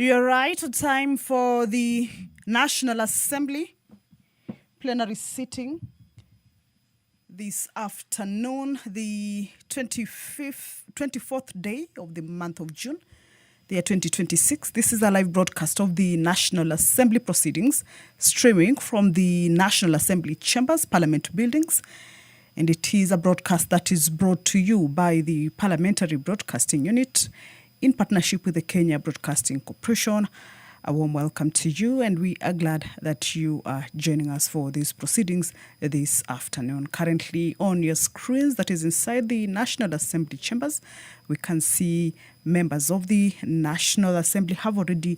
You're right. Time for the National Assembly plenary sitting this afternoon, the 24th day of the month of June, the year 2026. This is a live broadcast of the National Assembly proceedings, streaming from the National Assembly chambers, Parliament buildings. And it is a broadcast that is brought to you by the Parliamentary Broadcasting Unit in partnership with the Kenya Broadcasting Corporation. A warm welcome to you, and we are glad that you are joining us for these proceedings this afternoon. Currently on your screens, that is inside the National Assembly chambers, we can see members of the National Assembly have already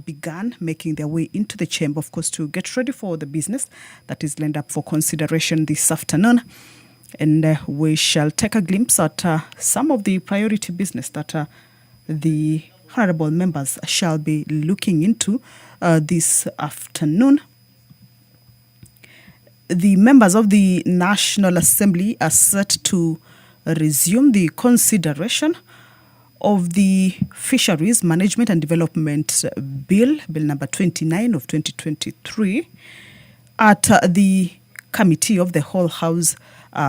begun making their way into the chamber, of course, to get ready for the business that is lined up for consideration this afternoon. And we shall take a glimpse at some of the priority business that the honorable members shall be looking into this afternoon. The members of the National Assembly are set to resume the consideration of the Fisheries Management and Development Bill number 29 of 2023, at the Committee of the Whole House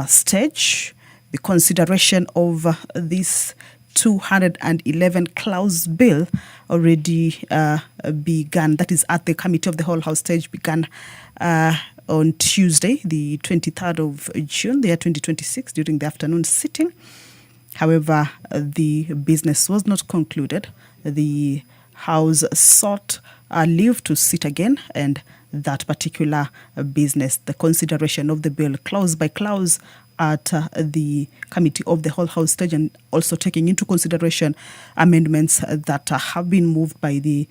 stage. The consideration of this 211 clause bill already began. That is at the Committee of the Whole House stage, began on Tuesday, the 23rd of June, the year 2026, during the afternoon sitting. However, the business was not concluded. The House sought leave to sit again, and that particular business, the consideration of the bill clause by clause at the Committee of the Whole House stage, and also taking into consideration amendments that have been moved by the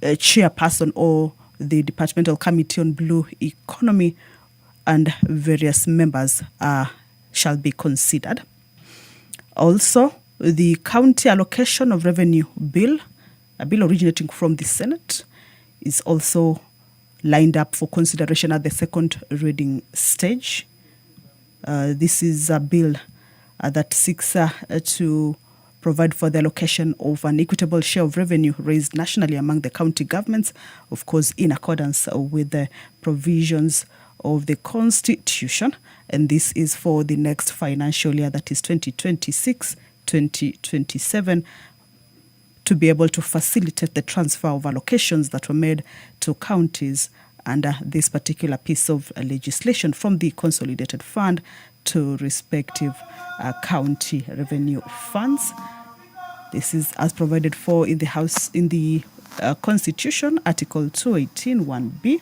chairperson or the Departmental Committee on Blue Economy, and various members shall be considered. Also, the County Allocation of Revenue Bill, a bill originating from the Senate, is also lined up for consideration at the second reading stage. This is a bill that seeks to provide for the allocation of an equitable share of revenue raised nationally among the county governments, of course, in accordance with the provisions of the Constitution. And this is for the next financial year, that is 2026-2027, to be able to facilitate the transfer of allocations that were made to counties under this particular piece of legislation from the Consolidated Fund to respective county revenue funds. This is as provided for in the Constitution, Article 218(1)(b),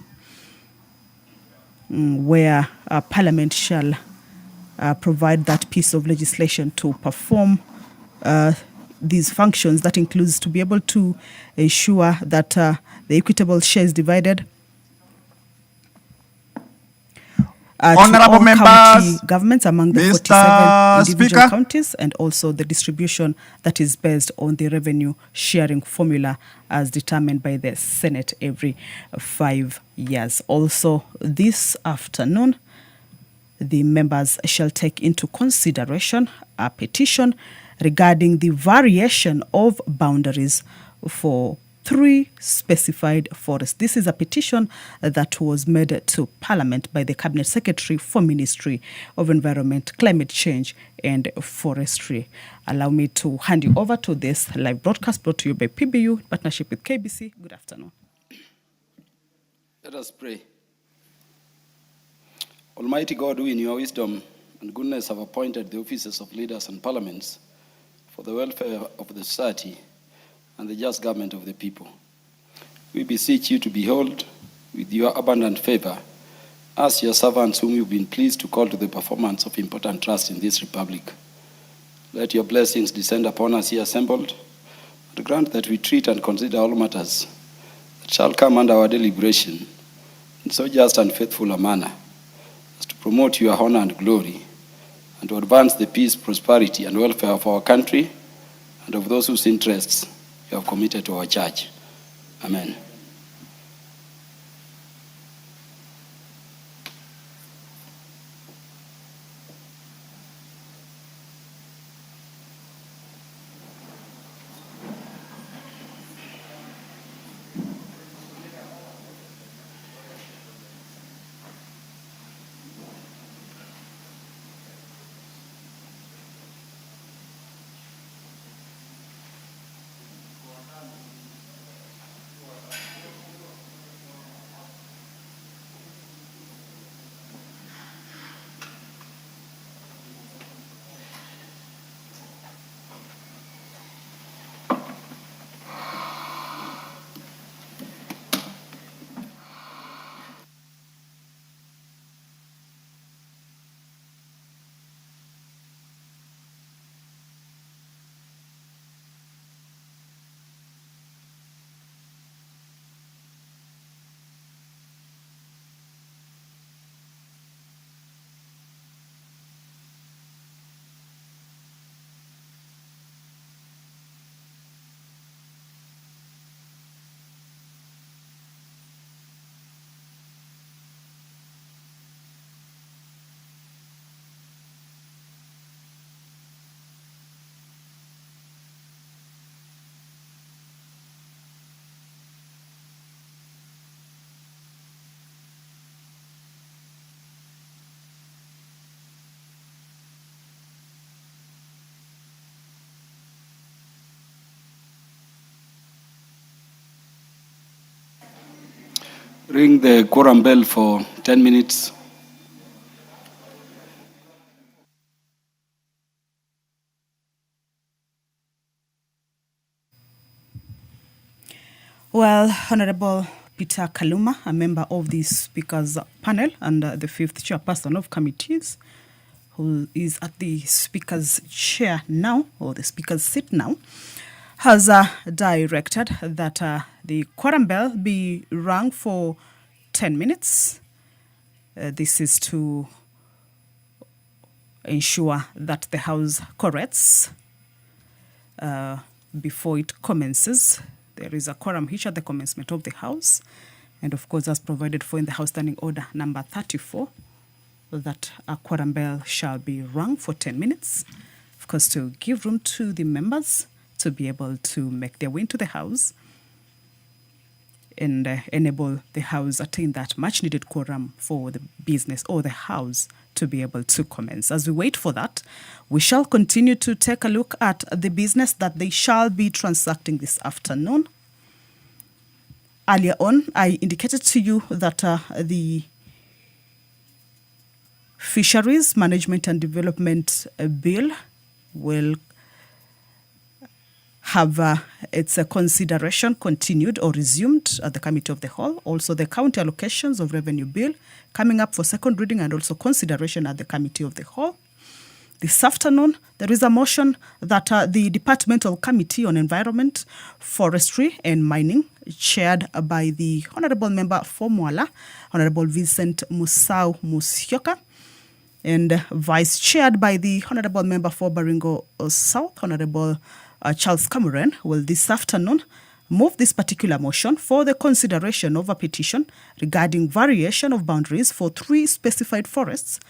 where Parliament shall provide that piece of legislation to perform these functions. That includes to be able to ensure that the equitable share is divided Honorable to all members, county governments among the Mr. 47 individual Speaker. counties, and also the distribution that is based on the revenue sharing formula as determined by the Senate every 5 years. Also, this afternoon, the members shall take into consideration a petition regarding the variation of boundaries for 3 specified forests. This is a petition that was made to Parliament by the Cabinet Secretary for Ministry of Environment, Climate Change and Forestry. Allow me to hand you over to this live broadcast brought to you by PBU in partnership with KBC. Good afternoon. Let us pray. Almighty God, who in your wisdom and goodness have appointed the offices of leaders and parliaments for the welfare of the society and the just government of the people, we beseech you to behold with your abundant favor us, your servants, whom you've been pleased to call to the performance of important trust in this republic. Let your blessings descend upon us here assembled, and grant that we treat and consider all matters that shall come under our deliberation in so just and faithful a manner as to promote your honor and glory, and to advance the peace, prosperity, and welfare of our country and of those whose interests you have committed to our church. Amen. Ring the quorum bell for 10 minutes. Well, Honorable Peter Kaluma, a member of the Speaker's panel and the fifth chairperson of committees, who is at the Speaker's chair now, or the Speaker's seat now, has directed that the quorum bell be rung for 10 minutes. This is to ensure that the House corrects before it commences. There is a quorum hitch at the commencement of the House, and of course, as provided for in the House Standing Order number 34, that a quorum bell shall be rung for 10 minutes, of course, to give room to the members to be able to make their way into the House and enable the House attain that much needed quorum for the business or the House to be able to commence. As we wait for that, we shall continue to take a look at the business that they shall be transacting this afternoon. Earlier on, I indicated to you that the Fisheries Management and Development Bill will have its consideration continued or resumed at the Committee of the Whole. Also, the County Allocations of Revenue Bill coming up for second reading and also consideration at the Committee of the Whole. This afternoon, there is a motion that the Departmental Committee on Environment, Forestry and Mining, chaired by the Honourable Member for Mwala, Honourable Vincent Musau Musyoka, and vice-chaired by the Honourable Member for Baringo South, Honourable Charles Cameron, will this afternoon move this particular motion for the consideration of a petition regarding variation of boundaries for 3 specified forests.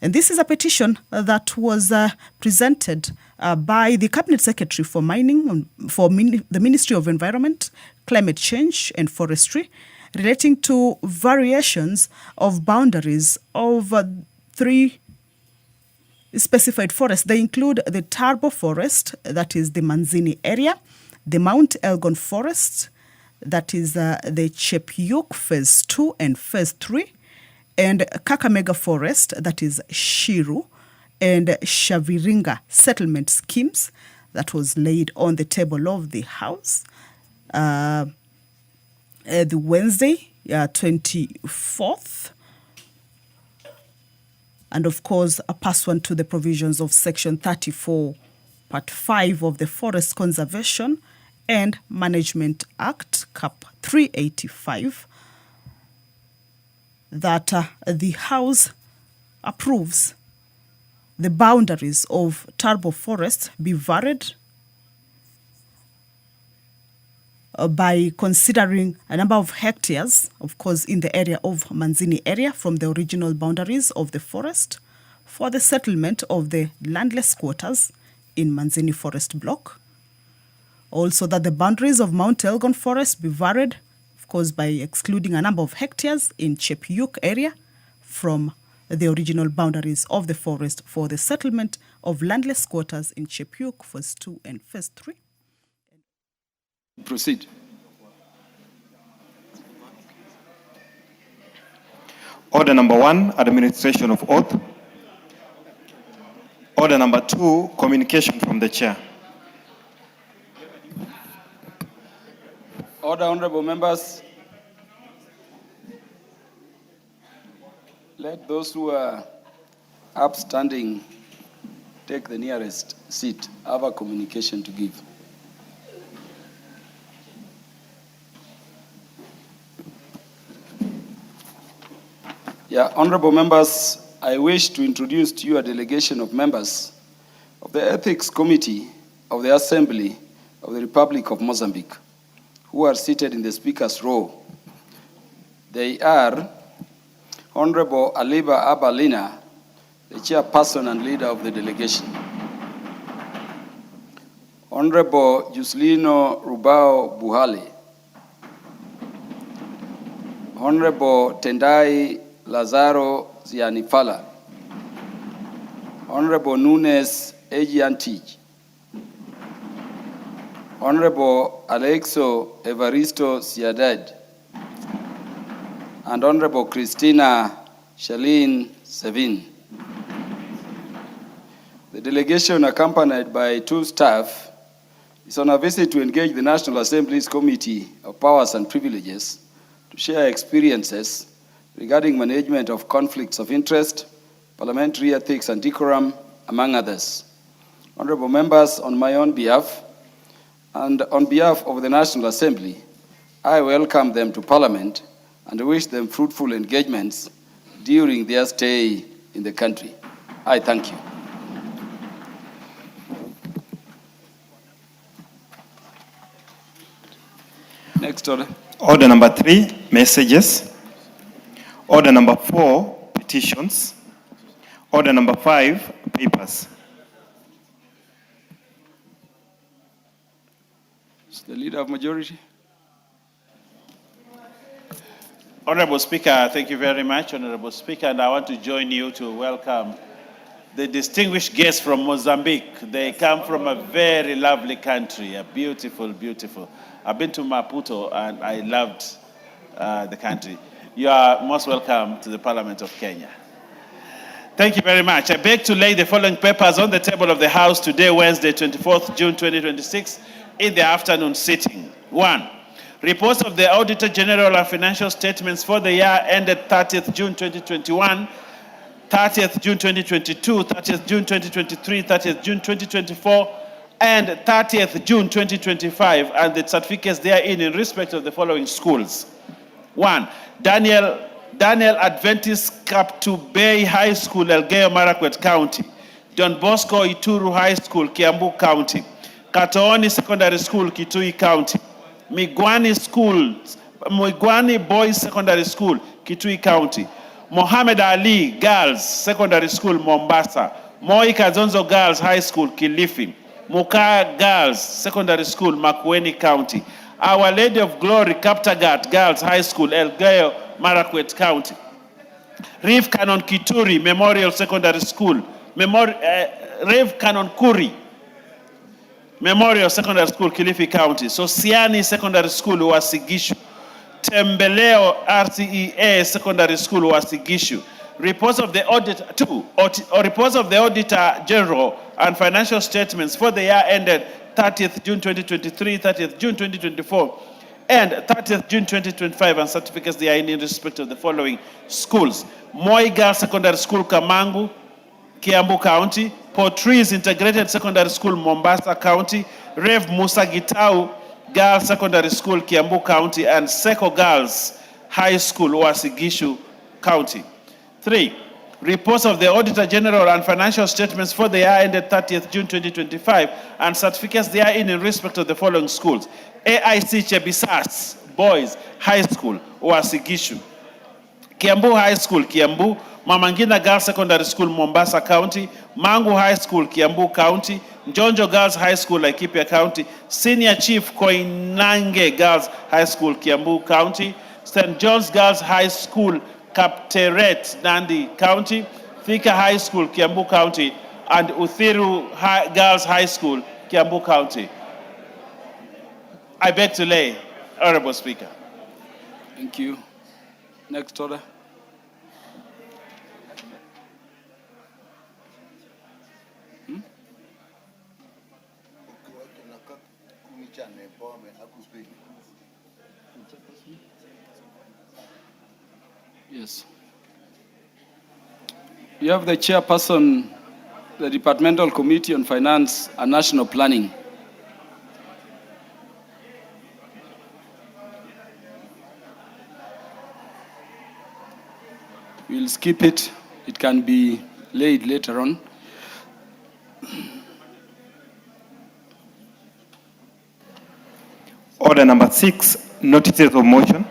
And this is a petition that was presented by the Cabinet Secretary for Mining, the Ministry of Environment, Climate Change and Forestry, relating to variations of boundaries of 3 specified forests. They include the Tarbo Forest, that is the Manzini area, the Mount Elgon Forest, that is the Chepyuk Phase 2 and Phase 3, and Kakamega Forest, that is Shiru, and Shaviringa settlement schemes that was laid on the table of the House the Wednesday, 24th. And of course, pursuant to the provisions of Section 34, Part 5 of the Forest Conservation and Management Act, Cap 385, that the House approves the boundaries of Tarbo Forest be varied by considering a number of hectares, of course, in the area of Manzini area from the original boundaries of the forest for the settlement of the landless quarters in Manzini Forest Block. Also, that the boundaries of Mount Elgon Forest be varied, of course, by excluding a number of hectares in Chepyuk area from the original boundaries of the forest for the settlement of landless quarters in Chepyuk Phase 2 and Phase 3. Proceed. Order number 1, administration of oath. Order number 2, communication from the chair. Order, honorable members. Let those who are upstanding take the nearest seat. I have a communication to give. Yeah, honorable members, I wish to introduce to you a delegation of members of the Ethics Committee of the Assembly of the Republic of Mozambique, who are seated in the Speaker's row. They are Honorable Aliba Abalina, the chairperson and leader of the delegation. Honorable Juslino Rubao Buhale. Honorable Tendai Lazaro Zianifala. Honorable Nunes Ejiantij. Honorable Alexo Evaristo Siadad. and Honorable Christina Shalin Sevin. The delegation, accompanied by 2 staff, is on a visit to engage the National Assembly's Committee of Powers and Privileges to share experiences regarding management of conflicts of interest, parliamentary ethics and decorum, among others. Honorable members, on my own behalf and on behalf of the National Assembly, I welcome them to Parliament and wish them fruitful engagements during their stay in the country. I thank you. Next order. Order number 3, messages. Order number 4, petitions. Order number 5, papers. Is the Leader of Majority? Honorable Speaker, thank you very much, Honorable Speaker, and I want to join you to welcome the distinguished guests from Mozambique. They come from a very lovely country, a beautiful, beautiful. I've been to Maputo and I loved the country. You are most welcome to the Parliament of Kenya. Thank you very much. I beg to lay the following papers on the table of the House today, Wednesday, 24th June 2026, in the afternoon sitting. 1. Reports of the Auditor General of Financial Statements for the year ended 30th June 2021, 30th June 2022, 30th June 2023, 30th June 2024, and 30th June 2025, and the certificates therein in respect of the following schools. 1. Daniel Adventist Kaptu Bay High School, Elgeyo Marakwet County. Don Bosco Ituru High School, Kiambu County. Katooni Secondary School, Kitui County. Migwani Boys Secondary School, Kitui County. Mohammed Ali Girls Secondary School, Mombasa. Moi Kazonzo Girls High School, Kilifi. Muka Girls Secondary School, Makueni County. Our Lady of Glory Kaptagat Girls High School, Elgeyo Marakwet County. Rev Canon Kituri Memorial Secondary School, Rev Canon Kuri Memorial Secondary School, Kilifi County. Sosiani Secondary School, Wasigishu. Tembeleo RCEA Secondary School, Wasigishu. Reports of the Auditor, reports of the Auditor General and financial statements for the year ended 30th June 2023, 30th June 2024, and 30th June 2025, and certificates they are in respect of the following schools. Moi Girls Secondary School, Kamangu, Kiambu County. Portrees Integrated Secondary School, Mombasa County. Rev Musa Gitau Girls Secondary School, Kiambu County, and Seko Girls High School, Wasigishu County. 3. Reports of the Auditor General and financial statements for the year ended 30th June 2025, and certificates they are in respect of the following schools. AIC Chebisas Boys High School, Wasigishu. Kiambu High School, Kiambu. Mamangina Girls Secondary School, Mombasa County. Mangu High School, Kiambu County. Njonjo Girls High School, Laikipia County. Senior Chief Koinange Girls High School, Kiambu County. St. John's Girls High School, Kapteret, Nandi County. Thika High School, Kiambu County. And Uthiru Girls High School, Kiambu County. I beg to lay, Honorable Speaker. Thank you. Next order. Yes. You have the chairperson, the Departmental Committee on Finance and National Planning. We'll skip it. It can be laid later on. Order number 6, notices of motion.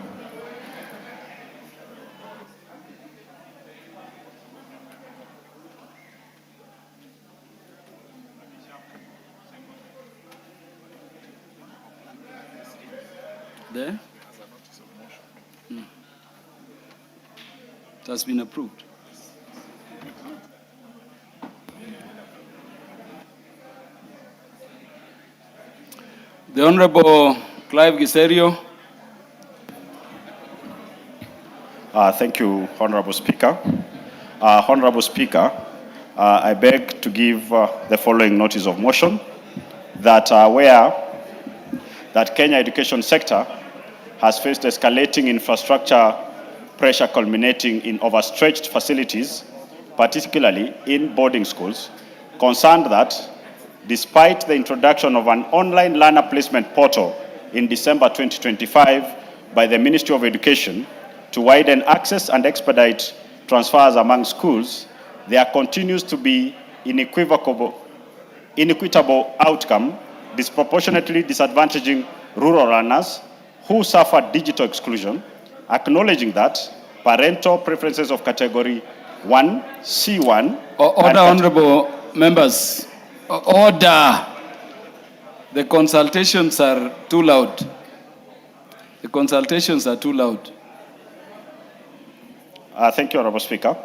There? It has been approved. The Honorable Clive Giserio, Thank you, Honorable Speaker. Honorable Speaker, I beg to give the following notice of motion that where that Kenya education sector has faced escalating infrastructure pressure culminating in overstretched facilities, particularly in boarding schools, concerned that despite the introduction of an online learner placement portal in December 2025 by the Ministry of Education to widen access and expedite transfers among schools, there continues to be inequitable outcome disproportionately disadvantaging rural learners who suffer digital exclusion, acknowledging that parental preferences of category 1, C1... Order, honorable members. Order. The consultations are too loud. The consultations are too loud. Thank you, Honorable Speaker.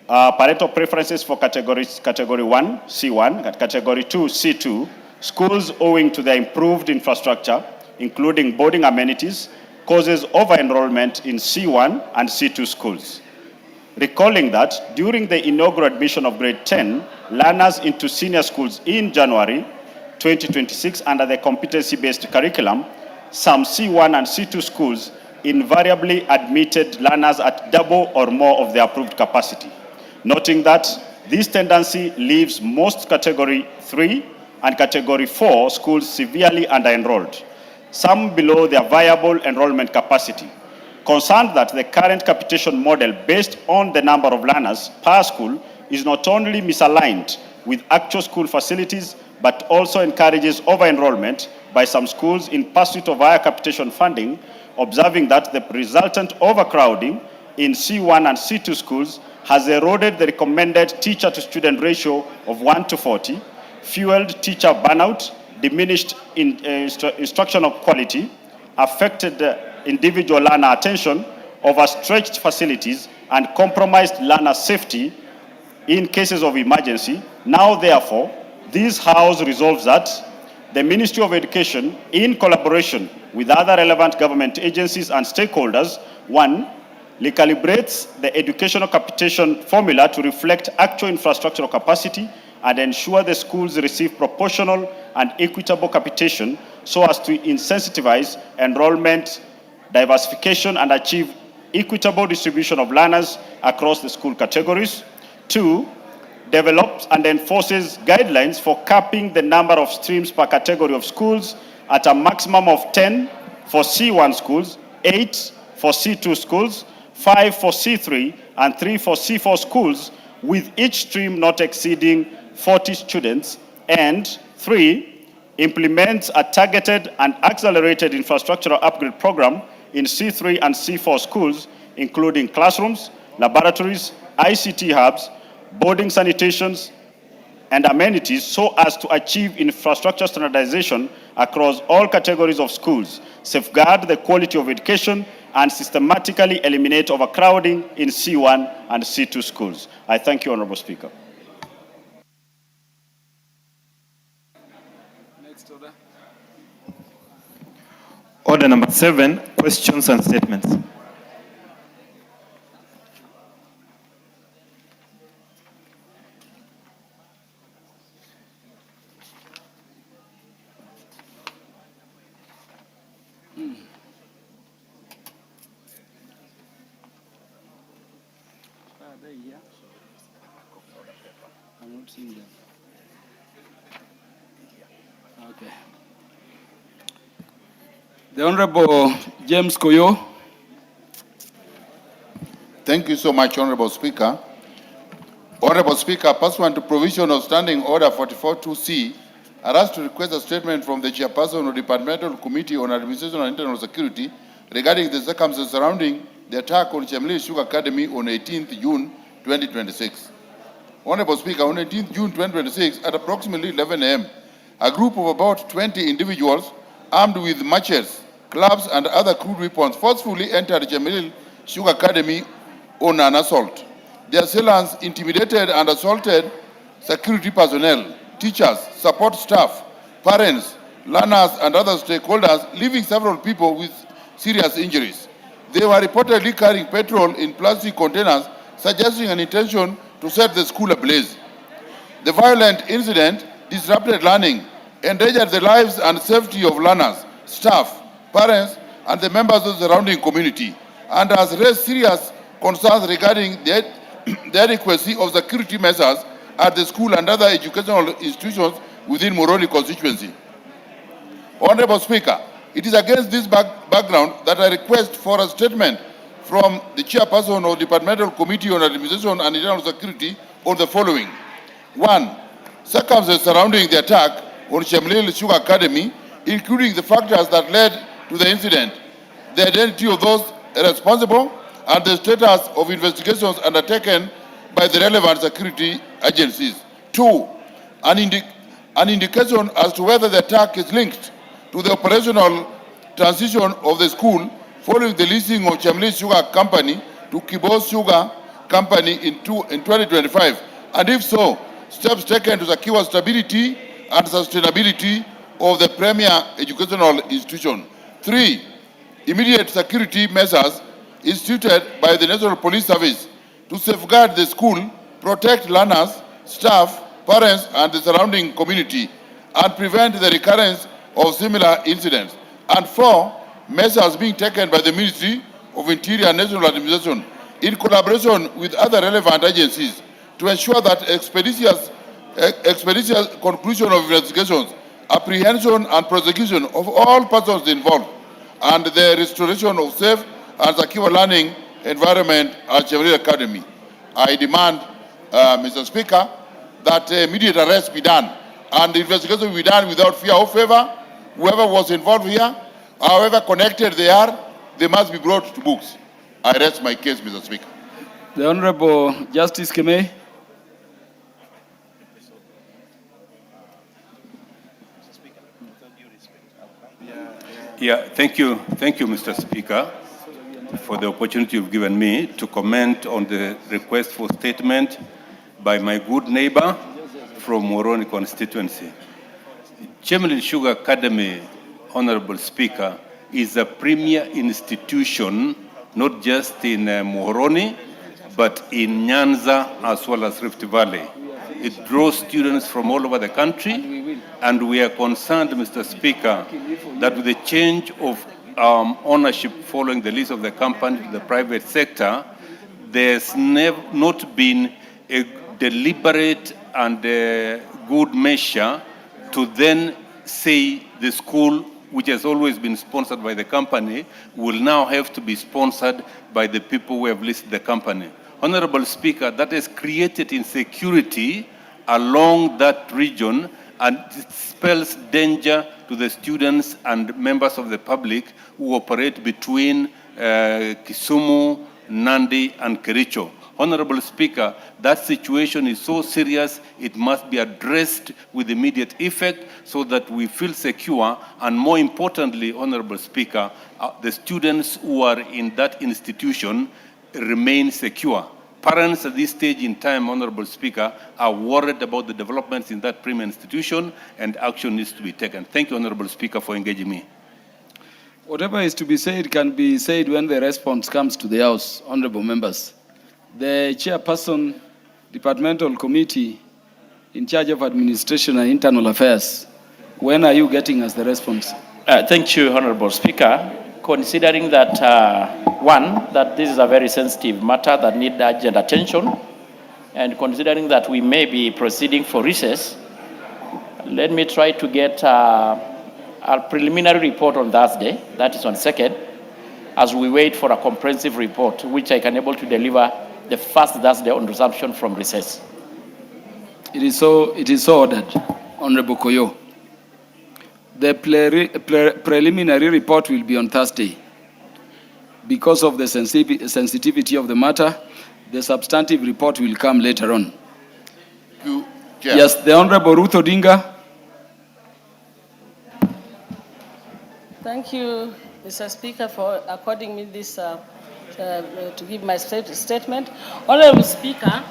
Parental preferences for category 1, C1, category 2, C2, schools owing to their improved infrastructure, including boarding amenities, causes over-enrollment in C1 and C2 schools. Recalling that during the inaugural admission of grade 10, learners into senior schools in January 2026 under the competency-based curriculum, some C1 and C2 schools invariably admitted learners at double or more of the approved capacity, noting that this tendency leaves most category 3 and category 4 schools severely under-enrolled, some below their viable enrollment capacity. Concerned that the current capitation model based on the number of learners per school is not only misaligned with actual school facilities, but also encourages over-enrollment by some schools in pursuit of higher capitation funding, observing that the resultant overcrowding in C1 and C2 schools has eroded the recommended teacher-to-student ratio of 1:40, fueled teacher burnout, diminished instructional quality, affected individual learner attention, overstretched facilities, and compromised learner safety in cases of emergency. Now, therefore, this House resolves that the Ministry of Education, in collaboration with other relevant government agencies and stakeholders, 1, recalibrates the educational capitation formula to reflect actual infrastructural capacity and ensure the schools receive proportional and equitable capitation so as to insensitivize enrollment diversification and achieve equitable distribution of learners across the school categories. 2, develops and enforces guidelines for capping the number of streams per category of schools at a maximum of 10 for C1 schools, 8 for C2 schools, 5 for C3, and 3 for C4 schools, with each stream not exceeding 40 students. And 3, implements a targeted and accelerated infrastructural upgrade program in C3 and C4 schools, including classrooms, laboratories, ICT hubs, boarding sanitations, and amenities, so as to achieve infrastructure standardization across all categories of schools, safeguard the quality of education, and systematically eliminate overcrowding in C1 and C2 schools. I thank you, Honorable Speaker. Next order. Order number 7, questions and statements. Are they here? I'm not seeing them. Okay. The Honorable James Koyo. Thank you so much, Honorable Speaker. Honorable Speaker, pursuant to provision of Standing Order 44.2c, I ask to request a statement from the Chairperson of the Departmental Committee on Administration and Internal Security regarding the circumstances surrounding the attack on Chemelil Sugar Academy on 18th June 2026. Honorable Speaker, on 18th June 2026, at approximately 11 a.m., a group of about 20 individuals armed with machetes, clubs, and other crude weapons forcefully entered Chemelil Sugar Academy on an assault. The assailants intimidated and assaulted security personnel, teachers, support staff, parents, learners, and other stakeholders, leaving several people with serious injuries. They were reportedly carrying petrol in plastic containers, suggesting an intention to set the school ablaze. The violent incident disrupted learning, endangered the lives and safety of learners, staff, parents, and the members of the surrounding community, and has raised serious concerns regarding the adequacy of security measures at the school and other educational institutions within Moroni constituency. Honorable Speaker, it is against this background that I request for a statement from the chairperson of the Departmental Committee on Administration and Internal Security on the following. 1. Circumstances surrounding the attack on Shemlil Sugar Academy, including the factors that led to the incident, the identity of those responsible, and the status of investigations undertaken by the relevant security agencies. 2. An indication as to whether the attack is linked to the operational transition of the school following the leasing of Shemlil Sugar Company to Kibos Sugar Company in 2025, and if so, steps taken to secure stability and sustainability of the premier educational institution. 3. Immediate security measures instituted by the National Police Service to safeguard the school, protect learners, staff, parents, and the surrounding community, and prevent the recurrence of similar incidents. And 4. Measures being taken by the Ministry of Interior and National Administration in collaboration with other relevant agencies to ensure that expeditious conclusion of investigations, apprehension and prosecution of all persons involved, and the restoration of safe and secure learning environment at Shemlil Academy. I demand, Mr. Speaker, that immediate arrest be done and the investigation be done without fear or favor. Whoever was involved here, however connected they are, they must be brought to books. I rest my case, Mr. Speaker. The Honorable Justice Keme. Yeah, thank you, Mr. Speaker, for the opportunity you've given me to comment on the request for statement by my good neighbor from Moroni constituency. Shemlil Sugar Academy, Honorable Speaker, is a premier institution, not just in Moroni, but in Nyanza as well as Rift Valley. It draws students from all over the country, and we are concerned, Mr. Speaker, that with the change of ownership following the lease of the company to the private sector, there's not been a deliberate and good measure to then say the school, which has always been sponsored by the company, will now have to be sponsored by the people who have listed the company. Honorable Speaker, that has created insecurity along that region, and it spells danger to the students and members of the public who operate between Kisumu, Nandi, and Kericho. Honorable Speaker, that situation is so serious, it must be addressed with immediate effect so that we feel secure, and more importantly, Honorable Speaker, the students who are in that institution remain secure. Parents at this stage in time, Honorable Speaker, are worried about the developments in that premier institution, and action needs to be taken. Thank you, Honorable Speaker, for engaging me. Whatever is to be said can be said when the response comes to the House, honorable members. The chairperson, departmental committee in charge of administration and internal affairs, when are you getting us the response? Thank you, Honorable Speaker. Considering that, that this is a very sensitive matter that needs urgent attention, and considering that we may be proceeding for recess, let me try to get a preliminary report on Thursday, that is on 2nd, as we wait for a comprehensive report, which I can able to deliver the first Thursday on resumption from recess. It is so ordered, Honorable Koyo. The preliminary report will be on Thursday. Because of the sensitivity of the matter, the substantive report will come later on. Yes, the Honorable Ruth Odinga. Thank you, Mr. Speaker, for according me this to give my statement. Honorable Speaker,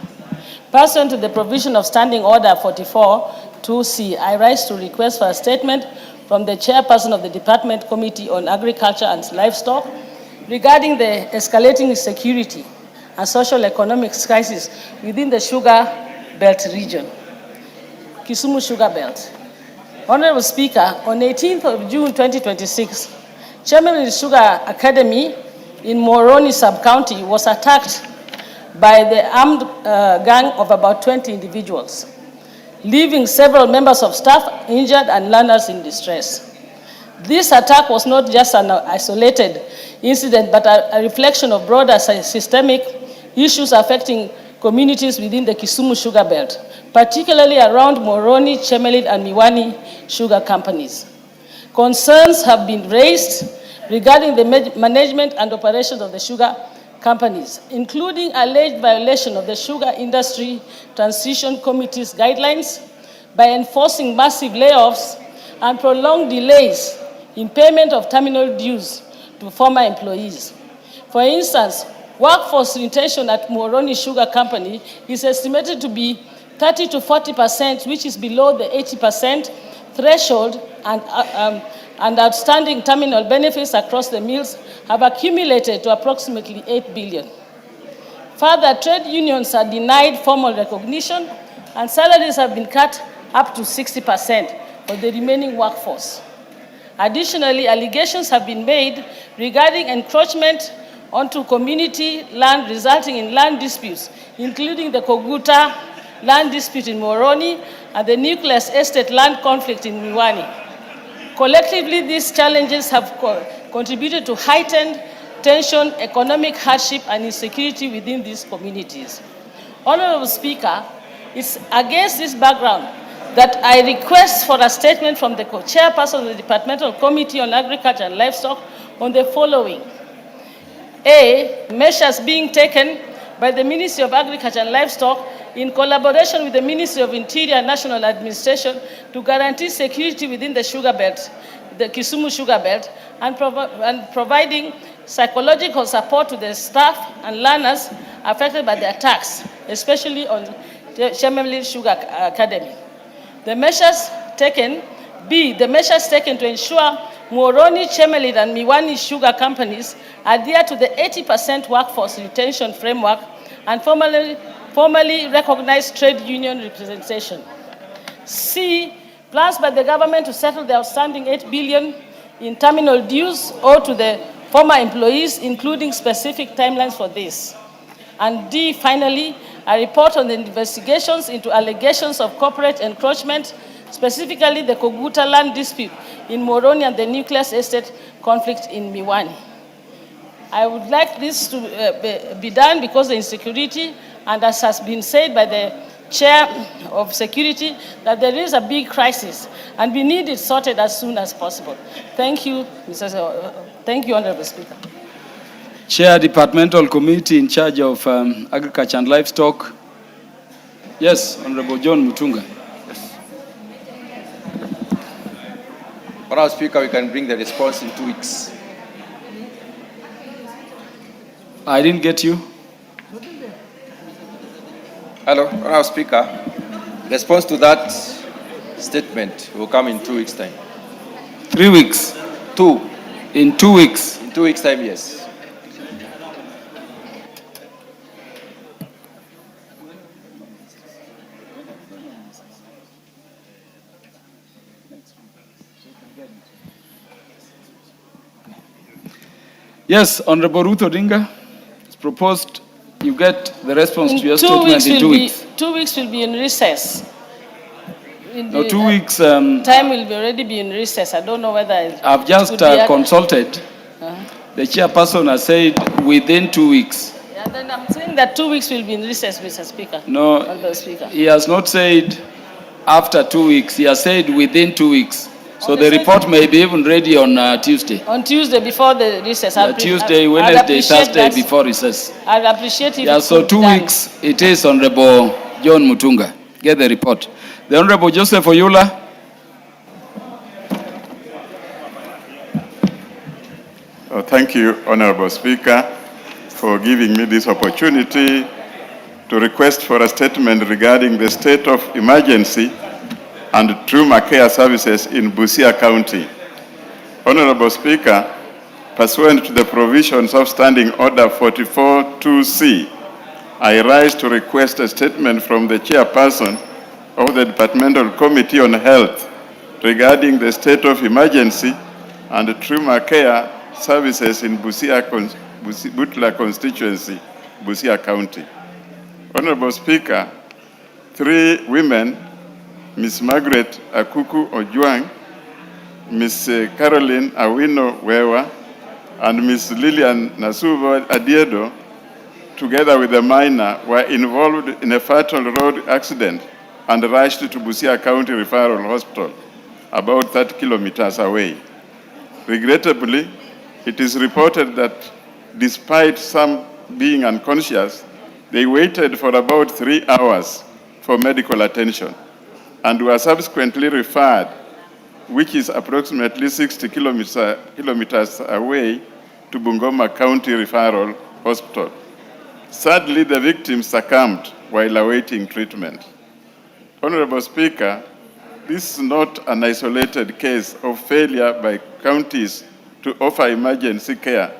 pursuant to the provision of Standing Order 44-2C, I rise to request for a statement from the chairperson of the Department Committee on Agriculture and Livestock, regarding the escalating security and social economic crisis within the Sugar Belt region, Kisumu Sugar Belt. Honorable Speaker, on 18th of June 2026, Chairman Sugar Academy in Moroni Sub-County was attacked by the armed gang of about 20 individuals, leaving several members of staff injured and learners in distress. This attack was not just an isolated incident, but a reflection of broader systemic issues affecting communities within the Kisumu Sugar Belt, particularly around Moroni, Chemelil, and Miwani sugar companies. Concerns have been raised regarding the management and operations of the sugar companies, including alleged violation of the Sugar Industry Transition Committee's guidelines by enforcing massive layoffs and prolonged delays in payment of terminal dues to former employees. For instance, workforce retention at Moroni Sugar Company is estimated to be 30 to 40%, which is below the 80% threshold, and outstanding terminal benefits across the mills have accumulated to approximately 8 billion. Further, trade unions are denied formal recognition, and salaries have been cut up to 60% for the remaining workforce. Additionally, allegations have been made regarding encroachment onto community land, resulting in land disputes, including the Koguta land dispute in Moroni and the Nucleus Estate land conflict in Miwani. Collectively, these challenges have contributed to heightened tension, economic hardship, and insecurity within these communities. Honorable Speaker, it's against this background that I request for a statement from the chairperson of the Departmental Committee on Agriculture and Livestock on the following. A, measures being taken by the Ministry of Agriculture and Livestock in collaboration with the Ministry of Interior and National Administration to guarantee security within the sugar belt, the Kisumu Sugar Belt, and providing psychological support to the staff and learners affected by the attacks, especially on the Chemelil Sugar Academy. The measures taken, B, the measures taken to ensure Moroni, Chemelil, and Miwani sugar companies adhere to the 80% workforce retention framework and formally recognized trade union representation. C, plans by the government to settle the outstanding 8 billion in terminal dues owed to the former employees, including specific timelines for this. And D, finally, a report on the investigations into allegations of corporate encroachment, specifically the Koguta land dispute in Moroni and the Nucleus Estate conflict in Miwani. I would like this to be done because of the insecurity, and as has been said by the Chair of Security, that there is a big crisis, and we need it sorted as soon as possible. Thank you, thank you, Honorable Speaker. Chair, Departmental Committee in charge of Agriculture and Livestock. Yes, Honorable John Mutunga. Honorable Speaker, we can bring the response in 2 weeks. I didn't get you. Hello, Honorable Speaker. Response to that statement will come in 2 weeks' time. 3 weeks. 2. In 2 weeks. In 2 weeks' time, yes. Yes, Honorable Ruth Odinga, it's proposed you get the response to your statement in 2 weeks. 2 weeks will be in recess. No, 2 weeks. Time will already be in recess. I don't know whether I've just consulted. The chairperson has said within 2 weeks. Yeah, then I'm saying that 2 weeks will be in recess, Mr. Speaker. No, Speaker. He has not said after 2 weeks. He has said within 2 weeks. So the report may be even ready on Tuesday. On Tuesday before the recess. Tuesday, Wednesday, Thursday before recess. I'd appreciate it. Yeah, so 2 weeks it is, Honorable John Mutunga. Get the report. The Honorable Joseph Oyula. Thank you, Honorable Speaker, for giving me this opportunity to request for a statement regarding the state of emergency and trauma care services in Busia County. Honorable Speaker, pursuant to the provisions of Standing Order 44-2C, I rise to request a statement from the chairperson of the Departmental Committee on Health regarding the state of emergency and trauma care services in Butla constituency, Busia County. Honorable Speaker, 3 women, Ms. Margaret Akuku Ojuang, Ms. Caroline Awino Wewa, and Ms. Lillian Nasubo Adiedo, together with a minor, were involved in a fatal road accident and rushed to Busia County Referral Hospital, about 30 kilometers away. Regrettably, it is reported that despite some being unconscious, they waited for about 3 hours for medical attention and were subsequently referred, which is approximately 60 kilometers away, to Bungoma County Referral Hospital. Sadly, the victims succumbed while awaiting treatment. Honorable Speaker, this is not an isolated case of failure by counties to offer emergency care,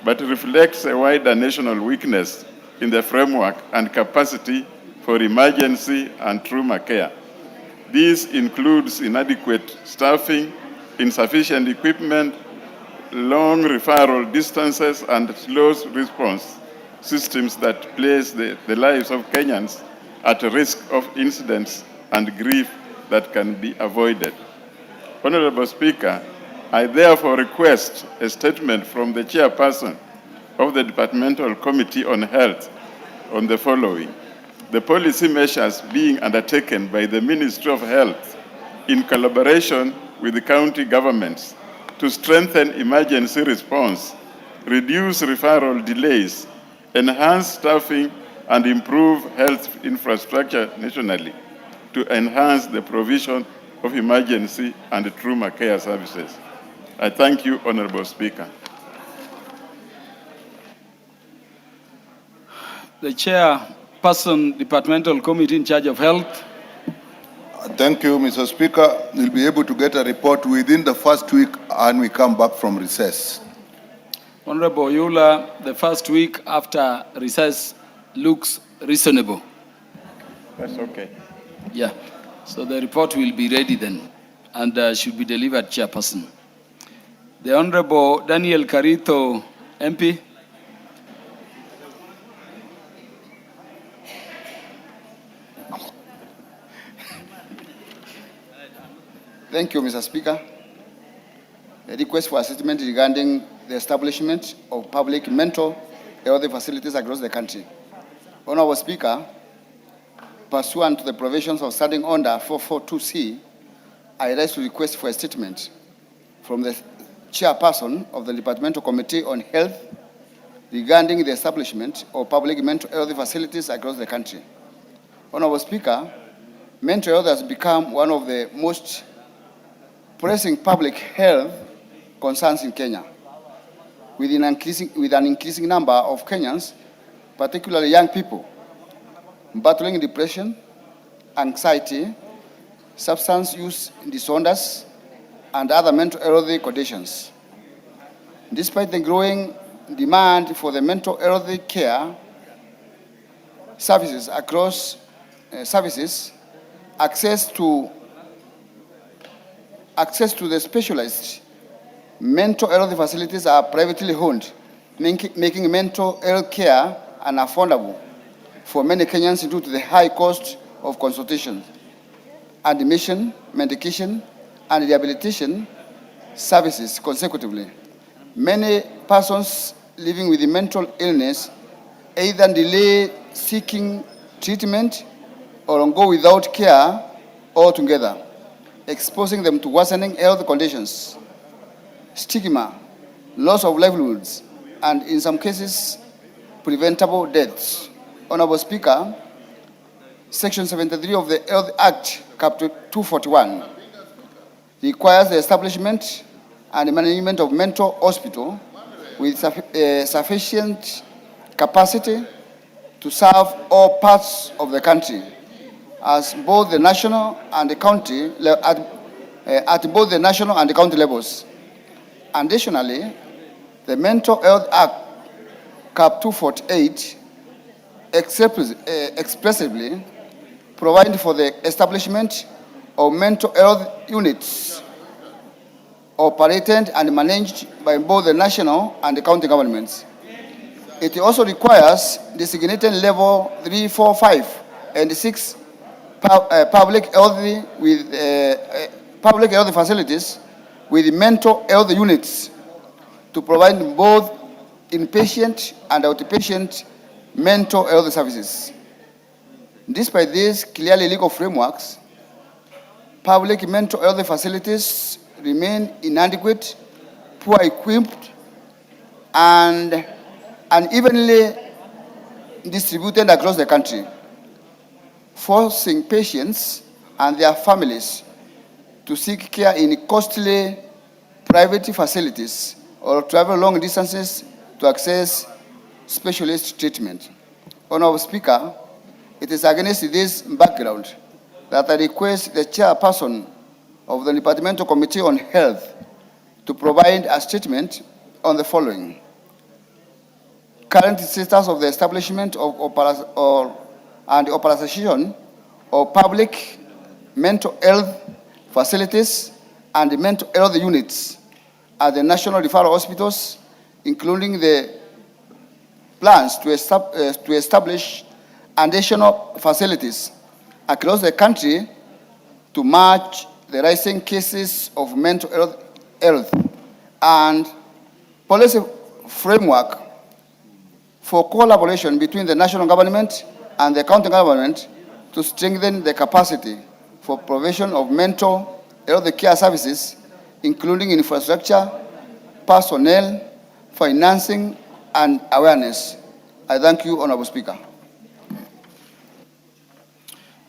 but reflects a wider national weakness in the framework and capacity for emergency and trauma care. This includes inadequate staffing, insufficient equipment, long referral distances, and slow response systems that place the lives of Kenyans at risk of incidents and grief that can be avoided. Honorable Speaker, I therefore request a statement from the chairperson of the Departmental Committee on Health on the following: the policy measures being undertaken by the Ministry of Health in collaboration with the county governments to strengthen emergency response, reduce referral delays, enhance staffing, and improve health infrastructure nationally to enhance the provision of emergency and trauma care services. I thank you, Honorable Speaker. The chairperson, departmental committee in charge of health. Thank you, Mr. Speaker. We'll be able to get a report within the first week and we come back from recess. Honorable Yula, the first week after recess looks reasonable. That's okay. Yeah, so the report will be ready then and should be delivered, chairperson. The Honorable Daniel Carito, MP. Thank you, Mr. Speaker. A request for a statement regarding the establishment of public mental health facilities across the country. Honorable Speaker, pursuant to the provisions of Standing Order 442C, I rise to request for a statement from the chairperson of the Departmental Committee on Health regarding the establishment of public mental health facilities across the country. Honorable Speaker, mental health has become one of the most pressing public health concerns in Kenya, with an increasing number of Kenyans, particularly young people, battling depression, anxiety, substance use disorders, and other mental health conditions. Despite the growing demand for the mental health care services across access to the specialized mental health facilities are privately owned, making mental health care unaffordable for many Kenyans due to the high cost of consultation, admission, medication, and rehabilitation services consecutively. Many persons living with mental illness either delay seeking treatment or go without care altogether, exposing them to worsening health conditions, stigma, loss of livelihoods, and in some cases, preventable deaths. Honorable Speaker, Section 73 of the Health Act, Chapter 241, requires the establishment and management of mental hospital with sufficient capacity to serve all parts of the country, as both the national and the county at both the national and the county levels. Additionally, The Mental Health Act, Cap 248, expressively providing for the establishment of mental health units operated and managed by both the national and the county governments. It also requires designated level 3, 4, 5, and 6 public health facilities with mental health units to provide both inpatient and outpatient mental health services. Despite these clearly legal frameworks, public mental health facilities remain inadequate, poor equipped, and unevenly distributed across the country, forcing patients and their families to seek care in costly private facilities or travel long distances to access specialist treatment. Honorable Speaker, it is against this background that I request the chairperson of the Departmental Committee on Health to provide a statement on the following: current status of the establishment and operation of public mental health facilities and mental health units at the national referral hospitals, including the plans to establish additional facilities across the country to match the rising cases of mental health, and policy framework for collaboration between the national government and the county government to strengthen the capacity for provision of mental health care services, including infrastructure, personnel, financing, and awareness. I thank you, Honorable Speaker.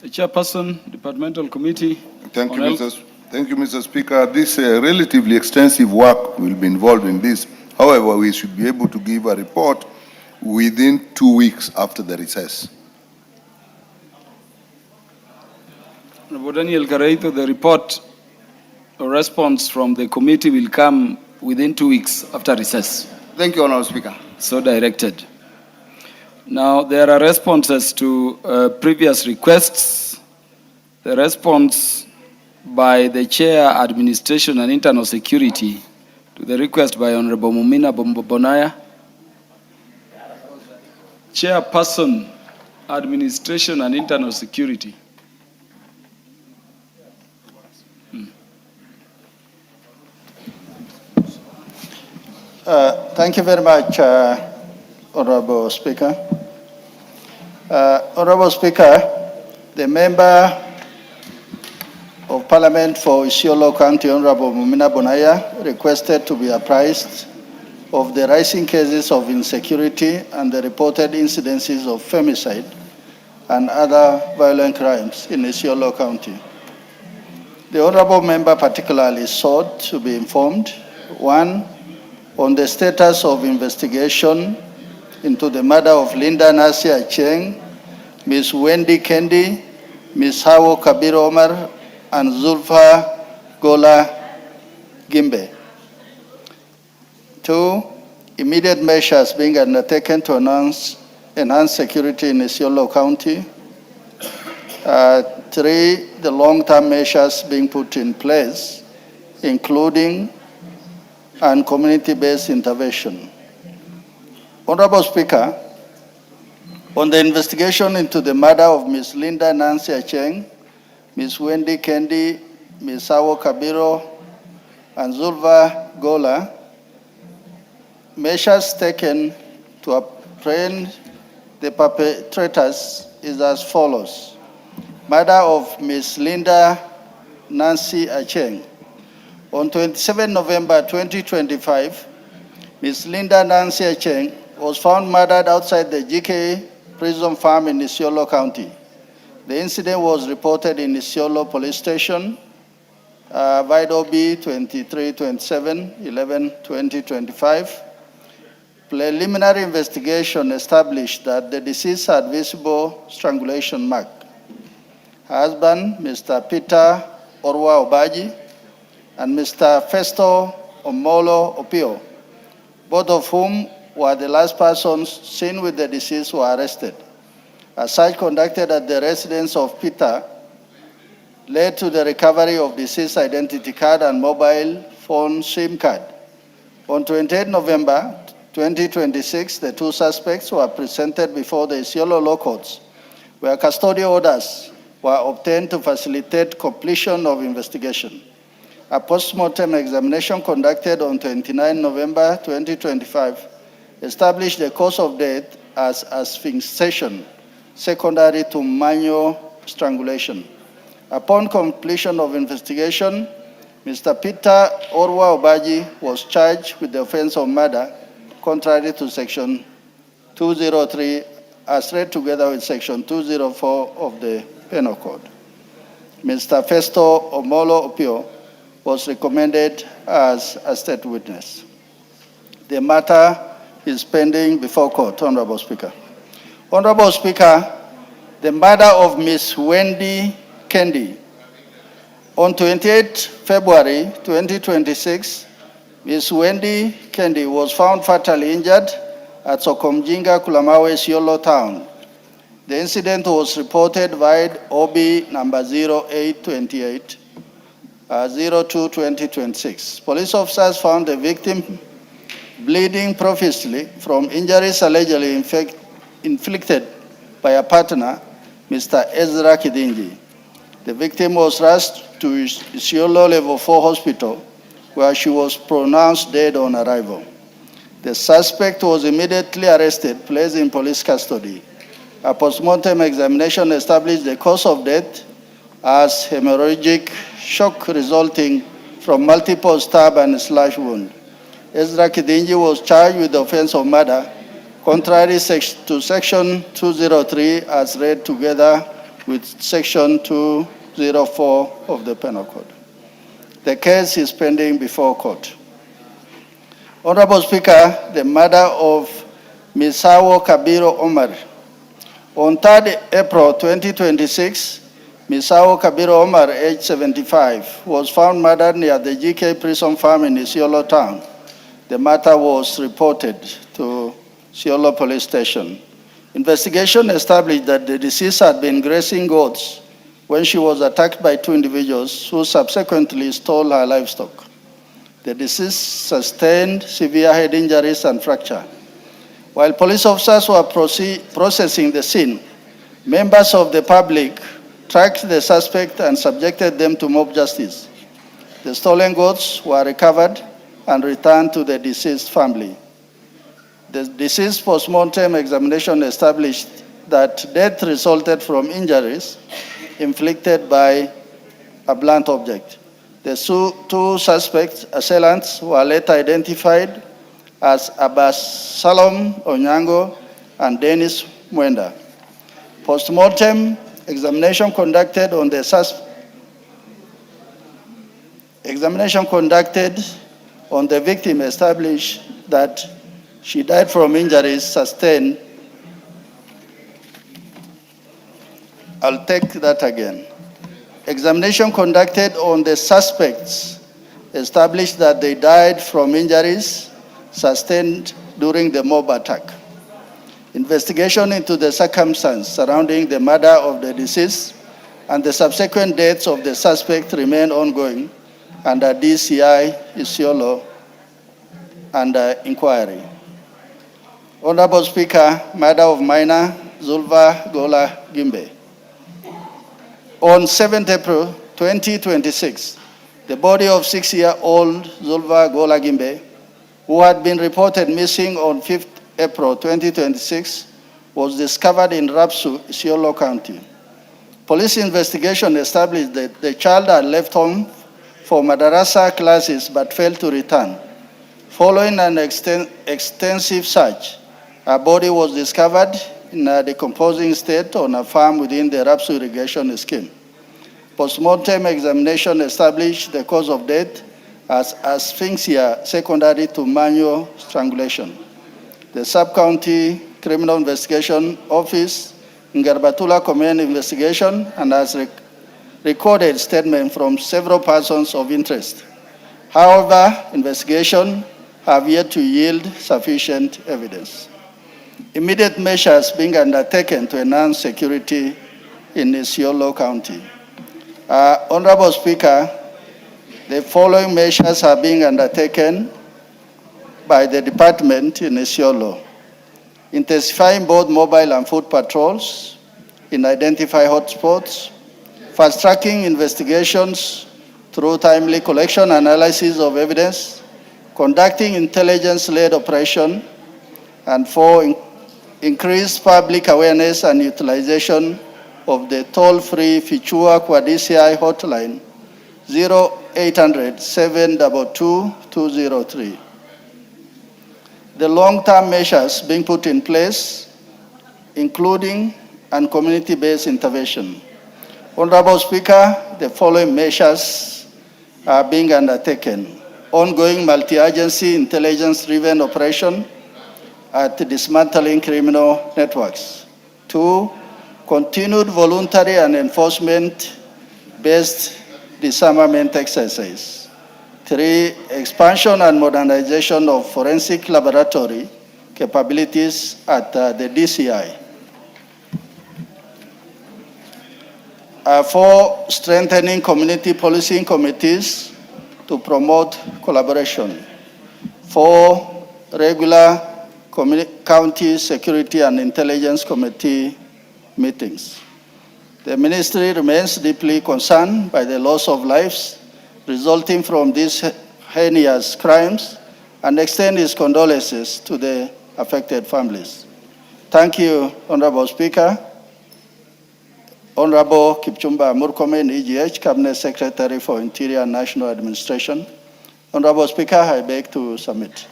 The Chairperson, Departmental Committee. Thank you, Mr. Speaker. This relatively extensive work will be involved in this. However, we should be able to give a report within 2 weeks after the recess. Honorable Daniel Gareito, the report or response from the committee will come within 2 weeks after recess. Thank you, Honorable Speaker. So directed. Now, there are responses to previous requests. The response by the Chair, Administration and Internal Security to the request by Honorable Mumina Bonaya. Chairperson, Administration and Internal Security. Thank you very much, Honorable Speaker. Honorable Speaker, the Member of Parliament for Isiolo County, Honorable Mumina Bonaya, requested to be apprised of the rising cases of insecurity and the reported incidences of femicide and other violent crimes in Isiolo County. The Honorable Member particularly sought to be informed, 1, on the status of investigation into the murder of Linda Nasi Acheng, Ms. Wendy Kendi, Ms. Hawo Kabir Omar, and Zulfa Gola Gimbe. 2, immediate measures being undertaken to enhance security in Isiolo County. 3, the long-term measures being put in place, including and community-based intervention. Honorable Speaker, on the investigation into the murder of Ms. Linda Nancy Acheng, Ms. Wendy Kendi, Ms. Hawo Kabiro, and Zulfa Gola, measures taken to apprehend the perpetrators is as follows. Murder of Ms. Linda Nancy Acheng. On 27 November 2025, Ms. Linda Nancy Acheng was found murdered outside the GK prison farm in Isiolo County. The incident was reported in Isiolo Police Station, Vido B 2327-11-2025. Preliminary investigation established that the deceased had visible strangulation mark. Her husband, Mr. Peter Orwa Obaji, and Mr. Festo Omolo Opio both of whom were the last persons seen with the deceased, were arrested. A search conducted at the residence of Peter led to the recovery of deceased identity card and mobile phone SIM card. On 28 November 2026, the two suspects were presented before the Isiolo law courts, where custodial orders were obtained to facilitate completion of investigation. A post-mortem examination conducted on 29 November 2025 established the cause of death as asphyxiation, secondary to manual strangulation. Upon completion of investigation, Mr. Peter Orwa Obaji was charged with the offense of murder, contrary to Section 203, as read together with Section 204 of the Penal Code. Mr. Festo Omolo Opio was recommended as a state witness. The matter is pending before court, Honorable Speaker. Honorable Speaker, the murder of Ms. Wendy Kendi. On 28 February 2026, Ms. Wendy Kendi was found fatally injured at Sokomjinga, Kulamawe, Isiolo town. The incident was reported via OB number 0828, 02-2026. Police officers found the victim bleeding profusely from injuries allegedly inflicted by a partner, Mr. Ezra Kidinji. The victim was rushed to Isiolo Level 4 Hospital, where she was pronounced dead on arrival. The suspect was immediately arrested, placed in police custody. A postmortem examination established the cause of death as hemorrhagic shock resulting from multiple stab and slash wound. Ezra Kidinji was charged with the offense of murder, contrary to Section 203 as read together with Section 204 of the Penal Code. The case is pending before court. Honorable Speaker, the murder of Misawo Kabiro Omar. On 3rd April 2026, Misawo Kabiro Omar, age 75, was found murdered near the GK Prison Farm in Isiolo town. The matter was reported to Isiolo Police Station. Investigation established that the deceased had been grazing goats when she was attacked by two individuals who subsequently stole her livestock. The deceased sustained severe head injuries and fracture. While police officers were processing the scene, members of the public tracked the suspect and subjected them to mob justice. The stolen goats were recovered and returned to the deceased family. The deceased postmortem examination established that death resulted from injuries inflicted by a blunt object. The two suspects, assailants, were later identified as Abbas Salom Onyango and Dennis Mwenda. Postmortem examination conducted on the victim established that she died from injuries sustained. I'll take that again. Examination conducted on the suspects established that they died from injuries sustained during the mob attack. Investigation into the circumstances surrounding the murder of the deceased and the subsequent deaths of the suspect remain ongoing under DCI Isiolo under inquiry. Honorable Speaker, murder of minor Zulva Gola Gimbe. On 7th April 2026, the body of 6-year-old Zulva Gola Gimbe, who had been reported missing on 5th April 2026, was discovered in Rapsu, Isiolo County. Police investigation established that the child had left home for madrasa classes but failed to return. Following an extensive search, her body was discovered in a decomposing state on a farm within the Rapsu irrigation scheme. Postmortem examination established the cause of death as asphyxia secondary to manual strangulation. The Sub-County Criminal Investigation Office in Garbatula commenced investigation and has recorded statements from several persons of interest. However, investigation have yet to yield sufficient evidence. Immediate measures being undertaken to enhance security in Isiolo County. Honorable Speaker, the following measures are being undertaken by the department in Isiolo: intensifying both mobile and foot patrols in identified hotspots, fast-tracking investigations through timely collection and analysis of evidence, conducting intelligence-led operation, and 4, increased public awareness and utilization of the toll-free Fichua Kwadisi hotline 0800 722 203. The long-term measures being put in place, including and community-based intervention. Honorable Speaker, the following measures are being undertaken: ongoing multi-agency intelligence-driven operation at dismantling criminal networks. 2, continued voluntary and enforcement-based disarmament exercise. 3, expansion and modernization of forensic laboratory capabilities at the DCI. 4, strengthening community policing committees to promote collaboration. 4, regular county security and intelligence committee meetings. The ministry remains deeply concerned by the loss of lives resulting from these heinous crimes and extends its condolences to the affected families. Thank you, Honorable Speaker. Honorable Kipchumba Murkomen, EGH, Cabinet Secretary for Interior and National Administration. Honorable Speaker, I beg to submit.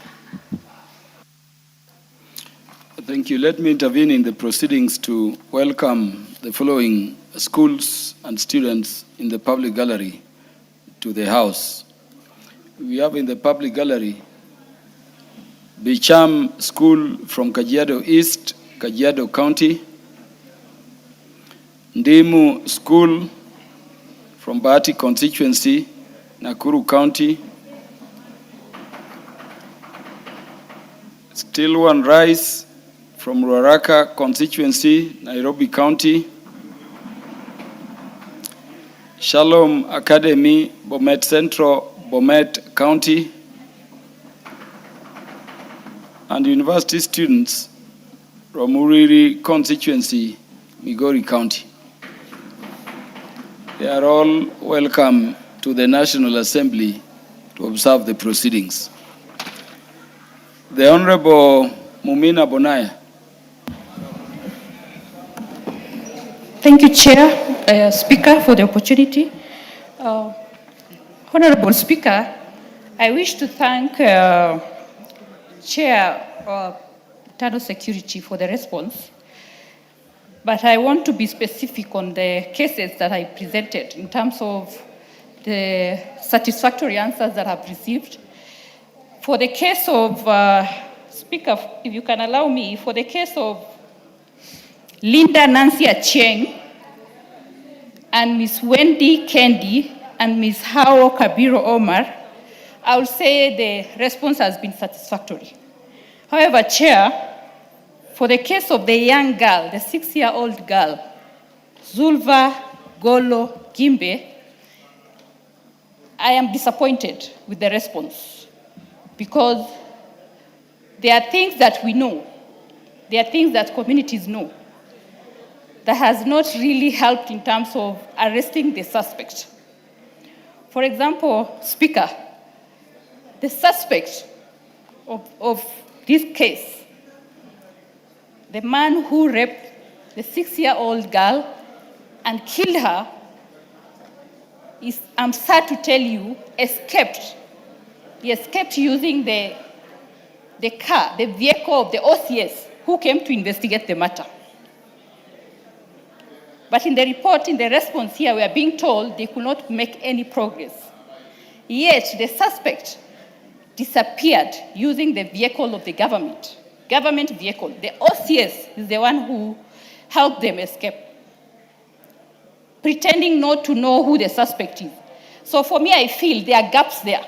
Thank you. Let me intervene in the proceedings to welcome the following schools and students in the public gallery to the House. We have in the public gallery Bicham School from Kajiado East, Kajiado County, Ndimu School from Bahati constituency, Nakuru County, Still One Rice from Ruaraka constituency, Nairobi County, Shalom Academy, Bomet Central, Bomet County, and university students from Uriri constituency, Migori County. They are all welcome to the National Assembly to observe the proceedings. The Honorable Mumina Bonaya. Thank you, Chair, Speaker, for the opportunity. Honorable Speaker, I wish to thank Chair Internal Security for the response, but I want to be specific on the cases that I presented in terms of the satisfactory answers that I've received. For the case of, Speaker, if you can allow me, for the case of Linda Nancy Acheng and Ms. Wendy Kendi and Ms. Hao Kabiro Omar, I would say the response has been satisfactory. However, Chair, for the case of the young girl, the 6-year-old girl, Zulva Golo Gimbe, I am disappointed with the response because there are things that we know, there are things that communities know that has not really helped in terms of arresting the suspect. For example, Speaker, the suspect of this case, the man who raped the 6-year-old girl and killed her, I'm sad to tell you, escaped. He escaped using the car, the vehicle of the OCS who came to investigate the matter. But in the report, in the response here, we are being told they could not make any progress. Yet the suspect disappeared using the vehicle of the government vehicle. The OCS is the one who helped them escape, pretending not to know who the suspect is. So for me, I feel there are gaps there.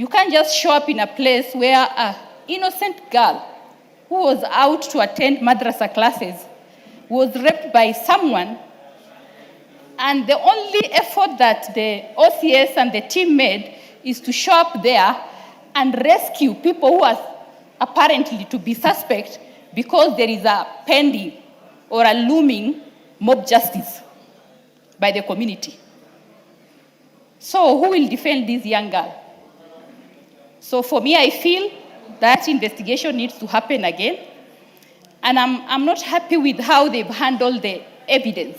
You can't just show up in a place where an innocent girl who was out to attend madrasa classes was raped by someone, and the only effort that the OCS and the team made is to show up there and rescue people who are apparently to be suspect because there is a pending or a looming mob justice by the community. So who will defend this young girl? So for me, I feel that investigation needs to happen again. And I'm not happy with how they've handled the evidence.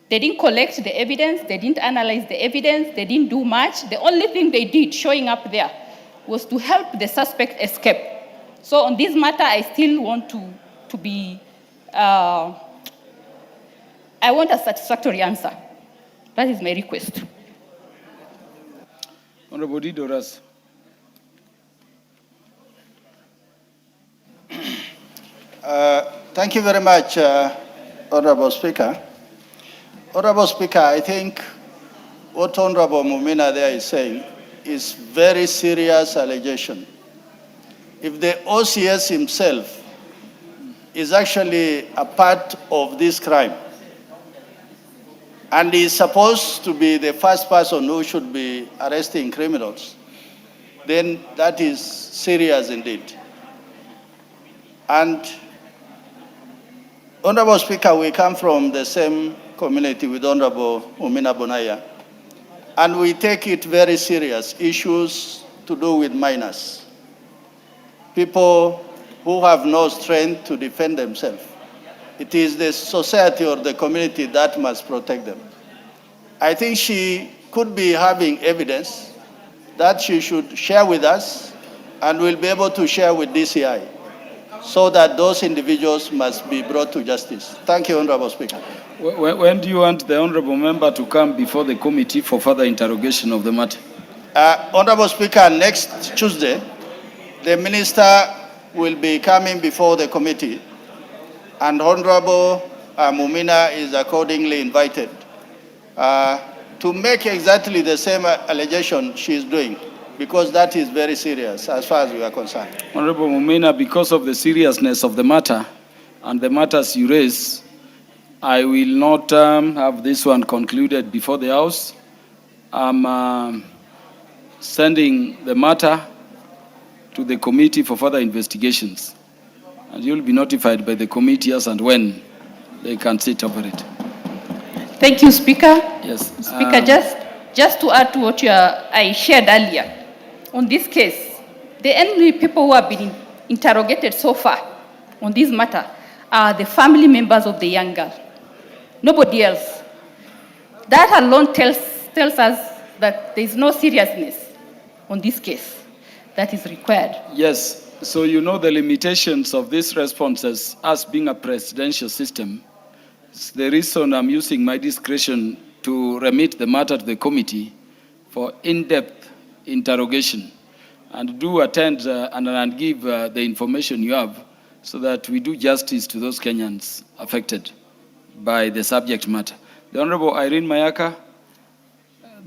They didn't collect the evidence, they didn't analyze the evidence, they didn't do much. The only thing they did showing up there was to help the suspect escape. So on this matter, I still want to be, I want a satisfactory answer. That is my request. Honorable Didoras. Thank you very much, Honorable Speaker. Honorable Speaker, I think what Honorable Mumina there is saying is very serious allegation. If the OCS himself is actually a part of this crime, and is supposed to be the first person who should be arresting criminals, then that is serious indeed. And Honorable Speaker, we come from the same community with Honorable Mumina Bonaya, and we take it very serious, issues to do with minors, people who have no strength to defend themselves. It is the society or the community that must protect them. I think she could be having evidence that she should share with us and will be able to share with DCI so that those individuals must be brought to justice. Thank you, Honorable Speaker. When do you want the honorable member to come before the committee for further interrogation of the matter? Honorable Speaker, next Tuesday, the minister will be coming before the committee, and Honorable Mumina is accordingly invited to make exactly the same allegation she is doing, because that is very serious as far as we are concerned. Honorable Mumina, because of the seriousness of the matter and the matters you raise, I will not have this one concluded before the House. I'm sending the matter to the committee for further investigations, and you'll be notified by the committee as and when they can sit over it. Thank you, Speaker. Yes. Speaker, just to add to what I shared earlier, on this case, the only people who have been interrogated so far on this matter are the family members of the young girl. Nobody else. That alone tells us that there is no seriousness on this case that is required. Yes. So you know the limitations of these responses as being a presidential system. It's the reason I'm using my discretion to remit the matter to the committee for in-depth interrogation, and do attend and give the information you have so that we do justice to those Kenyans affected by the subject matter. The Honorable Irene Mayaka,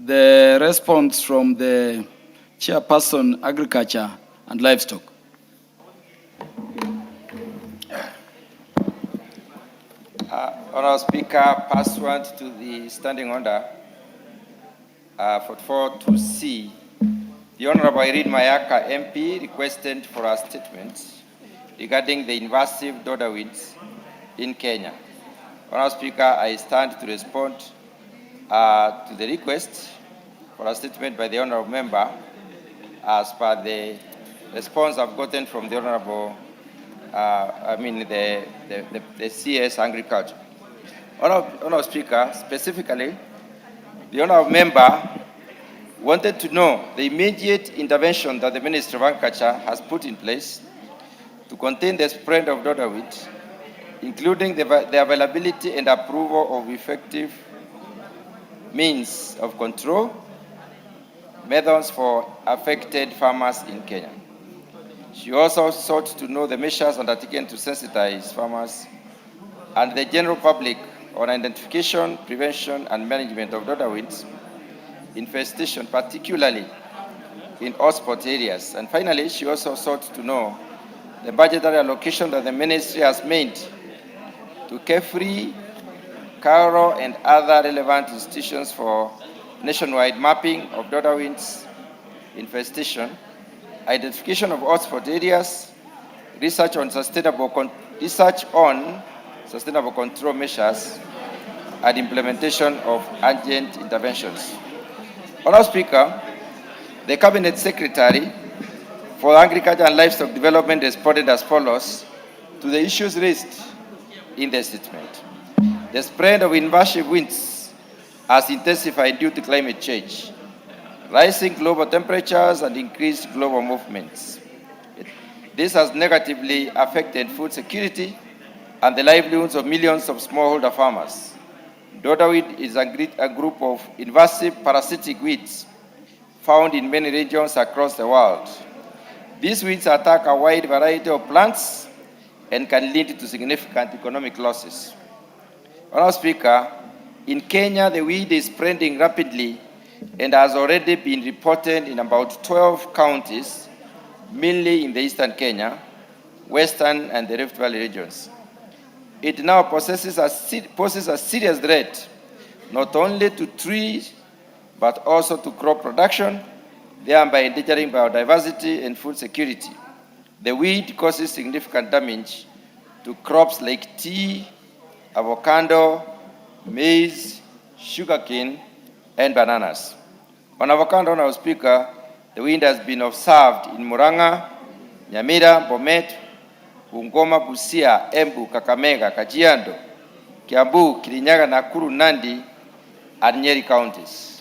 the response from the Chairperson, Agriculture and Livestock. Honourable Speaker, pursuant to the standing order 44.2c, the Honourable Irene Mayaka MP requested for a statement regarding the invasive dodder weeds in Kenya. Honourable Speaker, I stand to respond to the request for a statement by the Honourable Member as per the response I've gotten from the Honourable, the CS Agriculture. Honourable Speaker, specifically, the Honourable Member wanted to know the immediate intervention that the Ministry of Agriculture has put in place to contain the spread of dodder weed, including the availability and approval of effective means of control, methods for affected farmers in Kenya. She also sought to know the measures undertaken to sensitize farmers and the general public on identification, prevention, and management of dodder weeds infestation, particularly in hotspot areas. And finally, she also sought to know the budgetary allocation that the ministry has made to Carefree, Cairo, and other relevant institutions for nationwide mapping of dodder winds infestation, identification of hotspot areas, research on sustainable control measures, and implementation of urgent interventions. Honourable Speaker, the Cabinet Secretary for Agriculture and Livestock Development responded as follows to the issues raised in the statement. The spread of invasive winds has intensified due to climate change, rising global temperatures, and increased global movements. This has negatively affected food security and the livelihoods of millions of smallholder farmers. Dodderweed is a group of invasive parasitic weeds found in many regions across the world. These weeds attack a wide variety of plants and can lead to significant economic losses. Honourable Speaker, in Kenya, the weed is spreading rapidly and has already been reported in about 12 counties, mainly in the eastern Kenya, western and the Rift Valley regions. It now poses a serious threat not only to trees but also to crop production, thereby endangering biodiversity and food security. The weed causes significant damage to crops like tea, avocado, maize, sugarcane, and bananas. On avocado, Honourable Speaker, the wind has been observed in Murang'a, Nyamira, Bomet, Bungoma, Busia, Embu, Kakamega, Kajiado, Kiambu, Kirinyaga, Nakuru, Nandi, and Nyeri counties.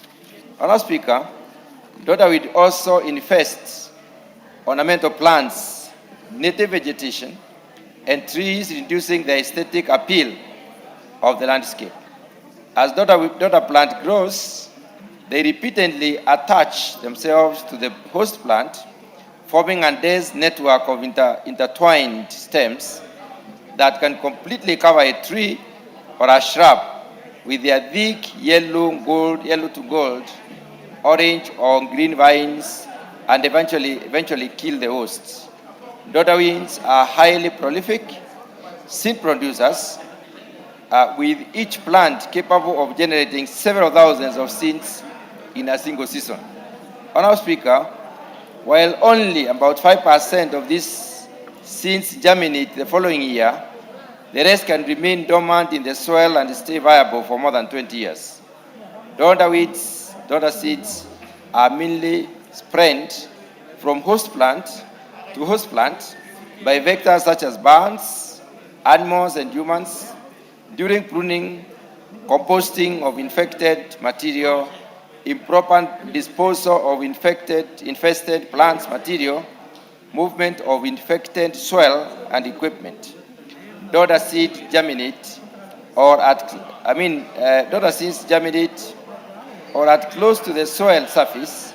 Honourable Speaker, dodderweed also infests ornamental plants, native vegetation, and trees, reducing the aesthetic appeal of the landscape. As dodder plant grows, they repeatedly attach themselves to the host plant, forming a dense network of intertwined stems that can completely cover a tree or a shrub with their thick yellow to gold, orange or green vines, and eventually kill the hosts. Dodderweeds are highly prolific seed producers, with each plant capable of generating several thousands of seeds in a single season. Honourable Speaker, while only about 5% of these seeds germinate the following year, the rest can remain dormant in the soil and stay viable for more than 20 years. Dodder seeds are mainly spread from host plant to host plant by vectors such as birds, animals, and humans during pruning, composting of infected material, improper disposal of infested plants material, movement of infected soil and equipment. Dodder seeds germinate or at close to the soil surface,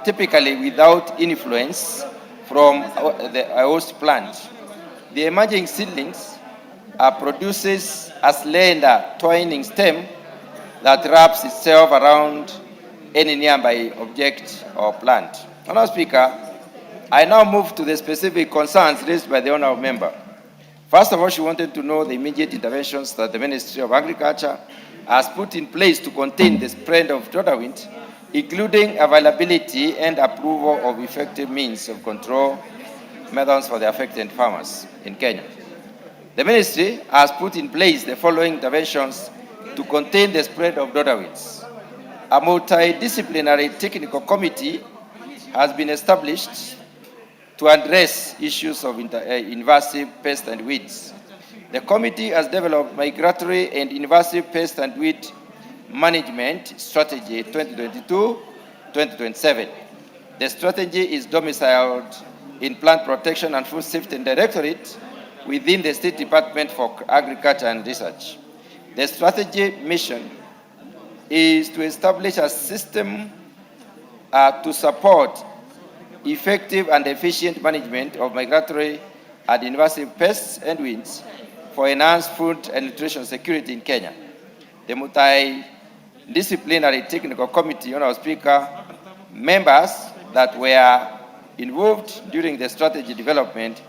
typically without influence from the host plant. The emerging seedlings produces a slender twining stem that wraps itself around any nearby object or plant. Honourable Speaker, I now move to the specific concerns raised by the honourable member. First of all, she wanted to know the immediate interventions that the Ministry of Agriculture has put in place to contain the spread of dodderweed, including availability and approval of effective means of control methods for the affected farmers in Kenya. The ministry has put in place the following interventions to contain the spread of dodderweeds. A multidisciplinary technical committee has been established to address issues of invasive pests and weeds. The committee has developed migratory and invasive pest and weed management strategy 2022-2027. The strategy is domiciled in Plant Protection and Food Safety Directorate within the State Department for Agriculture and Research. The strategy mission is to establish a system to support effective and efficient management of migratory and invasive pests and weeds for enhanced food and nutrition security in Kenya. The multidisciplinary technical committee, Honourable Speaker, members that were involved during the strategy development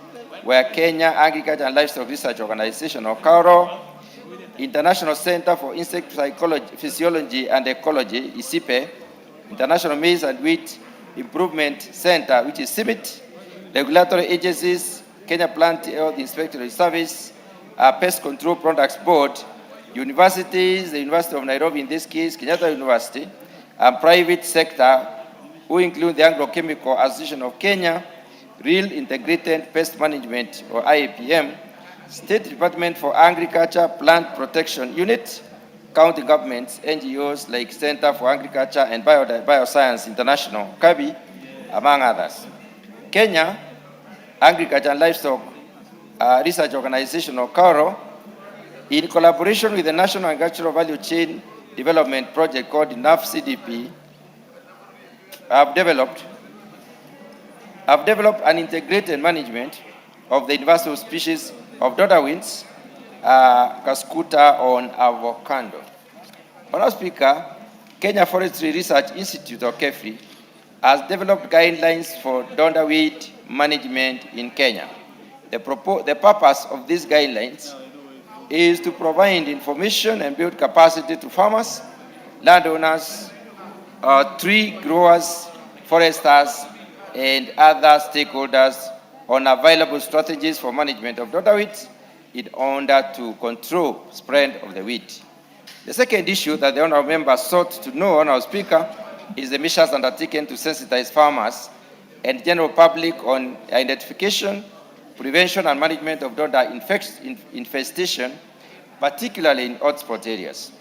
were Kenya Agriculture and Livestock Research Organization, or KARO, International Center for Insect Physiology and Ecology, ICIPE, International Maize and Wheat Improvement Center, which is CIBIT, regulatory agencies, Kenya Plant Health Inspectorate Service, Pest Control Products Board, universities, the University of Nairobi in this case, Kenyatta University, and private sector, who include the Agrochemical Association of Kenya, Real Integrated Pest Management, or IAPM, State Department for Agriculture Plant Protection Unit, county governments, NGOs like Center for Agriculture and Bioscience International, KABI, among others. Kenya Agriculture and Livestock Research Organization, or KARO, in collaboration with the National Agricultural Value Chain Development Project called NAFCDP, have developed an integrated management of the invasive species of dodderwings, Cascuta on avocado. Honourable Speaker, Kenya Forestry Research Institute, or KEFRI, has developed guidelines for dodderweed management in Kenya. The purpose of these guidelines is to provide information and build capacity to farmers, landowners, tree growers, foresters, and other stakeholders on available strategies for management of dodderweeds in order to control spread of the weed. The second issue that the honourable member sought to know, Honourable Speaker, is the measures undertaken to sensitize farmers and general public on identification, prevention, and management of dodder infestation, particularly in hotspot areas.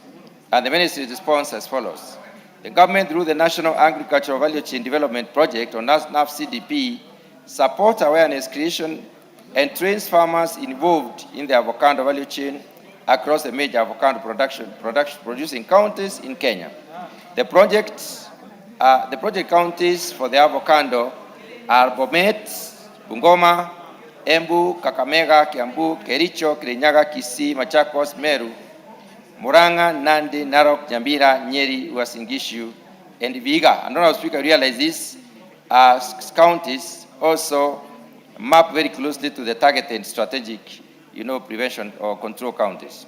And the ministry's response as follows. The government, through the National Agricultural Value Chain Development Project, or NAFCDP, supports awareness creation and trains farmers involved in the avocado value chain across the major avocado producing counties in Kenya. The project counties for the avocado are Bomet, Bungoma, Embu, Kakamega, Kiambu, Kericho, Kirinyaga, Kisii, Machakos, Meru, Murang'a, Nandi, Narok, Nyambira, Nyeri, Uasin Gishu, and Vihiga. And Honourable Speaker, realize these counties also map very closely to the targeted strategic, prevention or control counties.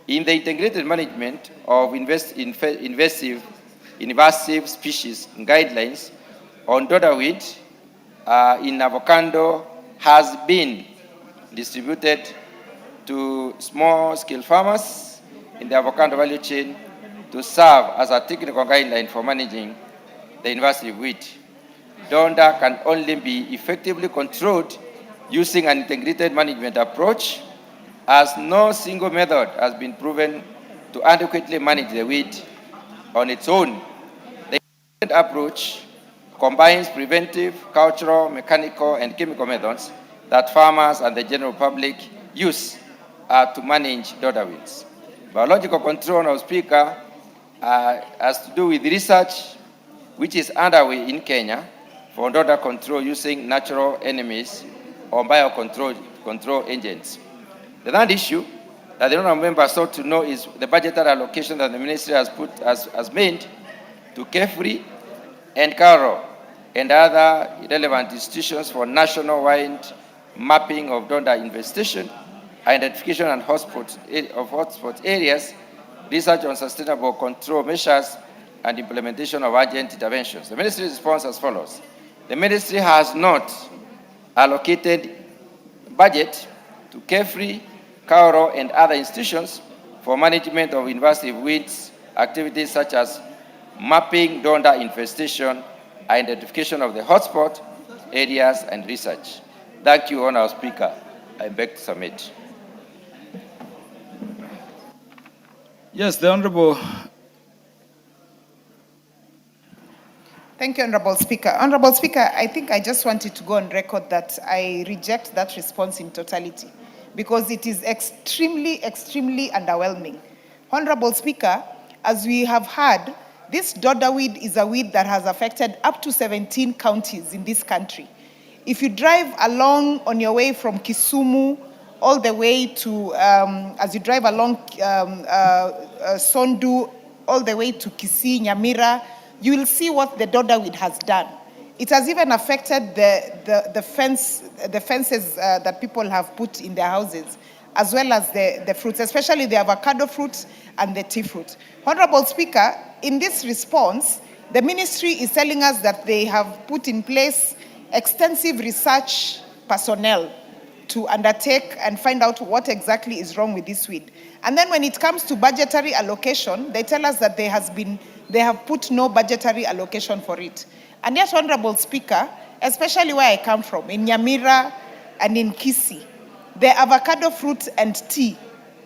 In the integrated management of invasive species guidelines on dodderweed in avocado has been distributed to small-scale farmers in the avocado value chain to serve as a technical guideline for managing the invasive weed. Dodder can only be effectively controlled using an integrated management approach, as no single method has been proven to adequately manage the weed on its own. The integrated approach combines preventive, cultural, mechanical, and chemical methods that farmers and the general public use to manage dodderweeds. Biological control, Honourable Speaker, has to do with research which is underway in Kenya for dodder control using natural enemies or biocontrol agents. The third issue that the honourable member sought to know is the budgetary allocation that the ministry has made to KEFRI and KARO and other relevant institutions for national-wide mapping of dodder infestation, identification and hotspot areas, research on sustainable control measures, and implementation of urgent interventions. The ministry's response as follows. The ministry has not allocated budget to KEFRI, KARO, and other institutions for management of invasive weeds activities such as mapping dodder infestation, identification of the hotspot areas, and research. Thank you, Honourable Speaker. I beg to submit. Yes, the Honourable. Thank you, Honourable Speaker. Honourable Speaker, I think I just wanted to go on record that I reject that response in totality because it is extremely, extremely underwhelming. Honourable Speaker, as we have heard, this dodderweed is a weed that has affected up to 17 counties in this country. If you drive along on your way from Kisumu all the way to, as you drive along Sondu all the way to Kisii, Nyamira, you will see what the dodderweed has done. It has even affected the fences that people have put in their houses, as well as the fruits, especially the avocado fruit and the tea fruit. Honorable Speaker, in this response, the ministry is telling us that they have put in place extensive research personnel to undertake and find out what exactly is wrong with this weed. And then when it comes to budgetary allocation, they tell us that they have put no budgetary allocation for it. And yet, Honorable Speaker, especially where I come from, in Nyamira and in Kisii, the avocado fruit and tea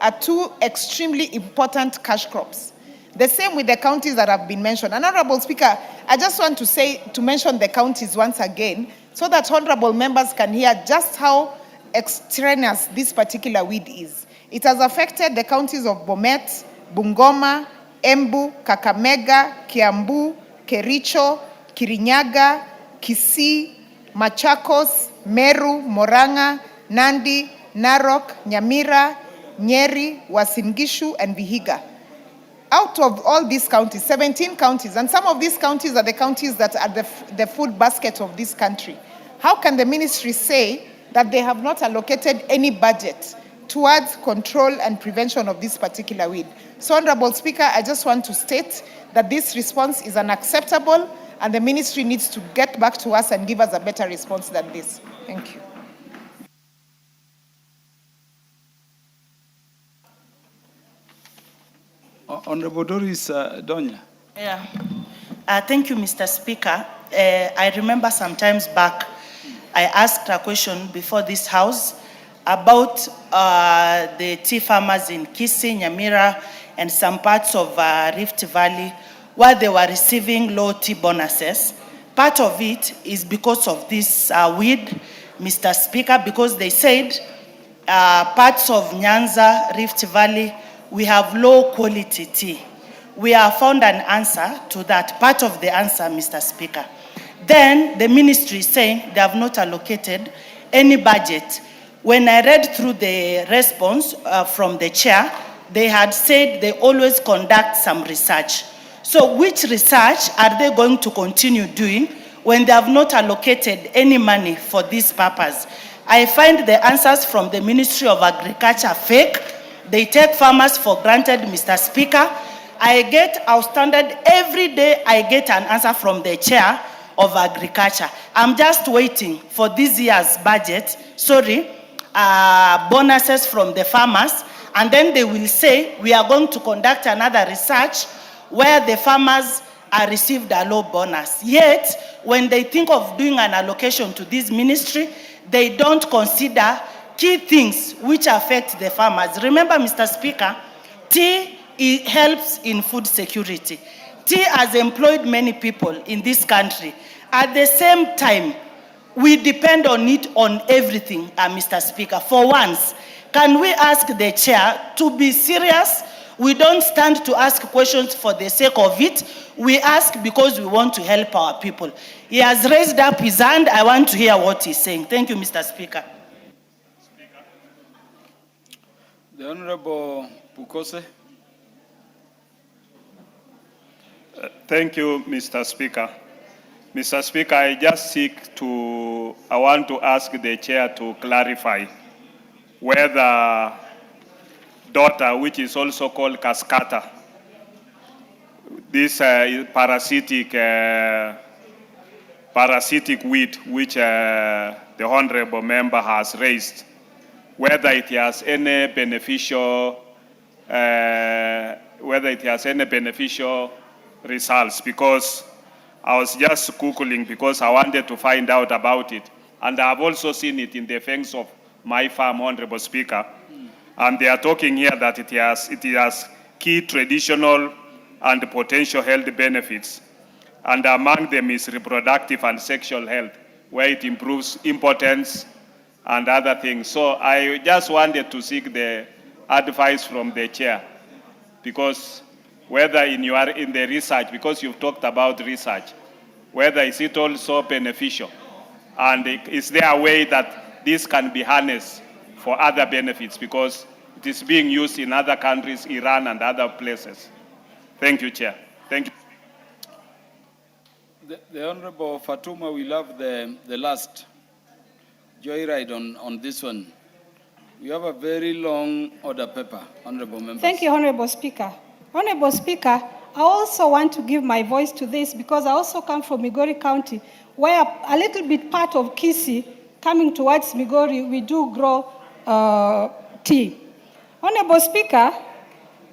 are two extremely important cash crops. The same with the counties that have been mentioned. And Honorable Speaker, I just want to mention the counties once again so that honorable members can hear just how extraneous this particular weed is. It has affected the counties of Bomet, Bungoma, Embu, Kakamega, Kiambu, Kericho, Kirinyaga, Kisii, Machakos, Meru, Moranga, Nandi, Narok, Nyamira, Nyeri, Uasin Gishu, and Vihiga. Out of all these counties, 17 counties, and some of these counties are the counties that are the food basket of this country. How can the ministry say that they have not allocated any budget towards control and prevention of this particular weed? So, Honorable Speaker, I just want to state that this response is unacceptable and the ministry needs to get back to us and give us a better response than this. Thank you. Honorable Doris Donya. Yeah. Thank you, Mr. Speaker. I remember some times back, I asked a question before this House about the tea farmers in Kisii, Nyamira, and some parts of Rift Valley where they were receiving low tea bonuses. Part of it is because of this weed, Mr. Speaker, because they said parts of Nyanza, Rift Valley, we have low quality tea. We have found an answer to that, part of the answer, Mr. Speaker. Then the ministry is saying they have not allocated any budget. When I read through the response from the chair, they had said they always conduct some research. So which research are they going to continue doing when they have not allocated any money for this purpose? I find the answers from the Ministry of Agriculture fake. They take farmers for granted, Mr. Speaker. I get outstanding every day. I get an answer from the chair of agriculture. I'm just waiting for this year's budget, bonuses from the farmers, and then they will say we are going to conduct another research where the farmers are received a low bonus. Yet, when they think of doing an allocation to this ministry, they don't consider key things which affect the farmers. Remember, Mr. Speaker, tea helps in food security. Tea has employed many people in this country. At the same time, we depend on it on everything, Mr. Speaker. For once, can we ask the chair to be serious? We don't stand to ask questions for the sake of it. We ask because we want to help our people. He has raised up his hand. I want to hear what he's saying. Thank you, Mr. Speaker. The Honorable Bukose. Thank you, Mr. Speaker. Mr. Speaker, I want to ask the chair to clarify whether daughter, which is also called cascata, this parasitic weed which the honorable member has raised, whether it has any beneficial results, because I was just Googling because I wanted to find out about it. And I have also seen it in the effects of my farm, Honorable Speaker. And they are talking here that it has key traditional and potential health benefits. And among them is reproductive and sexual health, where it improves impotence and other things. So I just wanted to seek the advice from the chair, because whether in the research, because you've talked about research, whether is it also beneficial, and is there a way that this can be harnessed for other benefits, because it is being used in other countries, Iran and other places. Thank you, Chair. Thank you. The Honorable Fatuma will have the last joyride on this one. We have a very long order paper, Honorable Members. Thank you, Honorable Speaker. Honorable Speaker, I also want to give my voice to this because I also come from Migori County, where a little bit part of Kisii, coming towards Migori, we do grow tea. Honorable Speaker,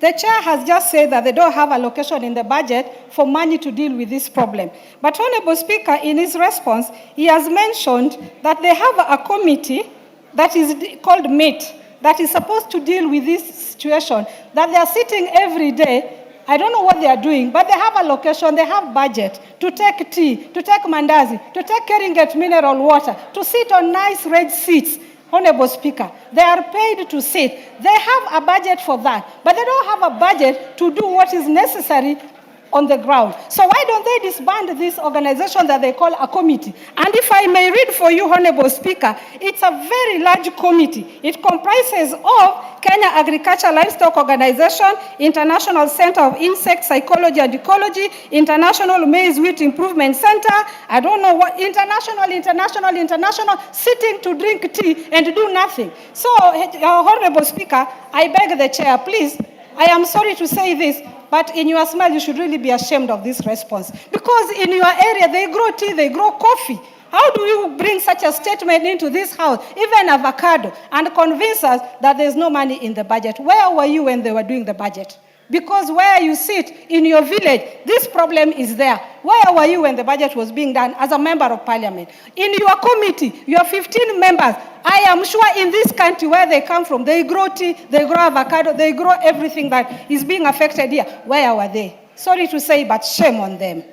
the chair has just said that they don't have allocation in the budget for money to deal with this problem. But Honorable Speaker, in his response, he has mentioned that they have a committee that is called MATE that is supposed to deal with this situation, that they are sitting every day. I don't know what they are doing, but they have allocation, they have budget to take tea, to take mandazi, to take Keringet mineral water, to sit on nice red seats. Honorable Speaker, they are paid to sit. They have a budget for that, but they don't have a budget to do what is necessary on the ground. So why don't they disband this organization that they call a committee? And if I may read for you, Honorable Speaker, it's a very large committee. It comprises of Kenya Agriculture Livestock Organization, International Center of Insect Psychology and Ecology, International Maize Wheat Improvement Center, I don't know what, international, sitting to drink tea and do nothing. So, Honorable Speaker, I beg the chair, please, I am sorry to say this, but in your smile, you should really be ashamed of this response. Because in your area, they grow tea, they grow coffee. How do you bring such a statement into this house, even avocado, and convince us that there's no money in the budget? Where were you when they were doing the budget? Because where you sit in your village, this problem is there. Where were you when the budget was being done as a member of parliament? In your committee, you have 15 members. I am sure in this country where they come from, they grow tea, they grow avocado, they grow everything that is being affected here. Where were they? Sorry to say, but shame on them.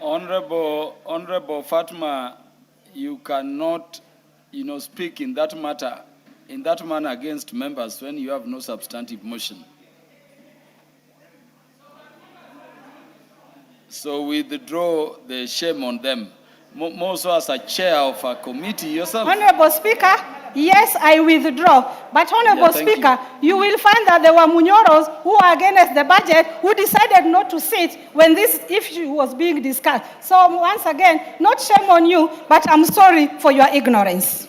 Honorable Fatma, you cannot, speak in that manner against members when you have no substantive motion. So we withdraw the shame on them. More so as a chair of a committee yourself. Honorable Speaker, yes, I withdraw. But Honorable Speaker, you will find that there were Munyoros who are against the budget who decided not to sit when this issue was being discussed. So once again, not shame on you, but I'm sorry for your ignorance.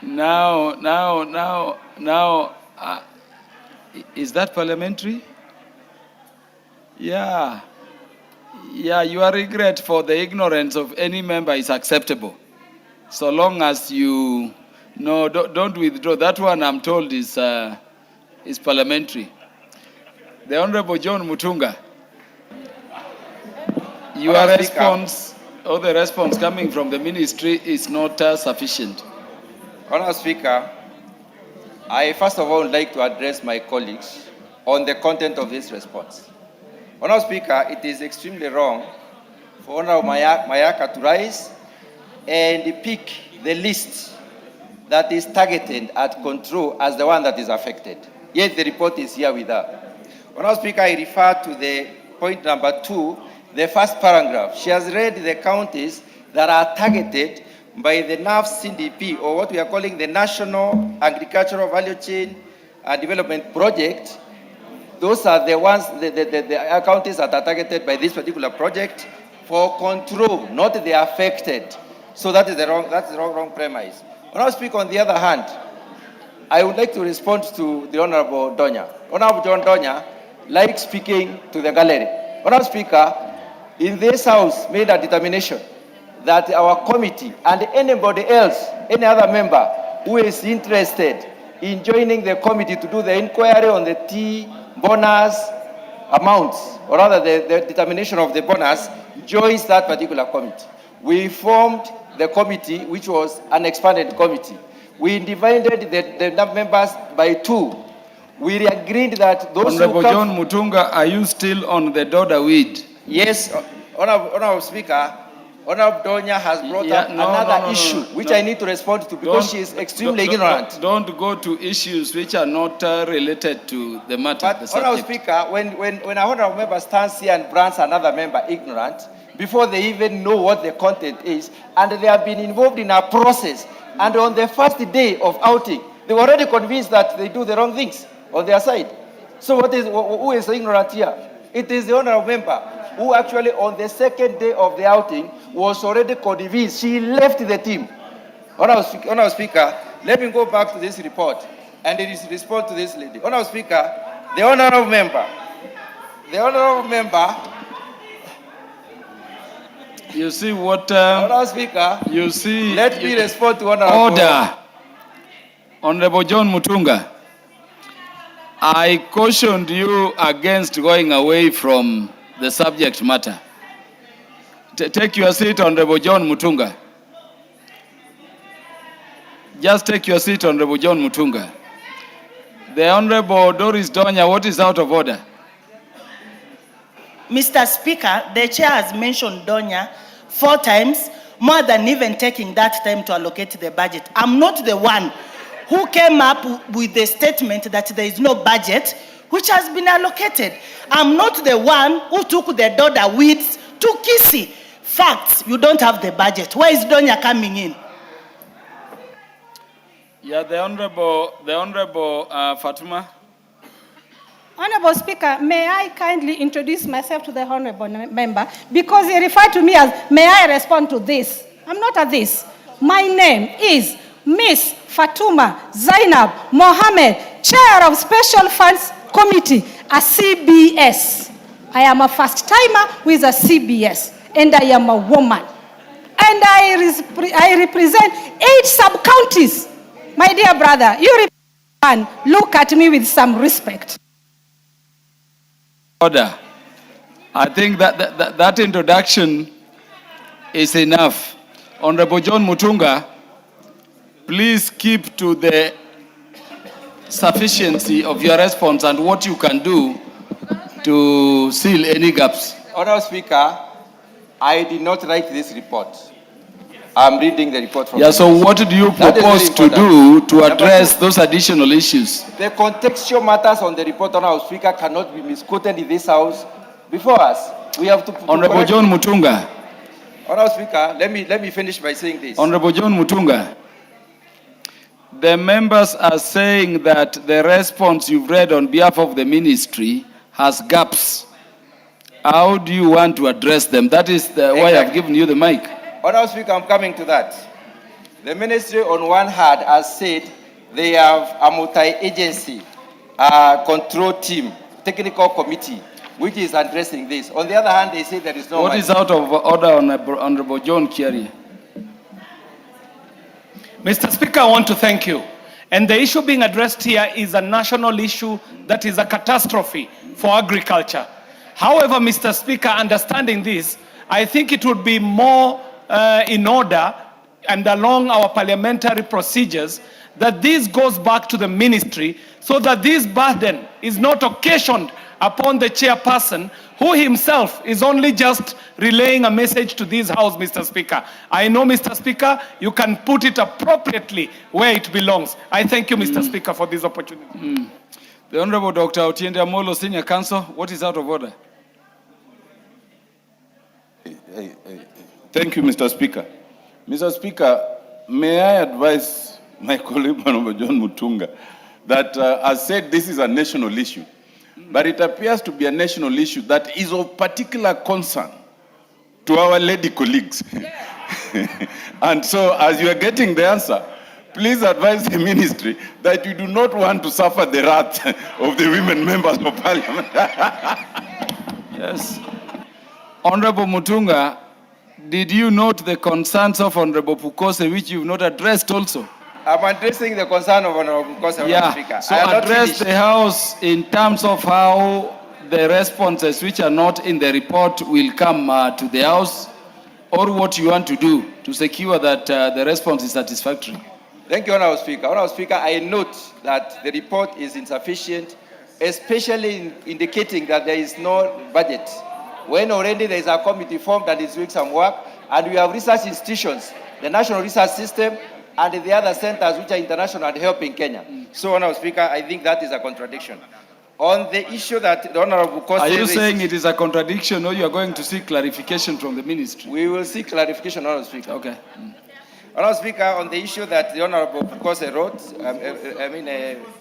Now, is that parliamentary? Yeah, your regret for the ignorance of any member is acceptable. So long as you, don't withdraw. That one I'm told is parliamentary. The Honorable John Mutunga, your response, or the response coming from the ministry is not sufficient. Honourable Speaker, I first of all would like to address my colleagues on the content of this response. Honourable Speaker, it is extremely wrong for Honourable Mayaka to rise and pick the list that is targeted at control as the one that is affected. Yet the report is here with her. Honourable Speaker, I refer to the point number 2, the first paragraph. She has read the counties that are targeted by the NAF CDP, or what we are calling the National Agricultural Value Chain Development Project. Those are the ones, the counties that are targeted by this particular project for control, not the affected. So that's the wrong premise. Honourable Speaker, on the other hand, I would like to respond to the Honourable Donya. Honourable John Donya likes speaking to the gallery. Honourable Speaker, in this House made a determination that our committee and anybody else, any other member who is interested in joining the committee to do the inquiry on the tea bonus amounts, or rather the determination of the bonus, joins that particular committee. We formed the committee, which was an expanded committee. We divided the members by 2. We agreed that those Honorable John Mutunga, are you still on the Doda weed? Yes, Honorable Speaker, Honorable Donya has brought up another issue, which I need to respond to because she is extremely ignorant. Don't go to issues which are not related to the matter. But, Honorable Speaker, when a honorable member stands here and brands another member ignorant, before they even know what the content is, and they have been involved in a process, and on the first day of outing, they were already convinced that they do the wrong things on their side. So who is ignorant here? It is the honorable member who actually on the second day of the outing was already convinced. She left the team. Honorable Speaker, let me go back to this report and it is respond to this lady. Honorable Speaker, the honorable member, You see what? Honorable Speaker, you see. let me respond to honorable. Order. Honorable John Mutunga, I cautioned you against going away from the subject matter. Take your seat, Honorable John Mutunga. Just take your seat, Honorable John Mutunga. The Honorable Doris Donya, what is out of order? Mr. Speaker, the chair has mentioned Donya 4 times, more than even taking that time to allocate the budget. I'm not the one who came up with the statement that there is no budget which has been allocated. I'm not the one who took the Doda weeds to Kisii. Facts, you don't have the budget. Where is Donya coming in? Yeah, the Honorable Fatuma. Honorable Speaker, may I kindly introduce myself to the Honorable member because he referred to me as, may I respond to this? I'm not a this. My name is Miss Fatuma Zainab Mohammed, Chair of Special Funds Committee, a CBS. I am a first timer with a CBS, and I am a woman. And I represent 8 sub-counties. My dear brother, you look at me with some respect. Order. I think that introduction is enough. Honorable John Mutunga, please keep to the sufficiency of your response and what you can do to seal any gaps. Honorable Speaker, I did not write this report. I'm reading the report from. Yeah, so what do you propose to do to address those additional issues? The contextual matters on the report, Honorable Speaker, cannot be misquoted in this House before us. We have to. Honorable John Mutunga. Honorable Speaker, let me finish by saying this. Honorable John Mutunga. The members are saying that the response you've read on behalf of the ministry has gaps. How do you want to address them? That is why I've given you the mic. Honorable Speaker, I'm coming to that. The ministry on one hand has said they have a multi-agency control team, technical committee, which is addressing this. On the other hand, they say there is no. What is out of order, Honorable John Kiari? Mr. Speaker, I want to thank you. And the issue being addressed here is a national issue that is a catastrophe for agriculture. However, Mr. Speaker, understanding this, I think it would be more in order and along our parliamentary procedures that this goes back to the ministry so that this burden is not occasioned upon the chairperson who himself is only just relaying a message to this House, Mr. Speaker. I know, Mr. Speaker, you can put it appropriately where it belongs. I thank you, Mr. Speaker, for this opportunity. The Honorable Dr. Otiende Amolo, Senior Counsel, what is out of order? Thank you, Mr. Speaker. Mr. Speaker, may I advise my colleague, Honorable John Mutunga, that as said, this is a national issue, but it appears to be a national issue that is of particular concern to our lady colleagues. And so, as you are getting the answer, please advise the ministry that you do not want to suffer the wrath of the women members of parliament. Yes. Honorable Mutunga, did you note the concerns of Honorable Pukose, which you've not addressed also? I'm addressing the concern of Honorable Pukose, Yeah, Speaker. so address the House in terms of how the responses which are not in the report will come to the House, or what you want to do to secure that the response is satisfactory. Thank you, Honorable Speaker. Honorable Speaker, I note that the report is insufficient, especially indicating that there is no budget. When already there is a committee formed that is doing some work, and we have research institutions, the National Research System, and the other centers which are international and helping Kenya. So, Honorable Speaker, I think that is a contradiction. On the issue that the Honorable Pukose Are you raised, saying it is a contradiction, or you are going to seek clarification from the ministry? we will seek clarification, Honorable Speaker. Okay. Honorable Speaker, on the issue that the Honorable Pukose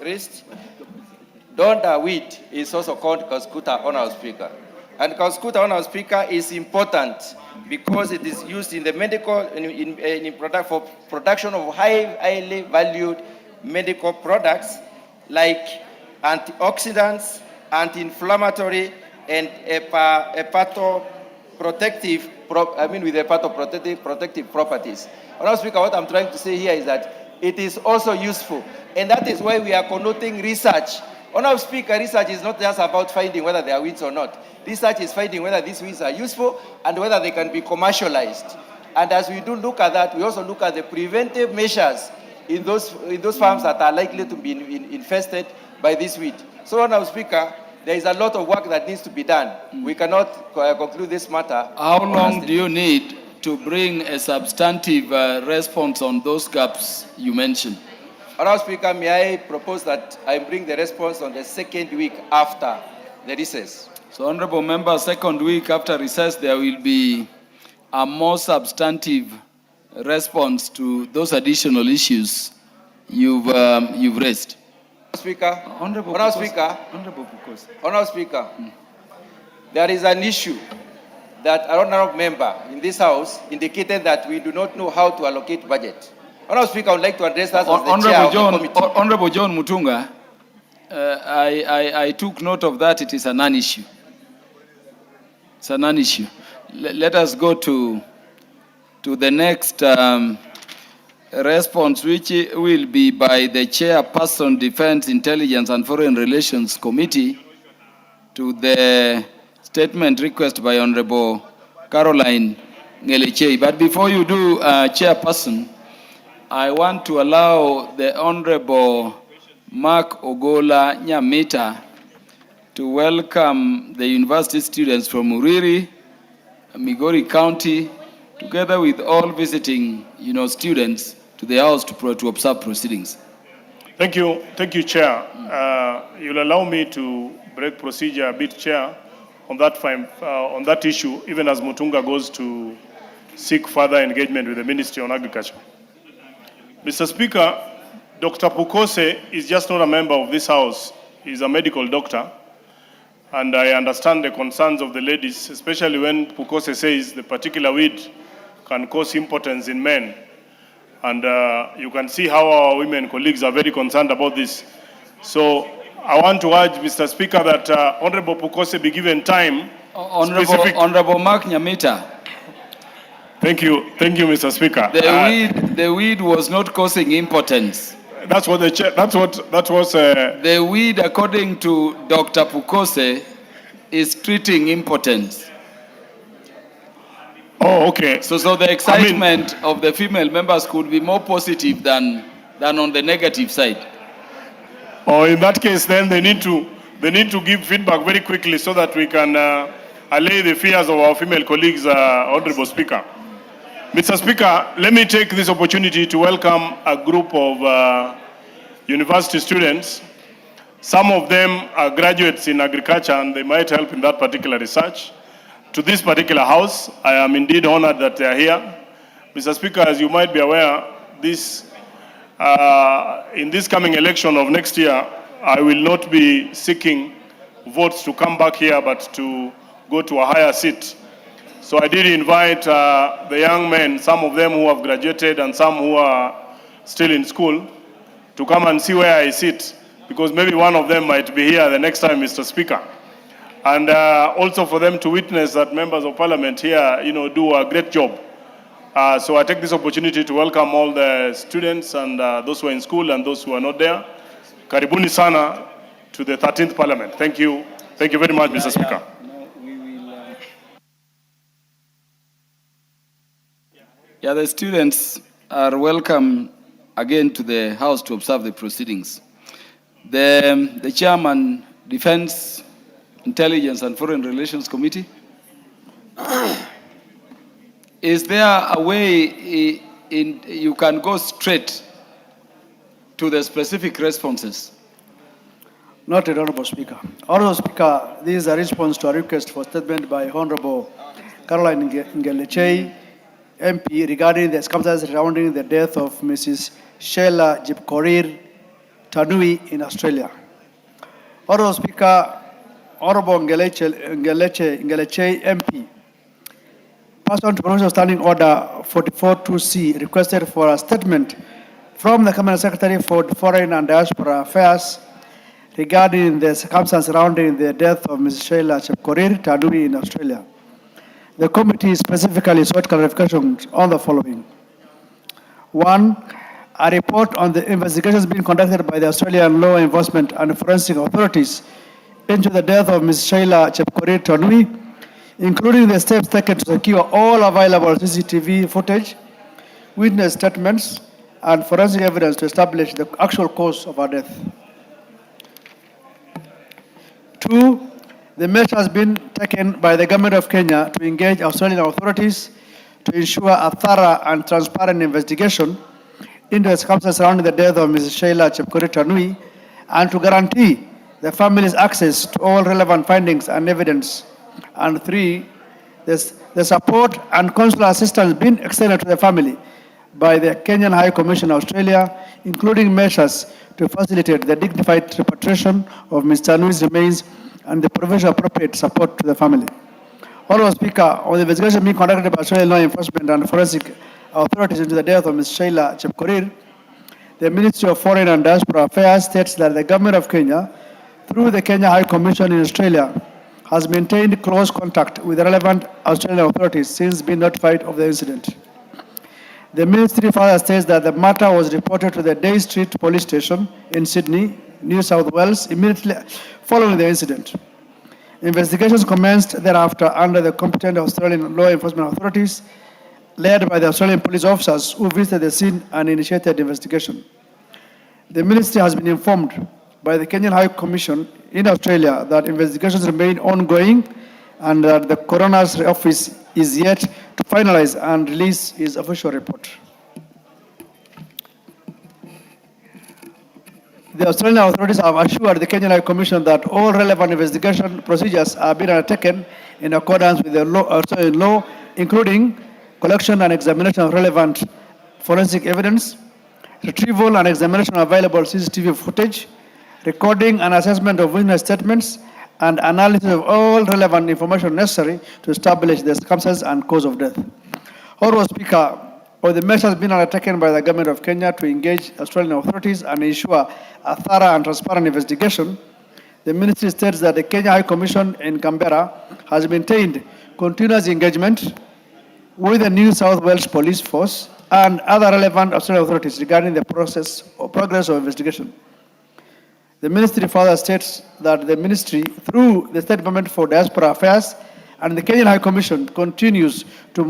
raised, Donda wheat is also called Cuscuta, Honorable Speaker. And Cuscuta, Honorable Speaker, is important because it is used in the medical, for production of highly valued medical products like antioxidants, anti-inflammatory, and hepatoprotective, with hepatoprotective properties. Honorable Speaker, what I'm trying to say here is that it is also useful, and that is why we are conducting research. Honorable Speaker, research is not just about finding whether they are weeds or not. Research is finding whether these weeds are useful and whether they can be commercialized. And as we do look at that, we also look at the preventive measures in those farms that are likely to be infested by this weed. So, Honorable Speaker, there is a lot of work that needs to be done. We cannot conclude this matter. How long do you need to bring a substantive response on those gaps you mentioned? Honorable Speaker, may I propose that I bring the response on the second week after the recess? So, Honorable Member, second week after recess, there will be a more substantive response to those additional issues you've raised. Speaker, Honorable Speaker, Pukos. Honorable Speaker, there is an issue that an honorable member in this House indicated that we do not know how to allocate budget. Honorable Speaker, I would like to address that as the chair of the committee. Honorable John Mutunga, I took note of that. It is a non-issue. It's a non-issue. Let us go to the next response, which will be by the Chairperson, Defense, Intelligence and Foreign Relations Committee, to the statement request by Honorable Caroline Ngelechei. But before you do, Chairperson, I want to allow the Honorable Mark Ogola Nyamita to welcome the university students from Uriri, Migori County, together with all visiting students to the House to observe proceedings. Thank you, Chair. You'll allow me to break procedure a bit, Chair, on that issue, even as Mutunga goes to seek further engagement with the Ministry on Agriculture. Mr. Speaker, Dr. Pukose is just not a member of this House. He's a medical doctor. And I understand the concerns of the ladies, especially when Pukose says the particular weed can cause impotence in men. And you can see how our women colleagues are very concerned about this. So I want to urge, Mr. Speaker, that Honorable Pukose be given time. Honorable Mark Nyamita. Thank you, Mr. Speaker. The weed was not causing impotence. That's what the weed, according to Dr. Pukose, is treating impotence. Oh, okay. So the excitement of the female members could be more positive than on the negative side. Oh, in that case, then they need to give feedback very quickly so that we can allay the fears of our female colleagues, Honorable Speaker. Mr. Speaker, let me take this opportunity to welcome a group of university students. Some of them are graduates in agriculture and they might help in that particular research. To this particular House, I am indeed honored that they are here. Mr. Speaker, as you might be aware, in this coming election of next year, I will not be seeking votes to come back here, but to go to a higher seat. So I did invite the young men, some of them who have graduated and some who are still in school, to come and see where I sit, because maybe one of them might be here the next time, Mr. Speaker. And also for them to witness that members of parliament here, do a great job. So I take this opportunity to welcome all the students and those who are in school and those who are not there. Karibuni sana to the 13th parliament. Thank you. Thank you very much, Mr. Speaker. Yeah, the students are welcome again to the House to observe the proceedings. The Chairman, Defense, Intelligence and Foreign Relations Committee. Is there a way you can go straight to the specific responses? Noted, Honorable Speaker. Honorable Speaker, this is a response to a request for statement by Honorable Caroline Ngelechei, MP, regarding the circumstances surrounding the death of Mrs. Sheila Jipkorir Tanui in Australia. Honorable Speaker, Honorable Ngeleche MP, pursuant to Provisional Standing Order 44-2C, requested for a statement from the Cabinet Secretary for Foreign and Diaspora Affairs regarding the circumstances surrounding the death of Ms. Sheila Chepkorir Tadui in Australia. The committee specifically sought clarification on the following. One, a report on the investigations being conducted by the Australian law enforcement and forensic authorities into the death of Ms. Sheila Chepkorir Tadui, including the steps taken to secure all available CCTV footage, witness statements, and forensic evidence to establish the actual cause of her death. Two, the measures been taken by the Government of Kenya to engage Australian authorities to ensure a thorough and transparent investigation into the circumstances surrounding the death of Mrs. Sheila Chepkorir Tadui and to guarantee the family's access to all relevant findings and evidence. And three, the support and consular assistance being extended to the family by the Kenyan High Commission Australia, including measures to facilitate the dignified repatriation of Ms. Tanui's remains and the provision of appropriate support to the family. Honorable Speaker, on the investigation being conducted by Australian law enforcement and forensic authorities into the death of Ms. Sheila Chepkorir, the Ministry of Foreign and Diaspora Affairs states that the Government of Kenya, through the Kenya High Commission in Australia, has maintained close contact with the relevant Australian authorities since being notified of the incident. The ministry further states that the matter was reported to the Day Street Police Station in Sydney, New South Wales, immediately following the incident. Investigations commenced thereafter under the competent Australian law enforcement authorities, led by the Australian police officers who visited the scene and initiated the investigation. The ministry has been informed by the Kenyan High Commission in Australia that investigations remain ongoing and that the coroner's office is yet to finalize and release its official report. The Australian authorities have assured the Kenyan High Commission that all relevant investigation procedures are being undertaken in accordance with the Australian law, including collection and examination of relevant forensic evidence, retrieval and examination of available CCTV footage, recording and assessment of witness statements, and analysis of all relevant information necessary to establish the circumstances and cause of death. Honorable Speaker, for the measures being undertaken by the Government of Kenya to engage Australian authorities and ensure a thorough and transparent investigation, the Ministry states that the Kenya High Commission in Canberra has maintained continuous engagement with the New South Wales Police Force and other relevant Australian authorities regarding the progress of investigation. The Ministry further states that the Ministry, through the State Department for Diaspora Affairs and the Kenyan High Commission, continues to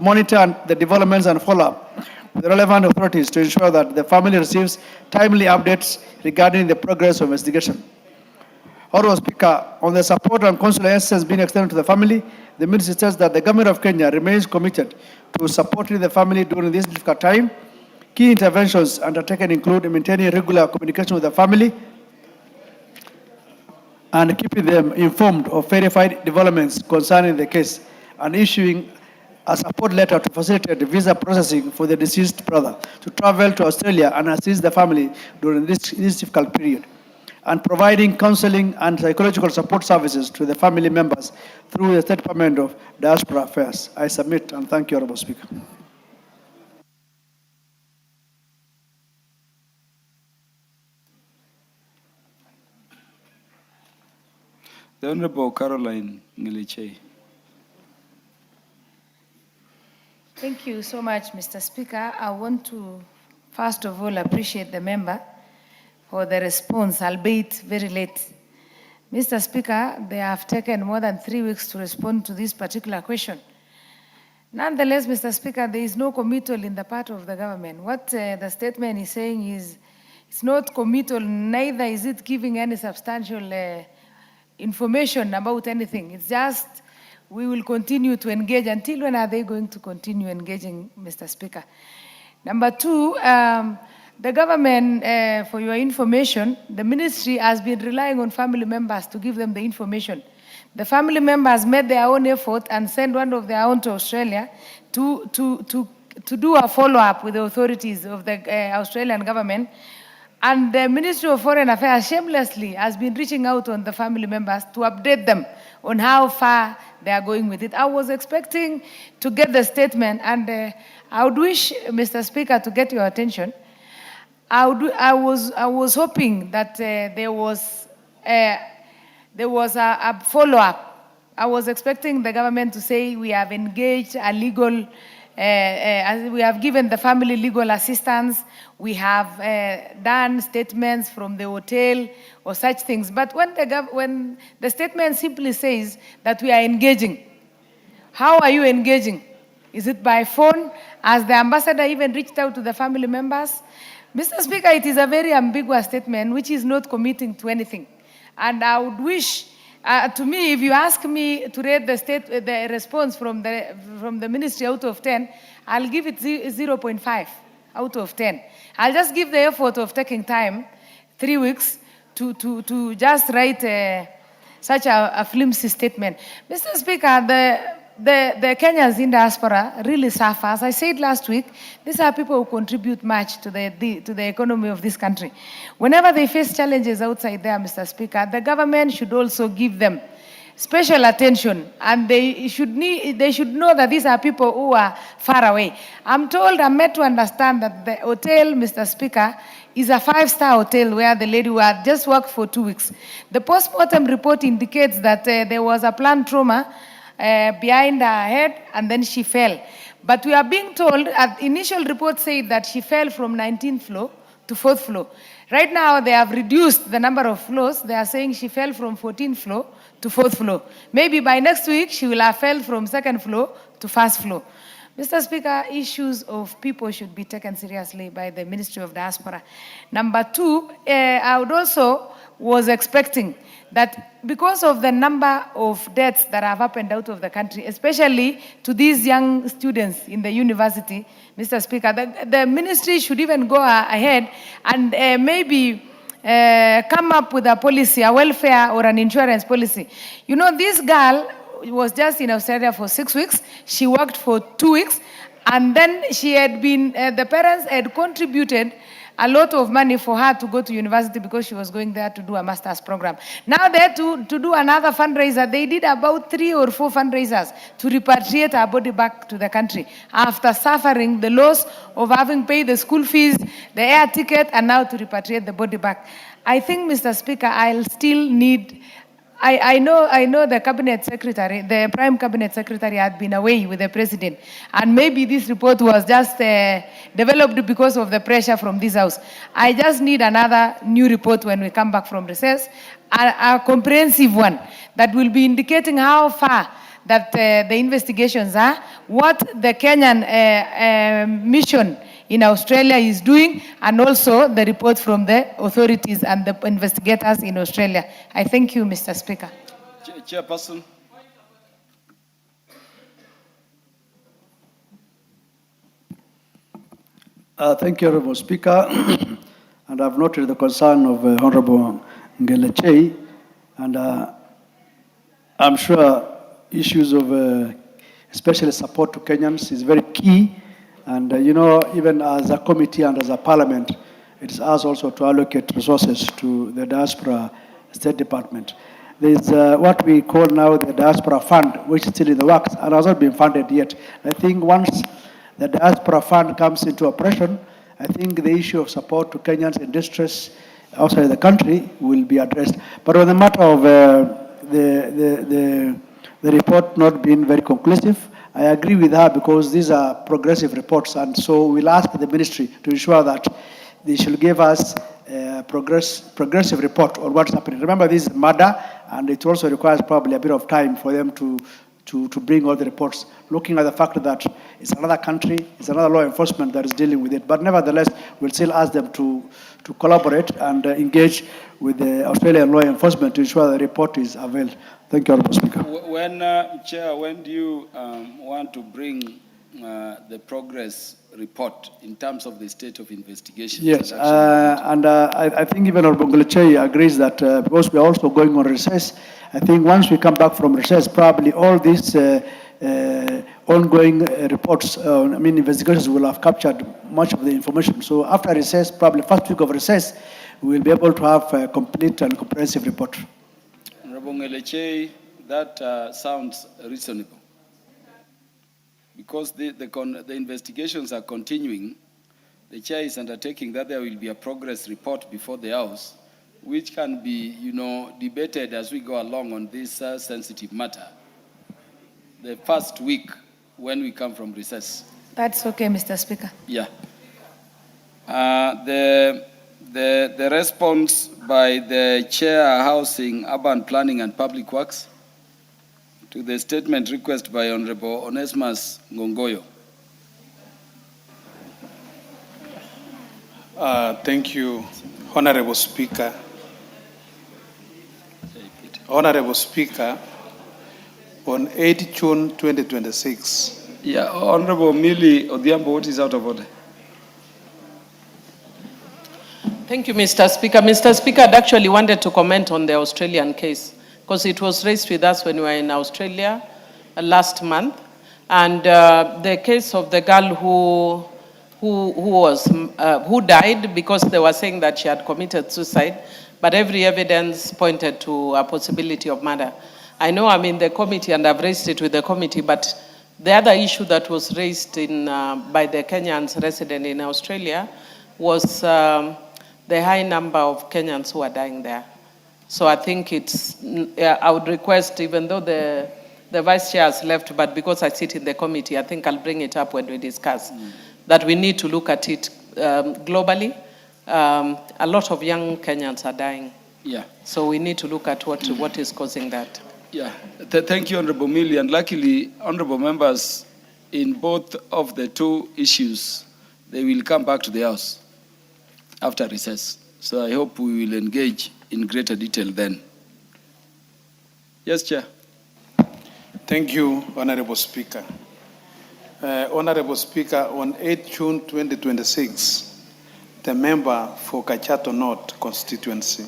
monitor the developments and follow up with relevant authorities to ensure that the family receives timely updates regarding the progress of investigation. Honorable Speaker, on the support and consular assistance being extended to the family, the Ministry states that the Government of Kenya remains committed to supporting the family during this difficult time. Key interventions undertaken include maintaining regular communication with the family and keeping them informed of verified developments concerning the case and issuing a support letter to facilitate the visa processing for the deceased brother to travel to Australia and assist the family during this difficult period, and providing counseling and psychological support services to the family members through the State Department of Diaspora Affairs. I submit and thank you, Honorable Speaker. The Honorable Caroline Ngilichei. Thank you so much, Mr. Speaker. I want to, first of all, appreciate the member for the response, albeit very late. Mr. Speaker, they have taken more than 3 weeks to respond to this particular question. Nonetheless, Mr. Speaker, there is no committal in the part of the government. What the statement is saying is it's not committal, neither is it giving any substantial information about anything. It's just we will continue to engage. Until when are they going to continue engaging, Mr. Speaker? Number two, the government, for your information, the ministry has been relying on family members to give them the information. The family members made their own effort and sent one of their own to Australia to do a follow-up with the authorities of the Australian government And the Ministry of Foreign Affairs shamelessly has been reaching out on the family members to update them on how far they are going with it. I was expecting to get the statement, and I would wish, Mr. Speaker, to get your attention. I was hoping that there was a follow-up. I was expecting the government to say we have engaged a legal, we have given the family legal assistance, we have done statements from the hotel or such things. But when the statement simply says that we are engaging, how are you engaging? Is it by phone? Has the ambassador even reached out to the family members? Mr. Speaker, it is a very ambiguous statement which is not committing to anything. And I would wish, to me, if you ask me to rate the response from the ministry out of 10, I'll give it 0.5 out of 10. I'll just give the effort of taking time, 3 weeks, to just write such a flimsy statement. Mr. Speaker, the Kenyans in diaspora really suffer. As I said last week, these are people who contribute much to the economy of this country. Whenever they face challenges outside there, Mr. Speaker, the government should also give them special attention, and they should know that these are people who are far away. I'm made to understand that the hotel, Mr. Speaker, is a 5-star hotel where the lady who had just worked for 2 weeks. The post-mortem report indicates that there was a planned trauma behind her head, and then she fell. But we are being told, initial report said that she fell from 19th floor to 4th floor. Right now, they have reduced the number of floors. They are saying she fell from 14th floor to 4th floor. Maybe by next week, she will have fell from 2nd floor to 1st floor. Mr. Speaker, issues of people should be taken seriously by the Ministry of Diaspora. Number 2, I would also was expecting that because of the number of deaths that have happened out of the country, especially to these young students in the university, Mr. Speaker, the ministry should even go ahead and maybe come up with a policy, a welfare or an insurance policy. You know, this girl was just in Australia for 6 weeks. She worked for 2 weeks, and then she had been, the parents had contributed a lot of money for her to go to university because she was going there to do a master's program. Now they had to do another fundraiser. They did about 3 or 4 fundraisers to repatriate her body back to the country after suffering the loss of having paid the school fees, the air ticket, and now to repatriate the body back. I think, Mr. Speaker, I'll still need... I know the cabinet secretary, the prime cabinet secretary had been away with the president, and maybe this report was just developed because of the pressure from this house. I just need another new report when we come back from recess, a comprehensive one that will be indicating how far that the investigations are, what the Kenyan mission in Australia is doing, and also the report from the authorities and the investigators in Australia. I thank you, Mr. Speaker. Chairperson. Thank you, Honorable Speaker. And I've noted the concern of Honorable Ngeleche, and I'm sure issues of especially support to Kenyans is very key. And you know, even as a committee and as a parliament, it is us also to allocate resources to the Diaspora State Department. There is what we call now the Diaspora Fund, which is still in the works and has not been funded yet. I think once the Diaspora Fund comes into operation, I think the issue of support to Kenyans in distress outside the country will be addressed. But on the matter of the report not being very conclusive, I agree with her because these are progressive reports, and so we'll ask the ministry to ensure that they should give us a progressive report on what's happening. Remember, this is murder, and it also requires probably a bit of time for them to bring all the reports, looking at the fact that it's another country, it's another law enforcement that is dealing with it. But nevertheless, we'll still ask them to collaborate and engage with the Australian law enforcement to ensure the report is availed. Thank you, Honourable Speaker. Chair, when do you want to bring the progress report in terms of the state of investigation? Yes, and I think even Honourable Ngeleche agrees that because we are also going on recess, I think once we come back from recess, probably all these ongoing reports, investigations will have captured much of the information. So after recess, probably first week of recess, we will be able to have a complete and comprehensive report. Honorable Ngeleche, that sounds reasonable. Because the investigations are continuing, the chair is undertaking that there will be a progress report before the House, which can be, debated as we go along on this sensitive matter. The first week when we come from recess. That's okay, Mr. Speaker. Yeah. The response by the Chair Housing, Urban Planning and Public Works to the statement request by Honorable Onesmus Ngongoyo. Thank you, Honorable Speaker. Honorable Speaker, on 8 June 2026. Yeah, Honorable Millie Odhiambo, what is out of order? Thank you, Mr. Speaker. Mr. Speaker, I'd actually wanted to comment on the Australian case because it was raised with us when we were in Australia last month. And the case of the girl who died because they were saying that she had committed suicide, but every evidence pointed to a possibility of murder. I know I'm in the committee and I've raised it with the committee, but the other issue that was raised by the Kenyans resident in Australia was the high number of Kenyans who are dying there. So I think I would request, even though the vice chair has left, but because I sit in the committee, I think I'll bring it up when we discuss, that we need to look at it globally. A lot of young Kenyans are dying. Yeah. So we need to look at what is causing that. Yeah, thank you, Honorable Millie. And luckily, Honorable members, in both of the two issues, they will come back to the House after recess. So I hope we will engage in greater detail then. Yes, Chair. Thank you, Honorable Speaker. Honorable Speaker, on 8 June 2026, the member for Kajiado North constituency,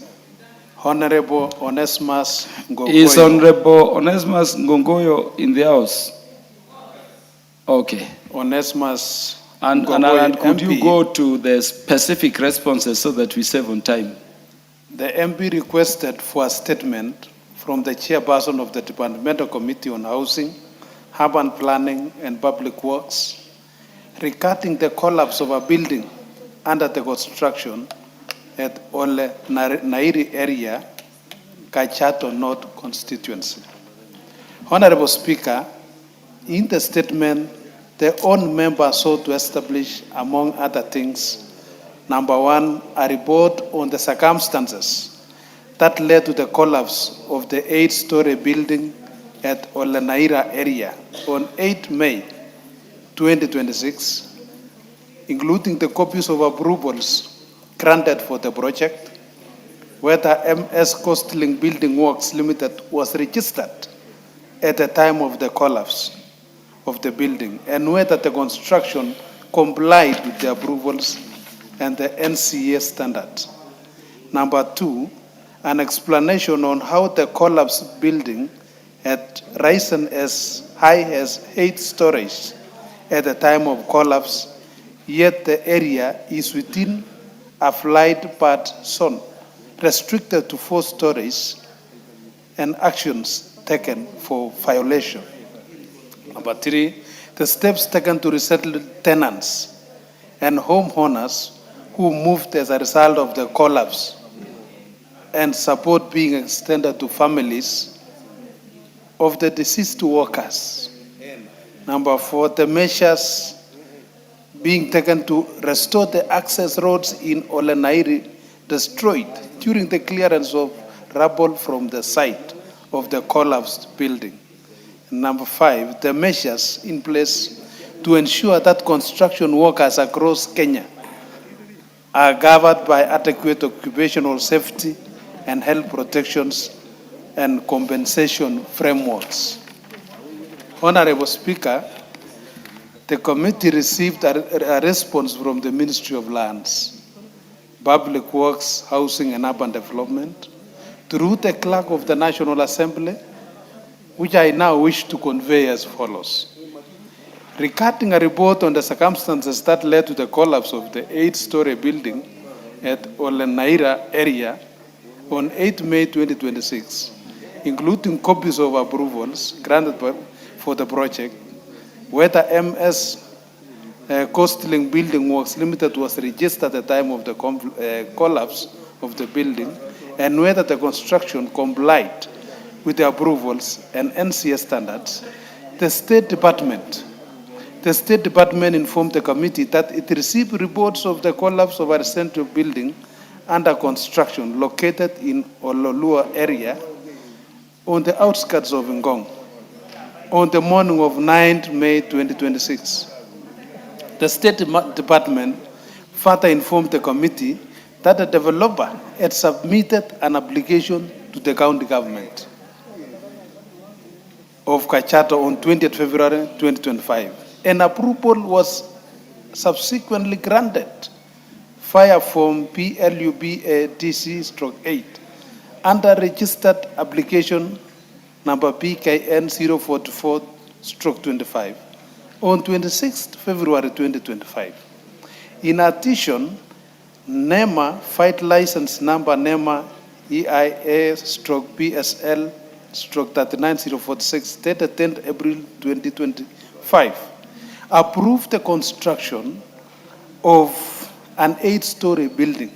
Honorable Onesmus Ngongoyo. Is Honorable Onesmus Ngongoyo in the House? Okay. Onesmus and could MP, you go to the specific responses so that we save on time? The MP requested for a statement from the chairperson of the Departmental Committee on Housing, Urban Planning and Public Works regarding the collapse of a building under the construction at Ole Nairi area, Kajiado North constituency. Honorable Speaker, in the statement, the own member sought to establish, among other things, number one, a report on the circumstances that led to the collapse of the 8-story building at Ole Naira area on 8 May 2026, including the copies of approvals granted for the project, whether MS Coastlink Building Works Limited was registered at the time of the collapse of the building, and whether the construction complied with the approvals and the NCA standard. Number two, an explanation on how the collapsed building had risen as high as 8 stories at the time of collapse, yet the area is within a flight path zone restricted to 4 stories and actions taken for violation. Number three, the steps taken to resettle tenants and homeowners who moved as a result of the collapse and support being extended to families of the deceased workers. Number four, the measures being taken to restore the access roads in Ole Nairi destroyed during the clearance of rubble from the site of the collapsed building. Number five, the measures in place to ensure that construction workers across Kenya are covered by adequate occupational safety and health protections and compensation frameworks. Honorable Speaker, the committee received a response from the Ministry of Lands, Public Works, Housing and Urban Development, through the Clerk of the National Assembly, which I now wish to convey as follows. Regarding a report on the circumstances that led to the collapse of the 8-story building at Olenaira area on 8 May 2026, including copies of approvals granted for the project, whether MS Coastlink Building Works Limited was registered at the time of the collapse of the building, and whether the construction complied with the approvals and NCS standards, the State Department informed the committee that it received reports of the collapse of a residential building under construction located in Ololua area on the outskirts of Ngong on the morning of 9 May 2026. The State Department further informed the committee that the developer had submitted an application to the county government of Kachato on 20th February 2025. An approval was subsequently granted via form PLUBADC/8 under registered application number PKN 044/25 on 26th February 2025. In addition, NEMA flight license number NEMA EIA/PSL/39046 dated 10th April 2025 approved the construction of an 8-story building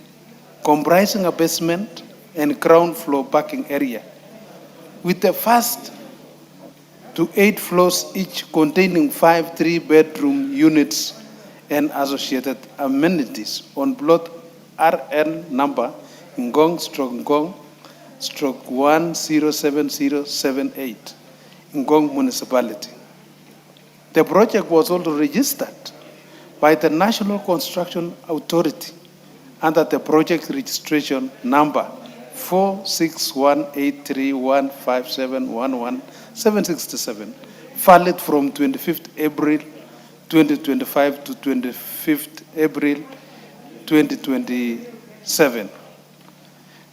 comprising a basement and ground floor parking area with the first to 8 floors each containing 5 3-bedroom units and associated amenities on plot RN number Ngong/Ngong/107078 Ngong Municipality. The project was also registered by the National Construction Authority under the project registration number 4618315711767, valid from 25th April 2025 to 25th April 2027.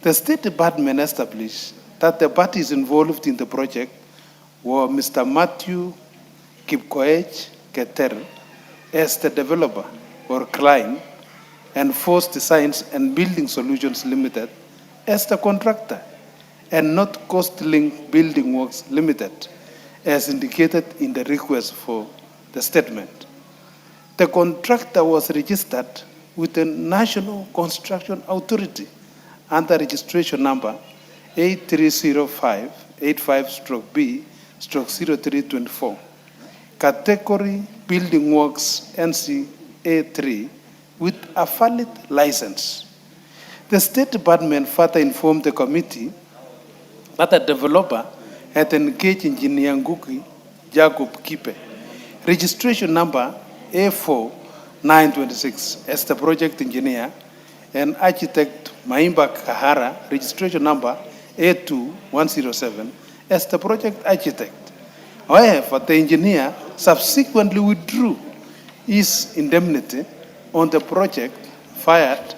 The State Department established that the parties involved in the project were Mr. Matthew Kipkoech Keter as the developer or client, and Force Designs and Building Solutions Limited as the contractor, and not Coastlink Building Works Limited, as indicated in the request for the statement. The contractor was registered with the National Construction Authority under registration number 830585/B/0324, category Building Works NCA3 with a valid license. The State Department further informed the committee that the developer had engaged engineer Ngugi Jacob Kipe, registration number A4926 as the project engineer, and architect Maimba Kahara, registration number A2107 as the project architect. However, the engineer subsequently withdrew his indemnity on the project fired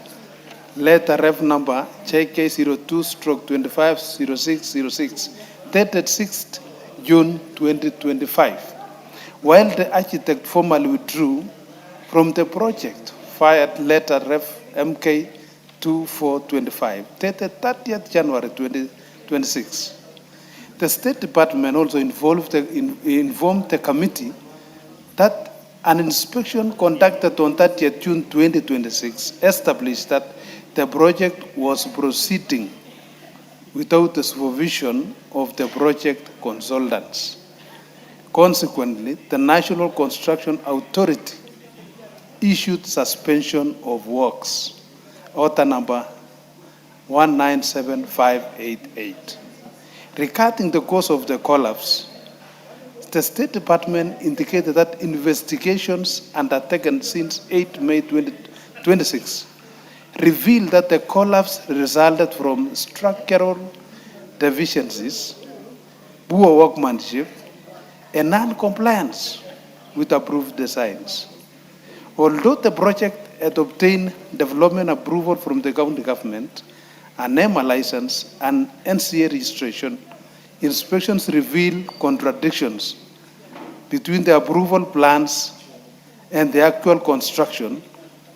letter ref number JK02/250606 dated 6th June 2025, while the architect formally withdrew from the project fired letter ref MK2425 dated 30th January 2026. The State Department also informed the committee that an inspection conducted on 30th June 2026 established that the project was proceeding without the supervision of the project consultants. Consequently, the National Construction Authority issued suspension of works, order number 197588. Regarding the cause of the collapse, the State Department indicated that investigations undertaken since 8 May 2026 revealed that the collapse resulted from structural deficiencies, poor workmanship, and non-compliance with approved designs. Although the project had obtained development approval from the county government, a NEMA license and NCA registration, inspections reveal contradictions between the approval plans and the actual construction,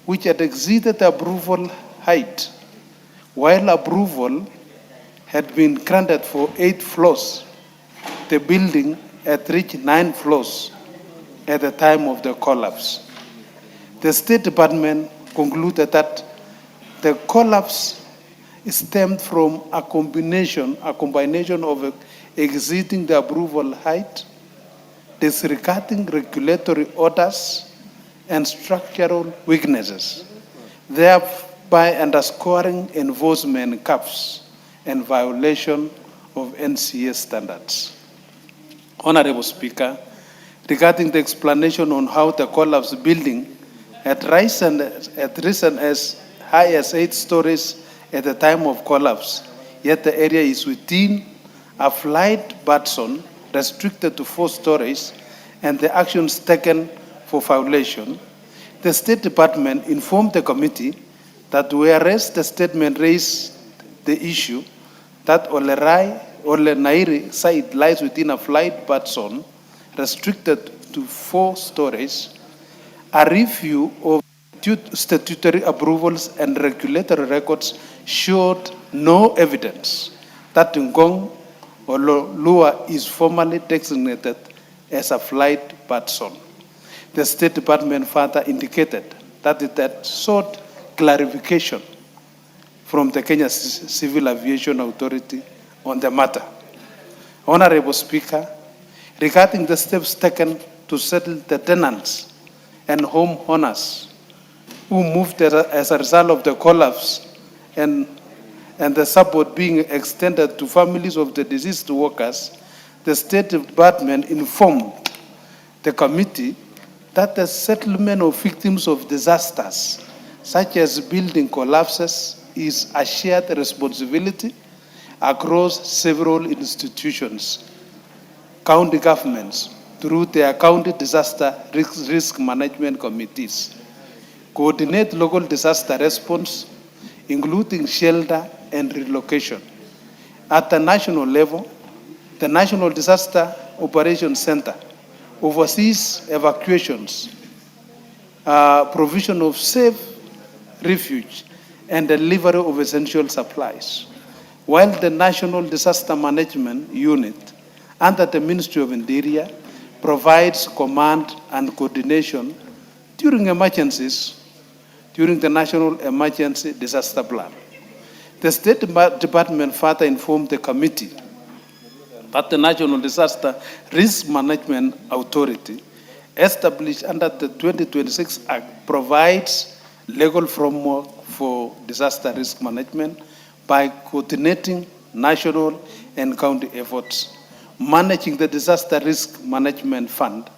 which had exceeded the approval height, while approval had been granted for 8 floors. The building had reached 9 floors at the time of the collapse. The State Department concluded that the collapse stemmed from a combination of exceeding the approval height, disregarding regulatory orders, and structural weaknesses, thereby underscoring enforcement gaps and violation of NCA standards. Honorable Speaker, regarding the explanation on how the collapsed building had risen as high as 8 stories at the time of collapse, yet the area is within a flight buffer zone restricted to 4 stories, and the actions taken for violation, the State Department informed the committee that whereas the statement raised the issue that Ole Nairi site lies within a flight buffer zone restricted to 4 stories, a review of statutory approvals and regulatory records showed no evidence that Ngong or Lua is formally designated as a flight buffer zone. The State Department further indicated that it had sought clarification from the Kenya Civil Aviation Authority on the matter. Honorable Speaker, regarding the steps taken to settle the tenants and homeowners who moved as a result of the collapse and the support being extended to families of the deceased workers, the State Department informed the committee that the settlement of victims of disasters, such as building collapses, is a shared responsibility across several institutions, county governments, through their county disaster risk management committees, coordinate local disaster response, including shelter and relocation. At the national level, the National Disaster Operations Center oversees evacuations, provision of safe refuge, and delivery of essential supplies, while the National Disaster Management Unit under the Ministry of Interior provides command and coordination during emergencies during the National Emergency Disaster Plan. The State Department further informed the committee that the National Disaster Risk Management Authority, established under the 2026 Act, provides legal framework for disaster risk management by coordinating national and county efforts, managing the Disaster Risk Management Fund,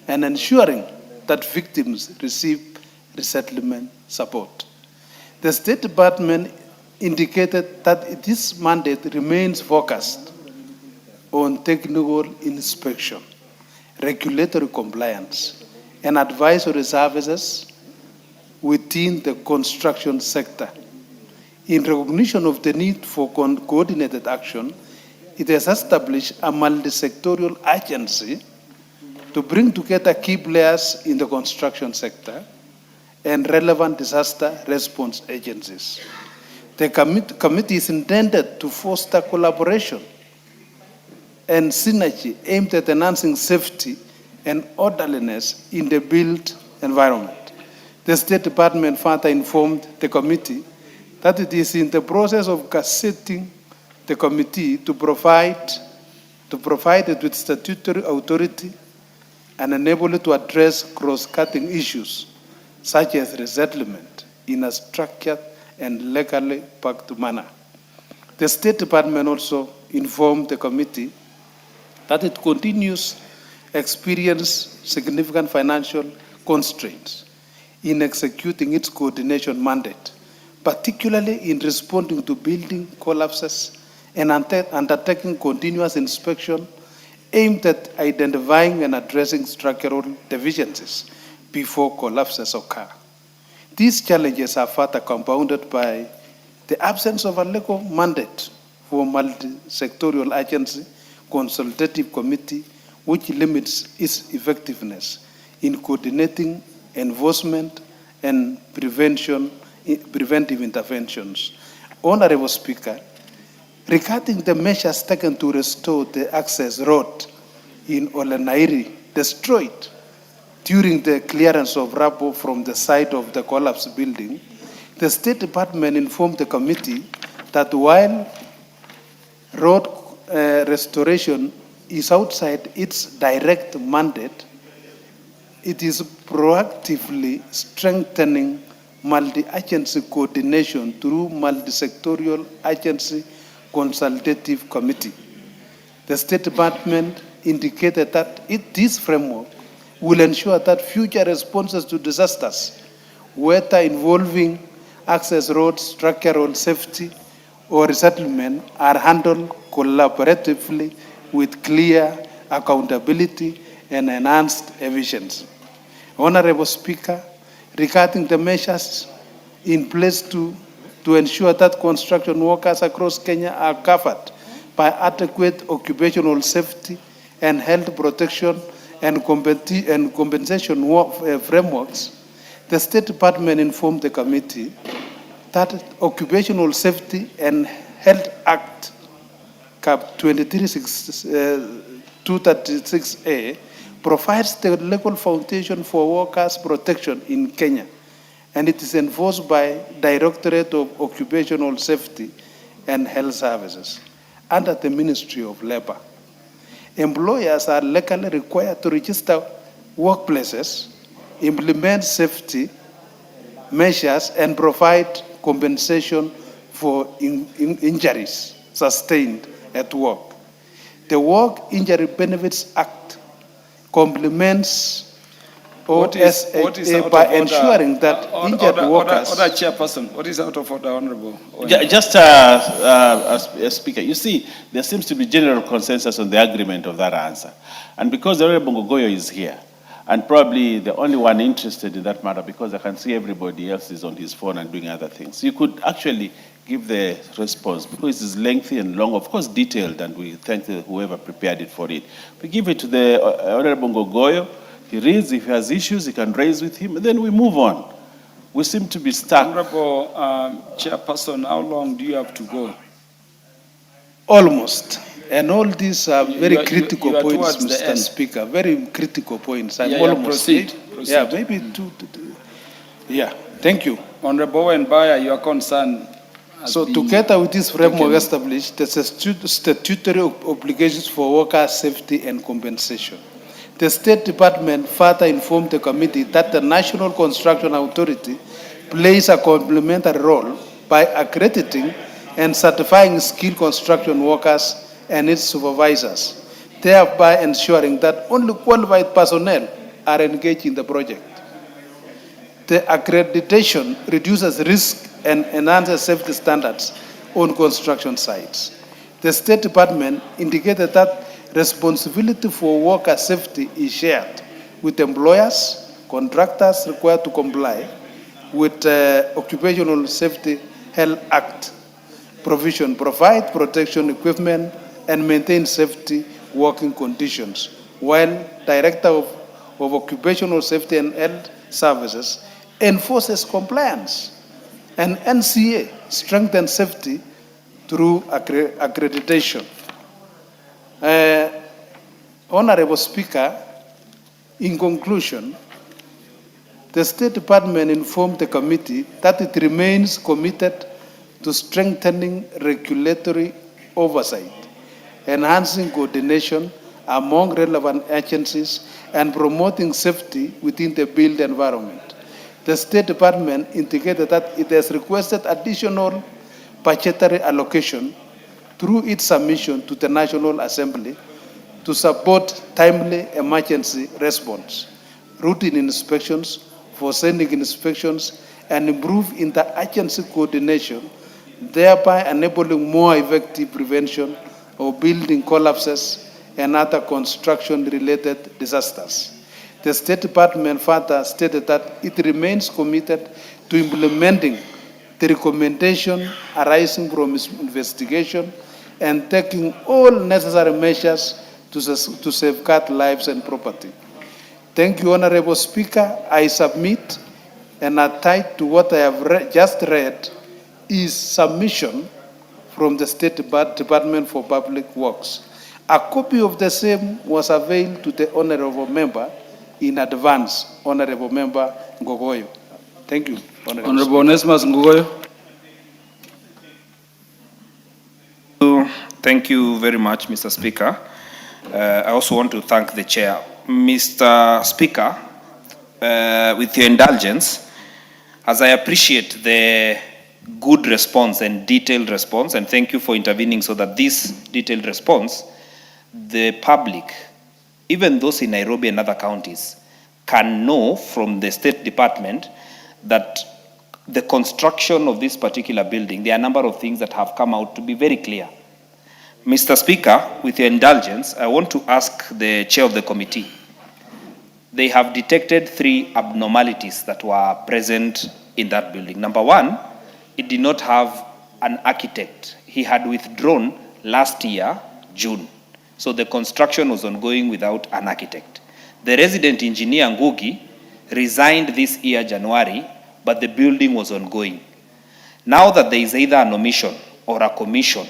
and ensuring that victims receive resettlement support. The State Department indicated that this mandate remains focused on technical inspection, regulatory compliance, and advisory services within the construction sector. In recognition of the need for coordinated action, it has established a multi-sectorial agency to bring together key players in the construction sector and relevant disaster response agencies. The committee is intended to foster collaboration and synergy aimed at enhancing safety and orderliness in the built environment. The State Department further informed the committee that it is in the process of gazetting the committee to provide it with statutory authority and enable it to address cross-cutting issues such as resettlement in a structured and legally backed manner. The State Department also informed the committee that it continues to experience significant financial constraints in executing its coordination mandate, particularly in responding to building collapses and undertaking continuous inspection aimed at identifying and addressing structural deficiencies before collapses occur. These challenges are further compounded by the absence of a legal mandate for multi-sectorial agency consultative committee which limits its effectiveness in coordinating enforcement and preventive interventions. Honorable Speaker, regarding the measures taken to restore the access road in Olenairi destroyed during the clearance of rubble from the site of the collapsed building, the State Department informed the committee that while road restoration is outside its direct mandate, it is proactively strengthening multi-agency coordination through multi-sectorial agency consultative committee. The State Department indicated that this framework will ensure that future responses to disasters, whether involving access roads, structural safety, or resettlement, are handled collaboratively with clear accountability and enhanced efficiency. Honorable Speaker, regarding the measures in place to ensure that construction workers across Kenya are covered by adequate occupational safety and health protection and compensation frameworks, the State Department informed the committee that Occupational Safety and Health Act, Cap 236A, provides the legal foundation for workers' protection in Kenya, and it is enforced by Directorate of Occupational Safety and Health Services under the Ministry of Labor. Employers are legally required to register workplaces, implement safety measures, and provide compensation for injuries sustained at work. The Work Injury Benefits Act complements OSHA by ensuring that injured workers... Order, Chairperson, what is out of order, Honorable? Speaker, you see, there seems to be general consensus on the agreement of that answer. And because the Honorable Ngogoyo is here, and probably the only one interested in that matter, because I can see everybody else is on his phone and doing other things, you could actually give the response, because it's lengthy and long, of course detailed, and we thank whoever prepared it for it. We give it to the Honorable Ngogoyo. He reads, if he has issues, he can raise with him, and then we move on. We seem to be stuck. Honorable Chairperson, how long do you have to go? Almost. And all these are very critical you are points, towards the Mr. end. Speaker. Very critical points. I'm Yeah, almost. proceed. Yeah, maybe two. Yeah, thank you. Honorable Mbaya, your concern. So together with this framework established, there's a statutory obligations for worker safety and compensation. The State Department further informed the committee that the National Construction Authority plays a complementary role by accrediting and certifying skilled construction workers and its supervisors, thereby ensuring that only qualified personnel are engaged in the project. The accreditation reduces risk and enhances safety standards on construction sites. The State Department indicated that responsibility for worker safety is shared with employers, contractors required to comply with Occupational Safety Health Act provision, provide protection equipment and maintain safety working conditions, while Director of Occupational Safety and Health Services enforces compliance, and NCA strengthens safety through accreditation. Honorable Speaker, in conclusion, the State Department informed the committee that it remains committed to strengthening regulatory oversight, enhancing coordination among relevant agencies, and promoting safety within the built environment. The State Department indicated that it has requested additional budgetary allocation through its submission to the National Assembly to support timely emergency response, routine inspections, forensic inspections, and improve interagency coordination, thereby enabling more effective prevention of building collapses and other construction-related disasters. The State Department further stated that it remains committed to implementing the recommendation arising from its investigation and taking all necessary measures to safeguard lives and property. Thank you, Honorable Speaker. I submit and attached to what I have just read is submission from the State Department for Public Works. A copy of the same was availed to the Honorable Member in advance, Honorable Member Ngogoyo. Thank you, Honorable Onesimus Ngogoyo. Thank you very much, Mr. Speaker. I also want to thank the Chair. Mr. Speaker, with your indulgence, as I appreciate the good response and detailed response, and thank you for intervening so that this detailed response, the public, even those in Nairobi and other counties, can know from the State Department that the construction of this particular building, there are a number of things that have come out to be very clear. Mr. Speaker, with your indulgence, I want to ask the chair of the committee. They have detected 3 abnormalities that were present in that building. Number 1, it did not have an architect. He had withdrawn last year, June. So the construction was ongoing without an architect. The resident engineer, Ngugi, resigned this year, January, but the building was ongoing. Now that there is either an omission or a commission,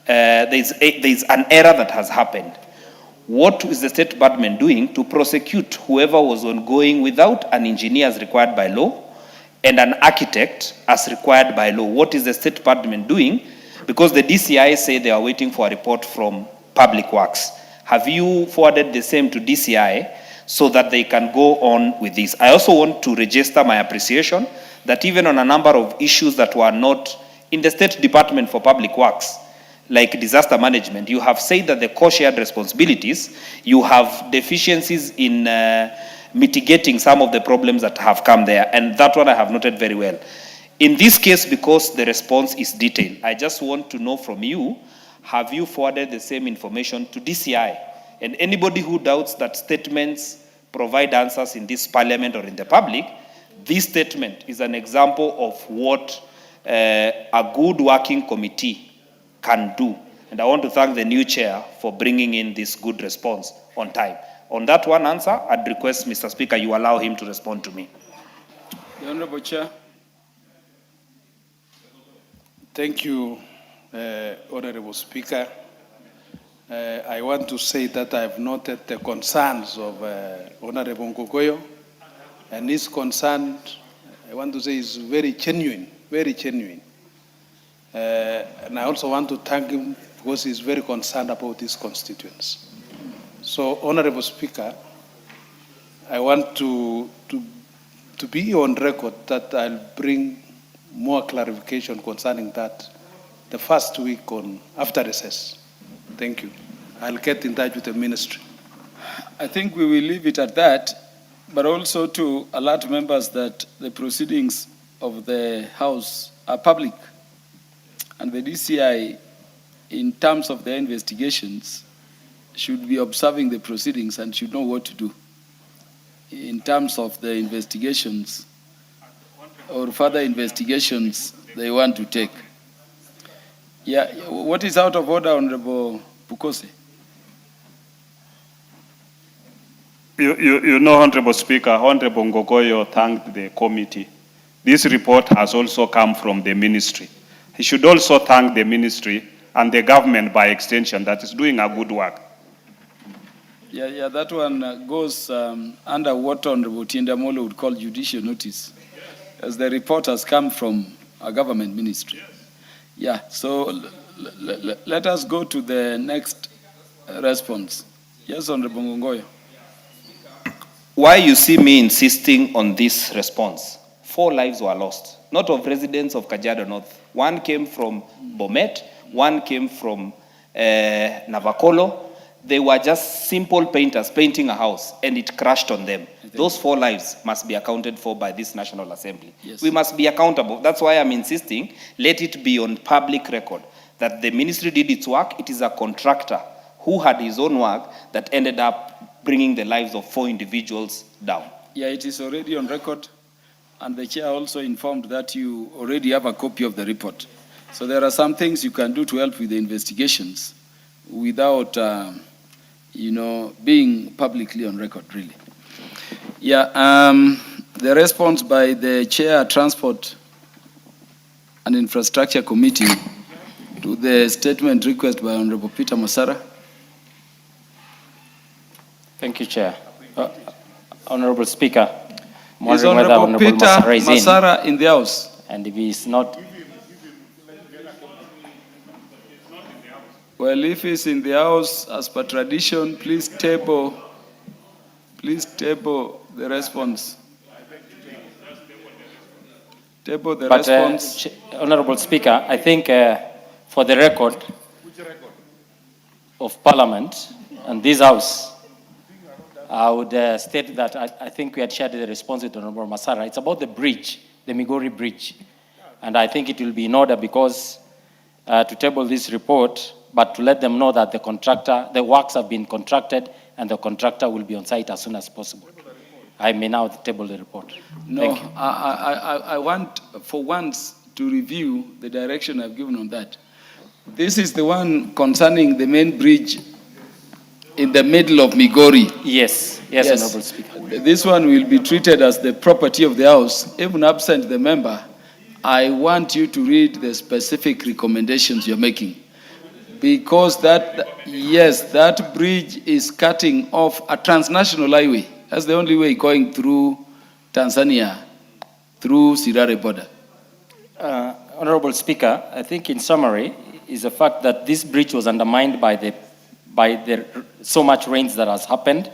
there is an error that has happened. What is the State Department doing to prosecute whoever was ongoing without an engineer as required by law and an architect as required by law? What is the State Department doing? Because the DCI say they are waiting for a report from Public Works. Have you forwarded the same to DCI so that they can go on with this? I also want to register my appreciation that even on a number of issues that were not in the State Department for Public Works, like disaster management, you have said that the co-shared responsibilities, you have deficiencies in mitigating some of the problems that have come there, and that one I have noted very well. In this case, because the response is detailed, I just want to know from you, have you forwarded the same information to DCI? And anybody who doubts that statements provide answers in this parliament or in the public, this statement is an example of what a good working committee can do. And I want to thank the new chair for bringing in this good response on time. On that one answer, I'd request, Mr. Speaker, you allow him to respond to me. The Honorable Chair. Thank you, Honorable Speaker. I want to say that I have noted the concerns of Honorable Ngogoyo, and his concern, I want to say, is very genuine, very genuine. And I also want to thank him because he's very concerned about his constituents. So, Honorable Speaker, I want to be on record that I'll bring more clarification concerning that the first week after recess. Thank you. I'll get in touch with the ministry. I think we will leave it at that, but also to alert members that the proceedings of the House are public. And the DCI, in terms of their investigations, should be observing the proceedings and should know what to do in terms of the investigations or further investigations they want to take. Yeah, what is out of order, Honorable Bukose? You know, Honorable Speaker, Honorable Ngogoyo thanked the committee. This report has also come from the ministry. He should also thank the ministry and the government by extension that is doing a good work. Yeah, that one goes under what Honorable Tiendamolo would call judicial notice, as the report has come from a government ministry. Yeah, so let us go to the next response. Yes, Honorable Ngogoyo. Why you see me insisting on this response? 4 lives were lost, not of residents of Kajiado North. One came from Bomet, one came from Navakolo. They were just simple painters painting a house, and it crashed on them. Those 4 lives must be accounted for by this National Assembly. Yes. We must be accountable. That's why I'm insisting, let it be on public record that the ministry did its work. It is a contractor who had his own work that ended up bringing the lives of 4 individuals down. Yeah, it is already on record. And the chair also informed that you already have a copy of the report. So there are some things you can do to help with the investigations without, being publicly on record, really. Yeah, the response by the Chair, Transport and Infrastructure Committee to the statement request by Honorable Peter Masara. Thank you, Chair. Honorable Speaker, I'm Is wondering whether Honorable Peter Masara is Masara in the House? And if he is not, Well, if he's in the House, as per tradition, please table the response. Table the but response. Honorable Speaker, I think for the record of Parliament and this House, I would state that I think we had shared the response with Honorable Masara. It's about the bridge, the Migori Bridge. And I think it will be in order because to table this report, but to let them know that the works have been contracted and the contractor will be on site as soon as possible. I may now table the report. No, Thank you. I want for once to review the direction I've given on that. This is the one concerning the main bridge in the middle of Migori. Yes, Honorable Speaker. This one will be treated as the property of the House, even absent the member. I want you to read the specific recommendations you're making. Because that bridge is cutting off a transnational highway. That's the only way going through Tanzania, through Sirare border. Honorable Speaker, I think in summary is the fact that this bridge was undermined by the so much rains that has happened,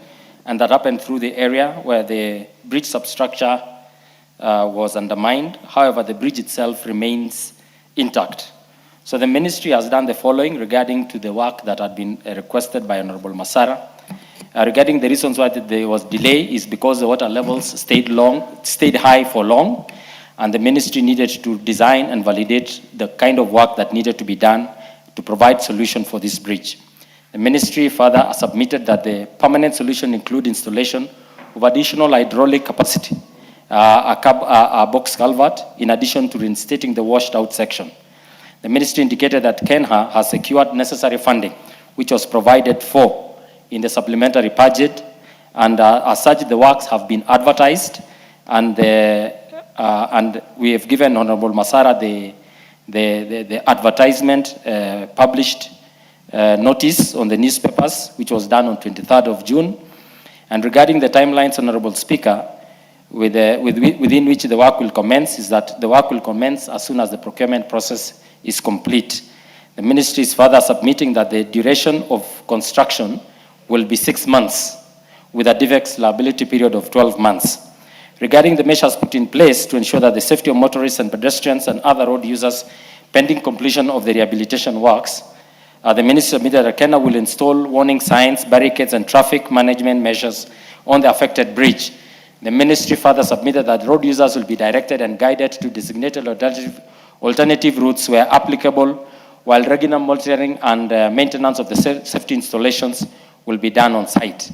and that happened through the area where the bridge substructure was undermined. However, the bridge itself remains intact. So the ministry has done the following regarding to the work that had been requested by Honorable Masara. Regarding the reasons why there was delay is because the water levels stayed high for long, and the ministry needed to design and validate the kind of work that needed to be done to provide solution for this bridge. The ministry further submitted that the permanent solution include installation of additional hydraulic capacity, a box culvert, in addition to reinstating the washed out section. The ministry indicated that Kenha has secured necessary funding, which was provided for in the supplementary budget, and as such, the works have been advertised, and we have given Honorable Masara the advertisement published notice on the newspapers, which was done on 23rd of June. And regarding the timelines, Honorable Speaker, within which the work will commence, is that the work will commence as soon as the procurement process is complete. The ministry is further submitting that the duration of construction will be 6 months, with a defects liability period of 12 months. Regarding the measures put in place to ensure that the safety of motorists and pedestrians and other road users pending completion of the rehabilitation works, the ministry submitted that Kenya will install warning signs, barricades, and traffic management measures on the affected bridge. The ministry further submitted that road users will be directed and guided to designated alternative routes where applicable, while regular monitoring and maintenance of the safety installations will be done on site.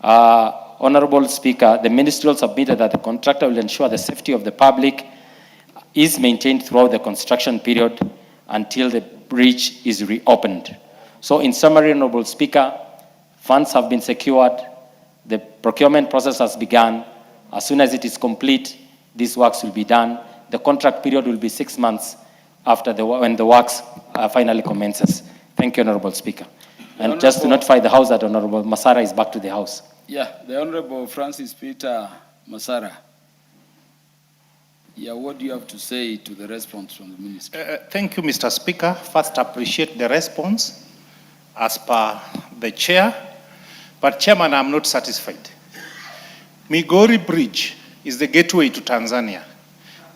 Honorable Speaker, the ministry also submitted that the contractor will ensure the safety of the public is maintained throughout the construction period until the bridge is reopened. So in summary, Honorable Speaker, funds have been secured, the procurement process has begun. As soon as it is complete, these works will be done. The contract period will be 6 months after when the works finally commences. Thank you, Honorable Speaker. And just to notify the House that Honorable Masara is back to the House. Yeah, the Honorable Francis Peter Masara. Yeah, what do you have to say to the response from the ministry? Thank you, Mr. Speaker. First, appreciate the response as per the chair. But Chairman, I'm not satisfied. Migori Bridge is the gateway to Tanzania.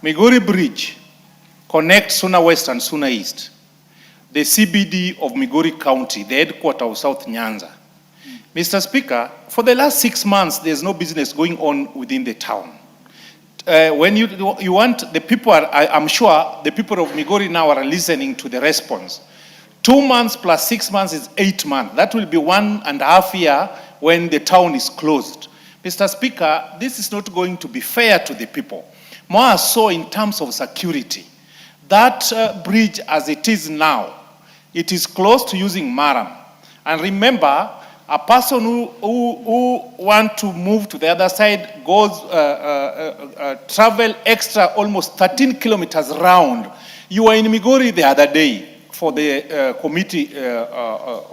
Migori Bridge connects Suna West and Suna East, the CBD of Migori County, the headquarters of South Nyanza. Mr. Speaker, for the last 6 months, there's no business going on within the town. When you want, the people are, I'm sure the people of Migori now are listening to the response. 2 months plus 6 months is 8 months. That will be 1.5 years when the town is closed. Mr. Speaker, this is not going to be fair to the people. More so in terms of security. that bridge as it is now, it is close to using Maram. And remember, a person who want to move to the other side goes, travel extra almost 13 kilometers round. You were in Migori the other day for the committee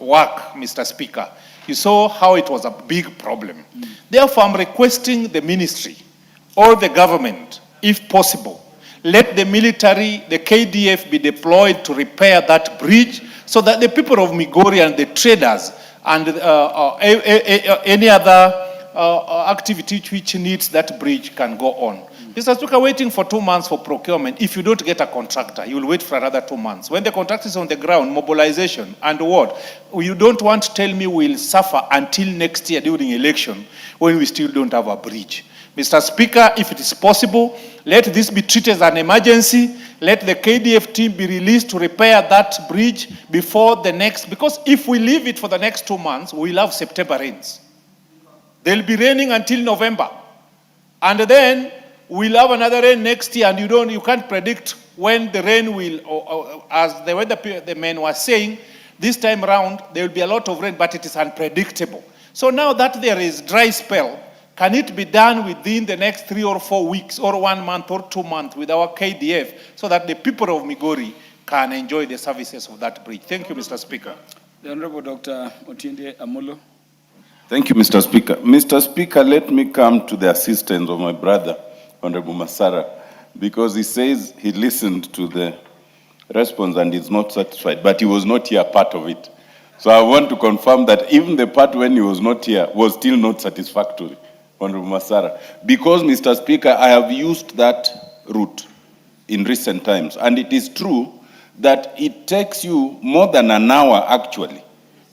work, Mr. Speaker. You saw how it was a big problem. Therefore, I'm requesting the ministry or the government, if possible, let the military, the KDF be deployed to repair that bridge so that the people of Migori and the traders and any other activity which needs that bridge can go on. Mr. Speaker, waiting for 2 months for procurement, if you don't get a contractor, you will wait for another 2 months. When the contractor is on the ground, mobilization, and what? You don't want to tell me we'll suffer until next year during election when we still don't have a bridge. Mr. Speaker, if it is possible, let this be treated as an emergency. Let the KDF team be released to repair that bridge before the next, because if we leave it for the next 2 months, we'll have September rains. They'll be raining until November. And then we'll have another rain next year, and you can't predict when the rain will, as the men were saying, this time around, there will be a lot of rain, but it is unpredictable. So now that there is dry spell, can it be done within the next 3 or 4 weeks, or 1 month or 2 months with our KDF, so that the people of Migori can enjoy the services of that bridge? Thank you, Mr. Speaker. The Honorable Dr. Otiende Amolo. Thank you, Mr. Speaker. Mr. Speaker, let me come to the assistance of my brother, Honorable Masara, because he says he listened to the response and is not satisfied, but he was not here part of it. So I want to confirm that even the part when he was not here was still not satisfactory, Honorable Masara. Because, Mr. Speaker, I have used that route in recent times, and it is true that it takes you more than an hour, actually,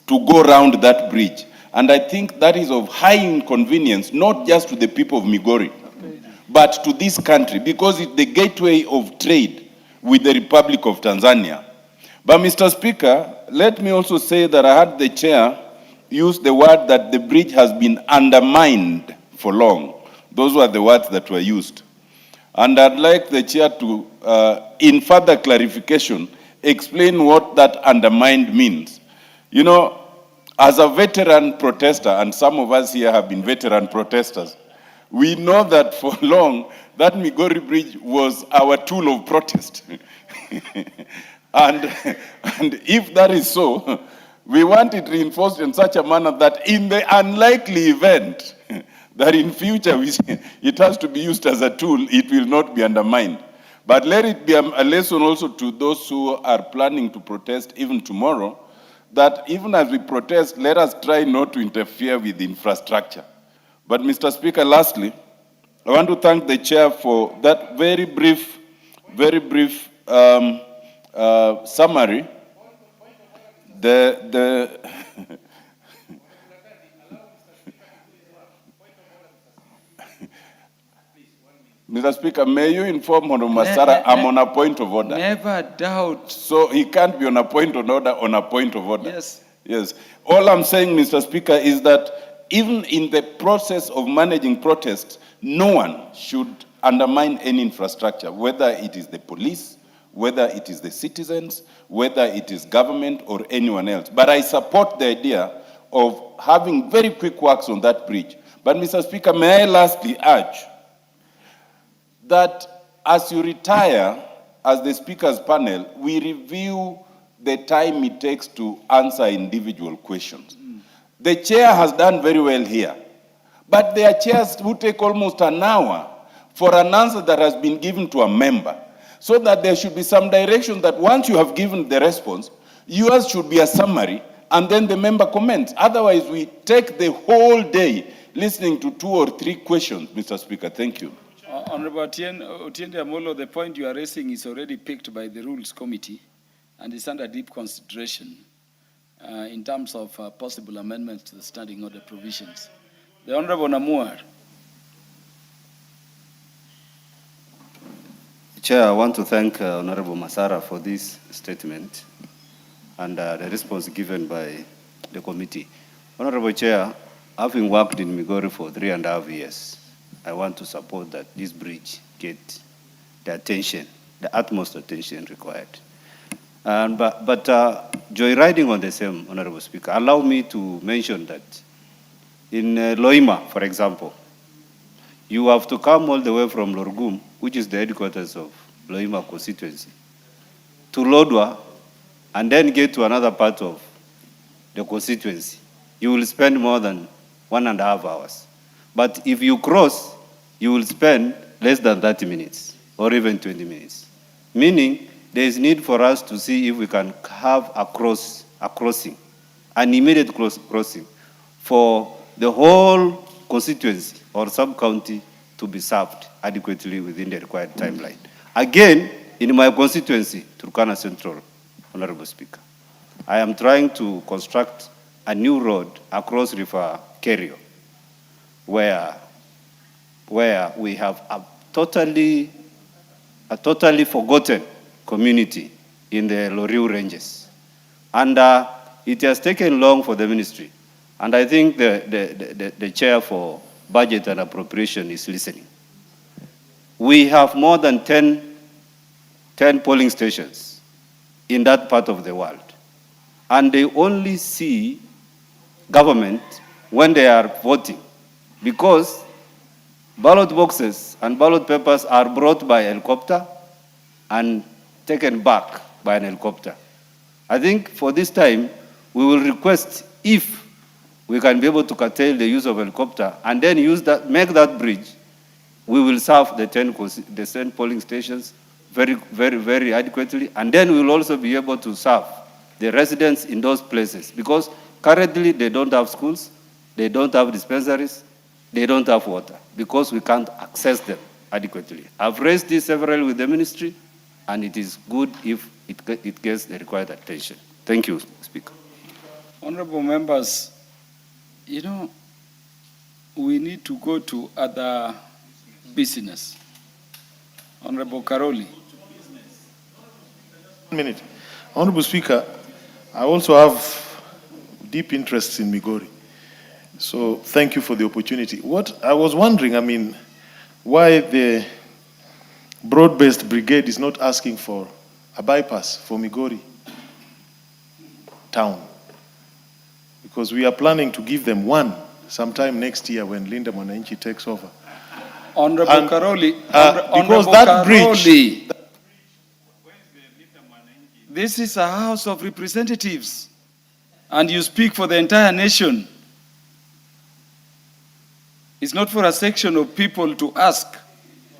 to go around that bridge. And I think that is of high inconvenience, not just to the people of Migori, but to this country, because it's the gateway of trade with the Republic of Tanzania. But, Mr. Speaker, let me also say that I heard the chair use the word that the bridge has been undermined for long. Those were the words that were used. And I'd like the chair to, in further clarification, explain what that undermined means. You know, as a veteran protester, and some of us here have been veteran protesters, we know that for long, that Migori Bridge was our tool of protest. and if that is so, we want it reinforced in such a manner that in the unlikely event that in future it has to be used as a tool, it will not be undermined. But let it be a lesson also to those who are planning to protest even tomorrow, that even as we protest, let us try not to interfere with the infrastructure. But, Mr. Speaker, lastly, I want to thank the chair for that very brief summary. Mr. Speaker, may you inform Honorable Masara I'm on a point of order. Never doubt. So he can't be on a point of order on a point of order. Yes. Yes. All I'm saying, Mr. Speaker, is that even in the process of managing protests, no one should undermine any infrastructure, whether it is the police, whether it is the citizens, whether it is government or anyone else. But I support the idea of having very quick works on that bridge. But, Mr. Speaker, may I lastly urge that as you retire as the Speaker's panel, we review the time it takes to answer individual questions. The chair has done very well here, but there are chairs who take almost an hour for an answer that has been given to a member, so that there should be some direction that once you have given the response, yours should be a summary, and then the member comments. Otherwise, we take the whole day listening to 2 or 3 questions, Mr. Speaker. Thank you. Honorable Otiende Amolo, the point you are raising is already picked by the Rules Committee and is under deep consideration in terms of possible amendments to the standing order provisions. The Honorable Namuar. Chair, I want to thank Honorable Masara for this statement and the response given by the committee. Honorable Chair, having worked in Migori for 3.5 years, I want to support that this bridge get the attention the utmost attention required. But joyriding on the same, Honorable Speaker, allow me to mention that in Loima, for example, you have to come all the way from Lorgum, which is the headquarters of Loima constituency, to Lodwa, and then get to another part of the constituency. You will spend more than 1.5 hours. But if you cross, you will spend less than 30 minutes or even 20 minutes. Meaning, there is need for us to see if we can have a crossing, an immediate crossing for the whole constituency or sub-county to be served adequately within the required timeline. Again, in my constituency, Turkana Central, Honorable Speaker, I am trying to construct a new road across River Kerio, where we have a totally forgotten community in the Loriu ranges. And it has taken long for the ministry. And I think the chair for budget and appropriation is listening. We have more than 10 polling stations in that part of the world. And they only see government when they are voting, because ballot boxes and ballot papers are brought by helicopter and taken back by an helicopter. I think for this time, we will request if we can be able to curtail the use of helicopter and then use that, make that bridge, we will serve the 10 polling stations very, very, very adequately, and then we will also be able to serve the residents in those places, because currently they don't have schools, they don't have dispensaries, they don't have water, because we can't access them adequately. I've raised this several with the ministry, and it is good if it gets the required attention. Thank you, Speaker. Honorable members, you know, we need to go to other business. Honorable Karoli. 1 minute. Honorable Speaker, I also have deep interests in Migori. So thank you for the opportunity. What I was wondering, I mean, why the broad-based brigade is not asking for a bypass for Migori town. Because we are planning to give them one sometime next year when Linda Mwananchi takes over. Honorable Karoli, because that bridge, this is a House of Representatives, and you speak for the entire nation. It's not for a section of people to ask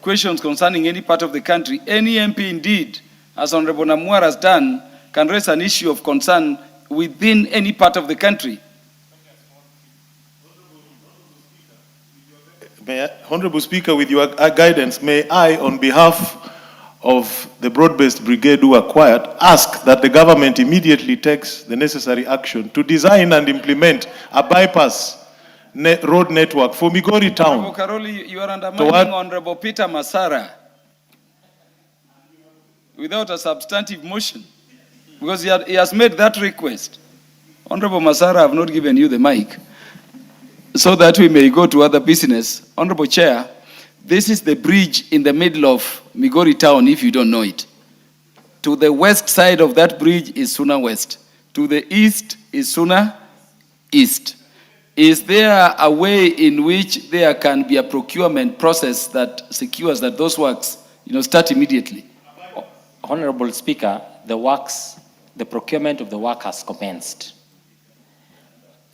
questions concerning any part of the country. Any MP indeed, as Honorable Namuar has done, can raise an issue of concern within any part of the country. Honorable Speaker, with your guidance, may I, on behalf of the broad-based brigade who acquired, ask that the government immediately takes the necessary action to design and implement a bypass road network for Migori town. Honorable Karoli, you are undermining Honorable Peter Masara without a substantive motion, because he has made that request. Honorable Masara, I have not given you the mic, so that we may go to other business. Honorable Chair, this is the bridge in the middle of Migori town, if you don't know it. To the west side of that bridge is Suna West. To the east is Suna East. Is there a way in which there can be a procurement process that secures that those works, start immediately? Honorable Speaker, the procurement of the work has commenced.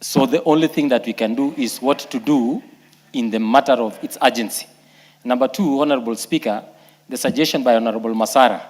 So the only thing that we can do is what to do in the matter of its urgency. Number two, Honorable Speaker, the suggestion by Honorable Masara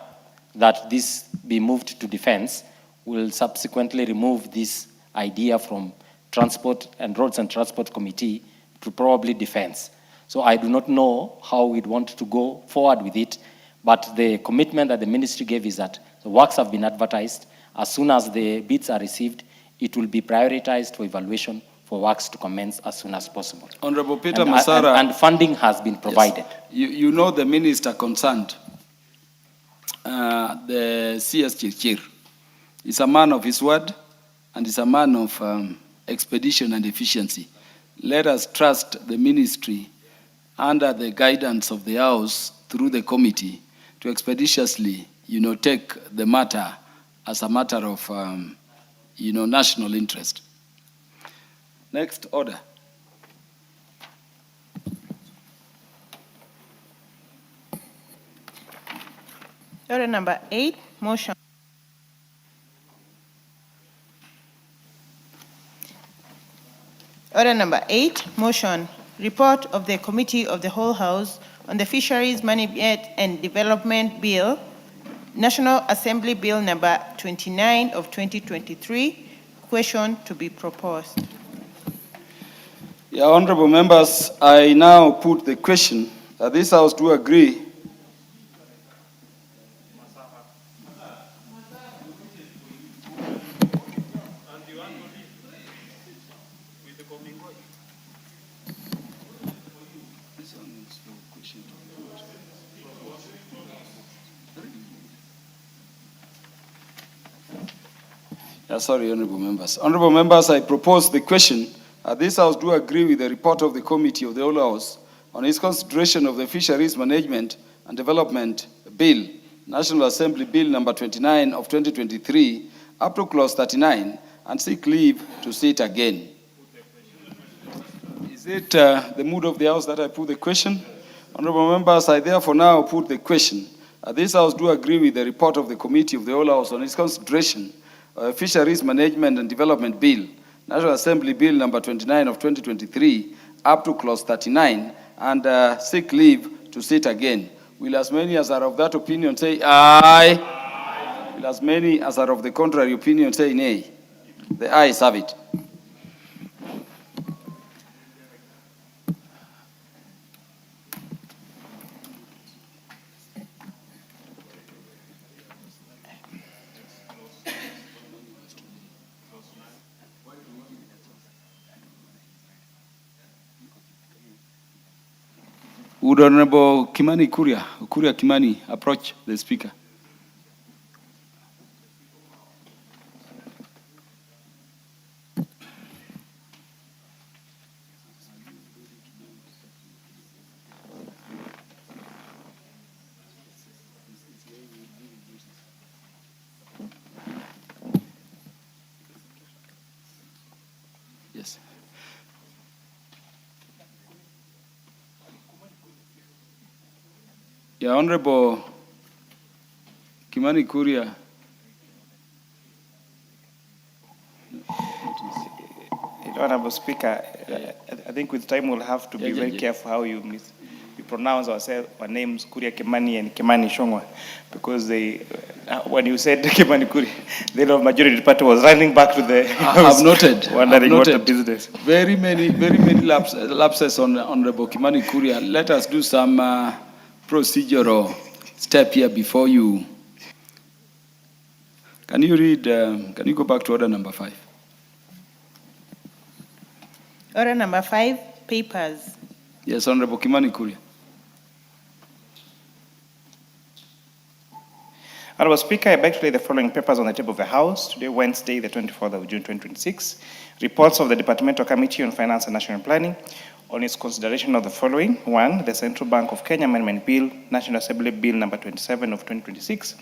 that this be moved to defense will subsequently remove this idea from Transport and Roads and Transport Committee to probably defense. So I do not know how we'd want to go forward with it, but the commitment that the ministry gave is that the works have been advertised. As soon as the bids are received, it will be prioritized for evaluation for works to commence as soon as possible. Honorable Peter Masara. And funding has been provided. Yes. You know the minister concerned, the CS Chirchir. He's a man of his word, and he's a man of expedition and efficiency. Let us trust the ministry under the guidance of the House through the committee to expeditiously, take the matter as a matter of, national interest. Next order. Order number 8, motion. Order number 8, motion. Report of the Committee of the Whole House on the Fisheries Management and Development Bill, National Assembly Bill number 29 of 2023. Question to be proposed. Yeah, honorable members, I now put the question that this House do agree sorry, honorable members. Honorable members, I propose the question. This House do agree with the report of the Committee of the Whole House on its consideration of the Fisheries Management and Development Bill, National Assembly Bill number 29 of 2023, up to clause 39, and seek leave to see it again. Is it the mood of the House that I put the question? Honorable members, I therefore now put the question. This House do agree with the report of the Committee of the Whole House on its consideration Fisheries Management and Development Bill, National Assembly Bill number 29 of 2023, up to clause 39, and seek leave to sit again. Will as many as are of that opinion say aye? Aye. Will as many as are of the contrary opinion say nay? The ayes have it. Would Honorable Kuria Kimani approach the Speaker? Yes. Yeah, Honorable Kimani Kuria. Honorable Speaker, I think with time we'll have to be very careful how you pronounce our names, Kuria Kimani and Kimani Shongwa, because when you said Kimani Kuria, the majority party was running back to the I've noted. Wondering what the business. Very many lapses on Honorable Kimani Kuria. Let us do some procedural step here before you. Can you read, can you go back to order number 5? Order number 5, papers. Yes, Honorable Kimani Kuria. Honorable Speaker, I beg to lay the following papers on the table of the House today, Wednesday, the 24th of June, 2026. Reports of the Departmental Committee on Finance and National Planning on its consideration of the following. 1, the Central Bank of Kenya Amendment Bill, National Assembly Bill number 27 of 2026.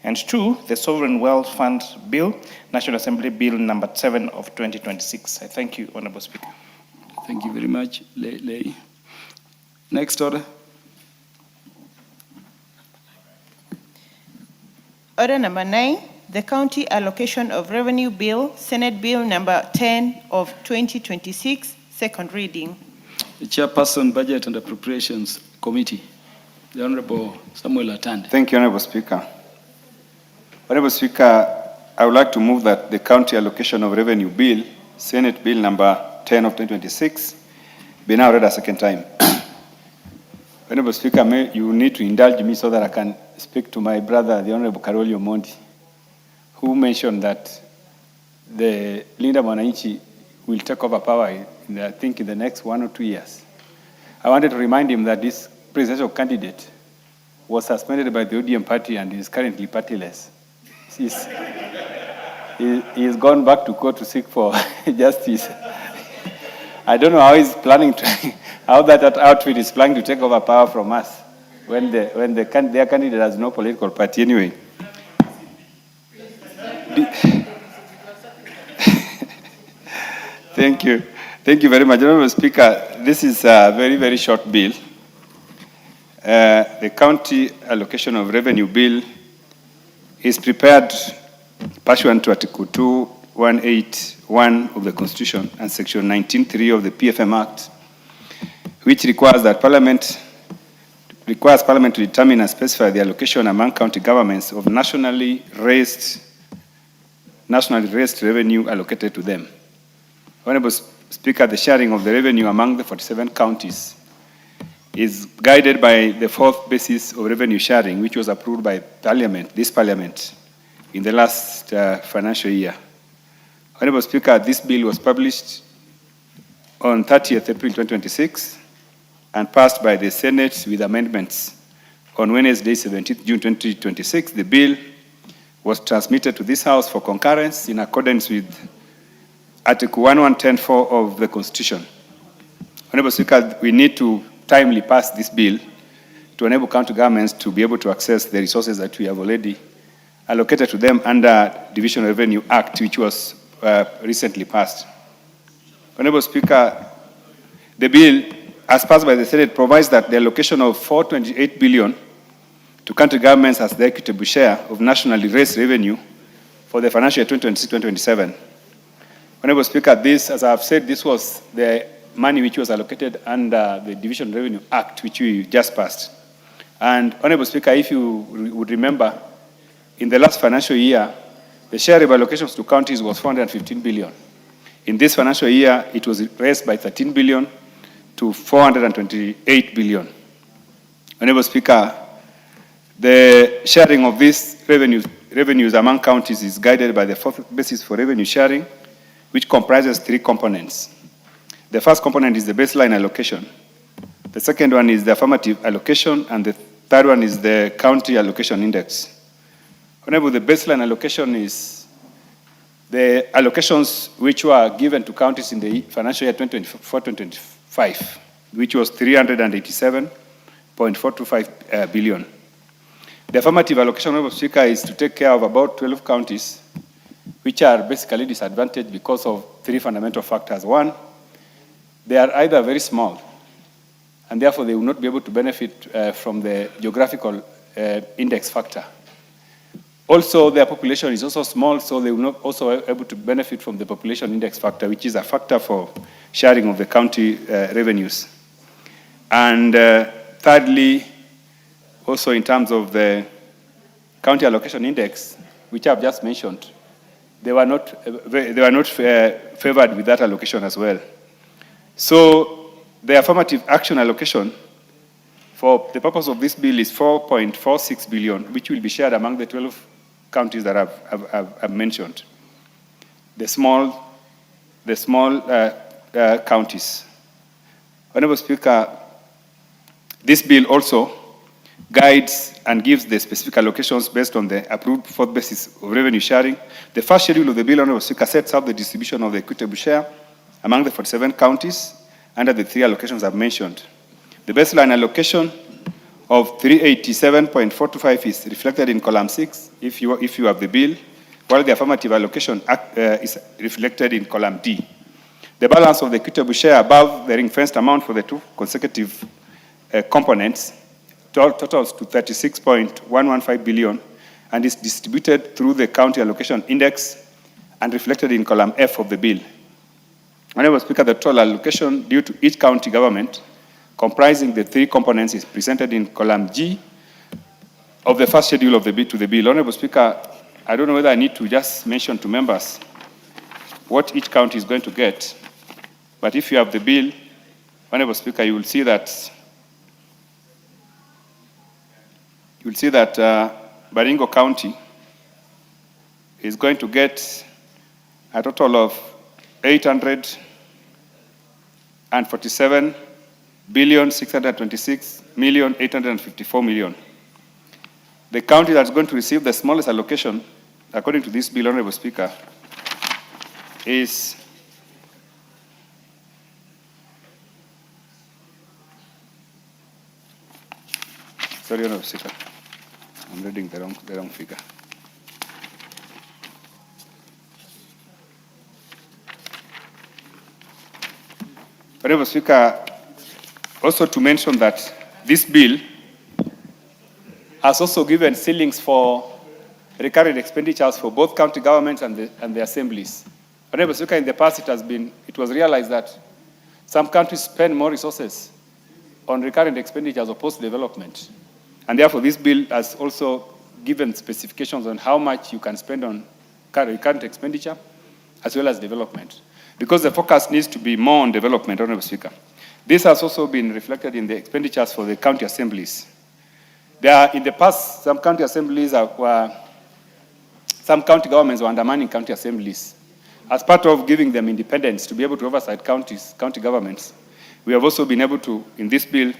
And 2, the Sovereign Wealth Fund Bill, National Assembly Bill number 7 of 2026. I thank you, Honorable Speaker. Thank you very much. Next order. Order number 9, the County Allocation of Revenue Bill, Senate Bill number 10 of 2026, second reading. The Chairperson, Budget and Appropriations Committee, the Honorable Samuel Atande. Thank you, Honorable Speaker. Honorable Speaker, I would like to move that the County Allocation of Revenue Bill, Senate Bill number 10 of 2026, be now read a second time. Honorable Speaker, you need to indulge me so that I can speak to my brother, the Honorable Karoli Omondi, who mentioned that the Linda Mwananchi will take over power, I think, in the next 1 or 2 years. I wanted to remind him that this presidential candidate was suspended by the ODM party and is currently partyless. He's gone back to court to seek for justice. I don't know how he's planning to, how that outfit is planning to take over power from us. when their candidate has no political party anyway. Thank you. Thank you very much. Honorable Speaker, this is a very, very short bill. The County Allocation of Revenue Bill is prepared pursuant to Article 2181 of the Constitution and Section 19.3 of the PFM Act, which requires Parliament to determine and specify the allocation among county governments of nationally raised revenue allocated to them. Honorable Speaker, the sharing of the revenue among the 47 counties is guided by the fourth basis of revenue sharing, which was approved by this Parliament, in the last financial year. Honorable Speaker, this bill was published on 30th April 2026 and passed by the Senate with amendments on Wednesday, 17th June 2026. The bill was transmitted to this House for concurrence in accordance with Article 1110(4) of the Constitution. Honorable Speaker, we need to timely pass this bill to enable county governments to be able to access the resources that we have already allocated to them under Division Revenue Act, which was recently passed. Honorable Speaker, the bill, as passed by the Senate, provides that the allocation of 428 billion to country governments as the equitable share of nationally raised revenue for the financial year 2026-2027. Honorable Speaker, this, as I have said, this was the money which was allocated under the Division Revenue Act, which we just passed. And Honorable Speaker, if you would remember, in the last financial year, the share of allocations to counties was 415 billion. In this financial year, it was raised by 13 billion to 428 billion. Honorable Speaker, the sharing of these revenues among counties is guided by the fourth basis for revenue sharing, which comprises three components. The first component is the baseline allocation. The second one is the affirmative allocation, and the third one is the county allocation index. Honorable, the baseline allocation is the allocations which were given to counties in the financial year 2024-2025, which was 387.425 billion. The affirmative allocation, Honorable Speaker, is to take care of about 12 counties which are basically disadvantaged because of three fundamental factors. One, they are either very small, and therefore they will not be able to benefit from the geographical index factor. Also, their population is also small, so they will not also be able to benefit from the population index factor, which is a factor for sharing of the county revenues. And thirdly, also in terms of the county allocation index, which I've just mentioned, they were not favored with that allocation as well. So the affirmative action allocation for the purpose of this bill is 4.46 billion, which will be shared among the 12 counties that I've mentioned. The small counties. Honorable Speaker, this bill also guides and gives the specific allocations based on the approved fourth basis of revenue sharing. The first schedule of the bill, Honorable Speaker, sets out the distribution of the equitable share among the 47 counties under the three allocations I've mentioned. The baseline allocation of 387.425 is reflected in column 6 if you have the bill, while the affirmative allocation is reflected in column D. The balance of the equitable share above the ring-fenced amount for the two consecutive components totals to 36.115 billion and is distributed through the county allocation index and reflected in column F of the bill. Honorable Speaker, the total allocation due to each county government comprising the three components is presented in column G of the first schedule of the bill to the bill. Honorable Speaker, I don't know whether I need to just mention to members what each county is going to get, but if you have the bill, Honorable Speaker, you will see that Baringo County is going to get a total of 847,626,854,000,000. The county that's going to receive the smallest allocation, according to this bill, Honorable Speaker, is Sorry, Honorable Speaker. I'm reading the wrong figure. Honorable Speaker, also to mention that this bill has also given ceilings for recurrent expenditures for both county governments and the assemblies. Honorable Speaker, in the past it was realized that some countries spend more resources on recurrent expenditures opposed to development. And therefore, this bill has also given specifications on how much you can spend on recurrent expenditure as well as development. Because the focus needs to be more on development, Honorable Speaker. This has also been reflected in the expenditures for the county assemblies. In the past, some county governments were undermining county assemblies. As part of giving them independence to be able to oversight county governments, we have also been able to, in this bill,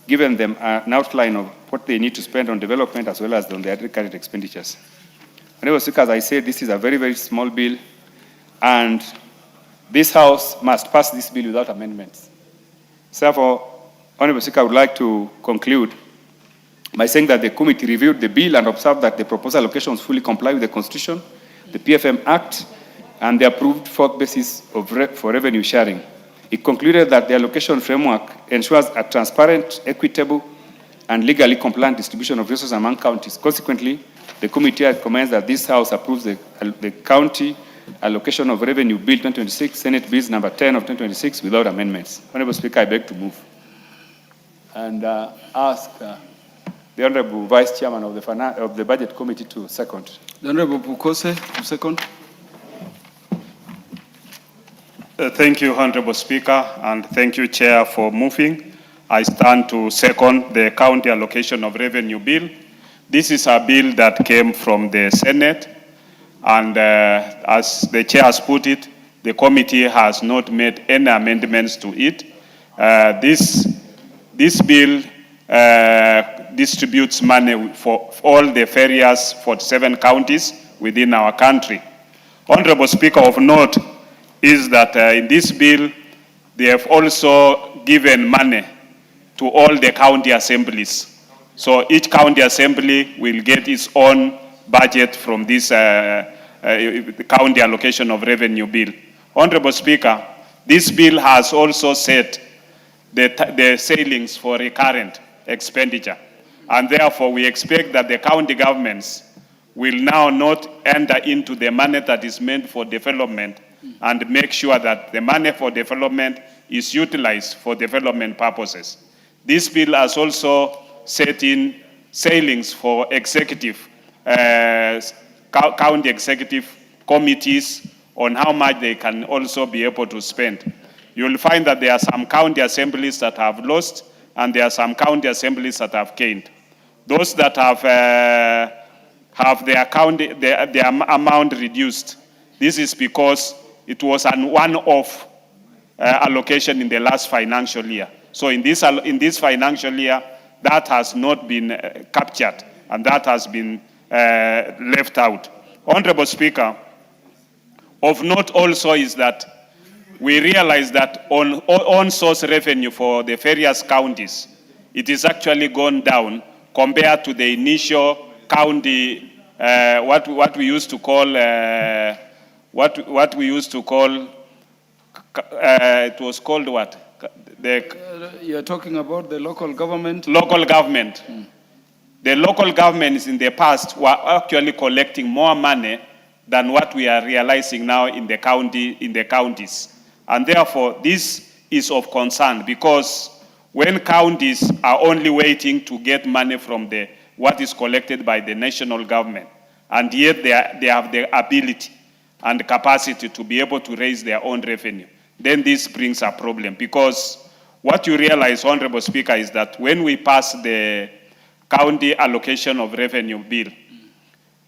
given them an outline of what they need to spend on development as well as on their recurrent expenditures. Honorable Speaker, as I said, this is a very, very small bill, and this House must pass this bill without amendments. Therefore, Honorable Speaker, I would like to conclude by saying that the committee reviewed the bill and observed that the proposed allocations fully comply with the Constitution, the PFM Act, and the approved fourth basis for revenue sharing. It concluded that the allocation framework ensures a transparent, equitable, and legally compliant distribution of resources among counties. Consequently, the committee recommends that this House approves the County Allocation of Revenue Bill 2026, Senate Bills number 10 of 2026 without amendments. Honorable Speaker, I beg to move and ask the Honorable Vice Chairman of the Budget Committee to second. The Honorable Bukose to second. Thank you, Honorable Speaker, and thank you, Chair, for moving. I stand to second the County Allocation of Revenue Bill. This is a bill that came from the Senate, and as the Chair has put it, the committee has not made any amendments to it. This bill distributes money for all the various 47 counties within our country. Honorable Speaker, of note is that in this bill, they have also given money to all the county assemblies. So each county assembly will get its own budget from this county allocation of revenue bill. Honorable Speaker, this bill has also set the ceilings for recurrent expenditure. And therefore, we expect that the county governments will now not enter into the money that is meant for development and make sure that the money for development is utilized for development purposes. This bill has also set in ceilings for executive, county executive committees on how much they can also be able to spend. You'll find that there are some county assemblies that have lost and there are some county assemblies that have gained. Those that have their amount reduced, this is because it was an one-off allocation in the last financial year. So in this financial year, that has not been captured and that has been left out. Honorable Speaker, of note also is that we realize that on source revenue for the various counties, it is actually gone down compared to the initial county, what we used to call, it was called what? You're talking about the local government? Local government. The local governments in the past were actually collecting more money than what we are realizing now in the counties. And therefore, this is of concern because when counties are only waiting to get money from what is collected by the national government, and yet they have the ability and capacity to be able to raise their own revenue, then this brings a problem. Because what you realize, Honorable Speaker, is that when we pass the County Allocation of Revenue Bill,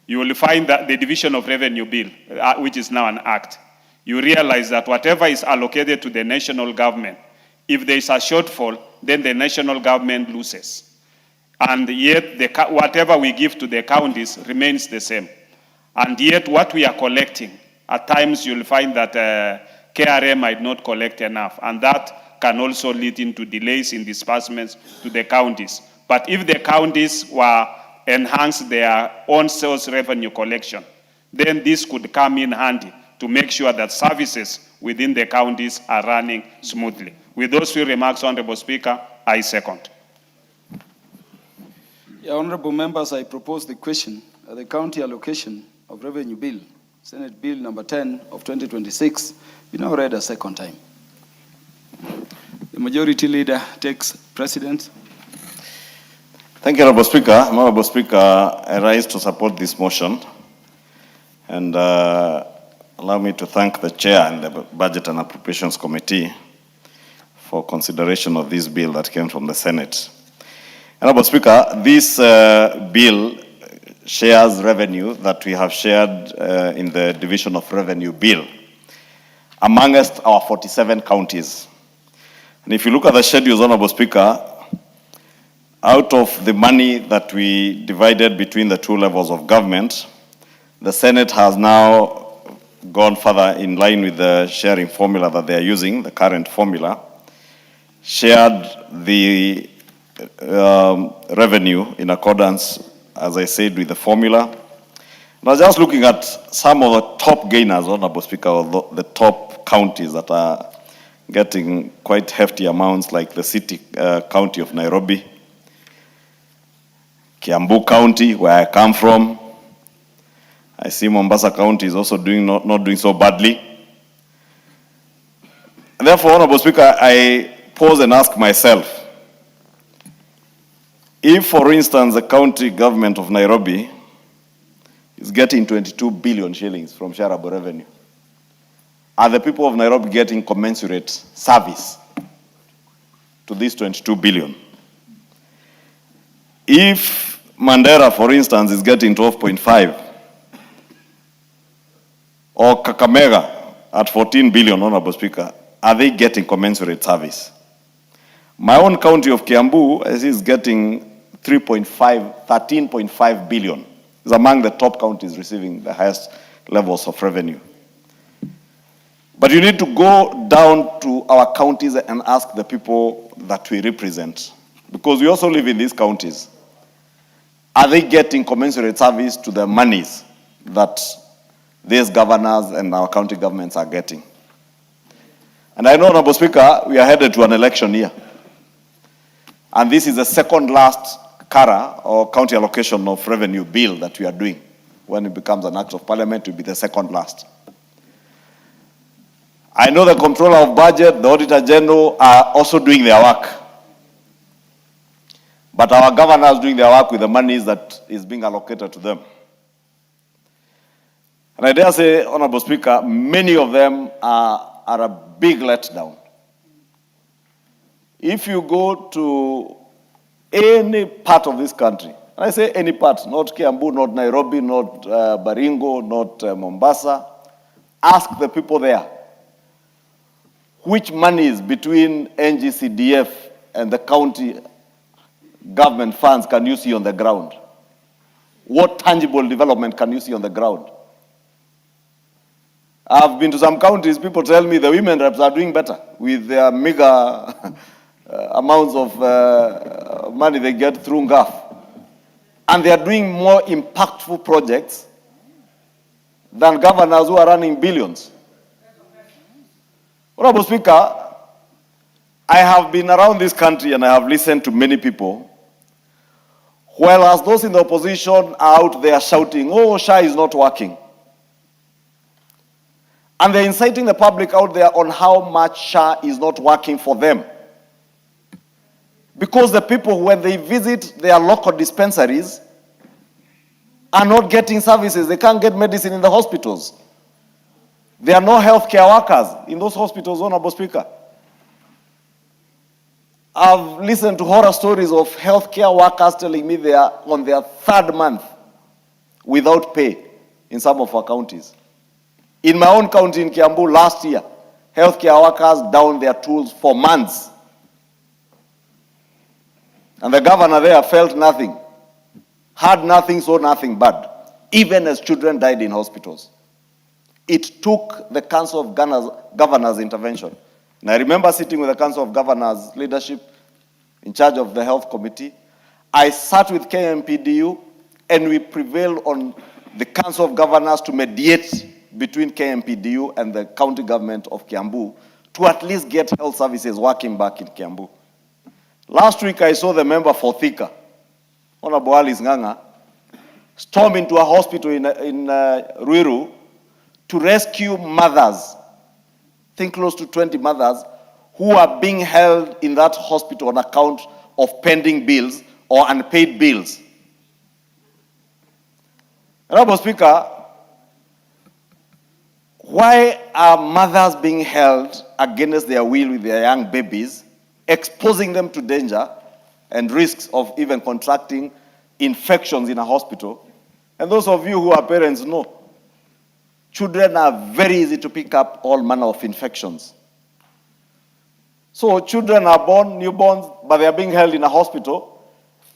you will find that the Division of Revenue Bill, which is now an act, you realize that whatever is allocated to the national government, if there is a shortfall, then the national government loses. And yet, whatever we give to the counties remains the same. And yet, what we are collecting, at times you'll find that KRA might not collect enough, and that can also lead into delays in disbursements to the counties. But if the counties were enhance their own sales revenue collection, then this could come in handy to make sure that services within the counties are running smoothly. With those few remarks, Honorable Speaker, I second. Yeah, honorable members, I propose the question, the county allocation of revenue bill, Senate Bill number 10 of 2026, be now read a second time. The majority leader takes precedence. Thank you, Honorable Speaker. Honorable Speaker, I rise to support this motion. And allow me to thank the Chair and the Budget and Appropriations Committee for consideration of this bill that came from the Senate. Honorable Speaker, this bill shares revenue that we have shared in the Division of Revenue Bill amongst our 47 counties. And if you look at the schedules, Honorable Speaker, out of the money that we divided between the two levels of government, the Senate has now gone further in line with the sharing formula that they are using, the current formula, shared the revenue in accordance, as I said, with the formula. And I was just looking at some of the top gainers, Honorable Speaker, of the top counties that are getting quite hefty amounts, like the city county of Nairobi, Kiambu County, where I come from. I see Mombasa County is also not doing so badly. And therefore, Honorable Speaker, I pause and ask myself, if, for instance, the county government of Nairobi is getting 22 billion shillings from shareable revenue, are the people of Nairobi getting commensurate service to this 22 billion? If Mandera, for instance, is getting 12.5, or Kakamega at 14 billion, Honorable Speaker, are they getting commensurate service? My own county of Kiambu is getting 13.5 billion. It's among the top counties receiving the highest levels of revenue. But you need to go down to our counties and ask the people that we represent, because we also live in these counties. Are they getting commensurate service to the monies that these governors and our county governments are getting? And I know, Honorable Speaker, we are headed to an election year. And this is the second last CARA, or county allocation of revenue bill, that we are doing. When it becomes an act of parliament, it will be the second last. I know the Comptroller of Budget, the Auditor General are also doing their work. But our governors doing their work with the monies that is being allocated to them. And I dare say, Honorable Speaker, many of them are a big letdown. If you go to any part of this country, and I say any part, not Kiambu, not Nairobi, not Baringo, not Mombasa, ask the people there, which monies between NGCDF and the county government funds can you see on the ground? What tangible development can you see on the ground? I've been to some counties, people tell me the women reps are doing better with their meager amounts of money they get through GAF. And they are doing more impactful projects than governors who are running billions. Honorable Speaker, I have been around this country and I have listened to many people, while as those in the opposition are out there shouting, oh, SHA is not working. And they're inciting the public out there on how much SHA is not working for them. Because the people, when they visit their local dispensaries, are not getting services. They can't get medicine in the hospitals. There are no healthcare workers in those hospitals, Honorable Speaker. I've listened to horror stories of healthcare workers telling me they are on their third month without pay in some of our counties. In my own county in Kiambu last year, healthcare workers down their tools for months. And the governor there felt nothing, heard nothing, saw nothing bad, even as children died in hospitals. It took the Council of Governors intervention. And I remember sitting with the Council of Governors leadership in charge of the Health Committee, I sat with KMPDU and we prevailed on the Council of Governors to mediate between KMPDU and the county government of Kiambu to at least get health services working back in Kiambu. Last week I saw the member for Thika, Honorable Alice Nganga, storm into a hospital in Ruiru to rescue mothers, I think close to 20 mothers, who are being held in that hospital on account of pending bills or unpaid bills. Honorable Speaker, why are mothers being held against their will with their young babies, exposing them to danger and risks of even contracting infections in a hospital? And those of you who are parents know, children are very easy to pick up all manner of infections. So children are born, newborns, but they are being held in a hospital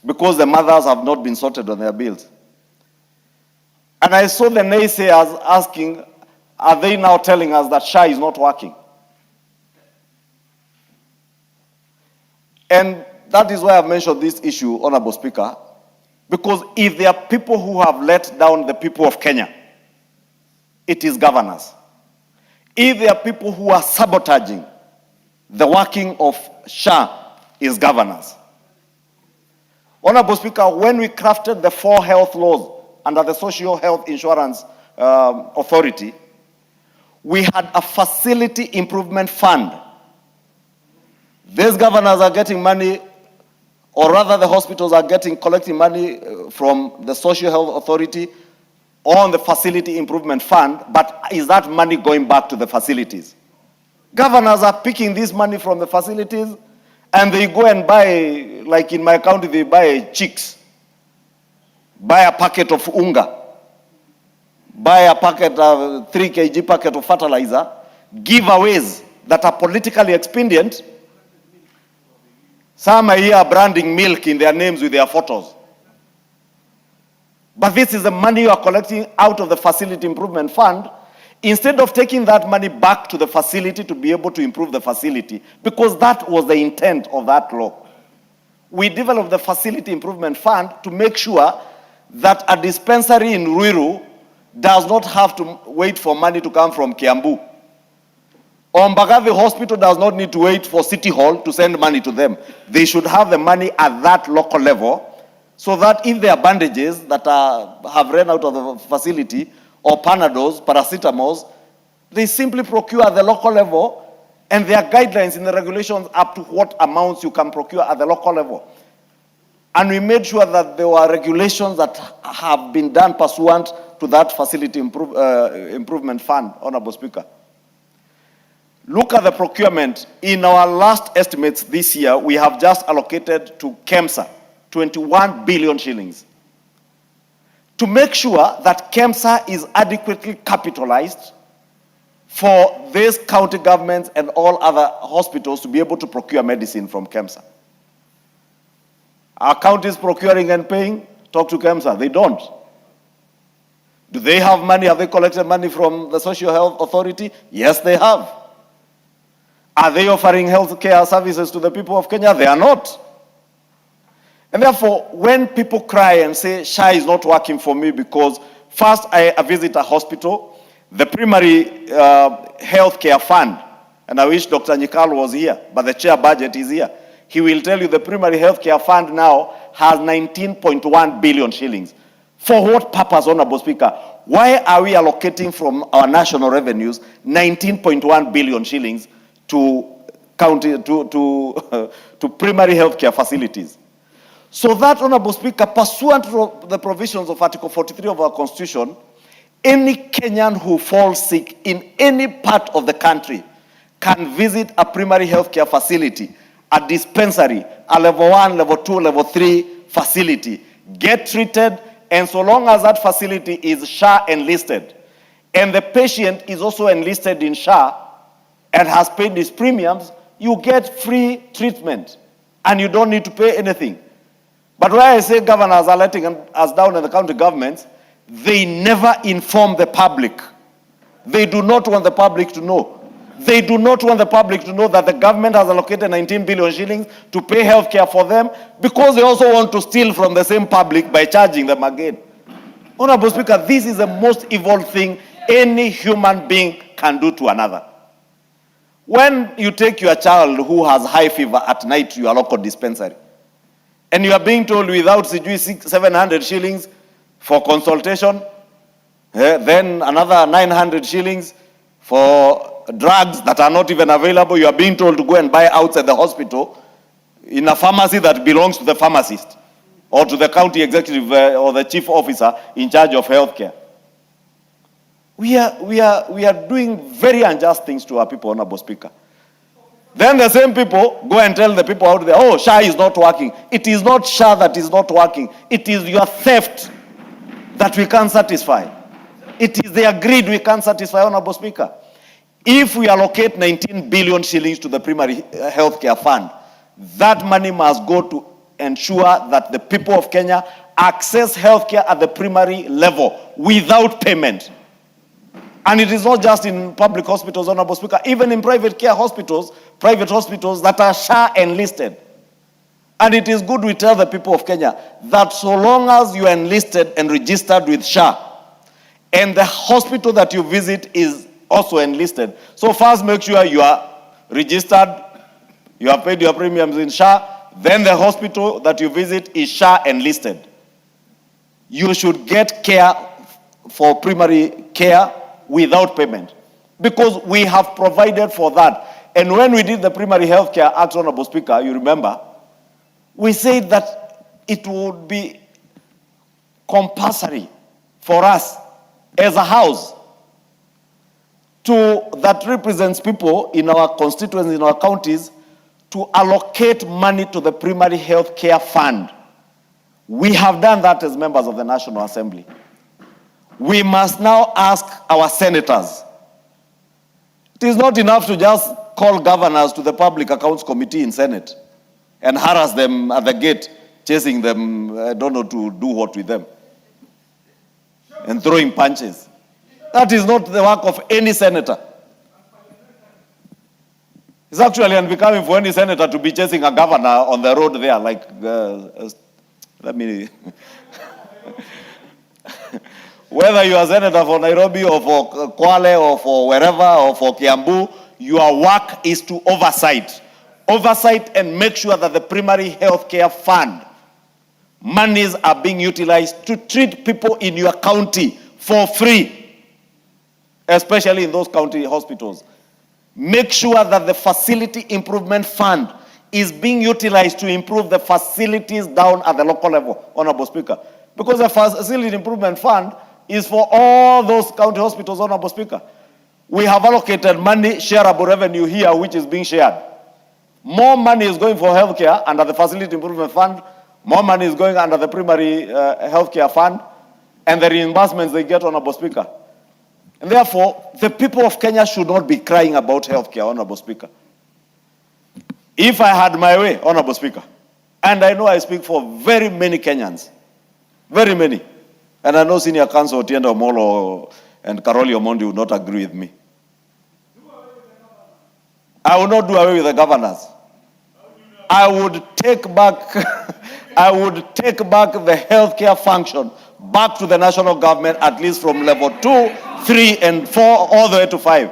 because the mothers have not been sorted on their bills. And I saw the naysayers asking, are they now telling us that SHA is not working? And that is why I've mentioned this issue, Honorable Speaker, because if there are people who have let down the people of Kenya, it is governors. If there are people who are sabotaging the working of SHA, is governors. Honorable Speaker, when we crafted the 4 health laws under the Social Health Insurance Authority, we had a facility improvement fund. These governors are getting money, or rather the hospitals are collecting money from the Social Health Authority on the facility improvement fund, but is that money going back to the facilities? Governors are picking this money from the facilities and they go and buy, like in my county, they buy chicks, buy a packet of unga, buy a packet of 3 kg packet of fertilizer, giveaways that are politically expedient. Some are here branding milk in their names with their photos. But this is the money you are collecting out of the facility improvement fund, instead of taking that money back to the facility to be able to improve the facility, because that was the intent of that law. We developed the facility improvement fund to make sure that a dispensary in Ruiru does not have to wait for money to come from Kiambu. Or Mbagathi Hospital does not need to wait for City Hall to send money to them. They should have the money at that local level, so that if there are bandages that have run out of the facility, or Panadols, paracetamols, they simply procure at the local level, and there are guidelines in the regulations up to what amounts you can procure at the local level. And we made sure that there were regulations that have been done pursuant to that facility improvement fund, Honorable Speaker. Look at the procurement. In our last estimates this year, we have just allocated to KEMSA 21 billion shillings to make sure that KEMSA is adequately capitalized for these county governments and all other hospitals to be able to procure medicine from KEMSA. Are counties procuring and paying? Talk to KEMSA. They don't. Do they have money? Have they collected money from the Social Health Authority? Yes, they have. Are they offering health care services to the people of Kenya? They are not. And therefore, when people cry and say, SHA is not working for me because first I visit a hospital, the primary health care fund, and I wish Dr. Nyikal was here, but the chair budget is here. He will tell you the primary health care fund now has 19.1 billion shillings. For what purpose, Honorable Speaker? Why are we allocating from our national revenues 19.1 billion shillings to primary health care facilities? So that, Honorable Speaker, pursuant to the provisions of Article 43 of our Constitution, any Kenyan who falls sick in any part of the country can visit a primary health care facility, a dispensary, a level 1, level 2, level 3 facility, get treated, and so long as that facility is SHA enlisted, and the patient is also enlisted in SHA and has paid his premiums, you get free treatment, and you don't need to pay anything. But where I say governors are letting us down in the county governments, they never inform the public. They do not want the public to know. They do not want the public to know that the government has allocated 19 billion shillings to pay healthcare for them, because they also want to steal from the same public by charging them again. Honorable Speaker, this is the most evil thing any human being can do to another. When you take your child who has high fever at night to your local dispensary, and you are being told without 700 shillings for consultation, then another 900 shillings for drugs that are not even available, you are being told to go and buy outside the hospital in a pharmacy that belongs to the pharmacist or to the county executive or the chief officer in charge of healthcare. We are doing very unjust things to our people, Honorable Speaker. Then the same people go and tell the people out there, oh, SHA is not working. It is not SHA that is not working. It is your theft that we can't satisfy. It is their greed we can't satisfy, Honorable Speaker. If we allocate 19 billion shillings to the primary healthcare fund, that money must go to ensure that the people of Kenya access healthcare at the primary level without payment. And it is not just in public hospitals, Honorable Speaker, even in private hospitals that are SHA enlisted. And it is good we tell the people of Kenya that so long as you are enlisted and registered with SHA, and the hospital that you visit is also enlisted, so first make sure you are registered, you have paid your premiums in SHA, then the hospital that you visit is SHA enlisted. You should get care for primary care without payment, because we have provided for that. And when we did the Primary Health Care Act, Honorable Speaker, you remember, we said that it would be compulsory for us as a house that represents people in our constituencies, in our counties, to allocate money to the Primary Health Care Fund. We have done that as members of the National Assembly. We must now ask our senators. It is not enough to just call governors to the Public Accounts Committee in Senate and harass them at the gate, chasing them, I don't know to do what with them, and throwing punches. That is not the work of any senator. It's actually unbecoming for any senator to be chasing a governor on the road there, like, let me... Whether you are a senator for Nairobi or for Kwale or for wherever or for Kiambu, your work is to oversight and make sure that the primary health care fund monies are being utilized to treat people in your county for free, especially in those county hospitals. Make sure that the facility improvement fund is being utilized to improve the facilities down at the local level, Honorable Speaker. Because the facility improvement fund is for all those county hospitals, Honorable Speaker. We have allocated money, shareable revenue here, which is being shared. More money is going for healthcare under the Facility Improvement Fund. More money is going under the Primary Healthcare Fund, and the reimbursements they get, Honorable Speaker. And therefore, the people of Kenya should not be crying about healthcare, Honorable Speaker. If I had my way, Honorable Speaker, and I know I speak for very many Kenyans, very many, and I know Senior Counsel Otiende Omolo and Karoli Omondi would not agree with me. I will not do away with the governors. I would take back the healthcare function back to the national government, at least from level 2, 3, and 4, all the way to 5.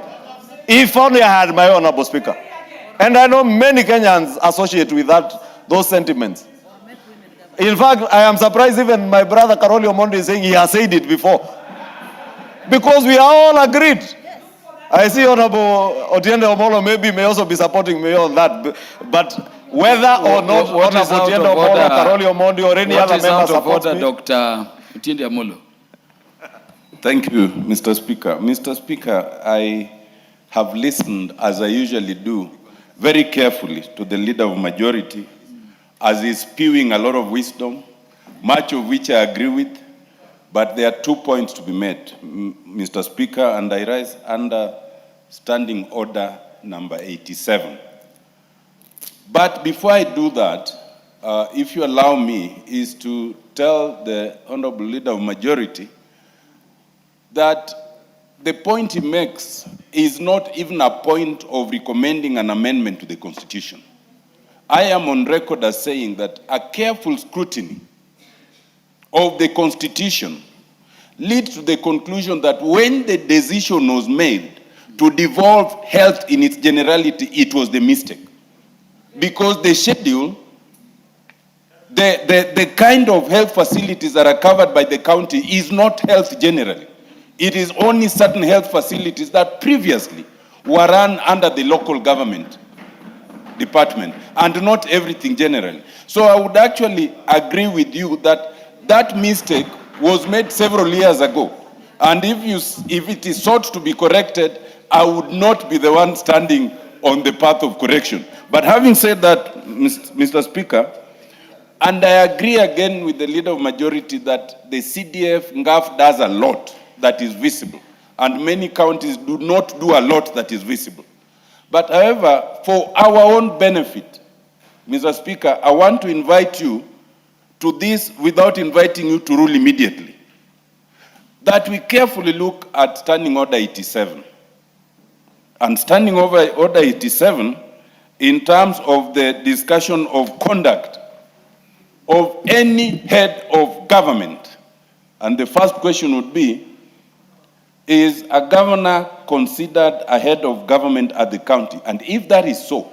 If only I had my Honorable Speaker. And I know many Kenyans associate with those sentiments. In fact, I am surprised even my brother Karoli Omondi is saying he has said it before. Because we are all agreed. I see Honorable Otiende Omolo maybe may also be supporting me on that. But whether or not Honorable Otiende Omolo, Karoli Omondi, or any other member supports me. Dr. Otiende Omolo. Thank you, Mr. Speaker. Mr. Speaker, I have listened, as I usually do, very carefully to the Leader of Majority, as he's spewing a lot of wisdom, much of which I agree with, but there are 2 points to be made, Mr. Speaker, and I rise under Standing Order number 87. But before I do that, if you allow me, is to tell the Honorable Leader of Majority that the point he makes is not even a point of recommending an amendment to the Constitution. I am on record as saying that a careful scrutiny of the Constitution leads to the conclusion that when the decision was made to devolve health in its generality, it was the mistake. Because the schedule, the kind of health facilities that are covered by the county is not health generally. It is only certain health facilities that previously were run under the local government department, and not everything generally. So I would actually agree with you that that mistake was made several years ago. And if it is sought to be corrected, I would not be the one standing on the path of correction. But having said that, Mr. Speaker, and I agree again with the leader of majority that the CDF, NGAF does a lot that is visible. And many counties do not do a lot that is visible. But however, for our own benefit, Mr. Speaker, I want to invite you to this without inviting you to rule immediately. That we carefully look at Standing Order 87. And Standing Order 87, in terms of the discussion of conduct of any head of government. And the first question would be, is a governor considered a head of government at the county? And if that is so,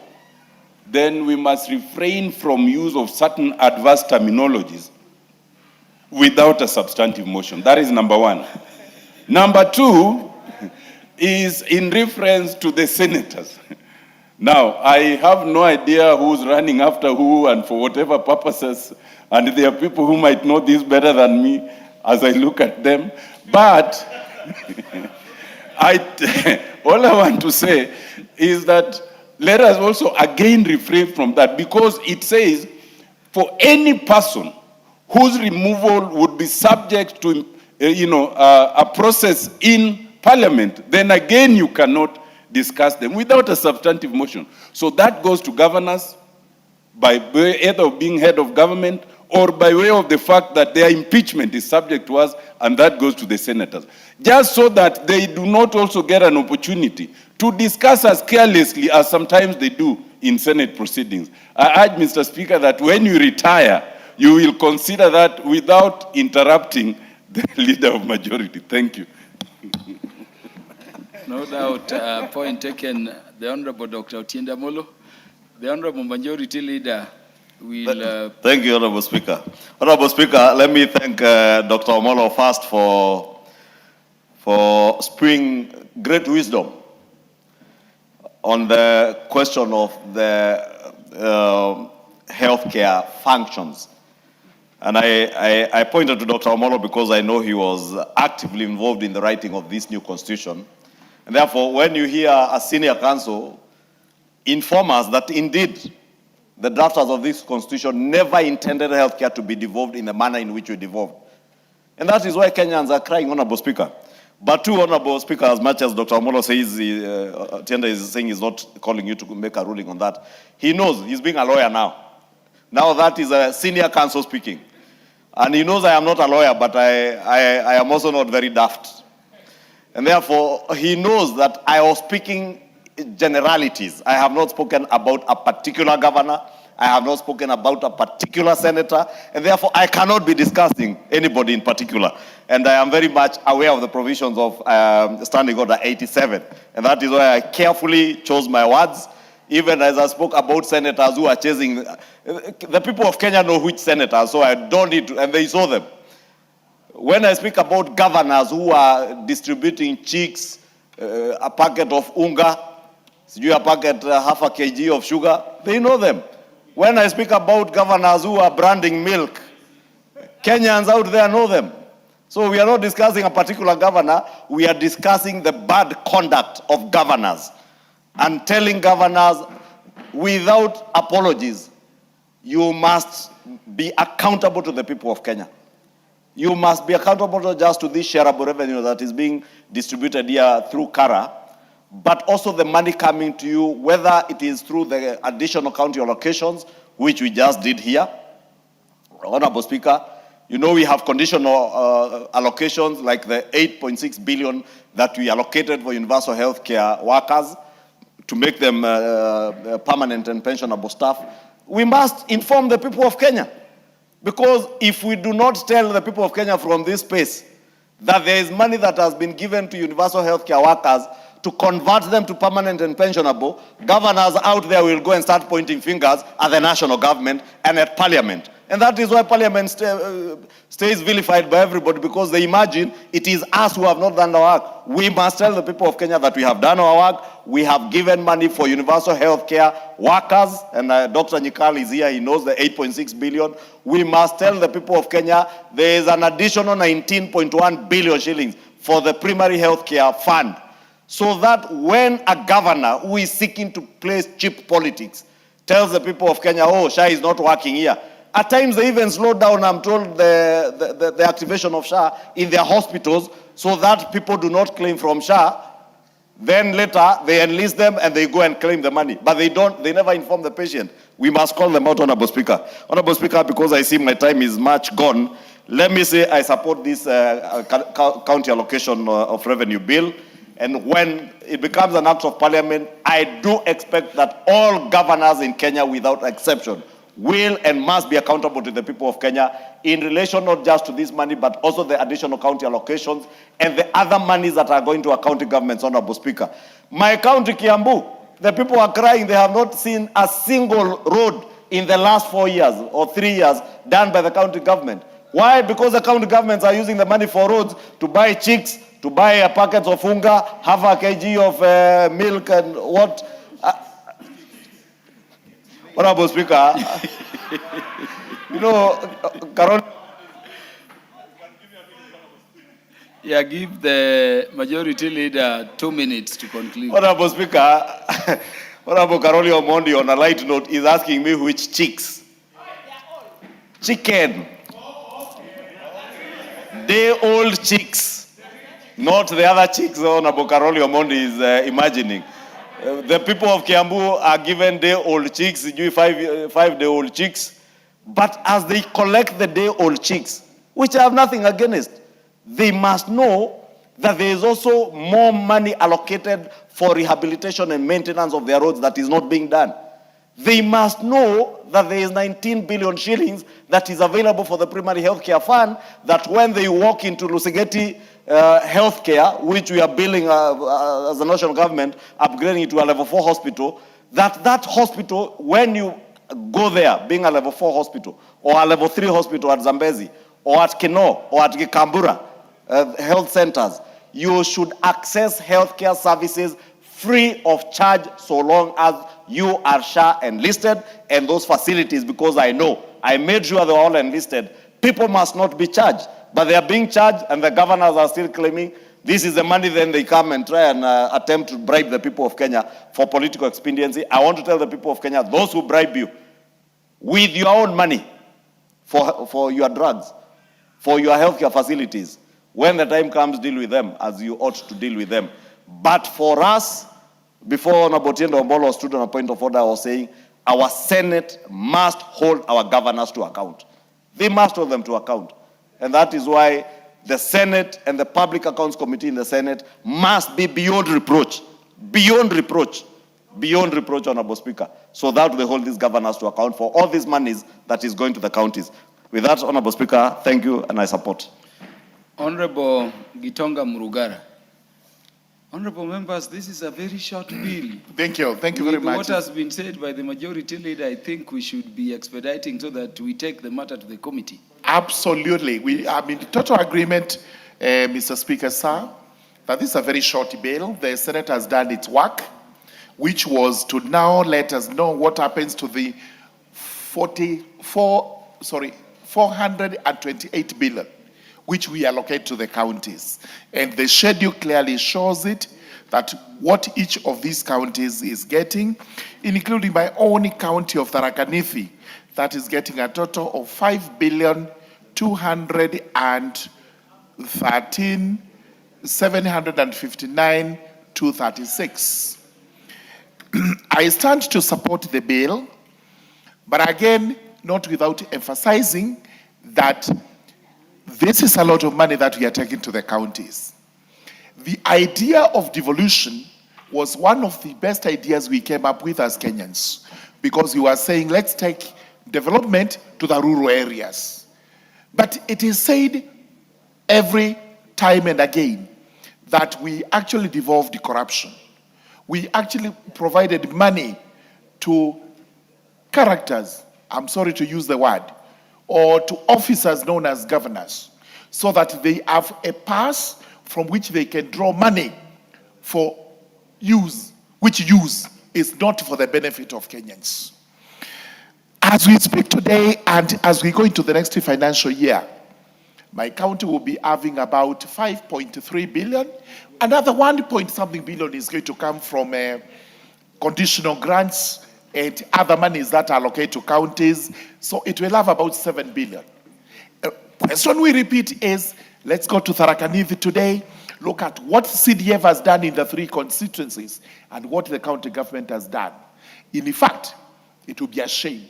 then we must refrain from use of certain adverse terminologies without a substantive motion. That is number one. Number two is in reference to the senators. Now, I have no idea who's running after who and for whatever purposes, and there are people who might know this better than me as I look at them, but all I want to say is that let us also again refrain from that, because it says for any person whose removal would be subject to a process in Parliament, then again you cannot discuss them without a substantive motion. So that goes to governors by way either of being head of government or by way of the fact that their impeachment is subject to us, and that goes to the senators. Just so that they do not also get an opportunity to discuss as carelessly as sometimes they do in Senate proceedings. I urge, Mr. Speaker, that when you retire, you will consider that without interrupting the leader of majority. Thank you. No doubt, point taken. The Honorable Dr. Otiende Molo, the Honorable Majority Leader will... Thank you, Honorable Speaker. Honorable Speaker, let me thank Dr. Omolo first for spring great wisdom on the question of the healthcare functions. And I pointed to Dr. Omolo because I know he was actively involved in the writing of this new constitution. And therefore, when you hear a senior counsel inform us that indeed the drafters of this constitution never intended healthcare to be devolved in the manner in which we devolved. And that is why Kenyans are crying, Honorable Speaker. But too, Honorable Speaker, as much as Dr. Omolo says, Tienda is saying he's not calling you to make a ruling on that, he knows he's being a lawyer now. Now that is a senior counsel speaking. And he knows I am not a lawyer, but I am also not very daft. And therefore, he knows that I was speaking generalities. I have not spoken about a particular governor. I have not spoken about a particular senator. And therefore, I cannot be discussing anybody in particular. And I am very much aware of the provisions of Standing Order 87. And that is why I carefully chose my words. Even as I spoke about senators who are chasing, the people of Kenya know which senators, so I don't need to, and they saw them. When I speak about governors who are distributing chicks, a packet of unga, a packet, half a kg of sugar, they know them. When I speak about governors who are branding milk, Kenyans out there know them. So we are not discussing a particular governor, we are discussing the bad conduct of governors and telling governors without apologies, you must be accountable to the people of Kenya. You must be accountable not just to this shareable revenue that is being distributed here through Kara, but also the money coming to you, whether it is through the additional county allocations, which we just did here, Honorable Speaker, You know, we have conditional allocations like the 8.6 billion that we allocated for universal health care workers to make them permanent and pensionable staff. We must inform the people of Kenya. Because if we do not tell the people of Kenya from this space that there is money that has been given to universal health care workers to convert them to permanent and pensionable, governors out there will go and start pointing fingers at the national government and at parliament. And that is why parliament stays vilified by everybody, because they imagine it is us who have not done our work. We must tell the people of Kenya that we have done our work. We have given money for universal health care workers, and Dr. Nyikal is here, he knows the 8.6 billion. We must tell the people of Kenya there is an additional 19.1 billion shillings for the primary health care fund, so that when a governor who is seeking to place cheap politics tells the people of Kenya, oh, SHA is not working here, at times they even slow down, I'm told, the activation of SHA in their hospitals so that people do not claim from SHA. Then later they enlist them and they go and claim the money. But they never inform the patient. We must call them out, Honorable Speaker. Honorable Speaker, because I see my time is much gone, let me say I support this county allocation of revenue bill. And when it becomes an act of parliament, I do expect that all governors in Kenya, without exception, will and must be accountable to the people of Kenya in relation not just to this money, but also the additional county allocations and the other monies that are going to our county governments, Honorable Speaker. My county, Kiambu, the people are crying. They have not seen a single road in the last 4 years or 3 years done by the county government. Why? Because the county governments are using the money for roads to buy chicks, to buy a packet of unga, half a kg of milk and what? Honorable Speaker, you know, Carol. Yeah, give the majority leader 2 minutes to conclude. Honorable Speaker, Honorable Karoli Omondi, on a light note, is asking me which chicks. Chicken. Day-old chicks. Not the other chicks Honorable Karoli Omondi is imagining. The people of Kiambu are given day-old chicks, 5-day-old chicks. But as they collect the day-old chicks, which I have nothing against, they must know that there is also more money allocated for rehabilitation and maintenance of their roads that is not being done. They must know that there is 19 billion shillings that is available for the primary healthcare fund, that when they walk into Lusegeti healthcare, which we are building as a national government, upgrading it to a level 4 hospital, that hospital, when you go there, being a level 4 hospital, or a level 3 hospital at Zambezi, or at Keno, or at Gikambura health centers, you should access healthcare services free of charge so long as you are SHA enlisted and those facilities, because I know, I made sure they were all enlisted. People must not be charged, but they are being charged and the governors are still claiming this is the money. Then they come and try and attempt to bribe the people of Kenya for political expediency. I want to tell the people of Kenya, those who bribe you with your own money for your drugs, for your healthcare facilities, when the time comes, deal with them as you ought to deal with them. But for us, before Honorable Tiendo Ombolo stood on a point of order, I was saying our Senate must hold our governors to account. They must hold them to account. And that is why the Senate and the Public Accounts Committee in the Senate must be beyond reproach, Honorable Speaker, so that they hold these governors to account for all these monies that is going to the counties. With that, Honorable Speaker, thank you and I support. Honorable Gitonga Murugara. Honorable members, this is a very short bill. Thank you very much. What has been said by the majority leader, I think we should be expediting so that we take the matter to the committee. Absolutely. We are in total agreement, Mr. Speaker, sir, that this is a very short bill. The Senate has done its work, which was to now let us know what happens to the 428 billion, which we allocate to the counties. And the schedule clearly shows it, that what each of these counties is getting, including my own county of Tharaka Nithi, that is getting a total of 5,213,759,236. I stand to support the bill, but again, not without emphasizing that This is a lot of money that we are taking to the counties. The idea of devolution was one of the best ideas we came up with as Kenyans, because we were saying, let's take development to the rural areas. But it is said every time and again that we actually devolved corruption. We actually provided money to characters, I'm sorry to use the word, or to officers known as governors, so that they have a pass from which they can draw money for use, which use is not for the benefit of Kenyans. As we speak today and as we go into the next financial year, my county will be having about 5.3 billion. Another 1-point-something billion is going to come from conditional grants and other monies that are allocated to counties. So it will have about 7 billion. Question we repeat is, let's go to Tharaka Nithi today, look at what CDF has done in the 3 constituencies and what the county government has done. In fact, it will be a shame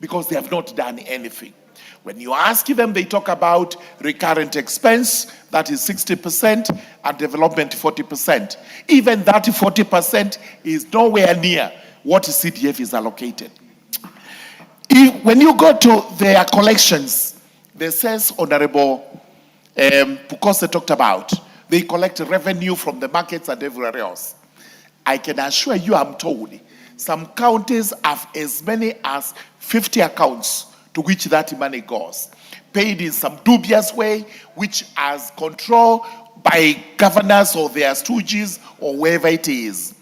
because they have not done anything. When you ask them, they talk about recurrent expense, that is 60%, and development 40%. Even that 40% is nowhere near what CDF is allocated. When you go to their collections, the says Honorable Pukose talked about, they collect revenue from the markets and everywhere else. I can assure you, I'm told, some counties have as many as 50 accounts to which that money goes, paid in some dubious way, which has control by governors or their stooges or wherever it is.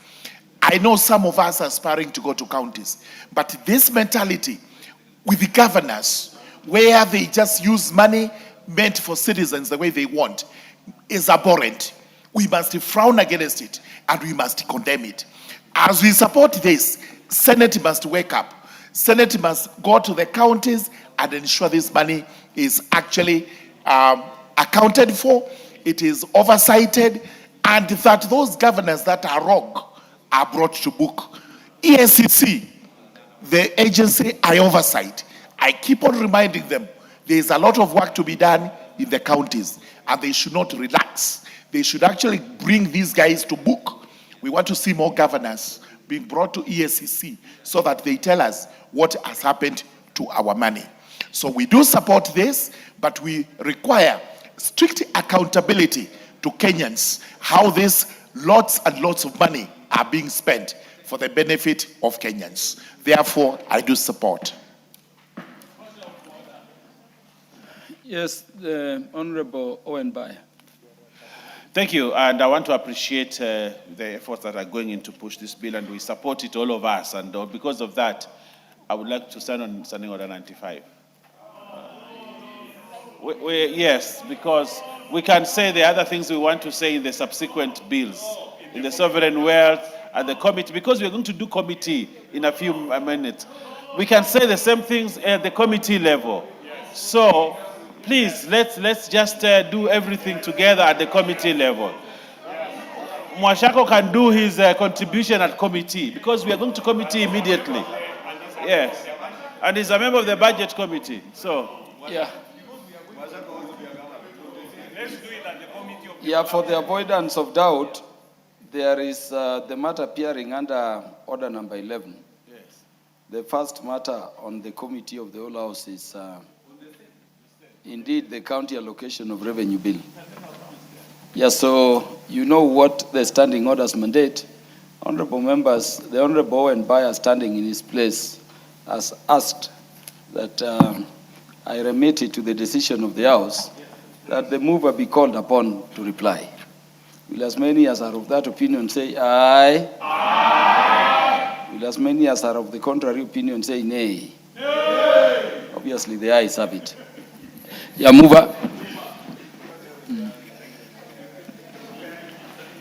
I know some of us are aspiring to go to counties, but this mentality with the governors, where they just use money meant for citizens the way they want, is abhorrent. We must frown against it and we must condemn it. As we support this, Senate must wake up. Senate must go to the counties and ensure this money is actually accounted for, it is oversighted, and that those governors that are wrong are brought to book. EACC, the agency I oversight, I keep on reminding them there is a lot of work to be done in the counties and they should not relax. They should actually bring these guys to book. We want to see more governors being brought to EACC so that they tell us what has happened to our money. So we do support this, but we require strict accountability to Kenyans, how these lots and lots of money are being spent for the benefit of Kenyans. Therefore, I do support. Yes, the Honorable Owen Baya. Thank you, and I want to appreciate the efforts that are going in to push this bill, and we support it, all of us, and because of that, I would like to stand on Standing Order 95. Yes, because we can say the other things we want to say in the subsequent bills, in the sovereign wealth, and the committee, because we're going to do committee in a few minutes. We can say the same things at the committee level. So, please, let's just do everything together at the committee level. Mwashako can do his contribution at committee, because we are going to committee immediately. Yes. And he's a member of the budget committee. So, yeah. Yeah, for the avoidance of doubt, there is the matter appearing under order number 11. Yes. The first matter on the committee of the whole house is indeed the county allocation of revenue bill. Yeah, so you know what the standing orders mandate. Honorable members, the Honorable Owen Baya standing in his place has asked that I remit it to the decision of the House that the mover be called upon to reply. Will as many as are of that opinion say aye? Aye. Will as many as are of the contrary opinion say nay? Nay. Obviously the ayes have it. Yeah, mover.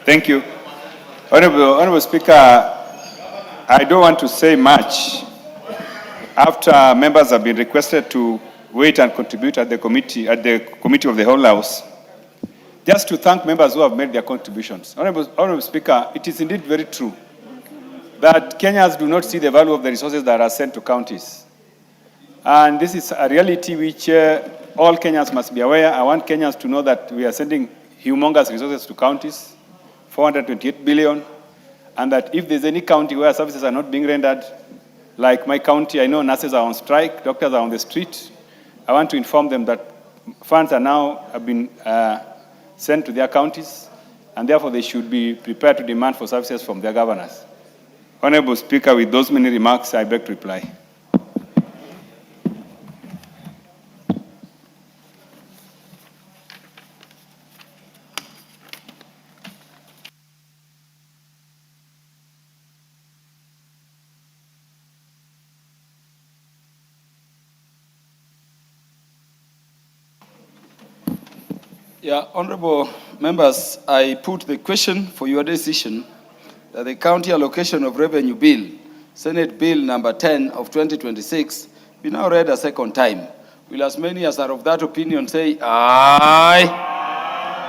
Thank you. Honorable Speaker, I don't want to say much after members have been requested to wait and contribute at the committee of the whole house. Just to thank members who have made their contributions. Honorable Speaker, it is indeed very true that Kenyans do not see the value of the resources that are sent to counties. And this is a reality which all Kenyans must be aware. I want Kenyans to know that we are sending humongous resources to counties, 428 billion, and that if there's any county where services are not being rendered, like my county, I know nurses are on strike, doctors are on the street. I want to inform them that funds have been sent to their counties, and therefore they should be prepared to demand for services from their governors. Honorable Speaker, with those many remarks, I beg to reply. Yeah, honorable members, I put the question for your decision that the county allocation of revenue bill, Senate Bill number 10 of 2026, be now read a second time. Will as many as are of that opinion say aye?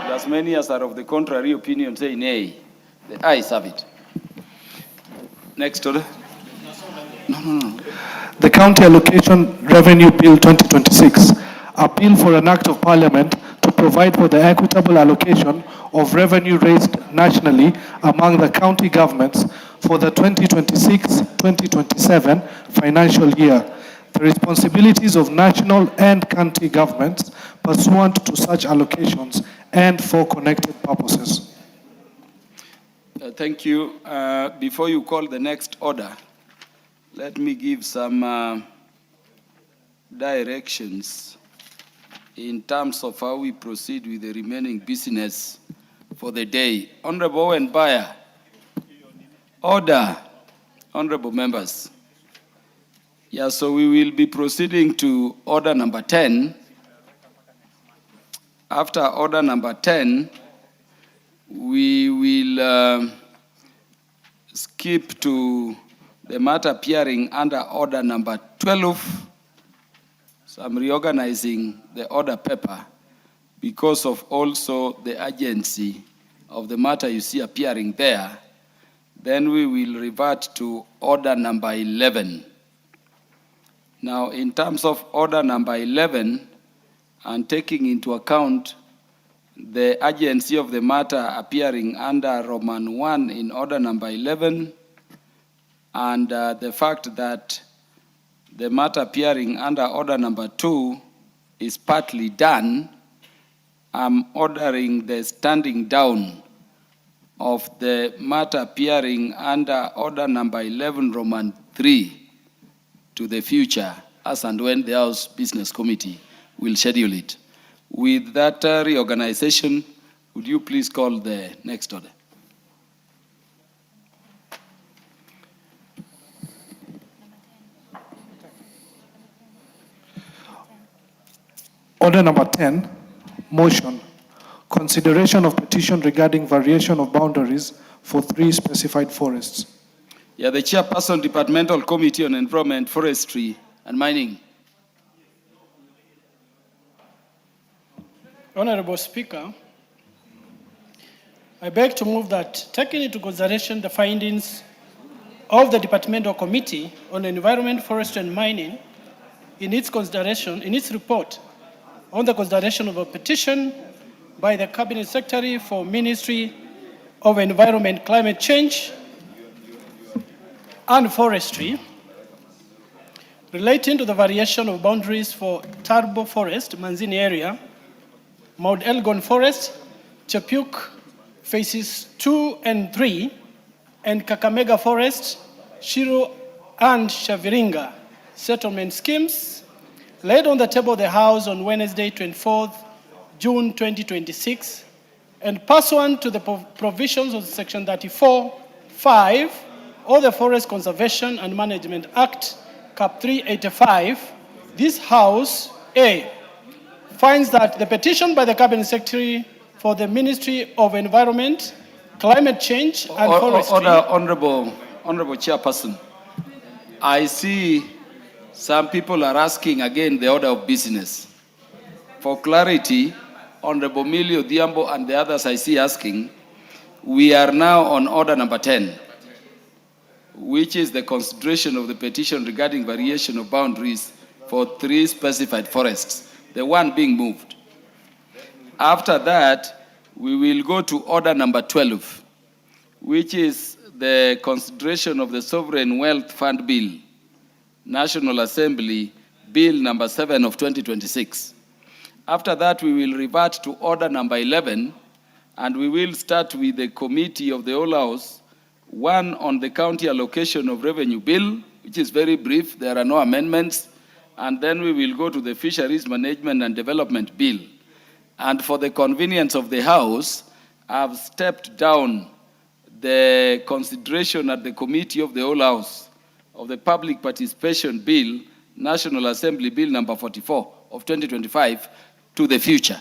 Will as many as are of the contrary opinion say nay? The ayes have it. Next order. The County Allocation Revenue Bill 2026, appeal for an act of parliament to provide for the equitable allocation of revenue raised nationally among the county governments for the 2026-2027 financial year, the responsibilities of national and county governments pursuant to such allocations and for connected purposes. Thank you. Before you call the next order, let me give some directions in terms of how we proceed with the remaining business for the day. Honorable Owen Bayer. Order. Honorable members. Yeah, so we will be proceeding to order number 10. After order number 10, we will skip to the matter appearing under order number 12. So I'm reorganizing the order paper because of also the urgency of the matter you see appearing there. Then we will revert to order number 11. Now, in terms of order number 11, and taking into account the urgency of the matter appearing under Roman 1 in order number 11, and the fact that the matter appearing under order number 2 is partly done, I'm ordering the standing down of the matter appearing under order number 11, Roman 3, to the future, as and when the House Business Committee will schedule it. With that reorganization, would you please call the next order? Order number 10, motion. Consideration of petition regarding variation of boundaries for 3 specified forests. Yeah, the Chairperson, Departmental Committee on Environment, Forestry and Mining. Honorable Speaker, I beg to move that, taking into consideration the findings of the Departmental Committee on Environment, Forestry and Mining in its report on the consideration of a petition by the Cabinet Secretary for Ministry of Environment, Climate Change and Forestry relating to the variation of boundaries for Turbo Forest, Manzini area, Mount Elgon Forest, Chepuk Phases 2 and 3, and Kakamega Forest, Shiro and Shaviringa settlement schemes laid on the table of the House on Wednesday, 24th June 2026, and pursuant to the provisions of Section 34(5) of the Forest Conservation and Management Act, Cap 385, this House, A, finds that the petition by the Cabinet Secretary for the Ministry of Environment, Climate Change and Forestry. Honorable Chairperson, I see some people are asking again the order of business. For clarity, Honorable Millie Odhiambo and the others I see asking, we are now on order number 10, which is the consideration of the petition regarding variation of boundaries for 3 specified forests. the one being moved. After that, we will go to order number 12, which is the consideration of the Sovereign Wealth Fund Bill, National Assembly Bill number 7 of 2026. After that, we will revert to order number 11, and we will start with the committee of the whole House, one on the county allocation of revenue bill, which is very brief, there are no amendments, and then we will go to the fisheries management and development bill. And for the convenience of the House, I've stepped down the consideration at the committee of the whole House of the public participation bill, National Assembly Bill number 44 of 2025, to the future.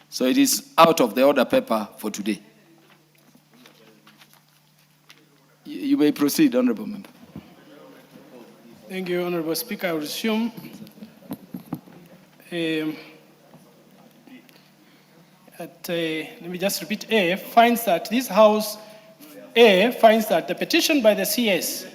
So it is out of the order paper for today. You may proceed, Honorable Member. Thank you, Honorable Speaker. I will resume. Let me just repeat. A finds that this House, A finds that the petition by the CS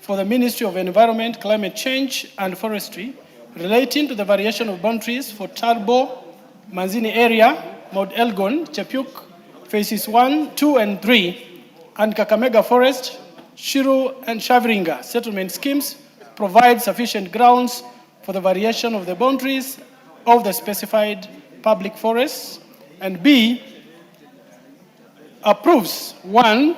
for the Ministry of Environment, Climate Change and Forestry relating to the variation of boundaries for Turbo, Manzini area, Mount Elgon, Chepuk, phases 1, 2, and 3, and Kakamega Forest, Shiru, and Shavringa settlement schemes provide sufficient grounds for the variation of the boundaries of the specified public forests. And B, approves, 1,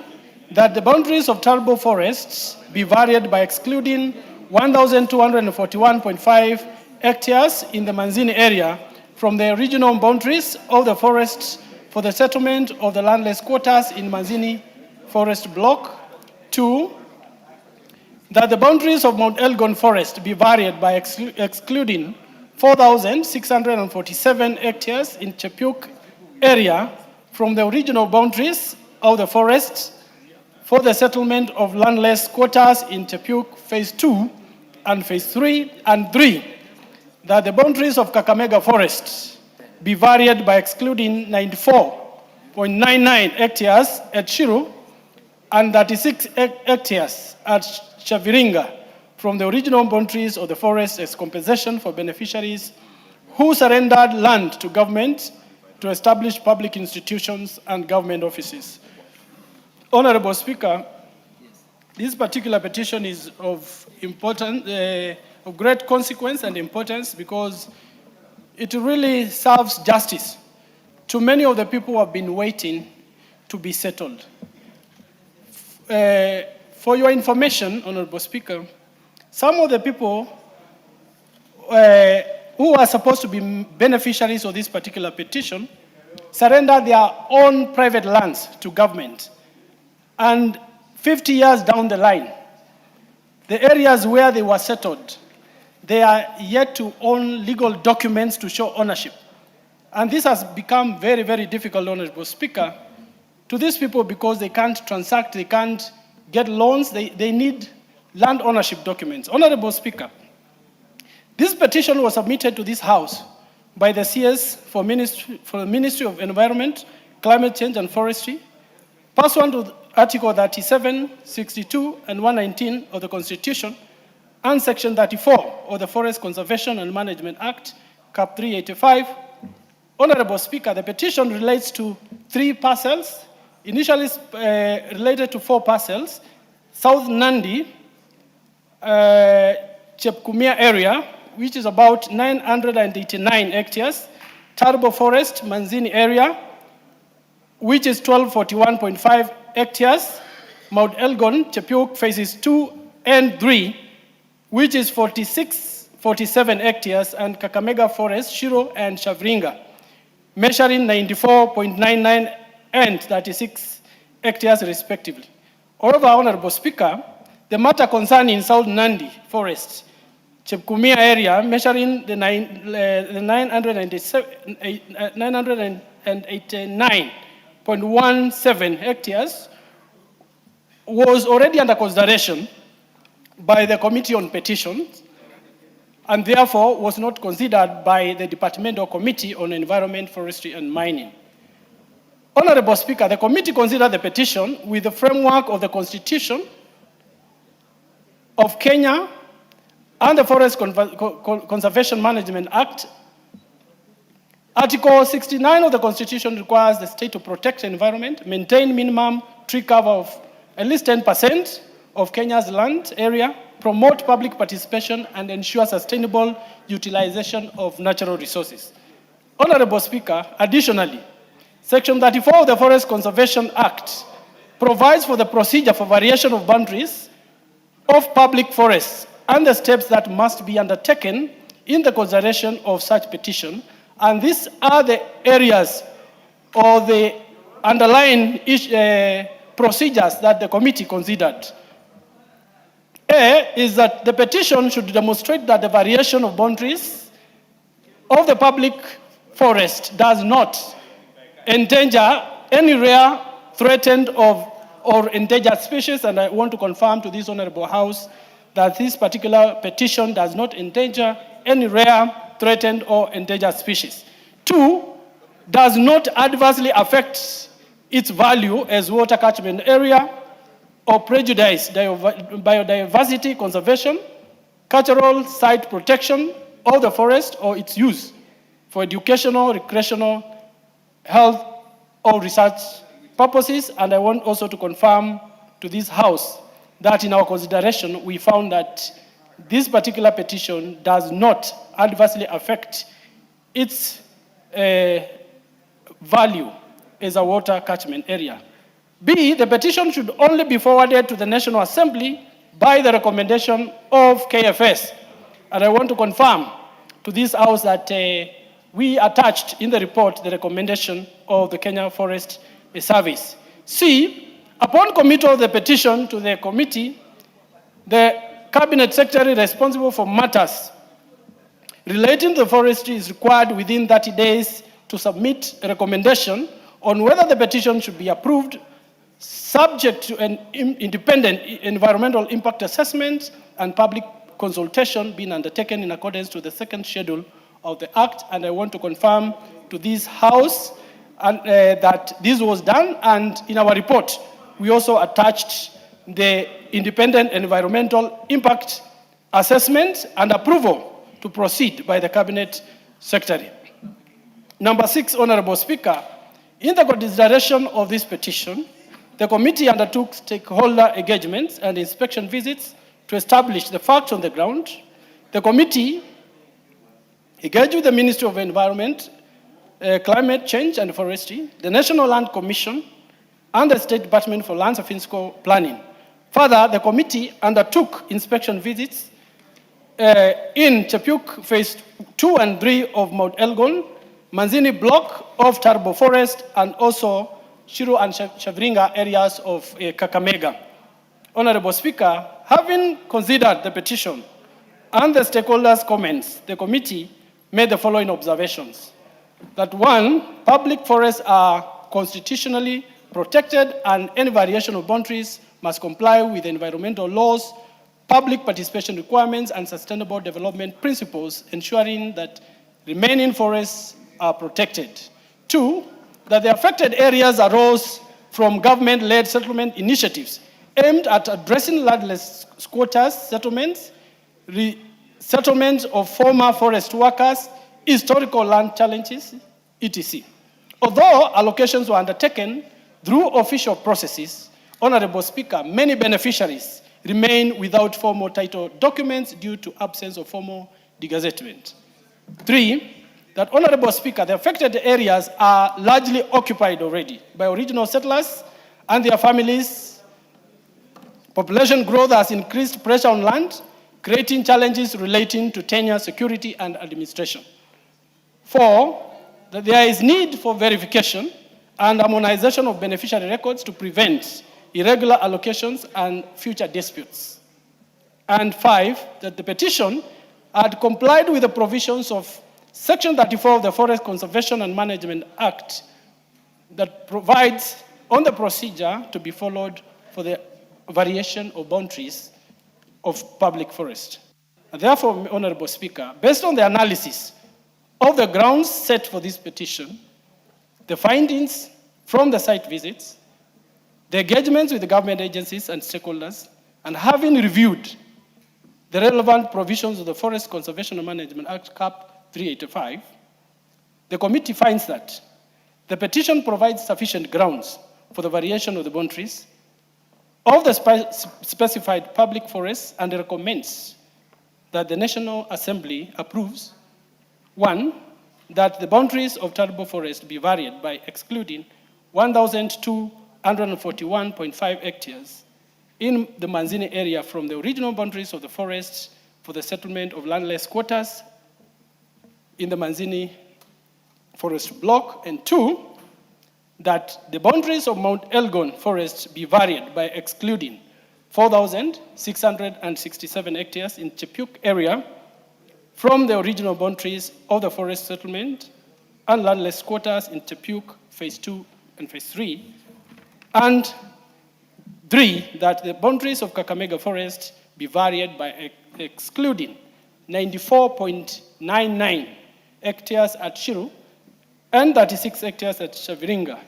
that the boundaries of Turbo forests be varied by excluding 1,241.5 hectares in the Manzini area from the original boundaries of the forests for the settlement of the landless quarters in Manzini Forest Block. 2, that the boundaries of Mount Elgon Forest be varied by excluding 4,647 hectares in Chepuk area from the original boundaries of the forests for the settlement of landless quarters in Chepuk Phase 2 and Phase 3, and 3, that the boundaries of Kakamega Forest be varied by excluding 94.99 hectares at Shiru and 36 hectares at Shaviringa from the original boundaries of the forest as compensation for beneficiaries who surrendered land to government to establish public institutions and government offices. Honorable Speaker, this particular petition is of great consequence and importance because it really serves justice to many of the people who have been waiting to be settled. For your information, Honorable Speaker, some of the people who are supposed to be beneficiaries of this particular petition surrendered their own private lands to government. And 50 years down the line, the areas where they were settled, they are yet to own legal documents to show ownership. And this has become very, very difficult, Honorable Speaker, to these people because they can't transact, they can't get loans, they need land ownership documents. Honorable Speaker, this petition was submitted to this House by the CS for the Ministry of Environment, Climate Change and Forestry, pursuant to Article 37, 62, and 119 of the Constitution, and Section 34 of the Forest Conservation and Management Act, Cap 385. Honorable Speaker, the petition relates to 3 parcels, initially related to 4 parcels: South Nandi, Chepkumia area, which is about 989 hectares, Turbo Forest, Manzini area, which is 1241.5 hectares, Mount Elgon, Chepuk, phases 2 and 3, which is 47 hectares, and Kakamega Forest, Shiro and Shavringa, measuring 94.99 and 36 hectares respectively. However, Honorable Speaker, the matter concerning South Nandi Forest, Chepkumia area, measuring the 989.17 hectares, was already under consideration by the Committee on Petitions and therefore was not considered by the Departmental Committee on Environment, Forestry and Mining. Honorable Speaker, the committee considered the petition with the framework of the Constitution of Kenya and the Forest Conservation Management Act Article 69 of the Constitution requires the state to protect the environment, maintain minimum tree cover of at least 10% of Kenya's land area, promote public participation, and ensure sustainable utilization of natural resources. Honorable Speaker, additionally, Section 34 of the Forest Conservation Act provides for the procedure for variation of boundaries of public forests and the steps that must be undertaken in the consideration of such petition. And these are the areas or the underlying procedures that the committee considered. A is that the petition should demonstrate that the variation of boundaries of the public forest does not endanger any rare, threatened, or endangered species, and I want to confirm to this Honorable House that this particular petition does not endanger any rare, threatened, or endangered species. 2, does not adversely affect its value as water catchment area or prejudice biodiversity conservation, cultural site protection of the forest or its use for educational, recreational, health, or research purposes. And I want also to confirm to this House that in our consideration, we found that this particular petition does not adversely affect its value as a water catchment area. B, the petition should only be forwarded to the National Assembly by the recommendation of KFS. And I want to confirm to this House that we attached in the report the recommendation of the Kenya Forest Service. C, upon committal of the petition to the committee, the Cabinet Secretary responsible for matters relating to forestry is required within 30 days to submit a recommendation on whether the petition should be approved, subject to an independent environmental impact assessment and public consultation being undertaken in accordance to the second schedule of the Act. And I want to confirm to this House that this was done, and in our report, we also attached the independent environmental impact assessment and approval to proceed by the Cabinet Secretary. Number 6, Honorable Speaker, in the consideration of this petition, the committee undertook stakeholder engagements and inspection visits to establish the facts on the ground. The committee engaged with the Ministry of Environment, Climate Change and Forestry, the National Land Commission, and the State Department for Lands and Physical Planning. Further, the committee undertook inspection visits in Chepuk Phase 2 and 3 of Mount Elgon, Manzini Block of Turbo Forest, and also Shiru and Shavringa areas of Kakamega. Honorable Speaker, having considered the petition and the stakeholders' comments, the committee made the following observations. That 1, public forests are constitutionally protected and any variation of boundaries must comply with environmental laws, public participation requirements, and sustainable development principles, ensuring that remaining forests are protected. 2, that the affected areas arose from government-led settlement initiatives aimed at addressing landless squatters, settlements, resettlements of former forest workers, historical land challenges, etc. Although allocations were undertaken through official processes, Honorable Speaker, many beneficiaries remain without formal title documents due to absence of formal degazettement. 3, that Honorable Speaker, the affected areas are largely occupied already by original settlers and their families. Population growth has increased pressure on land, creating challenges relating to tenure, security, and administration. 4, that there is need for verification and harmonization of beneficiary records to prevent irregular allocations and future disputes. And 5, that the petition had complied with the provisions of Section 34 of the Forest Conservation and Management Act that provides on the procedure to be followed for the variation of boundaries of public forest. And therefore, Honorable Speaker, based on the analysis of the grounds set for this petition, the findings from the site visits, the engagements with the government agencies and stakeholders, and having reviewed the relevant provisions of the Forest Conservation and Management Act, CAP 385, The committee finds that the petition provides sufficient grounds for the variation of the boundaries of the specified public forests and recommends that the National Assembly approves, 1, that the boundaries of Turbo Forest be varied by excluding 1,241.5 hectares in the Manzini area from the original boundaries of the forests for the settlement of landless quarters in the Manzini forest block, and 2, that the boundaries of Mount Elgon forest be varied by excluding 4,667 hectares in Chepuk area from the original boundaries of the forest settlement and landless quarters in Chepuk phase 2 and phase 3, and 3, that the boundaries of Kakamega forest be varied by excluding 94.99 hectares at Shiru and 36 hectares at Shaviringa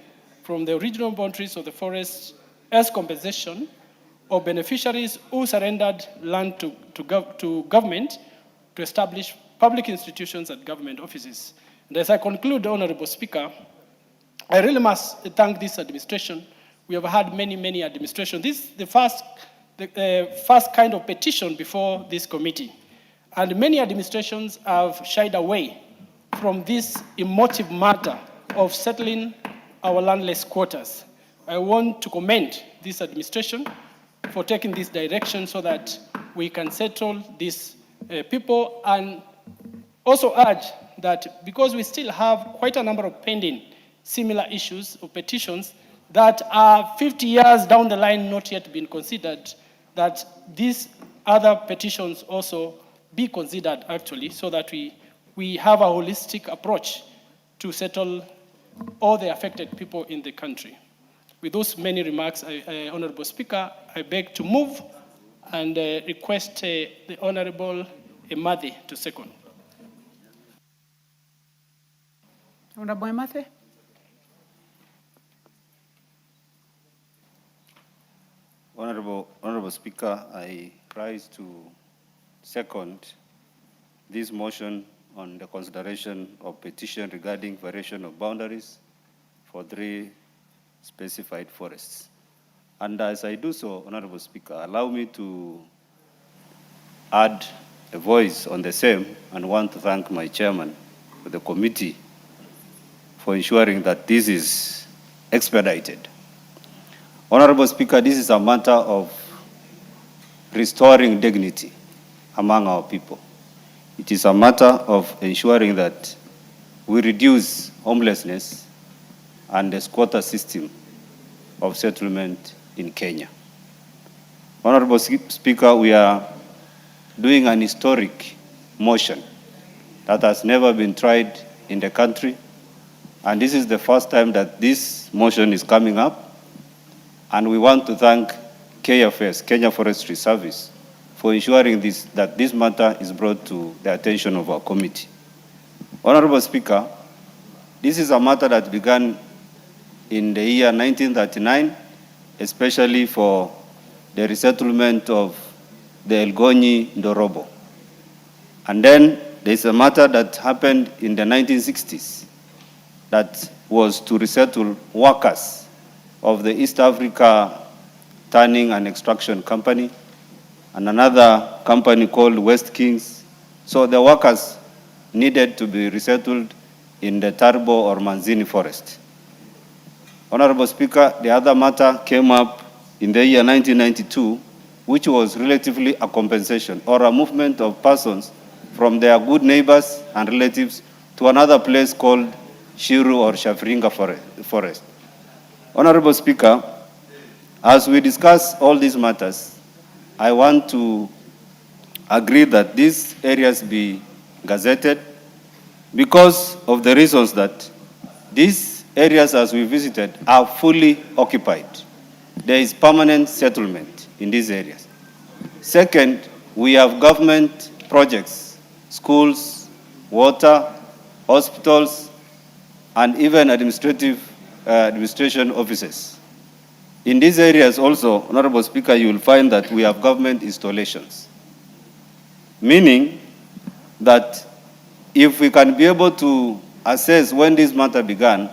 from the original boundaries of the forest as compensation of beneficiaries who surrendered land to government to establish public institutions and government offices. And as I conclude, Honorable Speaker, I really must thank this administration. We have had many, many administrations. This is the first kind of petition before this committee. And many administrations have shied away from this emotive matter of settling our landless quarters. I want to commend this administration for taking this direction so that we can settle these people, and also urge that because we still have quite a number of pending similar issues or petitions that are 50 years down the line not yet been considered, that these other petitions also be considered actually, so that we have a holistic approach to settle all the affected people in the country. With those many remarks, Honorable Speaker, I beg to move and request the Honorable Emathe to second. Honorable Emathe. Honorable Speaker, I rise to second this motion on the consideration of petition regarding variation of boundaries for 3 specified forests. And as I do so, Honorable Speaker, allow me to add a voice on the same, and want to thank my chairman for the committee for ensuring that this is expedited. Honorable Speaker, this is a matter of restoring dignity among our people. It is a matter of ensuring that we reduce homelessness and the squatter system of settlement in Kenya. Honorable Speaker, we are doing an historic motion that has never been tried in the country, and this is the first time that this motion is coming up, and we want to thank KFS, Kenya Forestry Service, for ensuring that this matter is brought to the attention of our committee. Honorable Speaker, this is a matter that began in the year 1939, especially for the resettlement of the Elgonyi Ndorobo. And then there's a matter that happened in the 1960s that was to resettle workers of the East Africa Tanning and Extraction Company, and another company called West Kings. So the workers needed to be resettled in the Turbo or Manzini forest. Honorable Speaker, the other matter came up in the year 1992, which was relatively a compensation or a movement of persons from their good neighbors and relatives to another place called Shiru or Shaviringa forest. Honorable Speaker, as we discuss all these matters, I want to agree that these areas be gazetted because of the reasons that these areas, as we visited, are fully occupied. There is permanent settlement in these areas. Second, we have government projects, schools, water, hospitals, and even administration offices. In these areas also, Honorable Speaker, you will find that we have government installations, meaning that if we can be able to assess when this matter began,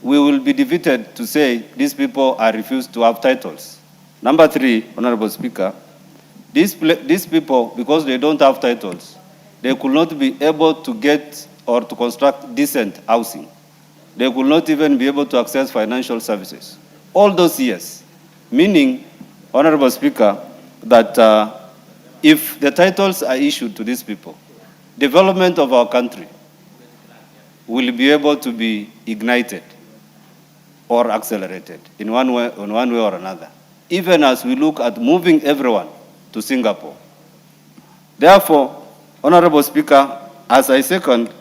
we will be defeated to say these people are refused to have titles. Number 3, Honorable Speaker, these people, because they don't have titles, they could not be able to get or to construct decent housing. They could not even be able to access financial services. All those years, meaning, Honorable Speaker, that if the titles are issued to these people, development of our country will be able to be ignited or accelerated in one way or another, even as we look at moving everyone to Singapore. Therefore, Honorable Speaker, as I second,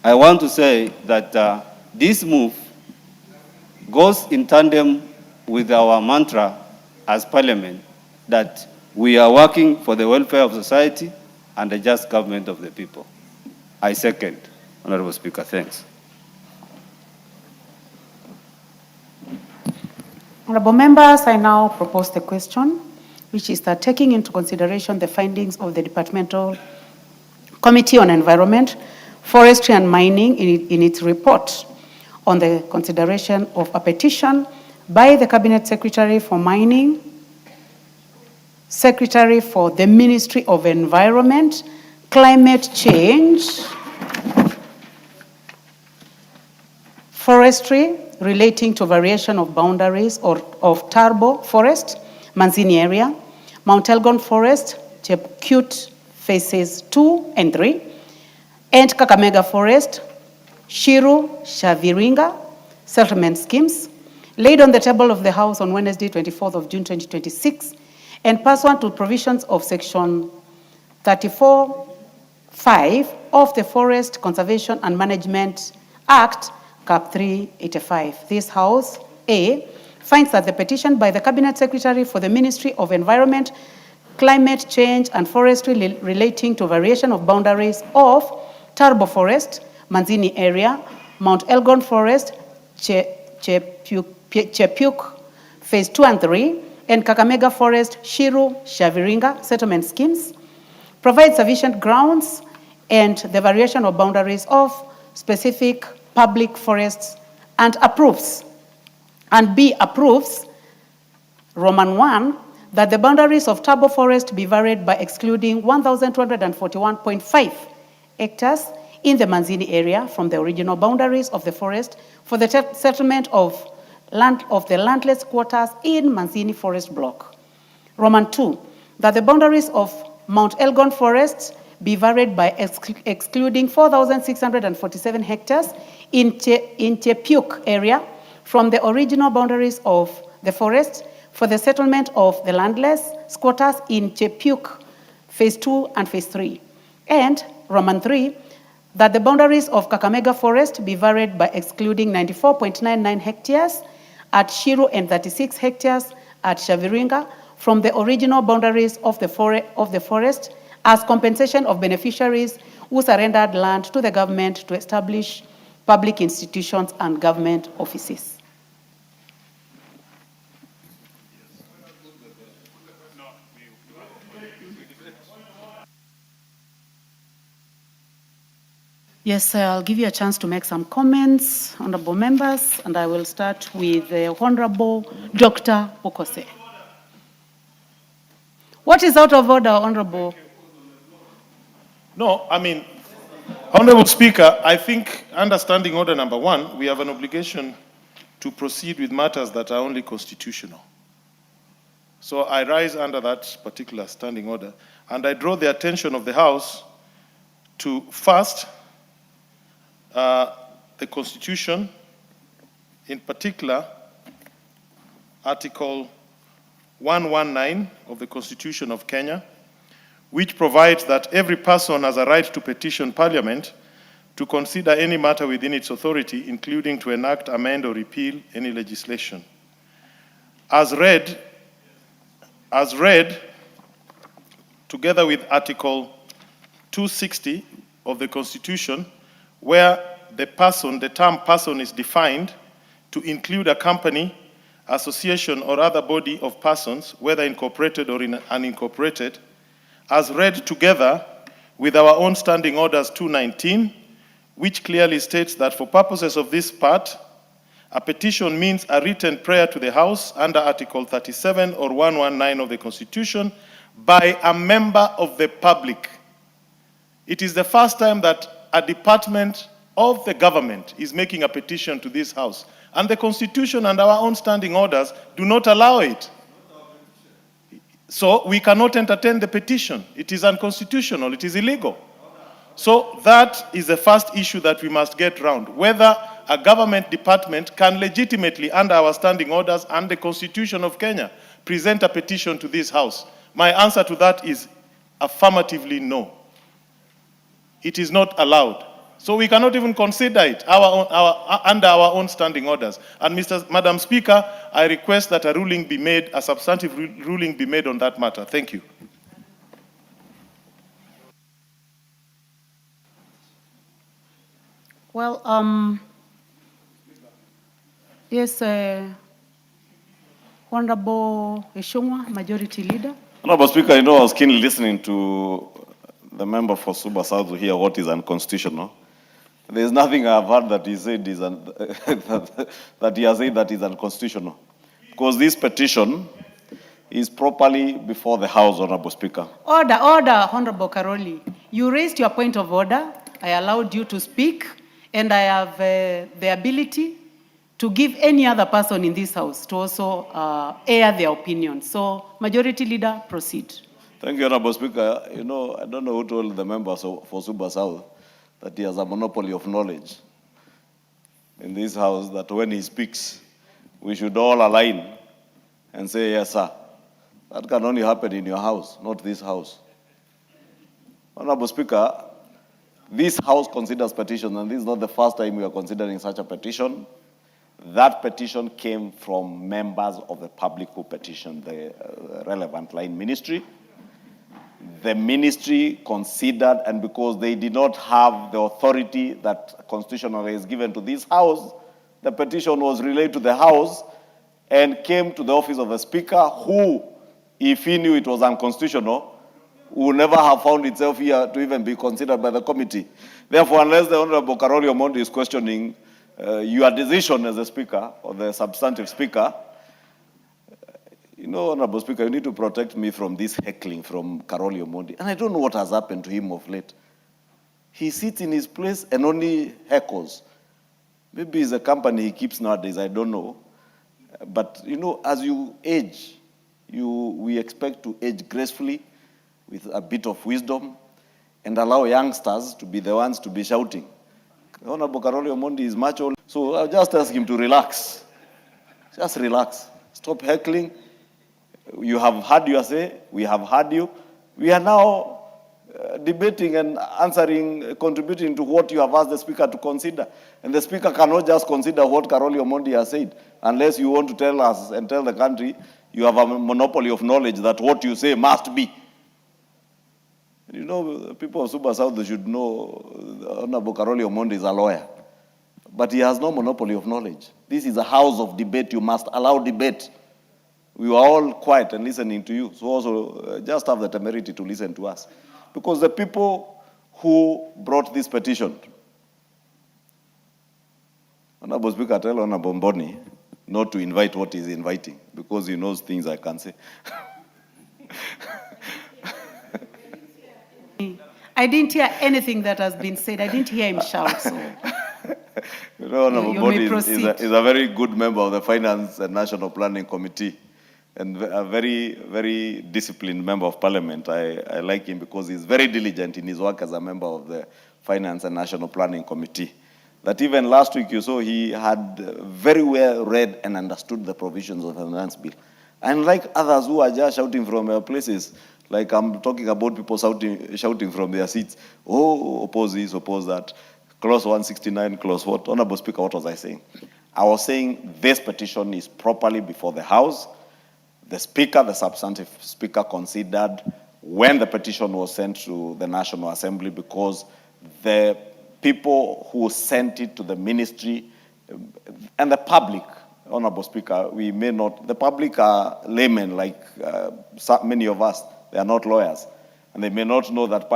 I want to say that this move goes in tandem with our mantra as Parliament that we are working for the welfare of society and the just government of the people. I second, Honorable Speaker. Thanks. Honorable members, I now propose the question, which is that taking into consideration the findings of the Departmental Committee on Environment, Forestry and Mining in its report on the consideration of a petition by the Cabinet Secretary for Mining, Secretary for the Ministry of Environment, Climate Change, Forestry, relating to variation of boundaries of Turbo Forest, Manzini area, Mount Elgon Forest, Chepkut phases 2 and 3, and Kakamega Forest, Shiru, Shaviringa, settlement schemes, laid on the table of the House on Wednesday, 24th of June 2026, and pursuant to provisions of Section 34(5) of the Forest Conservation and Management Act, Cap 385. This House, A, finds that the petition by the Cabinet Secretary for the Ministry of Environment, Climate Change and Forestry relating to variation of boundaries of Turbo Forest, Manzini area, Mount Elgon Forest, Chepuk, phase 2 and 3, and Kakamega Forest, Shiru, Shaviringa settlement schemes, provide sufficient grounds and the variation of boundaries of specific public forests, and approves, and B, approves, Roman 1, that the boundaries of Turbo Forest be varied by excluding 1,241.5 hectares in the Manzini area from the original boundaries of the forest for the settlement of the landless quarters in Manzini Forest Block. Roman 2, that the boundaries of Mount Elgon Forest be varied by excluding 4,647 hectares in Chepuk area from the original boundaries of the forest for the settlement of the landless squatters in Chepuk, phase 2 and phase 3. And Roman 3, that the boundaries of Kakamega Forest be varied by excluding 94.99 hectares at Shiru and 36 hectares at Shaviringa from the original boundaries of the forest as compensation of beneficiaries who surrendered land to the government to establish public institutions and government offices. Yes, I'll give you a chance to make some comments, honorable members, and I will start with the Honorable Dr. Okose. What is out of order, Honorable? No, I mean, Honorable Speaker, I think understanding order number 1, we have an obligation to proceed with matters that are only constitutional. So I rise under that particular standing order, and I draw the attention of the House to first, the Constitution, in particular, Article 119 of the Constitution of Kenya, which provides that every person has a right to petition Parliament to consider any matter within its authority, including to enact, amend, or repeal any legislation. As read, together with Article 260 of the Constitution, where the term person is defined to include a company, association, or other body of persons, whether incorporated or unincorporated, as read together with our own standing orders 219, which clearly states that for purposes of this part, a petition means a written prayer to the House under Article 37 or 119 of the Constitution by a member of the public. It is the first time that a department of the government is making a petition to this House, and the Constitution and our own standing orders do not allow it. So we cannot entertain the petition. It is unconstitutional, it is illegal. So that is the first issue that we must get round, whether a government department can legitimately, under our standing orders and the Constitution of Kenya, present a petition to this House. My answer to that is affirmatively no. It is not allowed. So we cannot even consider it under our own standing orders. And Madam Speaker, I request that a ruling be made, a substantive ruling be made on that matter. Thank you. Well, yes, Honorable Eshongwa, Majority Leader. Honorable Speaker, you know, I was keenly listening to the member for Suba South to hear what is unconstitutional. There is nothing I've heard that he said is that he has said that is unconstitutional, because this petition is properly before the House, Honorable Speaker. Order, order, Honorable Karoli. You raised your point of order. I allowed you to speak, and I have the ability to give any other person in this House to also air their opinion. So, Majority Leader, proceed. Thank you, Honorable Speaker. You know, I don't know who told the members for Suba South that he has a monopoly of knowledge in this House, that when he speaks, we should all align and say, yes, sir. That can only happen in your House, not this House. Honorable Speaker, this House considers petitions, and this is not the first time we are considering such a petition. That petition came from members of the public who petitioned the relevant line ministry. The ministry considered, and because they did not have the authority that constitutionally is given to this House, the petition was relayed to the House and came to the office of the Speaker, who, if he knew it was unconstitutional, would never have found itself here to even be considered by the committee. Therefore, unless the Honorable Karoli Omondi is questioning your decision as a Speaker or the substantive Speaker, you know, Honorable Speaker, you need to protect me from this heckling from Karoli Omondi. And I don't know what has happened to him of late. He sits in his place and only heckles. Maybe it's a company he keeps nowadays, I don't know. But, you know, as you age, we expect to age gracefully with a bit of wisdom and allow youngsters to be the ones to be shouting. Honorable Karoli Omondi is much older, so I'll just ask him to relax. Just relax. Stop heckling. You have had your say. We have heard you. We are now debating and answering, contributing to what you have asked the Speaker to consider. And the Speaker cannot just consider what Karoli Omondi has said, unless you want to tell us and tell the country you have a monopoly of knowledge that what you say must be. You know, the people of Suba South, they should know Honorable Karoli Omondi is a lawyer. But he has no monopoly of knowledge. This is a house of debate. You must allow debate. We were all quiet and listening to you. So also just have the temerity to listen to us. Because the people who brought this petition, Honorable Speaker, tell Honorable Mboni not to invite what he's inviting, because he knows things I can't say. I didn't hear anything that has been said. I didn't hear him shout. So. You know, Honorable Mboni is a very good member of the Finance and National Planning Committee, and a very, very disciplined member of Parliament. I like him because he's very diligent in his work as a member of the Finance and National Planning Committee. That even last week you saw he had very well read and understood the provisions of the finance bill. Unlike others who are just shouting from their places, like I'm talking about people shouting from their seats, oh, oppose this, oppose that, clause 169, clause what? Honorable Speaker, what was I saying? I was saying this petition is properly before the House. The Speaker, the substantive Speaker, considered when the petition was sent to the National Assembly, because the people who sent it to the ministry and the public, Honorable Speaker, we may not, the public are laymen like many of us. They are not lawyers. And they may not know that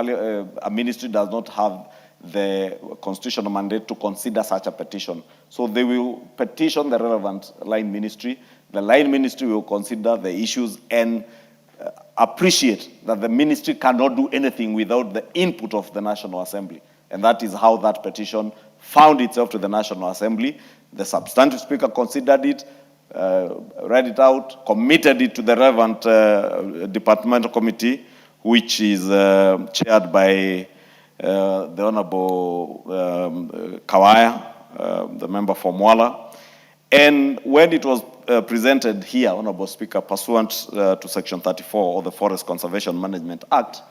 a ministry does not have the constitutional mandate to consider such a petition. So they will petition the relevant line ministry. The line ministry will consider the issues and appreciate that the ministry cannot do anything without the input of the National Assembly. And that is how that petition found itself to the National Assembly. The substantive speaker considered it, read it out, committed it to the relevant departmental committee, which is chaired by the Honorable Kawaya, the member for Mwala. And when it was presented here, Honorable Speaker, pursuant to Section 34 of the Forest Conservation Management Act,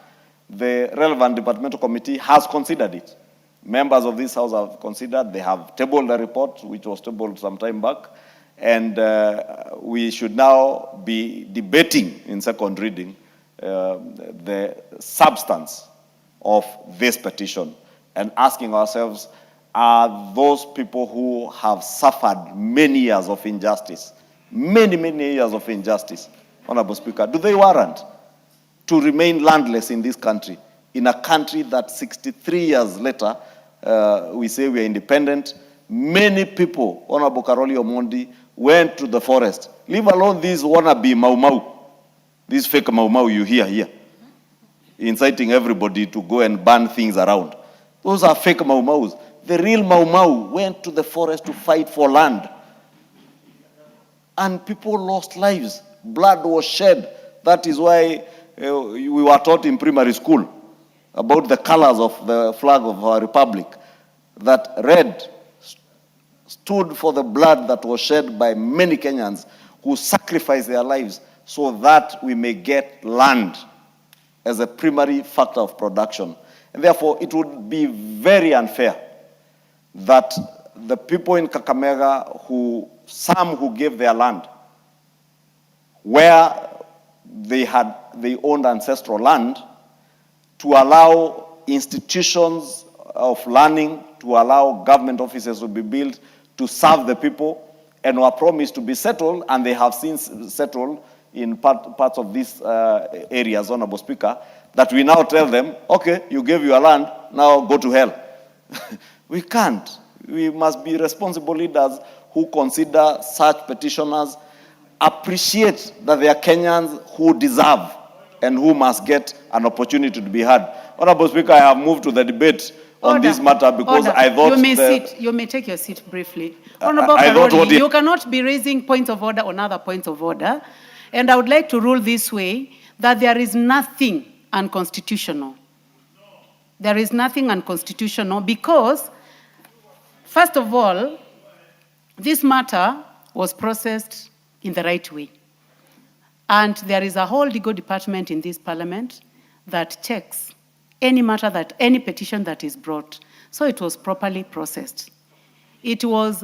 the relevant departmental committee has considered it. Members of this House have considered, they have tabled a report, which was tabled some time back, and we should now be debating in second reading the substance of this petition and asking ourselves, are those people who have suffered many years of injustice, many years of injustice, Honorable Speaker, do they warrant to remain landless in this country, in a country that 63 years later, we say we are independent? Many people, Honorable Karoli Omondi, went to the forest, leave alone these wannabe Mau Mau, these fake Mau Mau you hear here, inciting everybody to go and burn things around. Those are fake Mau Maus. The real Mau Mau went to the forest to fight for land. And people lost lives. Blood was shed. That is why we were taught in primary school about the colors of the flag of our republic. That red stood for the blood that was shed by many Kenyans who sacrificed their lives so that we may get land as a primary factor of production. And therefore, it would be very unfair that the people in Kakamega, some who gave their land, where they owned ancestral land, to allow institutions of learning, to allow government offices to be built to serve the people, and were promised to be settled, and they have since settled in parts of these areas, Honorable Speaker, that we now tell them, okay, you gave your land, now go to hell. We can't. We must be responsible leaders who consider such petitioners, appreciate that they are Kenyans who deserve and who must get an opportunity to be heard. Honorable Speaker, I have moved to the debate on this matter because I thought you may take your seat briefly. Honorable Karoli, you cannot be raising points of order on other points of order. And I would like to rule this way, that there is nothing unconstitutional. There is nothing unconstitutional because, first of all, this matter was processed in the right way. And there is a whole legal department in this parliament that checks any matter any petition that is brought. So it was properly processed. It was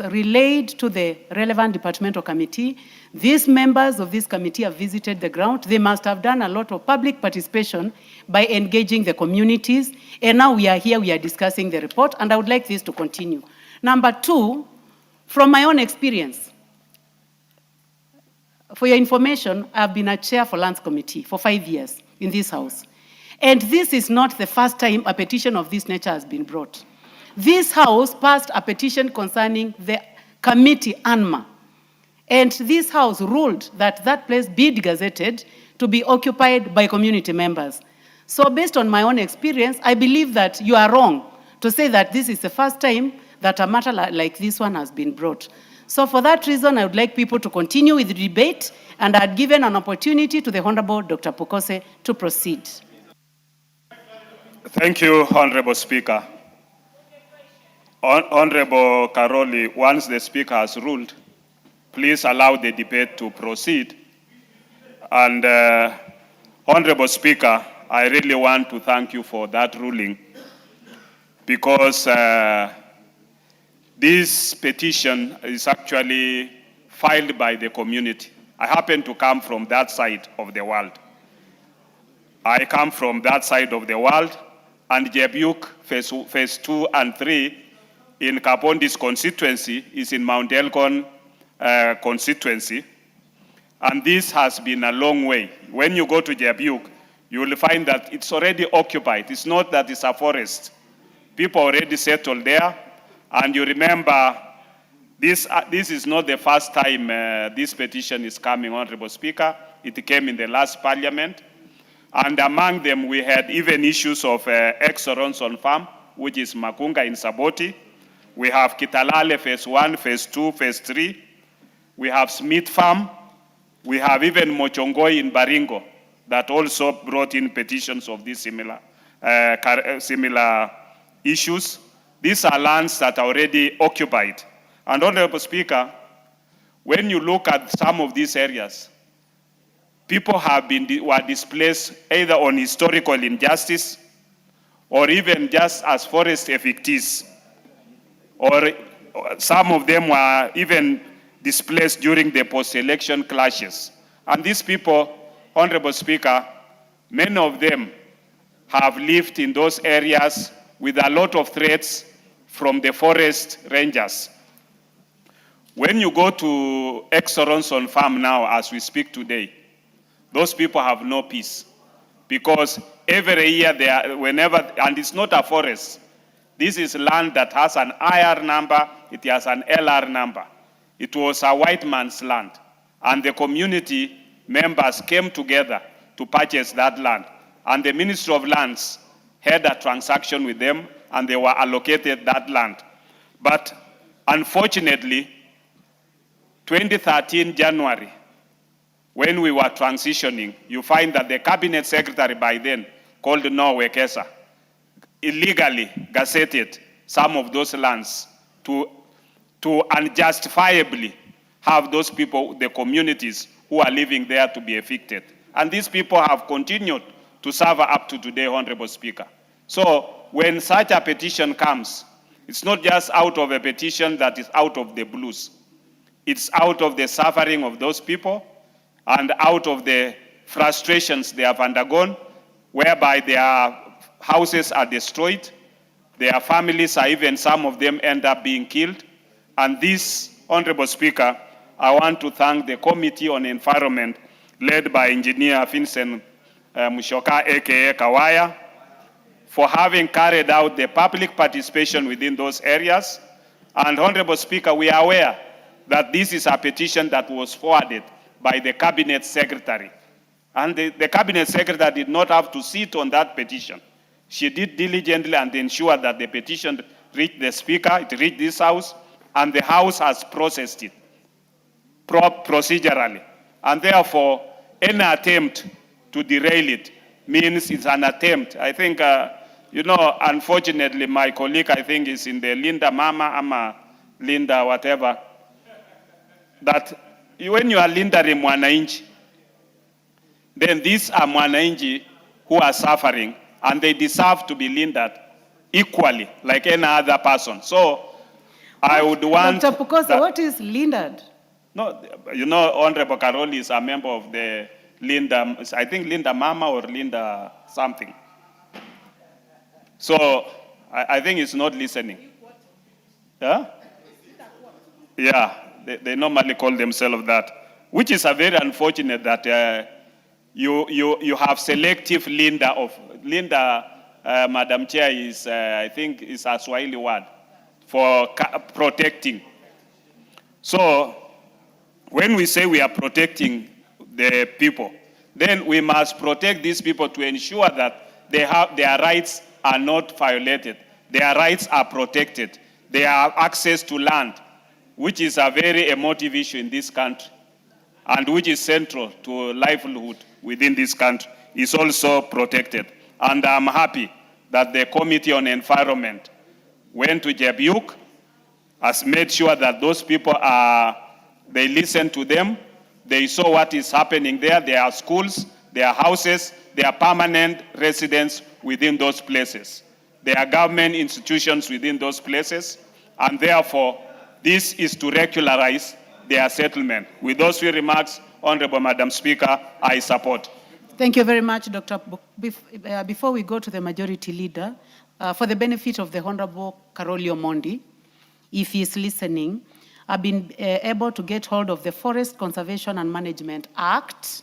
relayed to the relevant departmental committee. These members of this committee have visited the ground. They must have done a lot of public participation by engaging the communities. And now we are here, we are discussing the report, and I would like this to continue. Number two, from my own experience, for your information, I've been a chair for Lands Committee for 5 years in this House. And this is not the first time a petition of this nature has been brought. This House passed a petition concerning the committee ANMA. And this House ruled that that place be gazetted to be occupied by community members. So based on my own experience, I believe that you are wrong to say that this is the first time that a matter like this one has been brought. So for that reason, I would like people to continue with the debate, and I had given an opportunity to the Honorable Dr. Pukose to proceed. Thank you, Honorable Speaker. Honorable Karoli, once the Speaker has ruled, please allow the debate to proceed. And Honorable Speaker, I really want to thank you for that ruling, because this petition is actually filed by the community. I happen to come from that side of the world. I come from that side of the world, and Jebuk phase 2 and 3 in Kapondis constituency is in Mount Elgon constituency. And this has been a long way. When you go to Jebuk, you will find that it's already occupied. It's not that it's a forest. People already settled there. And you remember, this is not the first time this petition is coming, Honorable Speaker. It came in the last parliament. And among them, we had even issues of Exorons on farm, which is Makunga in Saboti. We have Kitalale phase 1, phase 2, phase 3. We have Smith Farm. We have even Mochongoi in Baringo that also brought in petitions of these similar issues. These are lands that are already occupied. And Honorable Speaker, when you look at some of these areas, people were displaced either on historical injustice or even just as forest evictees. Or some of them were even displaced during the post-election clashes. And these people, Honorable Speaker, many of them have lived in those areas with a lot of threats from the forest rangers. When you go to Exoronson Farm now, as we speak today, those people have no peace. Because every year, and it's not a forest, this is land that has an IR number, it has an LR number. It was a white man's land. And the community members came together to purchase that land. And the Ministry of Lands had a transaction with them, and they were allocated that land. But unfortunately, 2013 January, when we were transitioning, you find that the cabinet secretary by then, called Noah Kesa, illegally gazetted some of those lands to unjustifiably have those people, the communities who are living there, to be evicted. And these people have continued to suffer up to today, Honorable Speaker. So when such a petition comes, it's not just out of a petition that is out of the blues. It's out of the suffering of those people and out of the frustrations they have undergone, whereby their houses are destroyed, their families are even, some of them end up being killed. And this, Honorable Speaker, I want to thank the Committee on Environment led by Engineer Vincent Mushoka, aka Kawaya, for having carried out the public participation within those areas. And Honorable Speaker, we are aware that this is a petition that was forwarded by the Cabinet Secretary. And the Cabinet Secretary did not have to sit on that petition. She did diligently and ensured that the petition reached the Speaker, it reached this House, and the House has processed it procedurally. And therefore, any attempt to derail it means it's an attempt. I think, unfortunately, my colleague, I think, is in the Linda Mama, ama Linda whatever, that when you are lindering Mwananchi, then these are Mwananchi who are suffering, and they deserve to be lindered equally, like any other person. So, I would want... Dr. Pukosa, what is lindered? No, Honorable Karoli is a member of the Linda, I think Linda Mama or Linda something. So, I think it's not listening. Yeah? Yeah, they normally call themselves that, which is a very unfortunate that you have selective Linda of, Madam Chair is, I think is a Swahili word for protecting. So, when we say we are protecting the people, then we must protect these people to ensure that their rights are not violated. Their rights are protected. They have access to land, which is a very emotive issue in this country, and which is central to livelihood within this country, is also protected. And I'm happy that the Committee on Environment went to Jebiuk, has made sure that those people they listened to them, they saw what is happening there, there are schools, there are houses, there are permanent residents within those places. There are government institutions within those places, and therefore, this is to regularize their settlement. With those few remarks, Honorable Madam Speaker, I support. Thank you very much, Dr. Before we go to the Majority Leader, for the benefit of the Honorable Karolio Mondi, if he is listening, I've been able to get hold of the Forest Conservation and Management Act.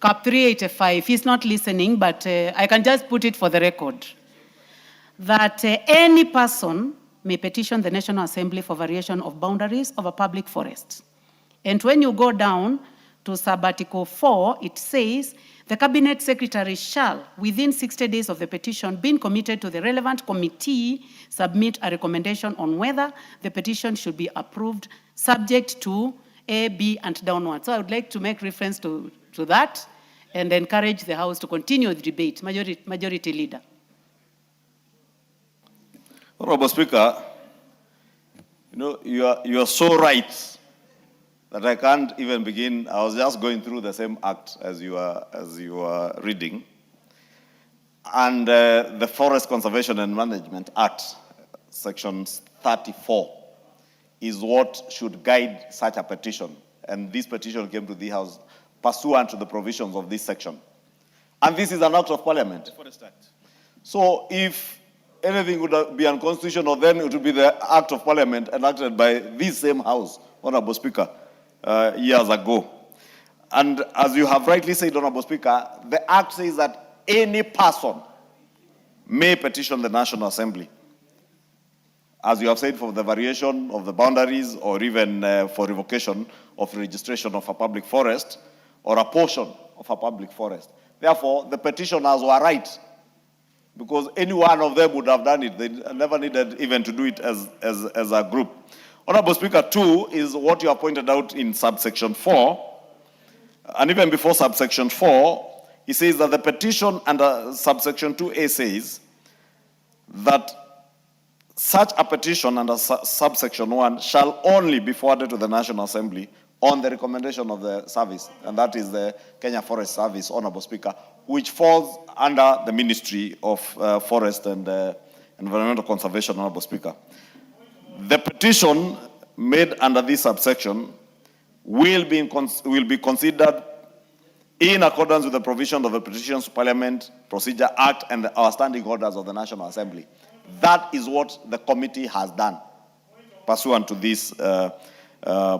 Cap 385, he's not listening, but I can just put it for the record, that any person may petition the National Assembly for variation of boundaries of a public forest. And when you go down to sub-article 4, it says, the Cabinet Secretary shall, within 60 days of the petition being committed to the relevant committee, submit a recommendation on whether the petition should be approved, subject to A, B, and downward. So I would like to make reference to that and encourage the House to continue the debate. Majority Leader. Honorable Speaker, you are so right that I can't even begin. I was just going through the same act as you are reading. And the Forest Conservation and Management Act, Section 34, is what should guide such a petition. And this petition came to the House pursuant to the provisions of this section. And this is an act of Parliament. Forest Act. So if anything would be unconstitutional, then it would be the act of Parliament enacted by this same House, Honorable Speaker, years ago. And as you have rightly said, Honorable Speaker, the Act says that any person may petition the National Assembly, as you have said, for the variation of the boundaries or even for revocation of registration of a public forest or a portion of a public forest. Therefore, the petitioners were right, because any one of them would have done it. They never needed even to do it as a group. Honorable Speaker, 2 is what you have pointed out in subsection 4, and even before subsection 4, he says that the petition under subsection 2A says that such a petition under subsection 1 shall only be forwarded to the National Assembly on the recommendation of the service, and that is the Kenya Forest Service, Honorable Speaker, which falls under the Ministry of Forest and Environmental Conservation, Honorable Speaker. The petition made under this subsection will be considered in accordance with the provision of the Petitions to Parliament Procedure Act and our standing orders of the National Assembly. That is what the committee has done pursuant to these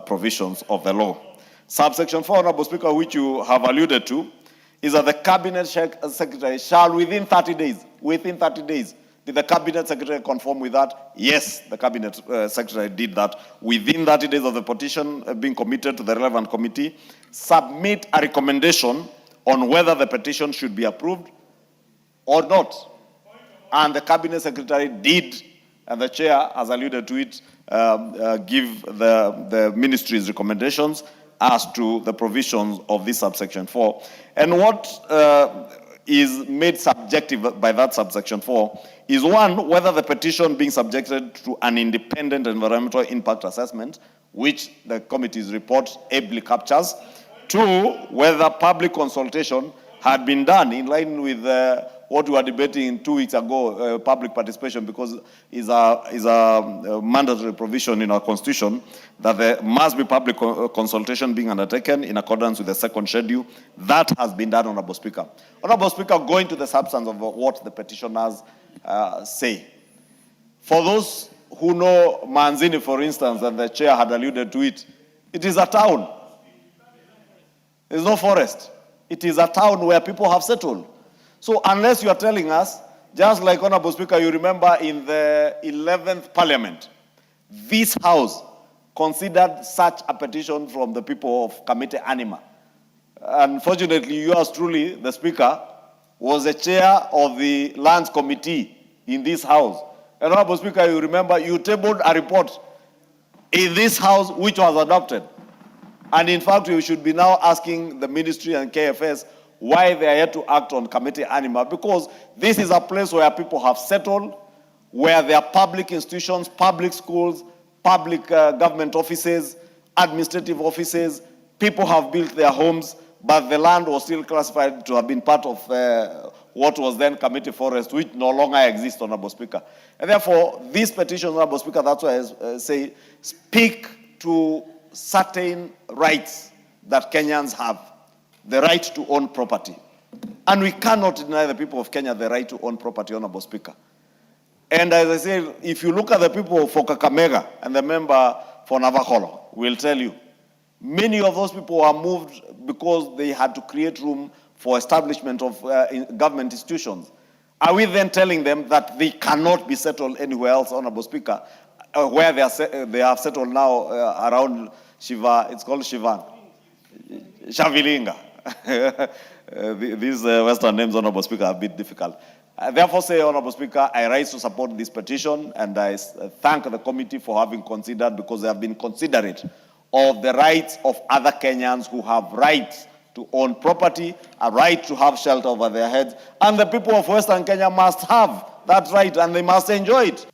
provisions of the law. Subsection 4, Honorable Speaker, which you have alluded to, is that the Cabinet Secretary shall within 30 days, did the Cabinet Secretary conform with that? Yes, the Cabinet Secretary did that. Within 30 days of the petition being committed to the relevant committee, submit a recommendation on whether the petition should be approved or not. And the Cabinet Secretary did, and the Chair has alluded to it, give the Ministry's recommendations as to the provisions of this subsection 4. And what is made subjective by that subsection 4 is, 1, whether the petition being subjected to an independent environmental impact assessment, which the committee's report ably captures. 2, whether public consultation had been done in line with what we were debating 2 weeks ago, public participation, because is a mandatory provision in our constitution that there must be public consultation being undertaken in accordance with the second schedule. That has been done, Honorable Speaker. Honorable Speaker, going to the substance of what the petitioners say. For those who know Manzini, for instance, and the Chair had alluded to it, it is a town. There's no forest. It is a town where people have settled. So unless you are telling us, just like Honorable Speaker, you remember in the 11th Parliament, this House considered such a petition from the people of Kamite Anima. Unfortunately, yours truly, the Speaker, was the chair of the Lands Committee in this House. And Honorable Speaker, you remember, you tabled a report in this House which was adopted. And in fact, you should be now asking the Ministry and KFS why they are yet to act on Kamite Anima, because this is a place where people have settled, where there are public institutions, public schools, public government offices, administrative offices. People have built their homes, but the land was still classified to have been part of what was then Kamite Forest, which no longer exists, Honorable Speaker. And therefore, this petition, Honorable Speaker, that's why I say, speak to certain rights that Kenyans have. The right to own property. And we cannot deny the people of Kenya the right to own property, Honorable Speaker. And as I said, if you look at the people for Kakamega and the member for Navakholo, will tell you Many of those people were moved because they had to create room for establishment of government institutions. Are we then telling them that they cannot be settled anywhere else, Honorable Speaker, where they have settled now around Shiva, it's called Shivan, Shavilinga. These Western names, Honorable Speaker, are a bit difficult. I therefore say, Honorable Speaker, I rise to support this petition, and I thank the committee for having considered, because they have been considerate of the rights of other Kenyans who have rights to own property, a right to have shelter over their heads, and the people of Western Kenya must have that right and they must enjoy it.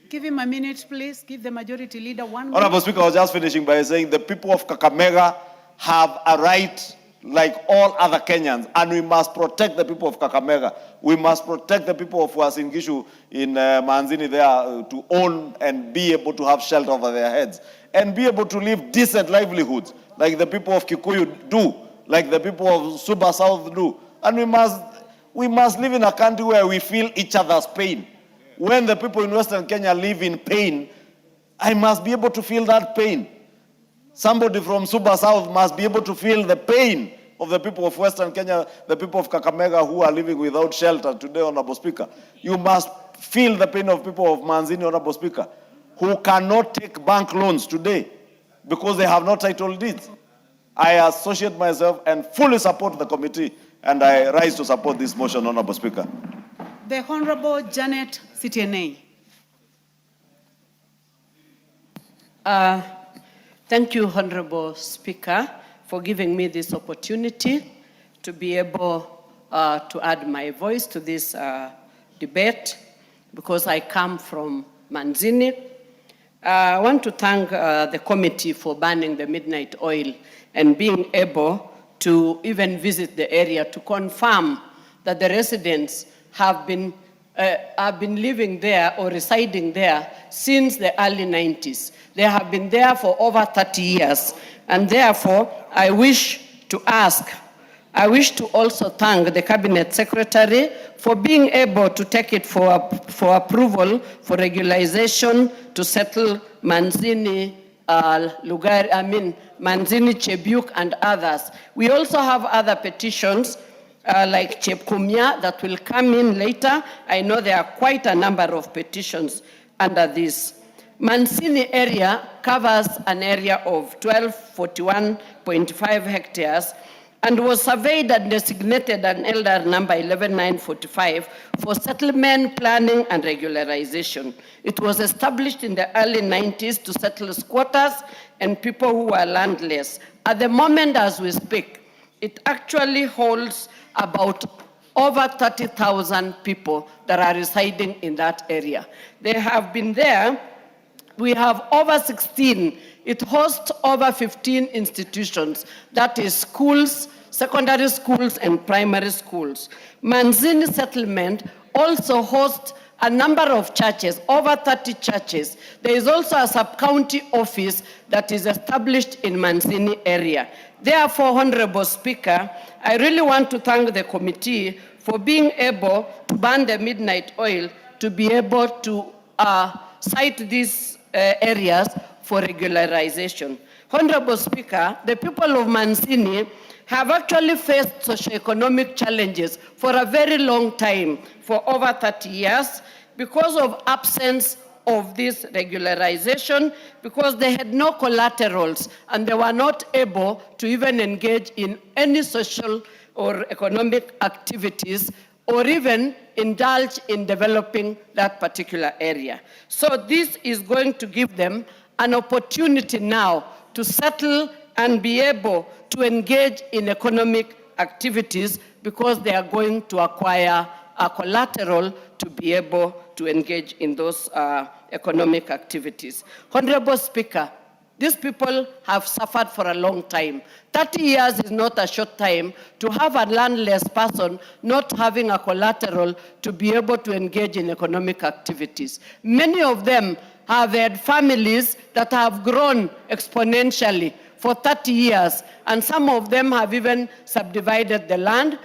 Give him a minute, please. Give the majority leader 1 minute. Honorable Speaker, I was just finishing by saying the people of Kakamega have a right like all other Kenyans, and we must protect the people of Kakamega. We must protect the people of Uasin Gishu in Manzini there to own and be able to have shelter over their heads and be able to live decent livelihoods like the people of Kikuyu do, like the people of Suba South do. And we must live in a country where we feel each other's pain. When the people in Western Kenya live in pain, I must be able to feel that pain. Somebody from Suba South must be able to feel the pain of the people of Western Kenya, the people of Kakamega who are living without shelter today, Honorable Speaker. You must feel the pain of people of Manzini, Honorable Speaker, who cannot take bank loans today because they have no title deeds. I associate myself and fully support the committee, and I rise to support this motion, Honorable Speaker. The Honorable Janet Citiene. Thank you, Honorable Speaker, for giving me this opportunity to be able to add my voice to this debate, because I come from Manzini. I want to thank the committee for banning the midnight oil and being able to even visit the area to confirm that the residents have been living there or residing there since the early 90s. They have been there for over 30 years. And therefore, I wish to also thank the Cabinet Secretary for being able to take it for approval for regularization to settle Manzini, Manzini, Chebiuk, and others. We also have other petitions like Chepkumya that will come in later. I know there are quite a number of petitions under this. Manzini area covers an area of 1241.5 hectares and was surveyed and designated an LR number 11945 for settlement, planning, and regularization. It was established in the early 90s to settle squatters and people who were landless. At the moment as we speak, it actually holds about over 30,000 people that are residing in that area. They have been there. We have over 16. It hosts over 15 institutions, that is schools, secondary schools, and primary schools. Manzini settlement also hosts a number of churches, over 30 churches. There is also a sub-county office that is established in Manzini area. Therefore, Honorable Speaker, I really want to thank the committee for being able to ban the midnight oil, to be able to cite these areas for regularization. Honorable Speaker, the people of Manzini have actually faced socioeconomic challenges for a very long time, for over 30 years, because of absence of this regularization, because they had no collaterals and they were not able to even engage in any social or economic activities or even indulge in developing that particular area. So this is going to give them an opportunity now to settle and be able to engage in economic activities, because they are going to acquire a collateral to be able to engage in those economic activities. Honorable Speaker, these people have suffered for a long time. 30 years is not a short time to have a landless person not having a collateral to be able to engage in economic activities. Many of them have had families that have grown exponentially for 30 years, and some of them have even subdivided the land.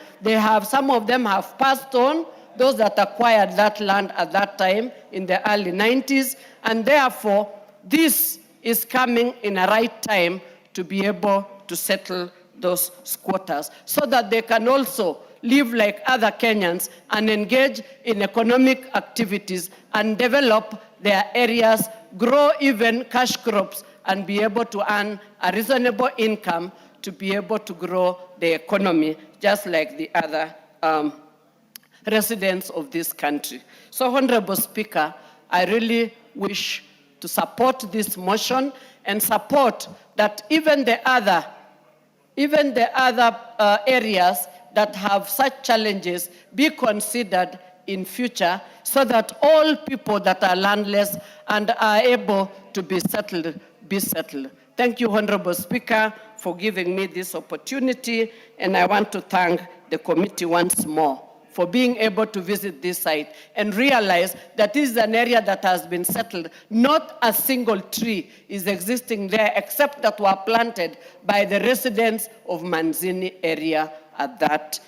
Some of them have passed on, those that acquired that land at that time in the early 90s, and therefore this is coming in a right time to be able to settle those squatters so that they can also live like other Kenyans and engage in economic activities and develop their areas, grow even cash crops, and be able to earn a reasonable income to be able to grow the economy, just like the other residents of this country. So, Honorable Speaker, I really wish to support this motion and support that even the other areas that have such challenges be considered in future so that all people that are landless and are able to be settled. Thank you, Honorable Speaker, for giving me this opportunity, and I want to thank the committee once more for being able to visit this site and realize that this is an area that has been settled. Not a single tree is existing there except that were planted by the residents of Manzini area at that,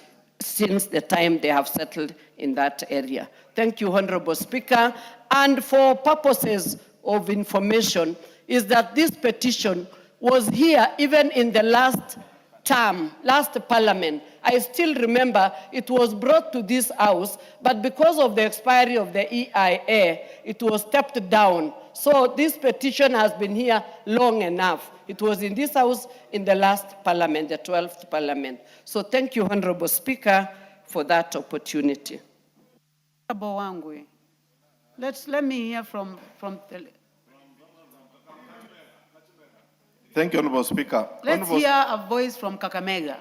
since the time they have settled in that area. Thank you, Honorable Speaker. And for purposes of information, is that this petition was here even in the last term, last parliament. I still remember it was brought to this house, but because of the expiry of the EIA, it was stepped down. So this petition has been here long enough. It was in this house in the last parliament, the 12th parliament. So thank you, Honorable Speaker, for that opportunity. Honorable Wangwe, let me hear from the... Thank you, Honorable Speaker. Let's hear a voice from Kakamega.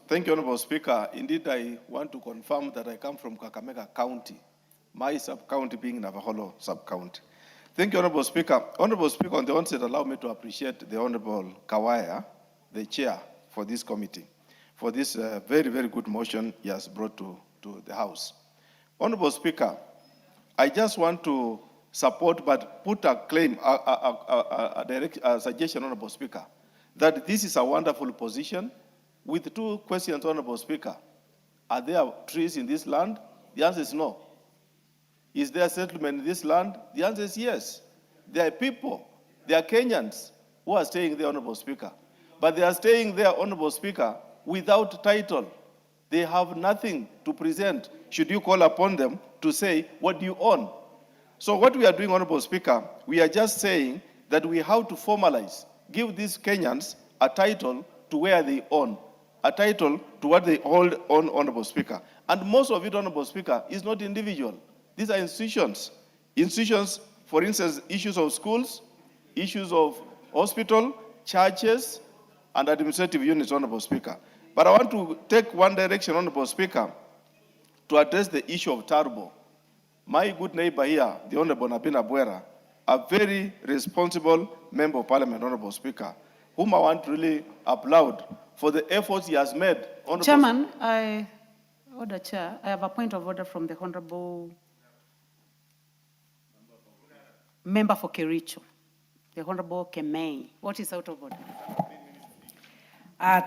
Thank you, Honorable Speaker. Indeed, I want to confirm that I come from Kakamega County, my sub-county being Navaholo sub-county. Thank you, Honorable Speaker. Honorable Speaker, on the onset, allow me to appreciate the Honorable Kawaya, the chair for this committee, for this very, very good motion he has brought to the House. Honorable Speaker, I just want to support but put a claim, a suggestion, Honorable Speaker, that this is a wonderful position with two questions, Honorable Speaker. Are there trees in this land? The answer is no. Is there settlement in this land? The answer is yes. There are people, there are Kenyans who are staying there, Honorable Speaker. But they are staying there, Honorable Speaker, without title. They have nothing to present should you call upon them to say, what do you own? So what we are doing, Honorable Speaker, we are just saying that we have to formalize, give these Kenyans a title to where they own, a title to what they hold on, Honorable Speaker. And most of it, Honorable Speaker, is not individual. These are institutions. Institutions, for instance, issues of schools, issues of hospital, churches, and administrative units, Honorable Speaker. But I want to take one direction, Honorable Speaker, to address the issue of Turbo. My good neighbor here, the Honorable Nabina Bwera, a very responsible member of Parliament, Honorable Speaker, whom I want to really applaud for the efforts he has made. Honorable Chairman, I have a point of order from the Honorable Member for Kericho, the Honorable Kemei. What is out of order?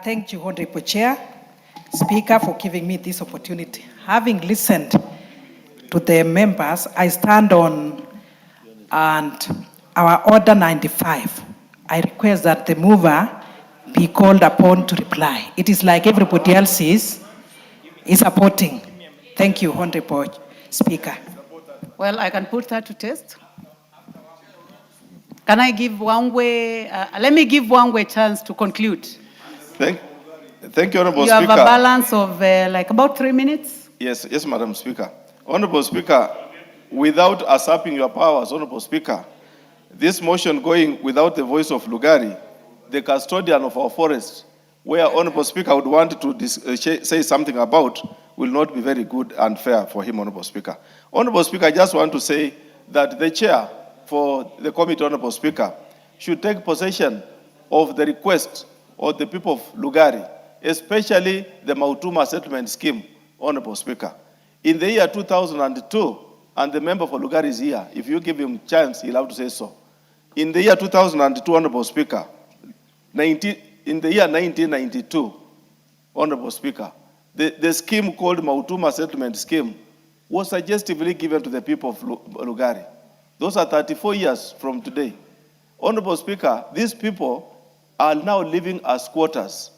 Thank you, Honorable Chair, Speaker, for giving me this opportunity. Having listened to the members, I stand on and our Order 95. I request that the mover be called upon to reply. It is like everybody else is supporting. Thank you, Honorable Speaker. Well, I can put that to test. Can I give Wangwe, let me give Wangwe a chance to conclude. Thank you, Honorable You Speaker. have a balance of like about 3 minutes. Yes, Madam Speaker. Honorable Speaker, without usurping your powers, Honorable Speaker, this motion going without the voice of Lugari, the custodian of our forest, where Honorable Speaker would want to say something about, will not be very good and fair for him, Honorable Speaker. Honorable Speaker, I just want to say that the chair for the committee, Honorable Speaker, should take possession of the request of the people of Lugari, especially the Mautuma settlement scheme, Honorable Speaker. In the year 2002, and the member for Lugari is here, if you give him chance, he'll have to say so. In the year 2002, Honorable Speaker, in the year 1992, Honorable Speaker, the scheme called Mautuma Settlement Scheme was suggestively given to the people of Lugari. Those are 34 years from today. Honorable Speaker, these people are now living as squatters.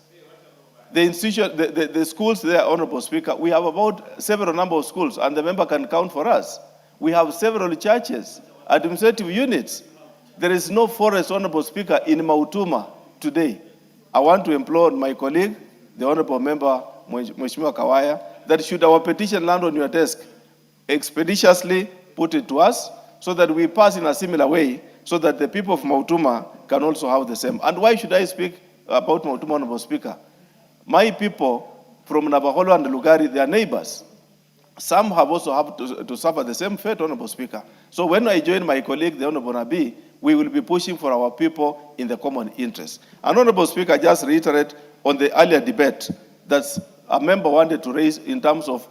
The institution, the schools there, Honorable Speaker, we have about several number of schools, and the member can count for us. We have several churches, administrative units. There is no forest, Honorable Speaker, in Mautuma today. I want to implore my colleague, the Honorable Member, Mheshimiwa Kawaya, that should our petition land on your desk, expeditiously put it to us so that we pass in a similar way so that the people of Mautuma can also have the same. And why should I speak about Mautuma, Honorable Speaker? My people from Navaholo and Lugari, they are neighbors. Some have also to suffer the same fate, Honorable Speaker. So when I join my colleague, the Honorable Nabi, we will be pushing for our people in the common interest. And Honorable Speaker, just reiterate on the earlier debate that a member wanted to raise in terms of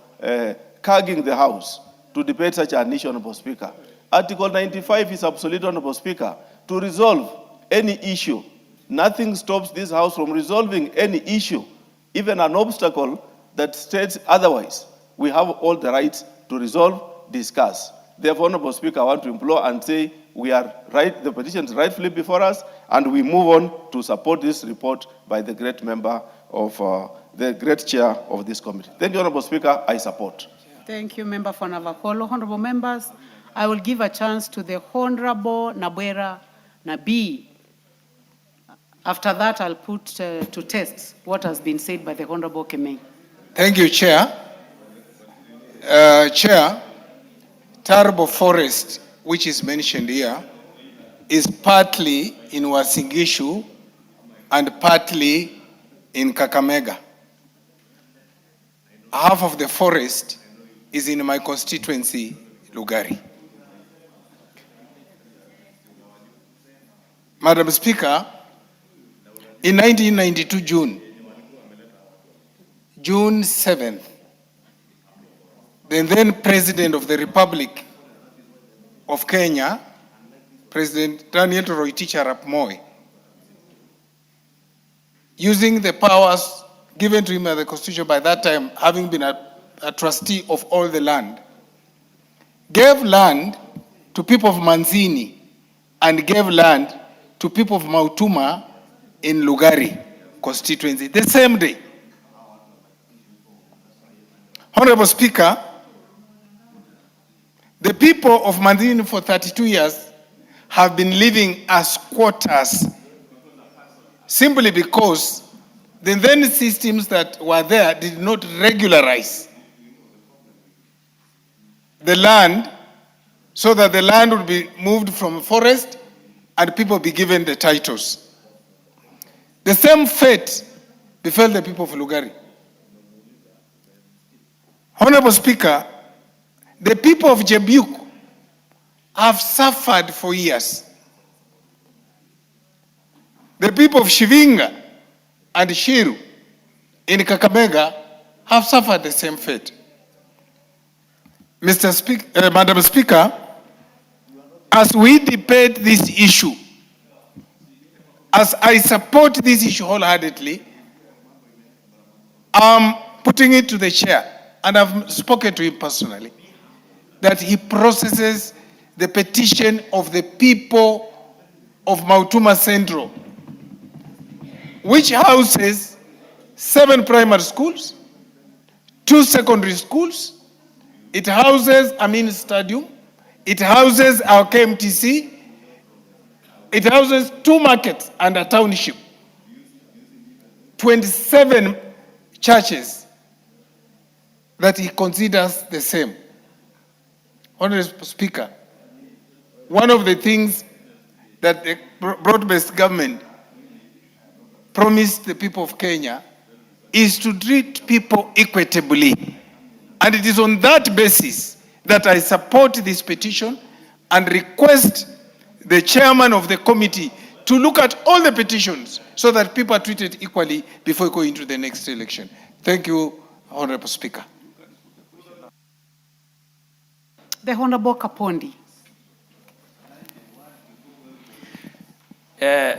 curbing the House to debate such an issue, Honorable Speaker. Article 95 is obsolete, Honorable Speaker, to resolve any issue. Nothing stops this House from resolving any issue, even an obstacle that states otherwise. We have all the rights to resolve, discuss. Therefore, Honorable Speaker, I want to implore and say we are right, the petition is rightfully before us, and we move on to support this report by the great member of, the great chair of this committee. Thank you, Honorable Speaker, I support. Thank you, Member for Navakolo. Honorable members, I will give a chance to the Honorable Nabwera Nabi. After that, I'll put to test what has been said by the Honorable Kemei. Thank you, Chair. Chair, Tarbo Forest, which is mentioned here, is partly in Wasingishu and partly in Kakamega. Half of the forest is in my constituency, Lugari. Madam Speaker, in 1992 June 7th, the then President of the Republic of Kenya, President Daniel Toroitich arap Moi, using the powers given to him by the Constitution by that time, having been a trustee of all the land, gave land to people of Manzini and gave land to people of Mautuma in Lugari constituency the same day. Honorable Speaker, the people of Manzini for 32 years have been living as squatters simply because the then systems that were there did not regularize the land so that the land would be moved from forest and people be given the titles. The same fate befell the people of Lugari. Honorable Speaker, the people of Jebuk have suffered for years. The people of Shivinga and Shiru in Kakamega have suffered the same fate. Madam Speaker, as we debate this issue, as I support this issue wholeheartedly, I'm putting it to the chair, and I've spoken to him personally, that he processes the petition of the people of Mautuma Central, which houses 7 primary schools, 2 secondary schools. It houses Amin Stadium. It houses our KMTC. It houses 2 markets and a township. 27 churches that he considers the same. Honorable Speaker, one of the things that the broad-based government promised the people of Kenya is to treat people equitably. And it is on that basis that I support this petition and request the chairman of the committee to look at all the petitions so that people are treated equally before going into the next election. Thank you, Honorable Speaker. The Honorable Kapondi.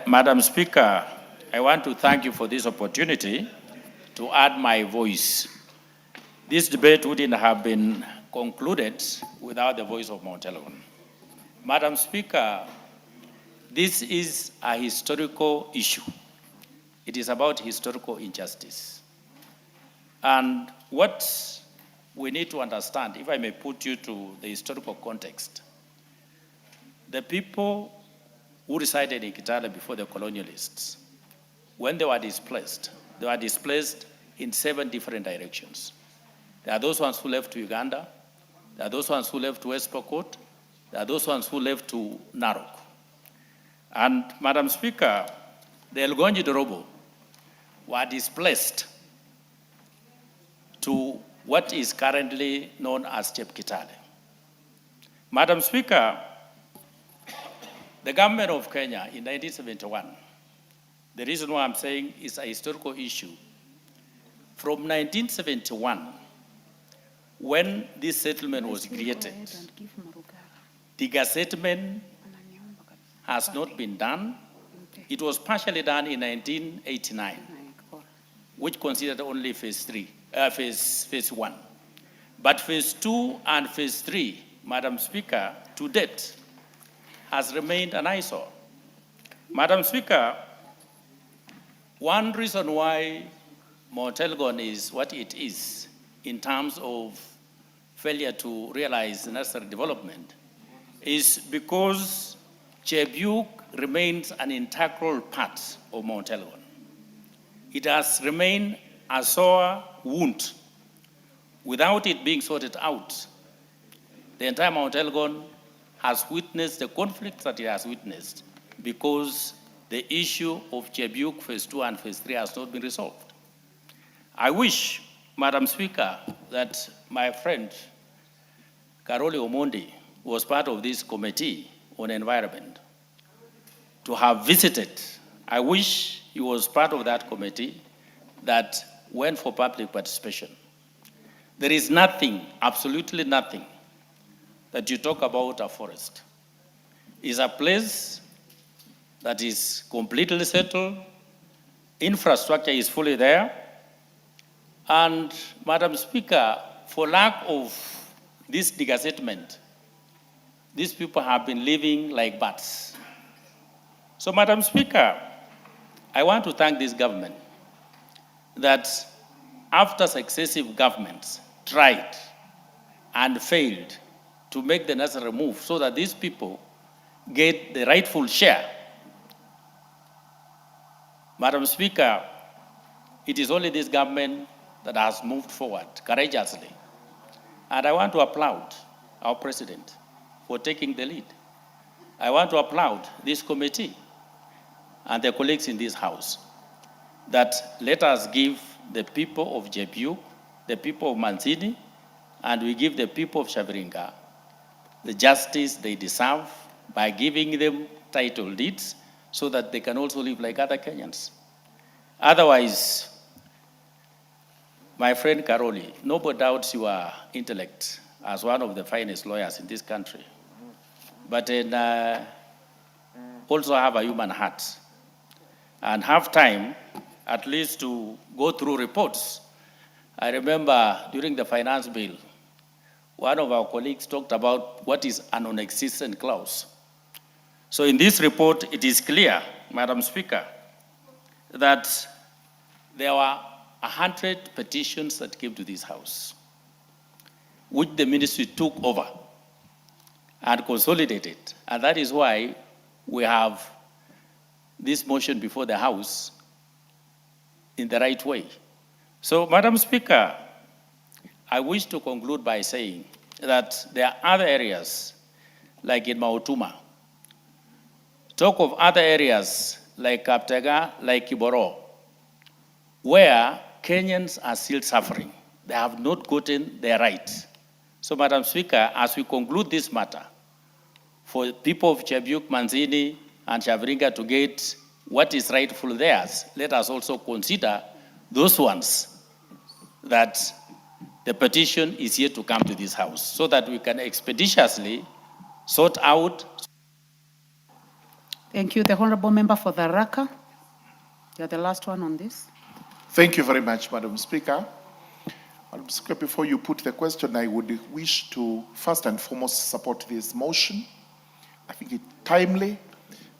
Madam Speaker, I want to thank you for this opportunity to add my voice. This debate wouldn't have been concluded without the voice of Mount Elgon. Madam Speaker, This is a historical issue. It is about historical injustice. And what we need to understand, if I may put you to the historical context, the people who resided in Kitale before the colonialists, when they were displaced in 7 different directions. There are those ones who left to Uganda, there are those ones who left to West Pokot, there are those ones who left to Narok. And Madam Speaker, the Elgonji Dorobo were displaced to what is currently known as Chep Kitale. Madam Speaker, the government of Kenya in 1971, the reason why I'm saying it's a historical issue, from 1971, when this settlement was created, the gazettement has not been done. It was partially done in 1989, which considered only phase 1. But phase 2 and phase 3, Madam Speaker, to date, has remained an eyesore. Madam Speaker, one reason why Mount Elgon is what it is in terms of failure to realize the necessary development is because Chebiuk remains an integral part of Mount Elgon. It has remained a sore wound. Without it being sorted out, the entire Mount Elgon has witnessed the conflicts that it has witnessed because the issue of Chebiuk phase 2 and phase 3 has not been resolved. I wish, Madam Speaker, that my friend Karoli Omondi was part of this committee on environment to have visited. I wish he was part of that committee that went for public participation. There is nothing, absolutely nothing, that you talk about a forest. It's a place that is completely settled, infrastructure is fully there, and Madam Speaker, for lack of this degazettement, these people have been living like bats. So, Madam Speaker, I want to thank this government that after successive governments tried and failed to make the necessary move so that these people get the rightful share. Madam Speaker, it is only this government that has moved forward courageously. And I want to applaud our president for taking the lead. I want to applaud this committee and the colleagues in this house that let us give the people of Chebiuk, the people of Manzini, and we give the people of Shaviringa the justice they deserve by giving them title deeds so that they can also live like other Kenyans. Otherwise, my friend Karoli, nobody doubts your intellect as one of the finest lawyers in this country, but also have a human heart and have time at least to go through reports. I remember during the finance bill, one of our colleagues talked about what is a non-existent clause. So in this report, it is clear, Madam Speaker, that there were 100 petitions that came to this house, which the ministry took over and consolidated. And that is why we have this motion before the House in the right way. So, Madam Speaker, I wish to conclude by saying that there are other areas, like in Mautuma. Talk of other areas like Kaptega, like Kiboro, where Kenyans are still suffering. They have not gotten their rights. So, Madam Speaker, as we conclude this matter, for people of Chebiuk, Manzini, and Shaviringa to get what is rightful theirs, let us also consider those ones that the petition is yet to come to this House so that we can expeditiously sort out. Thank you. The Honorable Member for the Raka. You're the last one on this. Thank you very much, Madam Speaker. Madam Speaker, before you put the question, I would wish to first and foremost support this motion. I think it's timely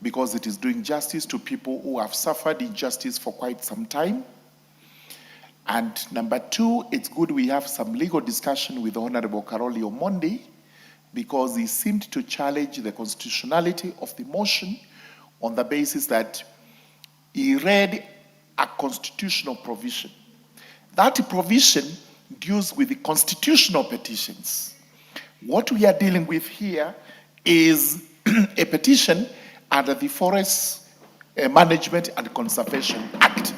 because it is doing justice to people who have suffered injustice for quite some time. And number two, it's good we have some legal discussion with Honorable Karoli Omondi, because he seemed to challenge the constitutionality of the motion on the basis that he read a constitutional provision. That provision deals with the constitutional petitions. What we are dealing with here is a petition under the Forest Management and Conservation Act.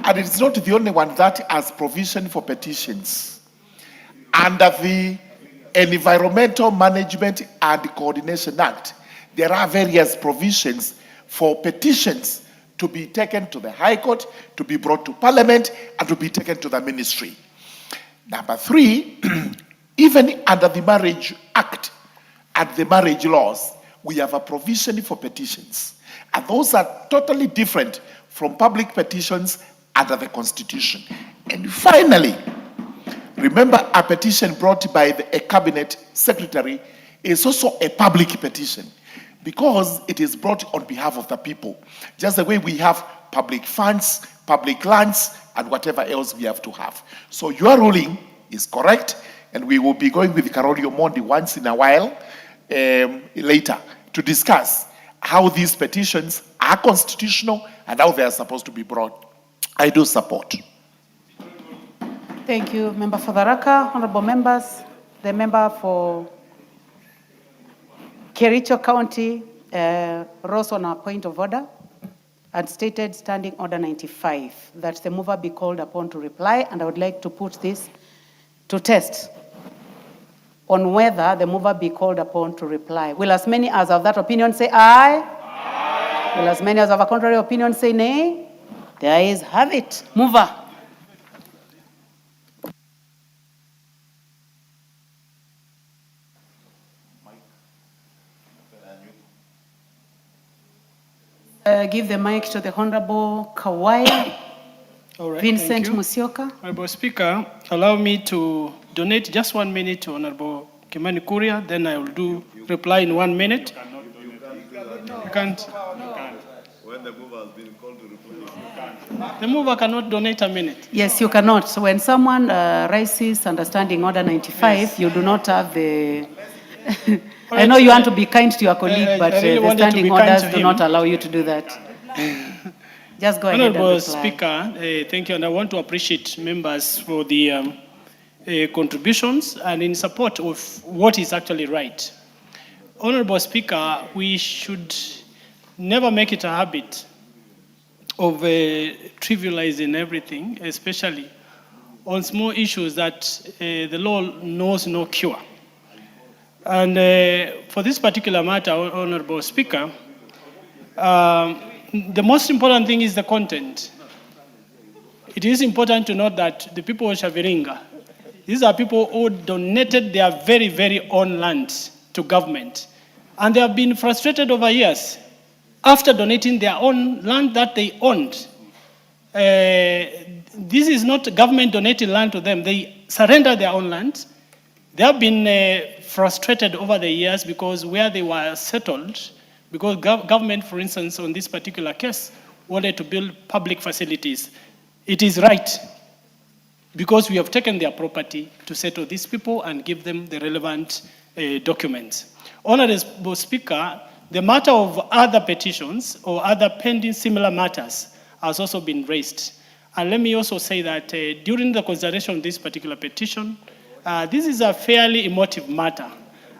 And it's not the only one that has provision for petitions. Under the Environmental Management and Coordination Act, there are various provisions for petitions to be taken to the High Court, to be brought to Parliament, and to be taken to the Ministry. Number three, even under the Marriage Act and the marriage laws, we have a provision for petitions. And those are totally different from public petitions under the Constitution. And finally, remember, a petition brought by a cabinet secretary is also a public petition because it is brought on behalf of the people, just the way we have public funds, public lands, and whatever else we have to have. So your ruling is correct, and we will be going with Karoli Omondi once in a while later to discuss how these petitions are constitutional and how they are supposed to be brought. I do support. Thank you, Member for Tharaka. Honorable members, the member for Kericho County rose on a point of order and stated Standing Order 95, that the mover be called upon to reply, and I would like to put this to test on whether the mover be called upon to reply. Will as many as of that opinion say aye? Aye. Will as many as of a contrary opinion say nay? The ayes have it. Mover. Give the mic to the Honorable Kawaya. All right, Vincent thank you. Musyoka. Honorable Speaker, allow me to donate just 1 minute to Honorable Kimani Kuria, then I will do reply in 1 minute. You can't. When the mover has been called to reply, The mover cannot donate a minute. Yes, you cannot. So when someone raises Understanding Order 95, Yes. you do not have the... All I right, know you want to be kind to your colleague, but I really the wanted to standing be kind orders to do him. not allow you to do that. Just go ahead and Honorable reply. Speaker, thank you, and I want to appreciate members for the contributions and in support of what is actually right. Honorable Speaker, we should never make it a habit of trivializing everything, especially on small issues that the law knows no cure. And for this particular matter, Honorable Speaker, the most important thing is the content. It is important to note that the people of Shaviringa, these are people who donated their very, very own land to government. And they have been frustrated over years. After donating their own land that they owned, this is not government donating land to them. They surrendered their own land. They have been frustrated over the years because where they were settled, because government, for instance, on this particular case, wanted to build public facilities. It is right, because we have taken their property to settle these people and give them the relevant documents. Honorable Speaker, the matter of other petitions or other pending similar matters has also been raised. And let me also say that during the consideration of this particular petition, this is a fairly emotive matter.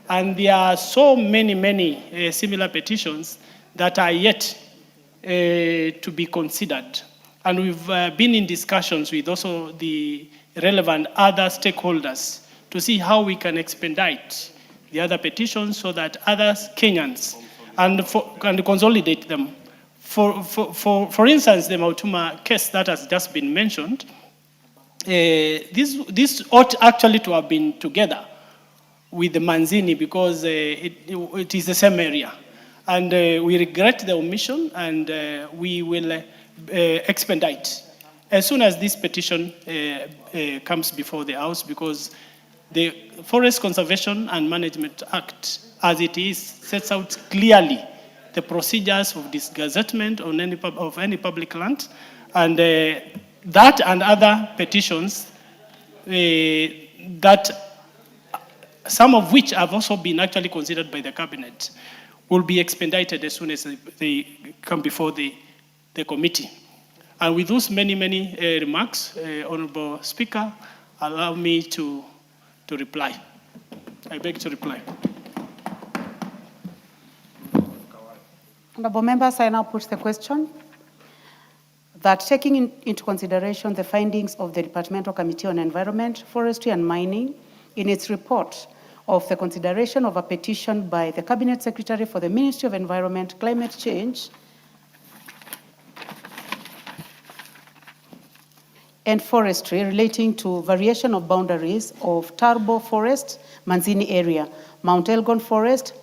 And there are so many similar petitions that are yet to be considered. And we've been in discussions with also the relevant other stakeholders to see how we can expedite the other petitions so that other Kenyans and consolidate them. For instance, the Mautuma case that has just been mentioned, this ought actually to have been together with the Manzini because it is the same area. And we regret the omission, and we will expedite as soon as this petition comes before the House, because the Forest Conservation and Management Act, as it is, sets out clearly the procedures of disgazettement on of any public land, and that and other petitions that some of which have also been actually considered by the cabinet will be expedited as soon as they come before the committee. And with those many remarks, Honorable Speaker, allow me to reply. I beg to reply. Honorable members, I now put the question that taking into consideration the findings of the Departmental Committee on Environment, Forestry and Mining in its report of the consideration of a petition by the Cabinet Secretary for the Ministry of Environment, Climate Change and Forestry relating to variation of boundaries of Turbo Forest, Manzini area, Mount Elgon Forest,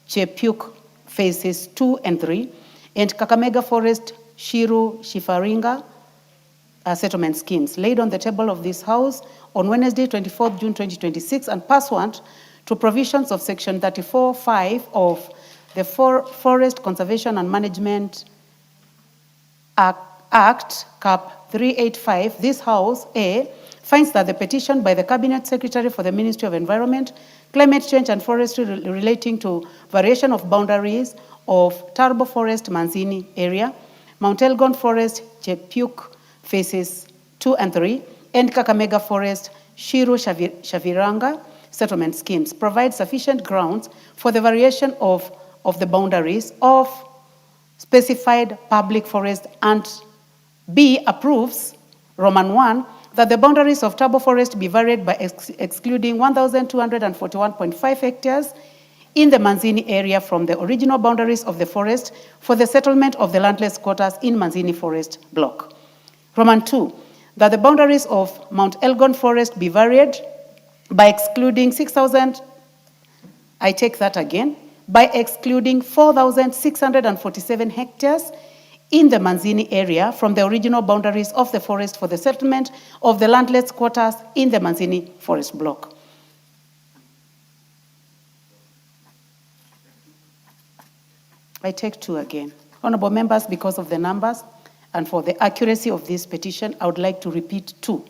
Chepuk phases 2 and 3, and Kakamega Forest, Shiru, Shifaringa settlement schemes laid on the table of this House on Wednesday, 24th June 2026, and pursuant to provisions of Section 34(5) of the Forest Conservation and Management Act, Cap 385, this House, A, finds that the petition by the Cabinet Secretary for the Ministry of Environment, Climate Change and Forestry relating to variation of boundaries of Turbo Forest, Manzini area, Mount Elgon Forest, Chepuk phases 2 and 3, and Kakamega Forest, Shiru, Shaviranga settlement schemes provide sufficient grounds for the variation of the boundaries of specified public forest, and B, approves Roman 1 that the boundaries of Turbo Forest be varied by excluding 1,241.5 hectares in the Manzini area from the original boundaries of the forest for the settlement of the landless quarters in Manzini Forest Block. Roman 2, that the boundaries of Mount Elgon Forest be varied by excluding 4,647 hectares in the Manzini area from the original boundaries of the forest for the settlement of the landless quarters in the Manzini Forest Block. I take 2 again. Honorable members, because of the numbers and for the accuracy of this petition, I would like to repeat 2.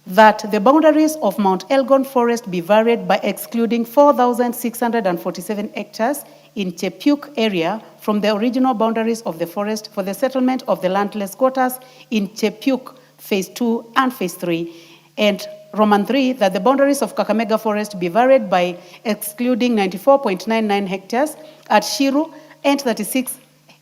That the boundaries of Mount Elgon Forest be varied by excluding 4,647 hectares in Chepuk area from the original boundaries of the forest for the settlement of the landless quarters in Chepuk phase 2 and phase 3, and Roman 3, that the boundaries of Kakamega Forest be varied by excluding 94.99 hectares at Shiru and 36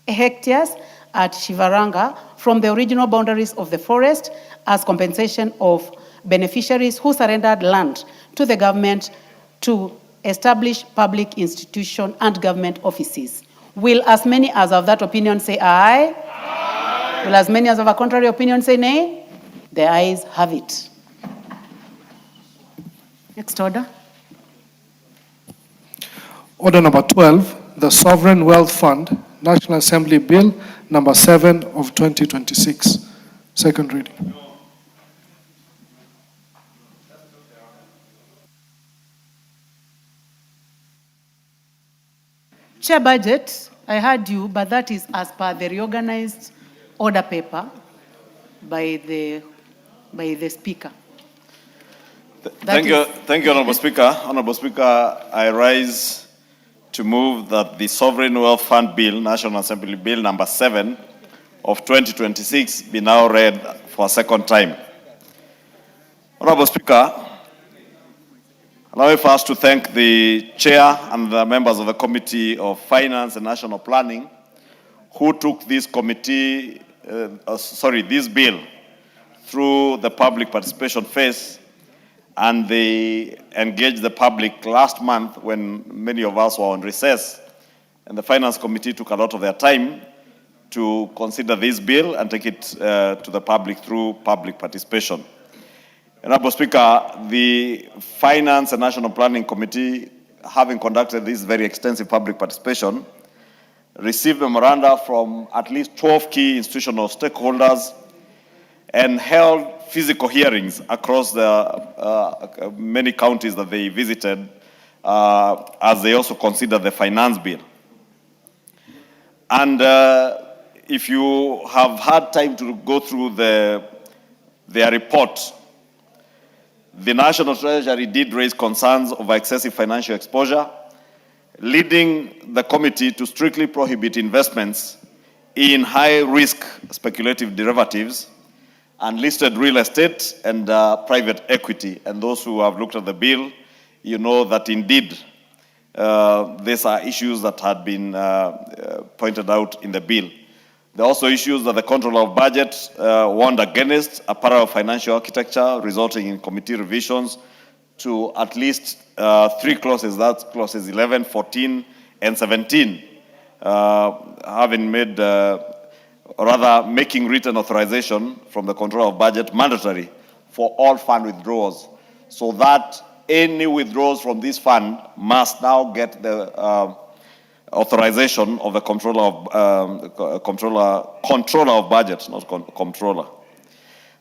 hectares at Shivaranga from the original boundaries of the forest as compensation of beneficiaries who surrendered land to the government to establish public institutions and government offices. Will as many as of that opinion say aye? Aye. Will as many as of a contrary opinion say nay? The ayes have it. Next order. Order number 12, the Sovereign Wealth Fund, National Assembly Bill number 7 of 2026. Second reading. Chair budget, I heard you, but that is as per the reorganized order paper by the Speaker. Thank you, Honorable Speaker. Honorable Speaker, I rise to move that the Sovereign Wealth Fund Bill, National Assembly Bill number 7 of 2026 be now read for a second time. Honorable Speaker, allow me first to thank the Chair and the members of the Committee of Finance and National Planning who took this this bill through the public participation phase, and they engaged the public last month when many of us were on recess, and the Finance Committee took a lot of their time to consider this bill and take it to the public through public participation. Honorable Speaker, the Finance and National Planning Committee, having conducted this very extensive public participation, received memoranda from at least 12 key institutional stakeholders and held physical hearings across the many counties that they visited as they also considered the finance bill. And if you have had time to go through their report, the National Treasury did raise concerns over excessive financial exposure, leading the committee to strictly prohibit investments in high-risk speculative derivatives, unlisted real estate, and private equity. And those who have looked at the bill, you know that indeed these are issues that had been pointed out in the bill. There are also issues that the Controller of Budget warned against, a parallel financial architecture resulting in committee revisions to at least 3 clauses, that's clauses 11, 14, and 17, having made, rather making written authorization from the Controller of Budget mandatory for all fund withdrawals, so that any withdrawals from this fund must now get the authorization of the controller of budget, not controller.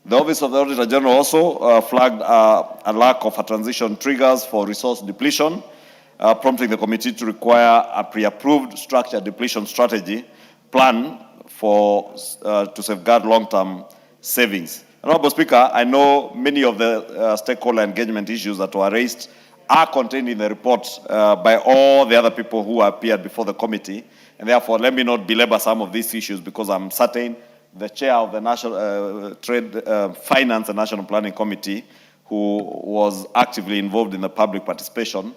The Office of the Auditor General also flagged a lack of a transition triggers for resource depletion, prompting the committee to require a pre-approved structured depletion strategy plan to safeguard long-term savings. Honorable Speaker, I know many of the stakeholder engagement issues that were raised are contained in the report by all the other people who appeared before the committee, and therefore let me not belabor some of these issues, because I'm certain the chair of the National Trade, Finance and National Planning Committee, who was actively involved in the public participation,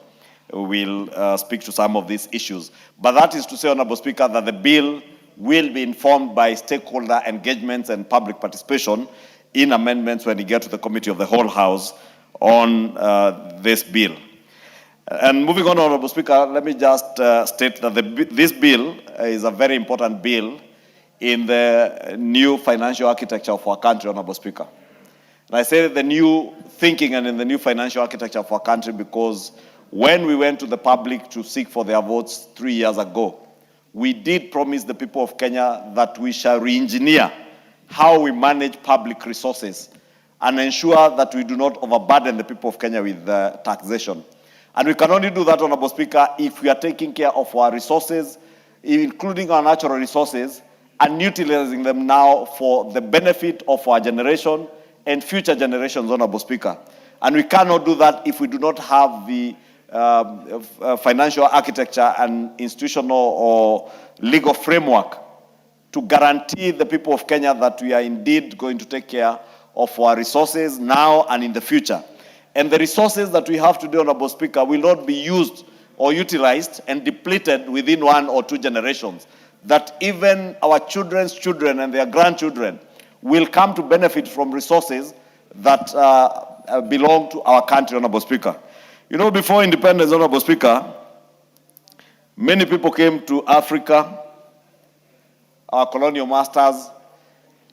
will speak to some of these issues. But that is to say, Honorable Speaker, that the bill will be informed by stakeholder engagements and public participation in amendments when we get to the Committee of the Whole House on this bill. And moving on, Honorable Speaker, let me just state that this bill is a very important bill in the new financial architecture of our country, Honorable Speaker. And I say the new thinking and in the new financial architecture of our country because when we went to the public to seek for their votes 3 years ago, we did promise the people of Kenya that we shall re-engineer how we manage public resources and ensure that we do not overburden the people of Kenya with taxation. And we can only do that, Honorable Speaker, if we are taking care of our resources, including our natural resources, and utilizing them now for the benefit of our generation and future generations, Honorable Speaker. And we cannot do that if we do not have the financial architecture and institutional or legal framework to guarantee the people of Kenya that we are indeed going to take care of our resources now and in the future. And the resources that we have today, Honorable Speaker, will not be used or utilized and depleted within 1 or 2 generations. That even our children's children and their grandchildren will come to benefit from resources that belong to our country, Honorable Speaker. You know, before independence, Honorable Speaker, many people came to Africa, our colonial masters,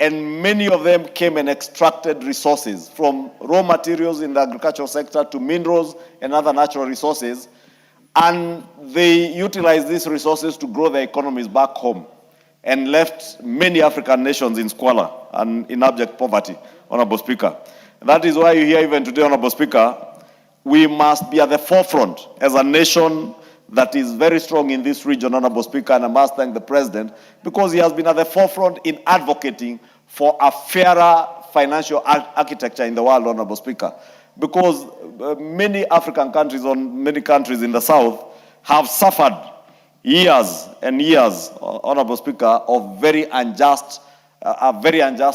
and many of them came and extracted resources from raw materials in the agricultural sector to minerals and other natural resources, and they utilized these resources to grow their economies back home and left many African nations in squalor and in abject poverty, Honorable Speaker. That is why you hear even today, Honorable Speaker, we must be at the forefront as a nation that is very strong in this region, Honorable Speaker, and I must thank the President because he has been at the forefront in advocating for a fairer financial architecture in the world, Honorable Speaker. Because many African countries or many countries in the South have suffered years and years, Honorable Speaker, of a very unjust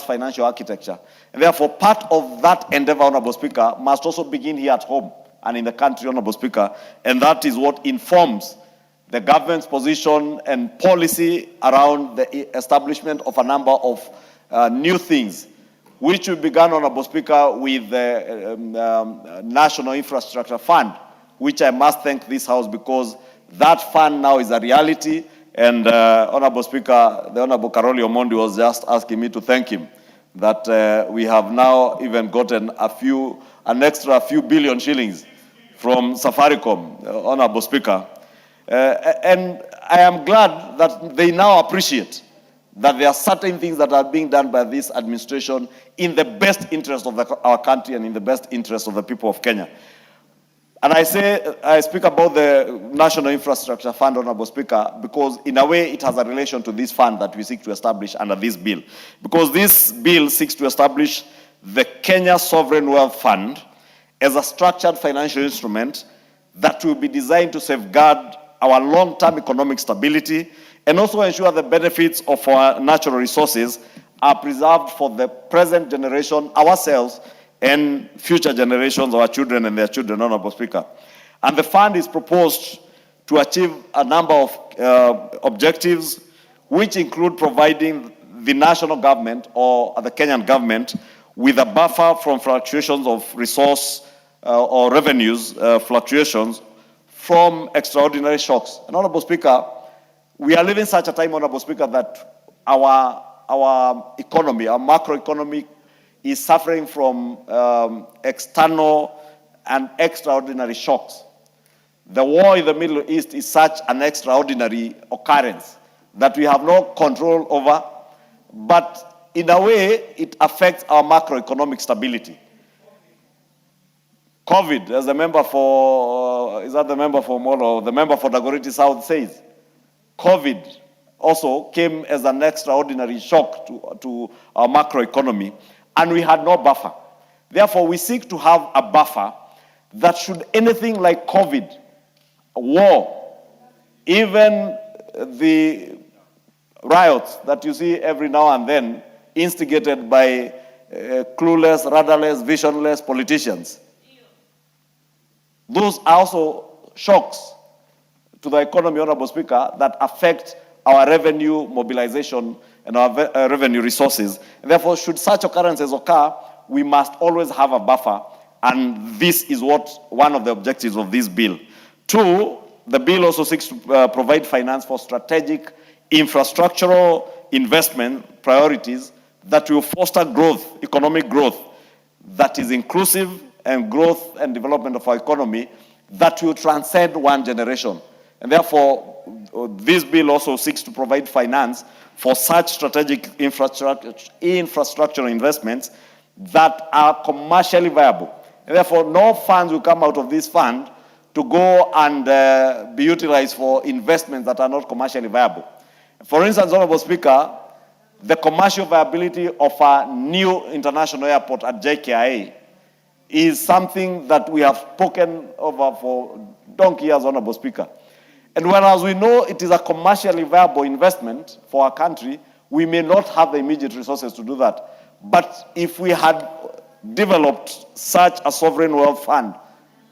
financial architecture. And therefore, part of that endeavor, Honorable Speaker, must also begin here at home and in the country, Honorable Speaker, and that is what informs the government's position and policy around the establishment of a number of new things, which we began, Honorable Speaker, with the National Infrastructure Fund, which I must thank this House because that fund now is a reality, and Honorable Speaker, the Honorable Karoli Omondi was just asking me to thank him that we have now even gotten an extra few billion shillings from Safaricom, Honorable Speaker. And I am glad that they now appreciate that there are certain things that are being done by this administration in the best interest of our country and in the best interest of the people of Kenya. And I speak about the National Infrastructure Fund, Honorable Speaker, because in a way it has a relation to this fund that we seek to establish under this bill. Because this bill seeks to establish the Kenya Sovereign Wealth Fund as a structured financial instrument that will be designed to safeguard our long-term economic stability and also ensure the benefits of our natural resources are preserved for the present generation, ourselves, and future generations, our children and their children, Honorable Speaker. And the fund is proposed to achieve a number of objectives, which include providing the national government or the Kenyan government with a buffer from fluctuations of resource or revenues fluctuations from extraordinary shocks. And Honorable Speaker, we are living such a time, Honorable Speaker, that our economy, our macroeconomy, is suffering from external and extraordinary shocks. The war in the Middle East is such an extraordinary occurrence that we have no control over, but in a way, it affects our macroeconomic stability. COVID, as the member for, is that the member for Molo, the member for Dagoretti South says, COVID also came as an extraordinary shock to our macroeconomy, and we had no buffer. Therefore, we seek to have a buffer that should anything like COVID, war, even the riots that you see every now and then instigated by clueless, rudderless, visionless politicians. Those are also shocks to the economy, Honorable Speaker, that affect our revenue mobilization and our revenue resources. And therefore, should such occurrences occur, we must always have a buffer, and this is one of the objectives of this bill. Two, the bill also seeks to provide finance for strategic infrastructural investment priorities that will foster growth, economic growth, that is inclusive and growth and development of our economy that will transcend one generation. And therefore, this bill also seeks to provide finance for such strategic infrastructure investments that are commercially viable. And therefore, no funds will come out of this fund to go and be utilized for investments that are not commercially viable. For instance, Honorable Speaker, the commercial viability of a new international airport at JKIA is something that we have spoken over for donkey years, Honorable Speaker. And whereas we know it is a commercially viable investment for our country, we may not have the immediate resources to do that. But if we had developed such a sovereign wealth fund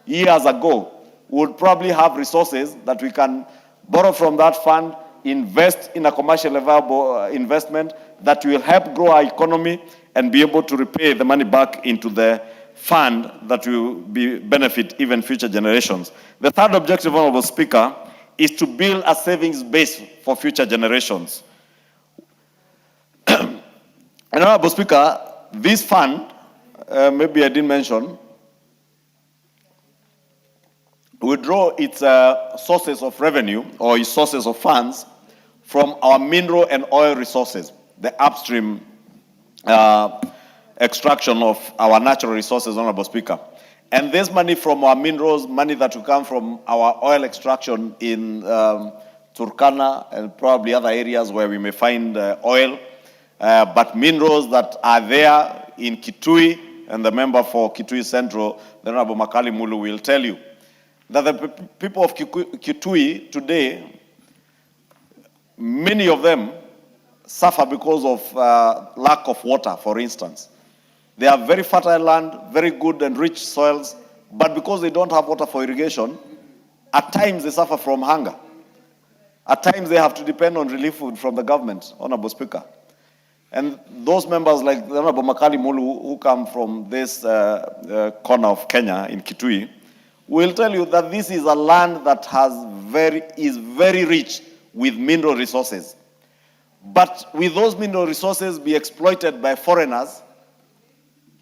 years ago, we would probably have resources that we can borrow from that fund, invest in a commercially viable investment that will help grow our economy and be able to repay the money back into the fund that will benefit even future generations. The third objective, Honorable Speaker, is to build a savings base for future generations. And Honorable Speaker, this fund, maybe I didn't mention, will draw its sources of revenue or its sources of funds from our mineral and oil resources, the upstream extraction of our natural resources, Honorable Speaker. And this money from our minerals, money that will come from our oil extraction in Turkana and probably other areas where we may find oil, but minerals that are there in Kitui, and the member for Kitui Central, the Honorable Makali Mulu, will tell you that the people of Kitui today, many of them suffer because of lack of water, for instance. They have very fertile land, very good and rich soils, but because they don't have water for irrigation, at times they suffer from hunger. At times they have to depend on relief food from the government, Honorable Speaker. And those members like the Honorable Makali Mulu, who come from this corner of Kenya in Kitui, will tell you that this is a land that is very rich with mineral resources. But will those mineral resources be exploited by foreigners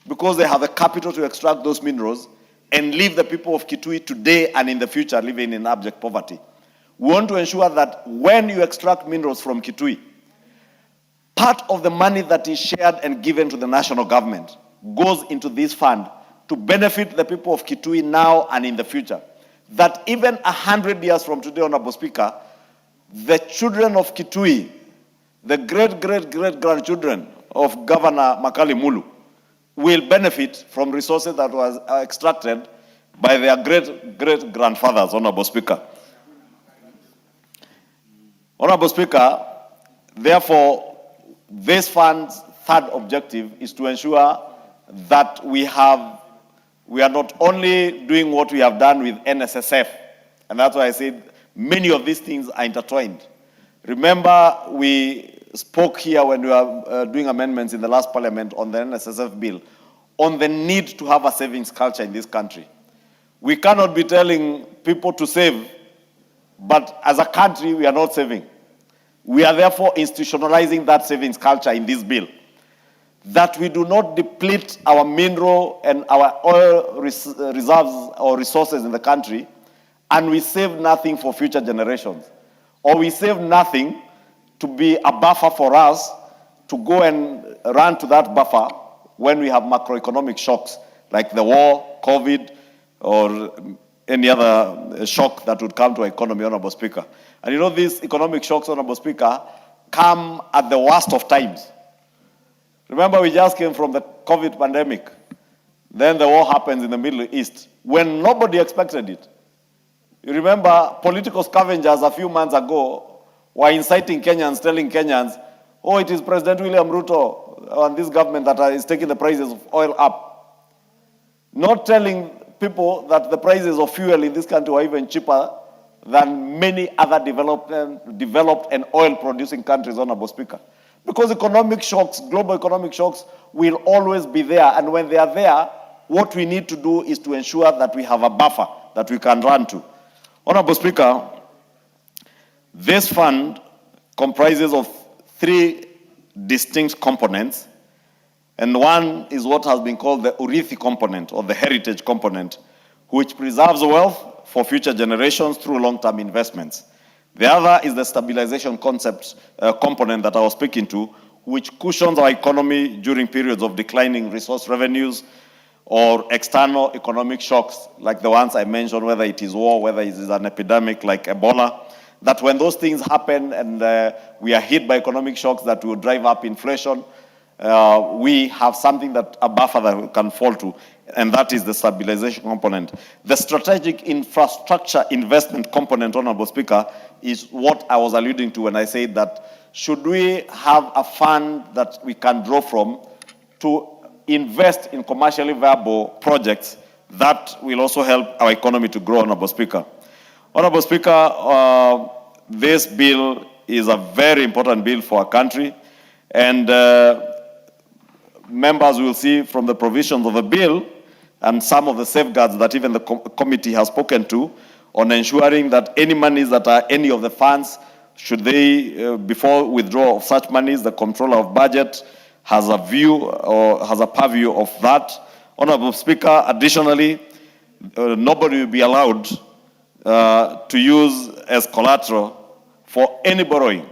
because they have the capital to extract those minerals and leave the people of Kitui today and in the future living in abject poverty? We want to ensure that when you extract minerals from Kitui, part of the money that is shared and given to the national government goes into this fund to benefit the people of Kitui now and in the future. That even 100 years from today, Honorable Speaker, the children of Kitui, the great-great-great-grandchildren of Governor Makali Mulu, will benefit from resources that was extracted by their great-great-grandfathers, Honorable Speaker. Honorable Speaker, therefore, this fund's third objective is to ensure that we are not only doing what we have done with NSSF, and that's why I said many of these things are intertwined. Remember, we spoke here when we were doing amendments in the last parliament on the NSSF bill, on the need to have a savings culture in this country. We cannot be telling people to save, but as a country, we are not saving. We are therefore institutionalizing that savings culture in this bill, that we do not deplete our mineral and our oil reserves or resources in the country, and we save nothing for future generations. Or we save nothing to be a buffer for us to go and run to that buffer when we have macroeconomic shocks, like the war, COVID, or any other shock that would come to our economy, Honorable Speaker. And you know, these economic shocks, Honorable Speaker, come at the worst of times. Remember, we just came from the COVID pandemic. Then the war happens in the Middle East, when nobody expected it. You remember, political scavengers a few months ago were inciting Kenyans, telling Kenyans, oh, it is President William Ruto and this government that is taking the prices of oil up. Not telling people that the prices of fuel in this country were even cheaper than many other developed and oil-producing countries, Honorable Speaker. Because economic shocks, global economic shocks, will always be there. And when they are there, what we need to do is to ensure that we have a buffer that we can run to. Honorable Speaker, this fund comprises of three distinct components, and one is what has been called the Urithi component, or the heritage component, which preserves wealth for future generations through long-term investments. The other is the stabilization component that I was speaking to, which cushions our economy during periods of declining resource revenues or external economic shocks like the ones I mentioned, whether it is war, whether it is an epidemic like Ebola, that when those things happen and we are hit by economic shocks that will drive up inflation, we have something that a buffer that we can fall to, and that is the stabilization component. The strategic infrastructure investment component, Honorable Speaker, is what I was alluding to when I said that should we have a fund that we can draw from to invest in commercially viable projects, that will also help our economy to grow, Honorable Speaker. Honorable Speaker, this bill is a very important bill for our country, and members will see from the provisions of the bill and some of the safeguards that even the committee has spoken to on ensuring that any monies that are any of the funds, should they, before withdrawal of such monies, the controller of budget has a view or has a purview of that. Honorable Speaker, additionally, nobody will be allowed to use as collateral for any borrowing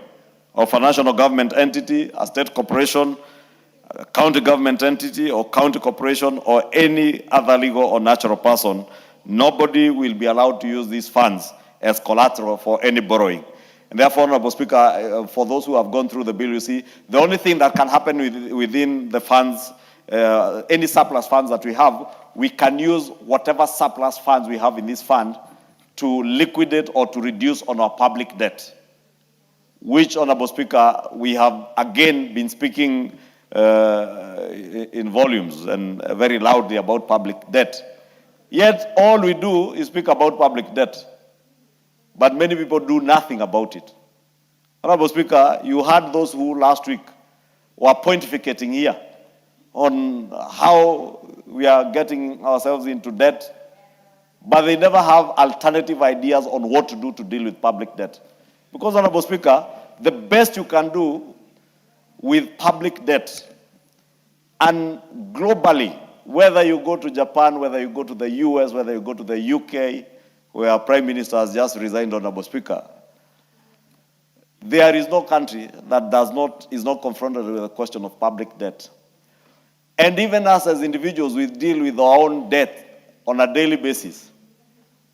of a national government entity, a state corporation, a county government entity or county corporation or any other legal or natural person. Nobody will be allowed to use these funds as collateral for any borrowing. And therefore, Honorable Speaker, for those who have gone through the bill, you see, the only thing that can happen within the funds, any surplus funds that we have, we can use whatever surplus funds we have in this fund to liquidate or to reduce on our public debt, which, Honorable Speaker, we have again been speaking in volumes and very loudly about public debt. Yet all we do is speak about public debt, but many people do nothing about it. Honorable Speaker, you heard those who last week were pontificating here on how we are getting ourselves into debt, but they never have alternative ideas on what to do to deal with public debt. Because, Honorable Speaker, the best you can do with public debt, and globally, whether you go to Japan, whether you go to the US, whether you go to the UK, where our Prime Minister has just resigned, Honorable Speaker, there is no country that is not confronted with the question of public debt. And even us as individuals, we deal with our own debt on a daily basis.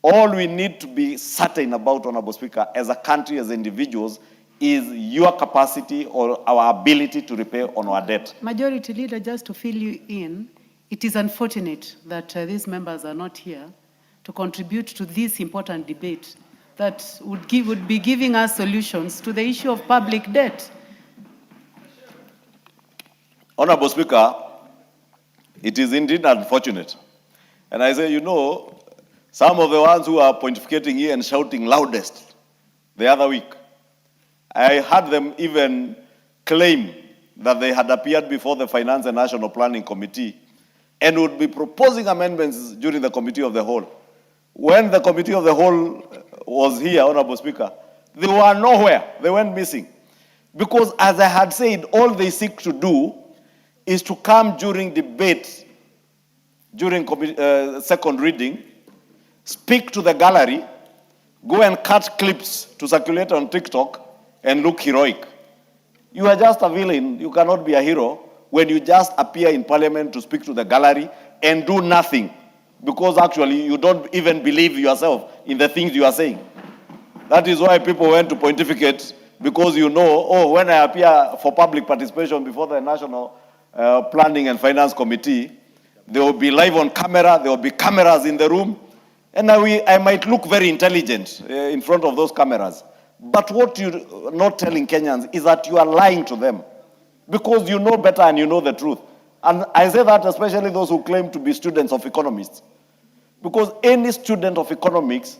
All we need to be certain about, Honorable Speaker, as a country, as individuals, is your capacity or our ability to repay on our debt. Majority Leader, just to fill you in, it is unfortunate that these members are not here to contribute to this important debate that would be giving us solutions to the issue of public debt. Honorable Speaker, it is indeed unfortunate. And I say, you know, some of the ones who are pontificating here and shouting loudest the other week, I heard them even claim that they had appeared before the Finance and National Planning Committee and would be proposing amendments during the Committee of the Whole. When the Committee of the Whole was here, Honorable Speaker, they were nowhere. They went missing. Because as I had said, all they seek to do is to come during debate, during second reading, speak to the gallery, go and cut clips to circulate on TikTok, and look heroic. You are just a villain. You cannot be a hero when you just appear in Parliament to speak to the gallery and do nothing, because actually you don't even believe yourself in the things you are saying. That is why people went to pontificate, because you know, oh, when I appear for public participation before the National Planning and Finance Committee, they will be live on camera, there will be cameras in the room, and I might look very intelligent in front of those cameras. But what you're not telling Kenyans is that you are lying to them, because you know better and you know the truth. And I say that especially those who claim to be students of economists, because any student of economics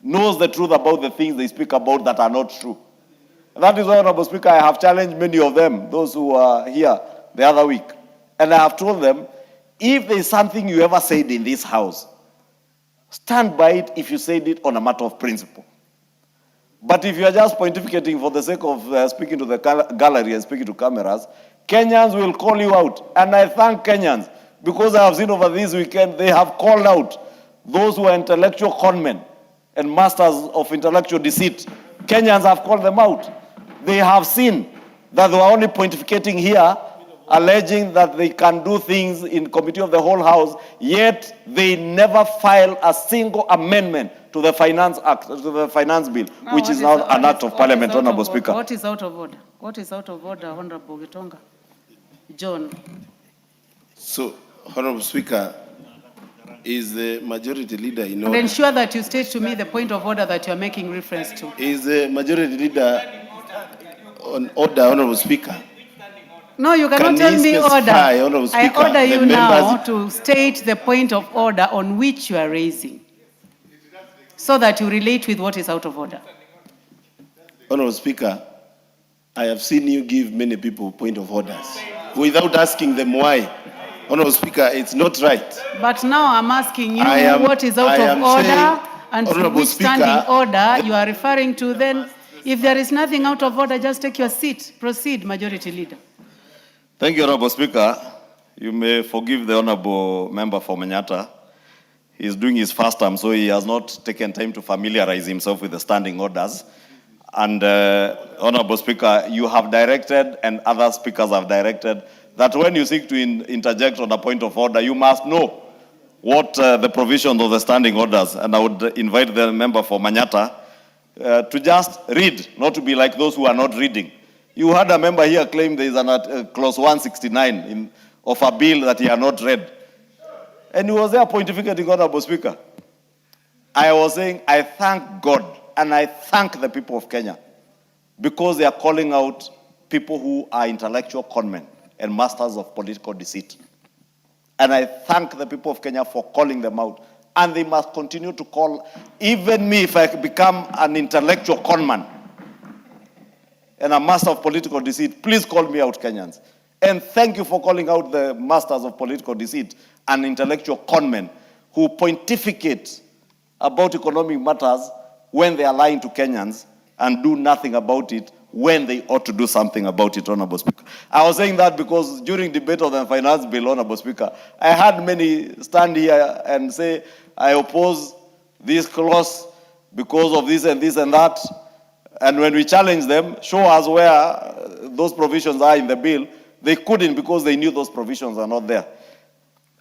knows the truth about the things they speak about that are not true. And that is why, Honorable Speaker, I have challenged many of them, those who were here the other week, and I have told them, if there is something you ever said in this house, stand by it if you said it on a matter of principle. But if you are just pontificating for the sake of speaking to the gallery and speaking to cameras, Kenyans will call you out. And I thank Kenyans, because I have seen over this weekend, they have called out those who are intellectual conmen and masters of intellectual deceit. Kenyans have called them out. They have seen that they were only pontificating here, alleging that they can do things in Committee of the Whole House, yet they never file a single amendment to the Finance Act, to the Finance Bill, which is now an act of Parliament, Honorable Speaker. What is out of order? What is out of order, Honorable Gitonga? John. So, Honorable Speaker, is the Majority Leader in And order? ensure that you state to me the point of order that you are making reference to. Is the Majority Leader on order, Honorable Speaker? No, you cannot Can tell he me specify, order. Honorable I Speaker, order the you now members- to state the point of order on which you are raising, so that you relate with what is out of order. Honorable Speaker, I have seen you give many people point of orders without asking them why. Honorable Speaker, it's not right. But now I'm asking you I am- what is out I of am order saying, and to Honorable which Speaker, standing order you are referring to. Then, if there is nothing out of order, just take your seat. Proceed, Majority Leader. Thank you, Honorable Speaker. You may forgive the Honorable Member for Manyatta. He's doing his first term, so he has not taken time to familiarize himself with the standing orders. And Honorable Speaker, you have directed, and other speakers have directed, that when you seek to interject on a point of order, you must know what the provisions of the standing orders. And I would invite the member for Manyatta to just read, not to be like those who are not reading. You had a member here claim there is a clause 169 of a bill that he had not read. And he was there pontificating, Honorable Speaker. I was saying, I thank God and I thank the people of Kenya, because they are calling out people who are intellectual conmen and masters of political deceit. And I thank the people of Kenya for calling them out. And they must continue to call, even me, if I become an intellectual conman and a master of political deceit, please call me out, Kenyans. And thank you for calling out the masters of political deceit and intellectual conmen who pontificate about economic matters when they are lying to Kenyans and do nothing about it when they ought to do something about it, Honorable Speaker. I was saying that because during debate of the Finance Bill, Honorable Speaker, I had many stand here and say, I oppose this clause because of this and that. And when we challenge them, show us where those provisions are in the bill, They couldn't because they knew those provisions are not there.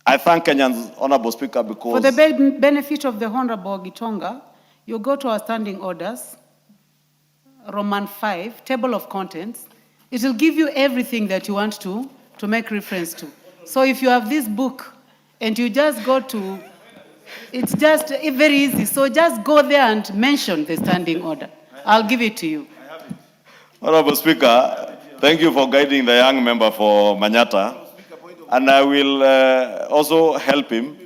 I thank Kenyans, Honorable Speaker, because... For the benefit of the Honorable Gitonga, you go to our standing orders, Roman 5, table of contents. It will give you everything that you want to make reference to. So if you have this book and you just go to, it's just very easy. So just go there and mention the standing order. I'll give it to you. Honorable Speaker, thank you for guiding the young member for Manyata. And I will also help him.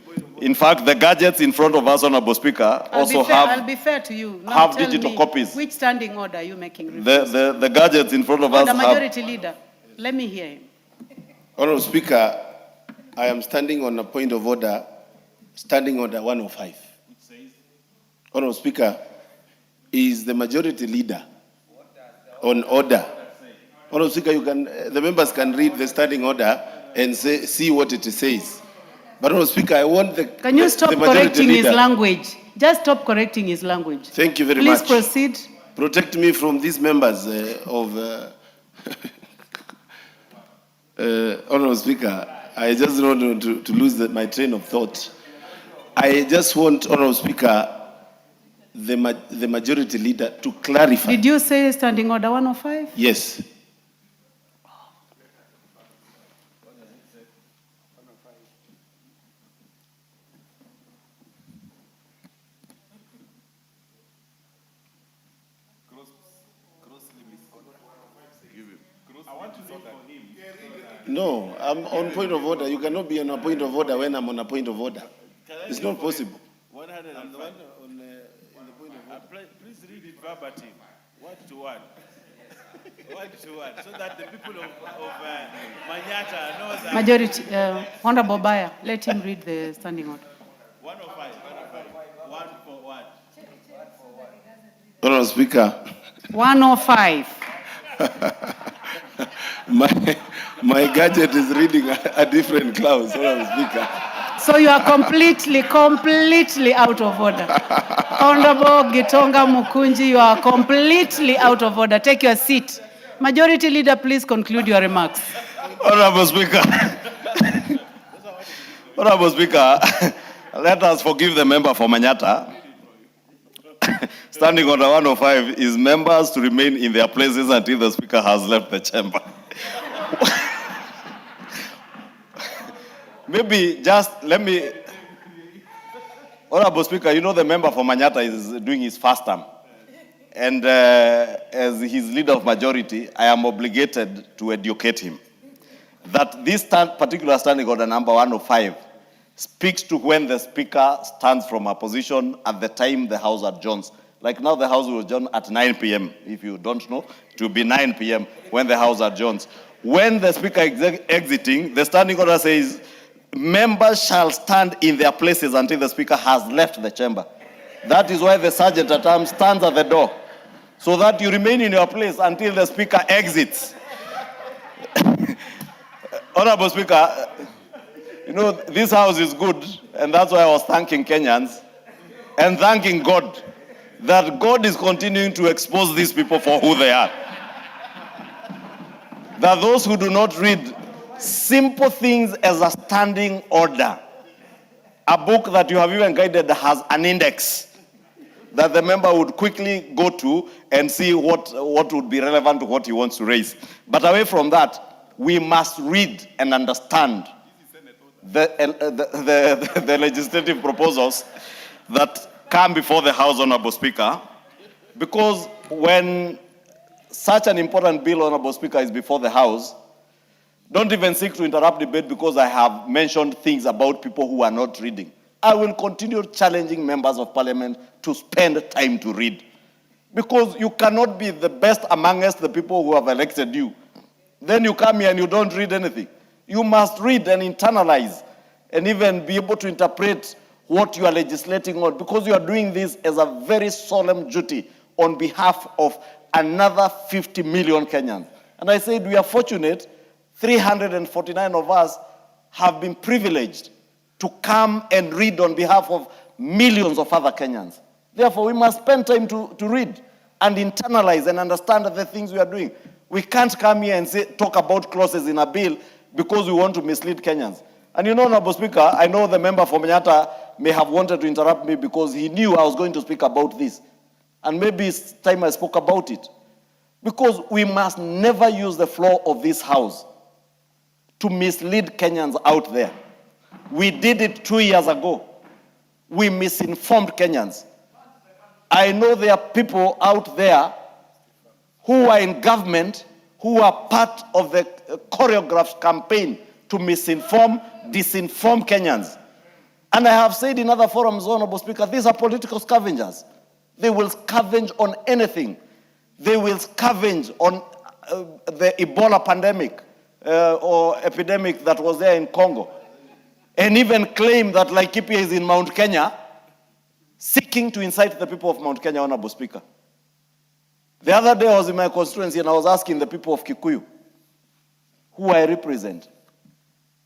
In fact, the gadgets in front of us, Honorable Speaker, I'll be fair to you. Now have tell digital me, copies. which standing order are you making reference The gadgets in front of us the have... majority leader. Let me hear him. Honorable Speaker, I am standing on a point of order, standing order 105. Honorable Speaker, is the majority leader on order. Honorable Speaker, the members can read the standing order and see what it says. But Honorable Speaker, I want the Can you stop the majority correcting his leader. language? Just stop correcting his language. Thank you very Please much. proceed. Protect me from these members Honorable Speaker, I just don't want to lose my train of thought. I just want, Honorable Speaker, the majority leader to clarify. Did you say standing order 105? Yes. No, I'm on point of order. You cannot be on a point of order when I'm on a point of order. It's not possible. 105. Please read it verbatim, word to word. Word to word, so that the people of Manyata know that. Majority, Honorable Baya, let him read the standing order. 105, word for word. Honorable Speaker. 105. My gadget is reading a different clause, Honorable Speaker. So you are completely out of order. Honorable Gitonga Mukunji, you are completely out of order. Take your seat. Majority Leader, please conclude your remarks. Honorable Speaker. Honorable Speaker, let us forgive the member for Manyata. Standing order 105 is members to remain in their places until the Speaker has left the chamber. Maybe just let me... Honorable Speaker, you know the member for Manyata is doing his first term. And as his leader of majority, I am obligated to educate him that this particular standing order number 105 speaks to when the Speaker stands from a position at the time the House adjourns. Like now the House will adjourn at 9 p.m. If you don't know, it will be 9 p.m. when the House adjourns. When the Speaker is exiting, the standing order says, members shall stand in their places until the Speaker has left the chamber. That is why the sergeant at arms stands at the door, so that you remain in your place until the Speaker exits. Honorable Speaker, you know, this House is good, and that's why I was thanking Kenyans and thanking God that God is continuing to expose these people for who they are. That those who do not read simple things as a standing order, a book that you have even guided has an index that the member would quickly go to and see what would be relevant to what he wants to raise. But away from that, we must read and understand the legislative proposals that come before the House, Honorable Speaker, because when such an important bill, Honorable Speaker, is before the House, don't even seek to interrupt debate because I have mentioned things about people who are not reading. I will continue challenging members of parliament to spend time to read, because you cannot be the best amongst the people who have elected you. Then you come here and you don't read anything. You must read and internalize and even be able to interpret what you are legislating on, because you are doing this as a very solemn duty on behalf of another 50 million Kenyans. And I said we are fortunate, 349 of us have been privileged to come and read on behalf of millions of other Kenyans. Therefore, we must spend time to read and internalize and understand the things we are doing. We can't come here and talk about clauses in a bill because we want to mislead Kenyans. And you know, Honorable Speaker, I know the member from Nyata may have wanted to interrupt me because he knew I was going to speak about this. And maybe it's time I spoke about it. Because we must never use the floor of this House to mislead Kenyans out there. We did it 2 years ago. We misinformed Kenyans. I know there are people out there who are in government who are part of the choreographed campaign to misinform, disinform Kenyans. And I have said in other forums, Honorable Speaker, these are political scavengers. They will scavenge on anything. They will scavenge on the Ebola pandemic or epidemic that was there in Congo, and even claim that Laikipia is in Mount Kenya, seeking to incite the people of Mount Kenya, Honorable Speaker. The other day I was in my constituency and I was asking the people of Kikuyu, who I represent,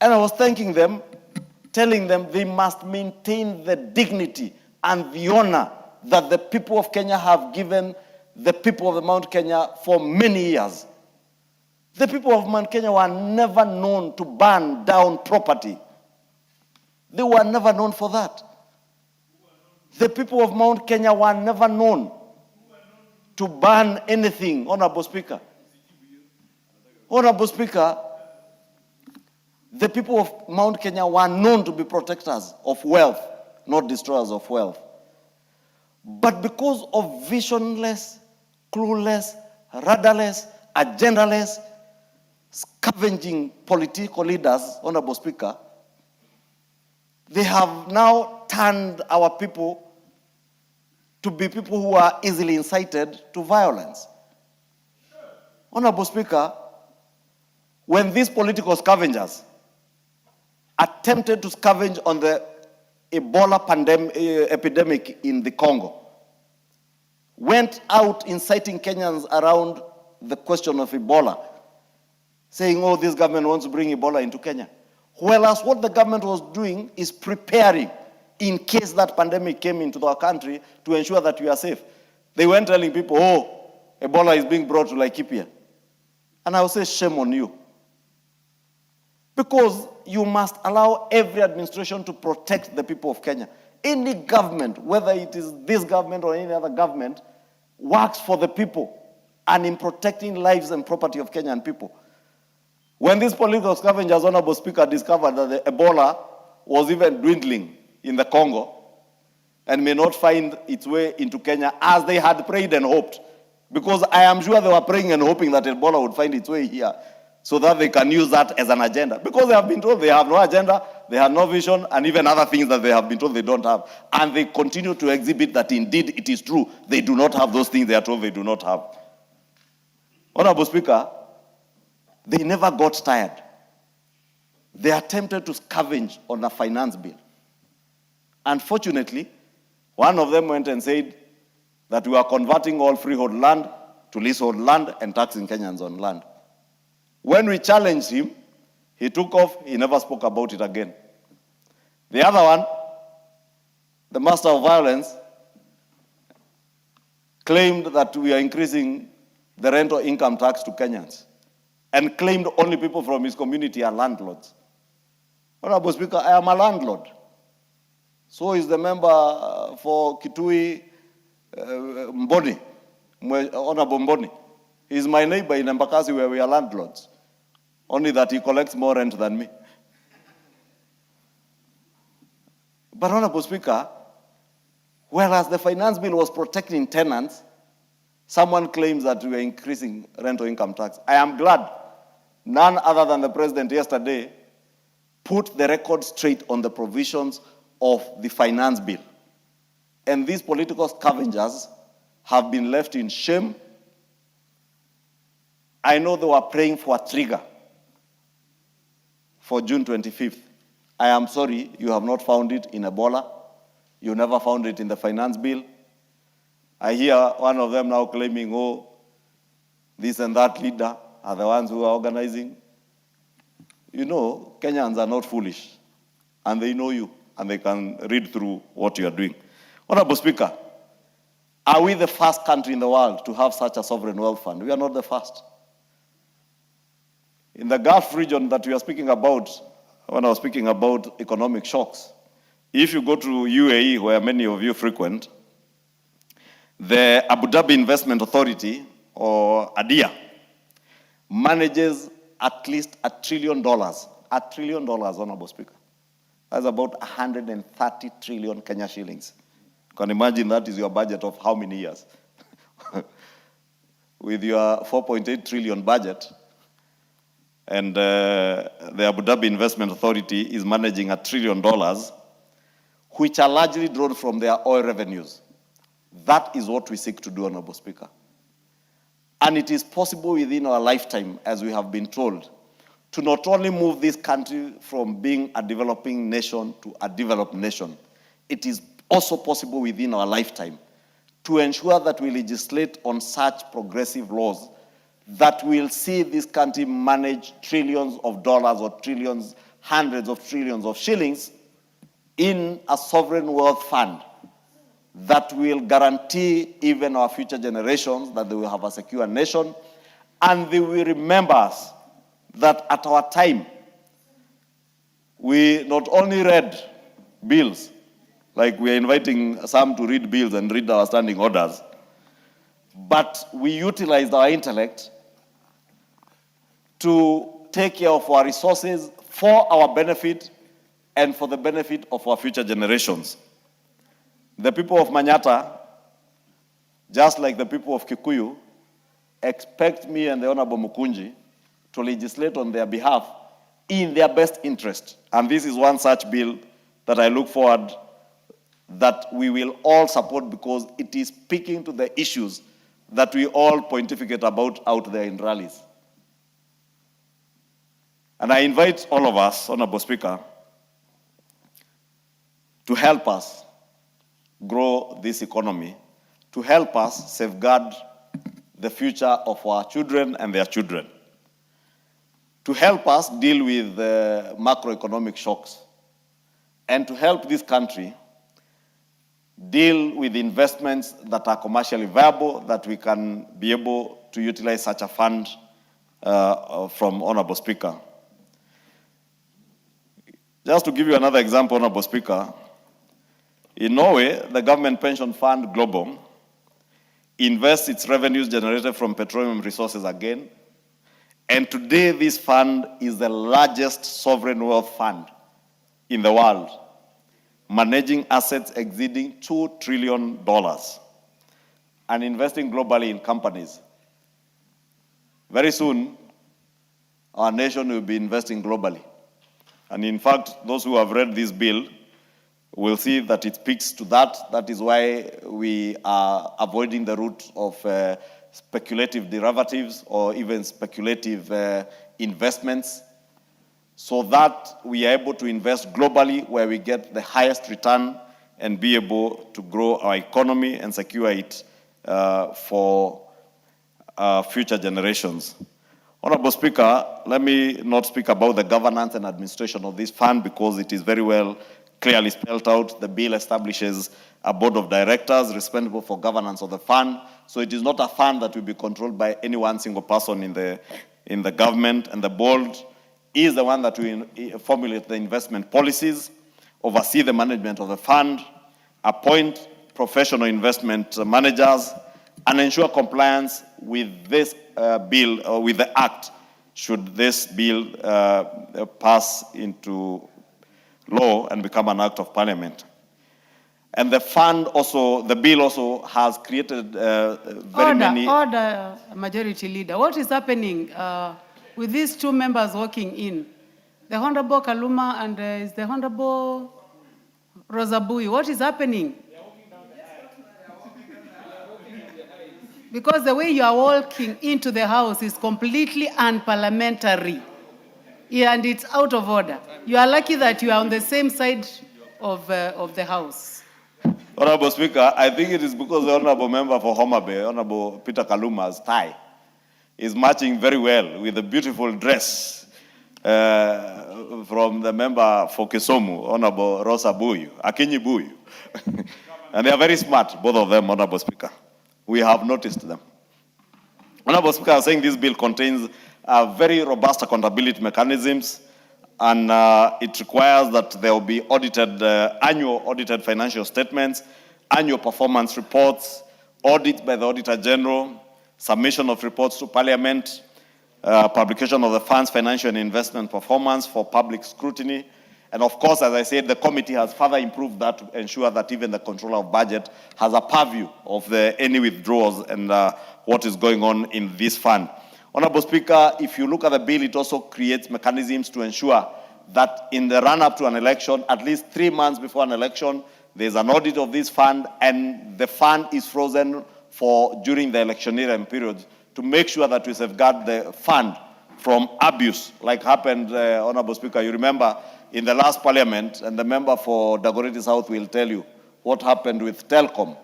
and I was thanking them, telling them they must maintain the dignity and the honor that the people of Kenya have given the people of the Mount Kenya for many years. The people of Mount Kenya were never known to burn down property. They were never known for that. The people of Mount Kenya were never known to burn anything, Honorable Speaker. Honorable Speaker, the people of Mount Kenya were known to be protectors of wealth, not destroyers of wealth. But because of visionless, clueless, radarless, agendaless, scavenging political leaders, Honorable Speaker, they have now turned our people to be people who are easily incited to violence. Honorable Speaker, when these political scavengers attempted to scavenge on the Ebola epidemic in the Congo, went out inciting Kenyans around the question of Ebola, saying, oh, this government wants to bring Ebola into Kenya. Whereas what the government was doing is preparing in case that pandemic came into our country to ensure that we are safe. They weren't telling people, oh, Ebola is being brought to Laikipia. And I will say, shame on you. Because you must allow every administration to protect the people of Kenya. Any government, whether it is this government or any other government, works for the people and in protecting lives and property of Kenyan people. When these political scavengers, Honorable Speaker, discovered that the Ebola was even dwindling in the Congo and may not find its way into Kenya as they had prayed and hoped, because I am sure they were praying and hoping that Ebola would find its way here so that they can use that as an agenda. Because they have been told they have no agenda, they have no vision, and even other things that they have been told they don't have. And they continue to exhibit that indeed it is true. They do not have those things they are told they do not have. Honorable Speaker, they never got tired. They attempted to scavenge on a finance bill. Unfortunately, one of them went and said that we are converting all freehold land to leasehold land and taxing Kenyans on land. When we challenged him, he took off, he never spoke about it again. The other one, the master of violence, claimed that we are increasing the rental income tax to Kenyans and claimed only people from his community are landlords. Honorable Speaker, I am a landlord. So is the member for Kitui, Mboni, Honorable Mboni. He's my neighbor in Embakasi where we are landlords. Only that he collects more rent than me. But Honorable Speaker, whereas the finance bill was protecting tenants, someone claims that we are increasing rental income tax. I am glad none other than the president yesterday put the record straight on the provisions of the finance bill. And these political scavengers have been left in shame. I know they were praying for a trigger for June 25th. I am sorry, you have not found it in Ebola. You never found it in the finance bill. I hear one of them now claiming, oh, this and that leader are the ones who are organizing. You know, Kenyans are not foolish, and they know you, and they can read through what you are doing. Honorable Speaker, are we the first country in the world to have such a sovereign wealth fund? We are not the first. In the Gulf region that we are speaking about, when I was speaking about economic shocks, if you go to UAE, where many of you frequent, the Abu Dhabi Investment Authority, or ADIA, manages at least $1 trillion. $1 trillion, Honorable Speaker. That's about 130 trillion Kenya shillings. You can imagine that is your budget of how many years? With your 4.8 trillion budget, and the Abu Dhabi Investment Authority is managing $1 trillion, which are largely drawn from their oil revenues. That is what we seek to do, Honorable Speaker. And it is possible within our lifetime, as we have been told, to not only move this country from being a developing nation to a developed nation, it is also possible within our lifetime to ensure that we legislate on such progressive laws that will see this country manage trillions of dollars or trillions, hundreds of trillions of shillings in a sovereign wealth fund that will guarantee even our future generations that they will have a secure nation, and they will remember us that at our time, we not only read bills, like we are inviting some to read bills and read our standing orders, but we utilized our intellect to take care of our resources for our benefit and for the benefit of our future generations. The people of Manyata, just like the people of Kikuyu, expect me and the Honorable Mukunji to legislate on their behalf in their best interest. And this is one such bill that I look forward that we will all support, because it is speaking to the issues that we all pontificate about out there in rallies. And I invite all of us, Honorable Speaker, to help us grow this economy, to help us safeguard the future of our children and their children, to help us deal with macroeconomic shocks, and to help this country deal with investments that are commercially viable, that we can be able to utilize such a fund from Honorable Speaker. Just to give you another example, Honorable Speaker, in Norway, the government pension fund Global invests its revenues generated from petroleum resources again. And today, this fund is the largest sovereign wealth fund in the world, managing assets exceeding $2 trillion and investing globally in companies. Very soon, our nation will be investing globally. And in fact, those who have read this bill will see that it speaks to that. That is why we are avoiding the route of speculative derivatives or even speculative investments, so that we are able to invest globally where we get the highest return and be able to grow our economy and secure it for future generations. Honorable Speaker, let me not speak about the governance and administration of this fund, because it is very well clearly spelled out. The bill establishes a board of directors responsible for governance of the fund. So it is not a fund that will be controlled by any one single person in the government, and the board is the one that will formulate the investment policies, oversee the management of the fund, appoint professional investment managers, and ensure compliance with this bill, or with the act, should this bill pass into law and become an act of parliament. And the fund also, the bill also has created many... Order, Majority Leader. What is happening with these two members walking in? The Honorable Kaluma and is the Honorable Rosabui. What is happening? Because the way you are walking into the house is completely unparliamentary. Yeah, and it's out of order. You are lucky that you are on the same side of the house. Honorable Speaker, I think it is because the Honorable Member for Homa Bay, Honorable Peter Kaluma's tie is matching very well with the beautiful dress from the member for Kisumu, Honorable Rosa Buyu, Akinyi Buyu. And they are very smart, both of them, Honorable Speaker. We have noticed them. Honorable Speaker, I was saying this bill contains very robust accountability mechanisms, and it requires that there will be audited, annual audited financial statements, annual performance reports, audit by the Auditor General, submission of reports to Parliament, publication of the fund's financial and investment performance for public scrutiny. And of course, as I said, the committee has further improved that to ensure that even the controller of budget has a purview of any withdrawals and what is going on in this fund. Honorable Speaker, if you look at the bill, it also creates mechanisms to ensure that in the run-up to an election, at least 3 months before an election, there's an audit of this fund, and the fund is frozen for during the electioneering period to make sure that we safeguard the fund from abuse, like happened, Honorable Speaker. You remember in the last parliament, and the member for Dagoretti South will tell you what happened with Telcom.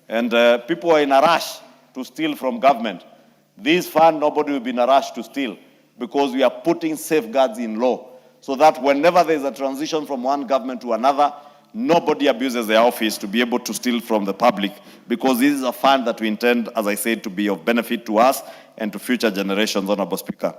And people were in a rush to steal from government. This fund, nobody will be in a rush to steal because we are putting safeguards in law so that whenever there's a transition from one government to another, nobody abuses their office to be able to steal from the public, because this is a fund that we intend, as I said, to be of benefit to us and to future generations, Honorable Speaker.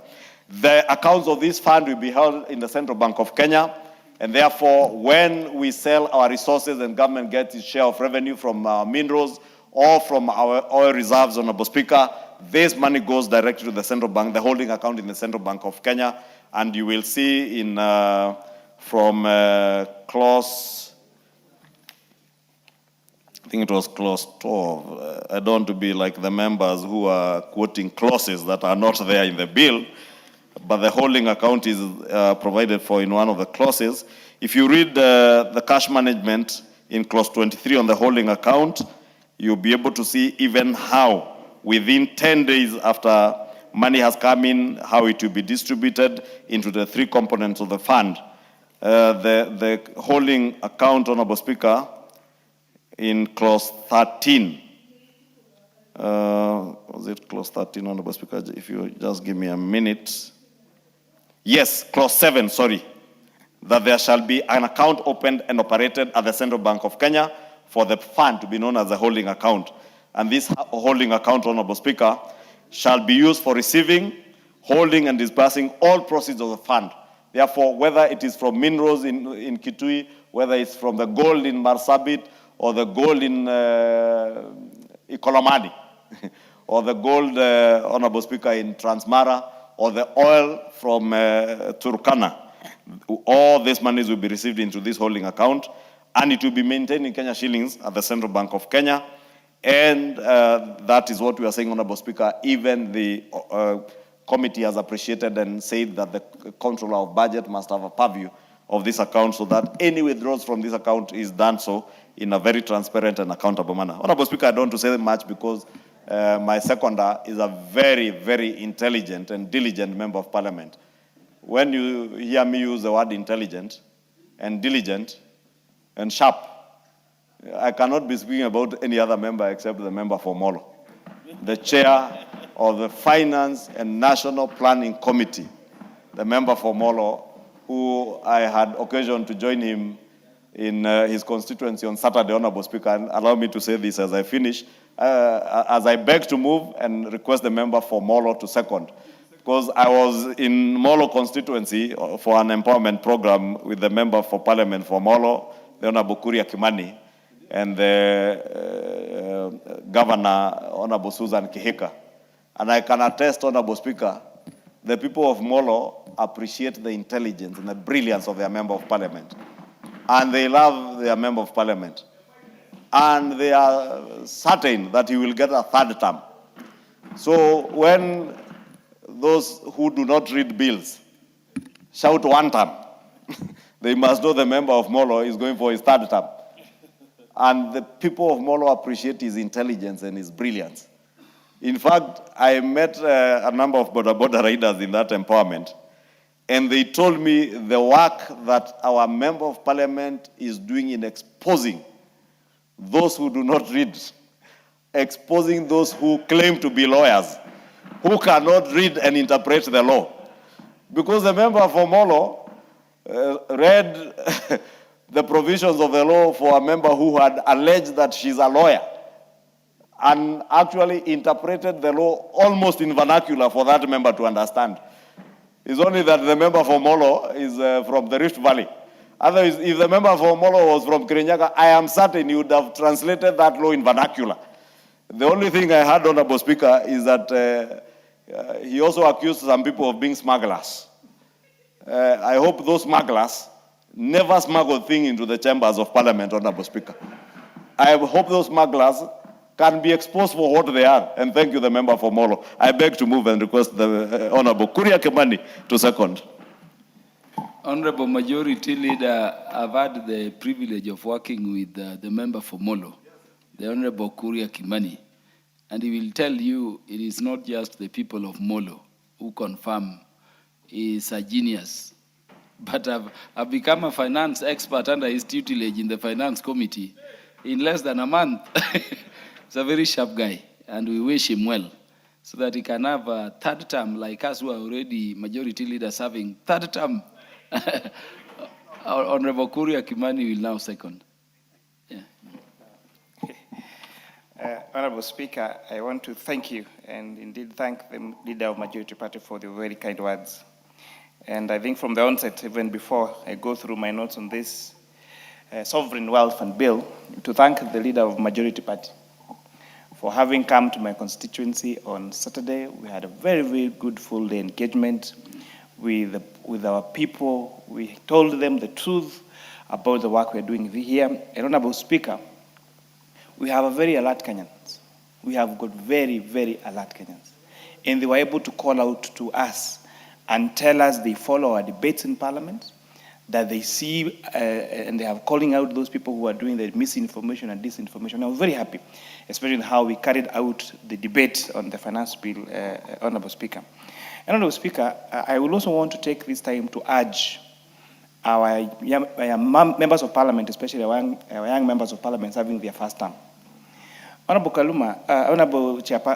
The accounts of this fund will be held in the Central Bank of Kenya, and therefore, when we sell our resources and government gets its share of revenue from minerals or from our oil reserves, Honorable Speaker, this money goes directly to the Central Bank, the holding account in the Central Bank of Kenya, and you will see in from clause, I think it was clause 12. I don't want to be like the members who are quoting clauses that are not there in the bill, but the holding account is provided for in one of the clauses. If you read the cash management in clause 23 on the holding account, you'll be able to see even how within 10 days after money has come in, how it will be distributed into the 3 components of the fund. The holding account, Honorable Speaker, in clause 13. Was it clause 13, Honorable Speaker? If you just give me a minute. Yes, clause 7, sorry. That there shall be an account opened and operated at the Central Bank of Kenya for the fund to be known as a holding account. And this holding account, Honorable Speaker, shall be used for receiving, holding, and disbursing all proceeds of the fund. Therefore, whether it is from minerals in Kitui, whether it's from the gold in Marsabit, or the gold in Ikolomani, or the gold, Honorable Speaker, in Transmara, or the oil from Turkana, all these monies will be received into this holding account, and it will be maintained in Kenya shillings at the Central Bank of Kenya. And that is what we are saying, Honorable Speaker. Even the committee has appreciated and said that the controller of budget must have a purview of this account so that any withdrawals from this account is done so in a very transparent and accountable manner. Honorable Speaker, I don't want to say much because my seconder is a very, very intelligent and diligent member of parliament. When you hear me use the word intelligent and diligent and sharp, I cannot be speaking about any other member except the member for Molo, the chair of the Finance and National Planning Committee, the member for Molo, who I had occasion to join him in his constituency on Saturday, Honorable Speaker. And allow me to say this as I finish, as I beg to move and request the member for Molo to second, because I was in Molo constituency for an empowerment program with the member for parliament for Molo, the Honorable Kuria Kimani, and the Governor, Honorable Susan Kihika. And I can attest, Honorable Speaker, the people of Molo appreciate the intelligence and the brilliance of their member of parliament. And they love their member of parliament. And they are certain that he will get a 3rd term. So when those who do not read bills shout 1 term, they must know the member of Molo is going for his 3rd term. And the people of Molo appreciate his intelligence and his brilliance. In fact, I met a number of border riders in that empowerment, and they told me the work that our member of parliament is doing in exposing those who do not read, exposing those who claim to be lawyers, who cannot read and interpret the law. Because the member for Molo read the provisions of the law for a member who had alleged that she's a lawyer. and actually interpreted the law almost in vernacular for that member to understand. It's only that the member for Molo is from the Rift Valley. Otherwise, if the member for Molo was from Kirinyaga, I am certain he would have translated that law in vernacular. The only thing I heard, Honorable Speaker, is that he also accused some people of being smugglers. I hope those smugglers never smuggle things into the chambers of Parliament, Honorable Speaker. I hope those smugglers can be exposed for what they are. And thank you, the member for Molo. I beg to move and request the Honorable Kuria Kimani to second. Honorable Majority Leader, I've had the privilege of working with the member for Molo, the Honorable Kuria Kimani, and he will tell you it is not just the people of Molo who confirm he is a genius, but I've become a finance expert under his tutelage in the finance committee in less than a month. He's a very sharp guy, and we wish him well, so that he can have a third term like us who are already majority leaders having third term. Our Honorable Kuria Kimani will now second. Yeah. Honorable Speaker, I want to thank you and indeed thank the leader of Majority Party for the very kind words. And I think from the onset, even before I go through my notes on this Sovereign Wealth Fund bill, to thank the leader of Majority Party for having come to my constituency on Saturday. We had a very, very good full-day engagement with our people. We told them the truth about the work we're doing here. And Honorable Speaker, we have a very alert Kenyans. We have got very, very alert Kenyans. And they were able to call out to us and tell us they follow our debates in Parliament, that they see and they are calling out those people who are doing the misinformation and disinformation. I was very happy, especially in how we carried out the debate on the finance bill, Honorable Speaker. And Honorable Speaker, I will also want to take this time to urge our young members of Parliament, especially our young members of Parliament having their first term. Honorable Kaluma,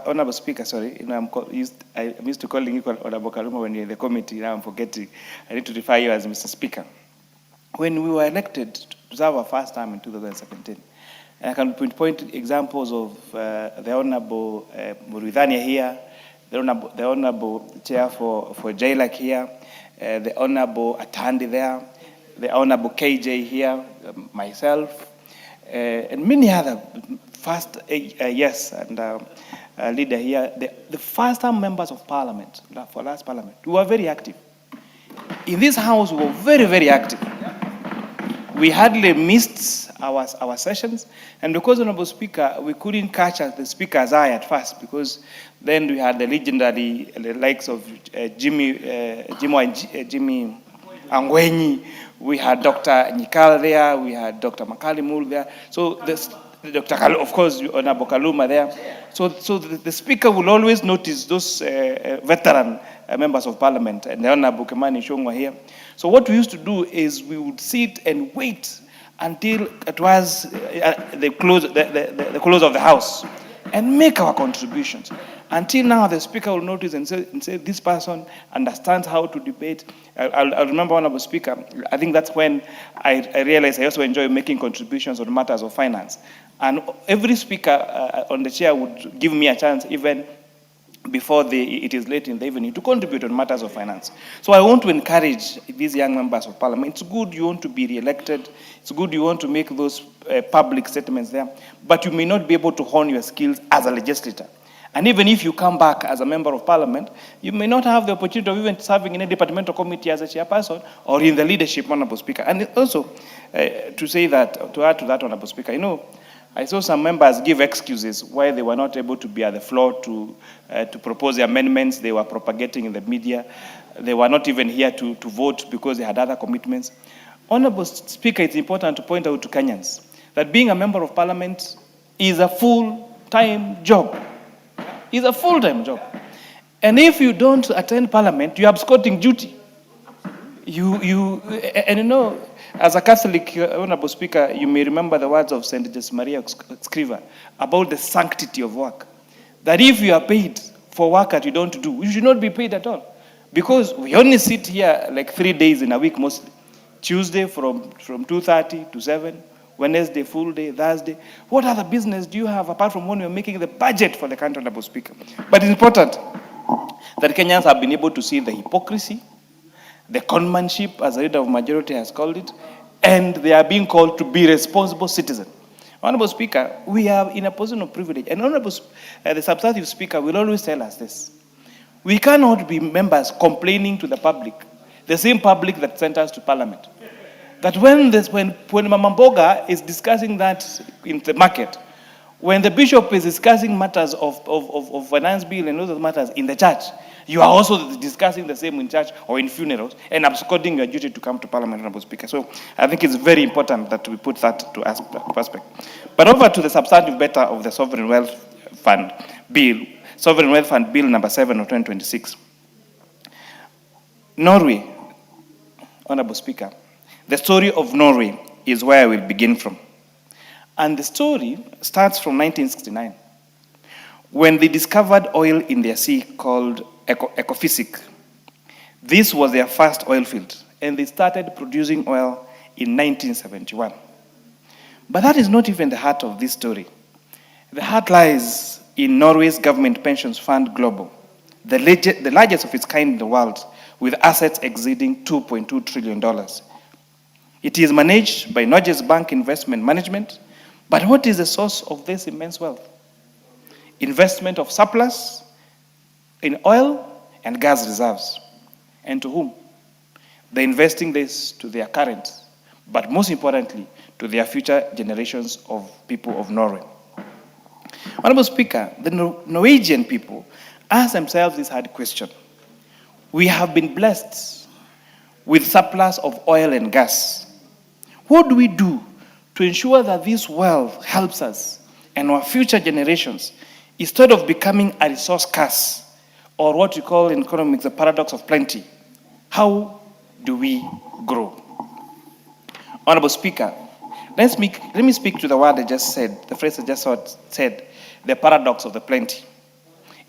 Honorable Speaker, sorry, I'm used to calling you Honorable Kaluma when you're in the committee. Now I'm forgetting. I need to refer you as Mr. Speaker. When we were elected to serve our first term in 2017, I can point examples of the Honorable Muridhania here, the Honorable Chair for JLAC here, the Honorable Atandi there, the Honorable KJ here, myself, and many other first yes, and leader here, the first-time members of Parliament, for last Parliament, we were very active. In this House, we were very, very active. We hardly missed our sessions, and because, Honorable Speaker, we couldn't catch the Speaker's eye at first, because then we had the legendary likes of Jimmy Angwenyi, we had Dr. Nyikal there, we had Dr. Makalimul there, so this, Dr. of course, Honorable Kaluma there. So the Speaker will always notice those veteran members of Parliament, and the Honorable Kimani Ichung'wah here. So what we used to do is we would sit and wait until it was the close of the House and make our contributions. Until now, the Speaker will notice and say this person understands how to debate. I'll remember, Honorable Speaker, I think that's when I realized I also enjoy making contributions on matters of finance. And every Speaker on the chair would give me a chance, even before it is late in the evening, to contribute on matters of finance. So I want to encourage these young members of Parliament. It's good you want to be re-elected. It's good you want to make those public statements there, but you may not be able to hone your skills as a legislator. And even if you come back as a member of Parliament, you may not have the opportunity of even serving in a departmental committee as a chairperson or in the leadership, Honorable Speaker. And also, to say that, to add to that, Honorable Speaker, you know, I saw some members give excuses why they were not able to be at the floor to propose the amendments they were propagating in the media. They were not even here to vote because they had other commitments. Honorable Speaker, it's important to point out to Kenyans that being a member of Parliament is a full-time job. It's a full-time job. And if you don't attend Parliament, you're absconding duty. And you know, as a Catholic, Honorable Speaker, you may remember the words of St. Maria Scriva about the sanctity of work. That if you are paid for work that you don't do, you should not be paid at all. Because we only sit here like 3 days in a week mostly. Tuesday from 2:30 to 7, Wednesday, full day, Thursday. What other business do you have apart from when you're making the budget for the country, Honorable Speaker? But it's important that Kenyans have been able to see the hypocrisy, the conmanship, as the leader of majority has called it, and they are being called to be responsible citizens. Honorable Speaker, we are in a position of privilege, and the substantive Speaker will always tell us this. We cannot be members complaining to the public, the same public that sent us to Parliament, that when Mama Mboga is discussing that in the market, when the bishop is discussing matters of finance bill and other matters in the church, you are also discussing the same in church or in funerals and absconding your duty to come to Parliament, Honorable Speaker. So I think it's very important that we put that to aspect. But over to the substantive matter of the Sovereign Wealth Fund Bill, Sovereign Wealth Fund Bill number 7 of 2026. Norway, Honorable Speaker, the story of Norway is where I will begin from. And the story starts from 1969, when they discovered oil in their sea called Ecofisic. This was their first oil field, and they started producing oil in 1971. But that is not even the heart of this story. The heart lies in Norway's government pensions fund Global, the largest of its kind in the world, with assets exceeding $2.2 trillion. It is managed by Norges Bank Investment Management. But what is the source of this immense wealth? Investment of surplus in oil and gas reserves. And to whom? They're investing this to their current, but most importantly, to their future generations of people of Norway. Honorable Speaker, the Norwegian people ask themselves this hard question. We have been blessed with surplus of oil and gas. What do we do to ensure that this wealth helps us and our future generations instead of becoming a resource curse, or what we call in economics the paradox of plenty? How do we grow? Honorable Speaker, let me speak to the word I just said, the phrase I just said, the paradox of the plenty.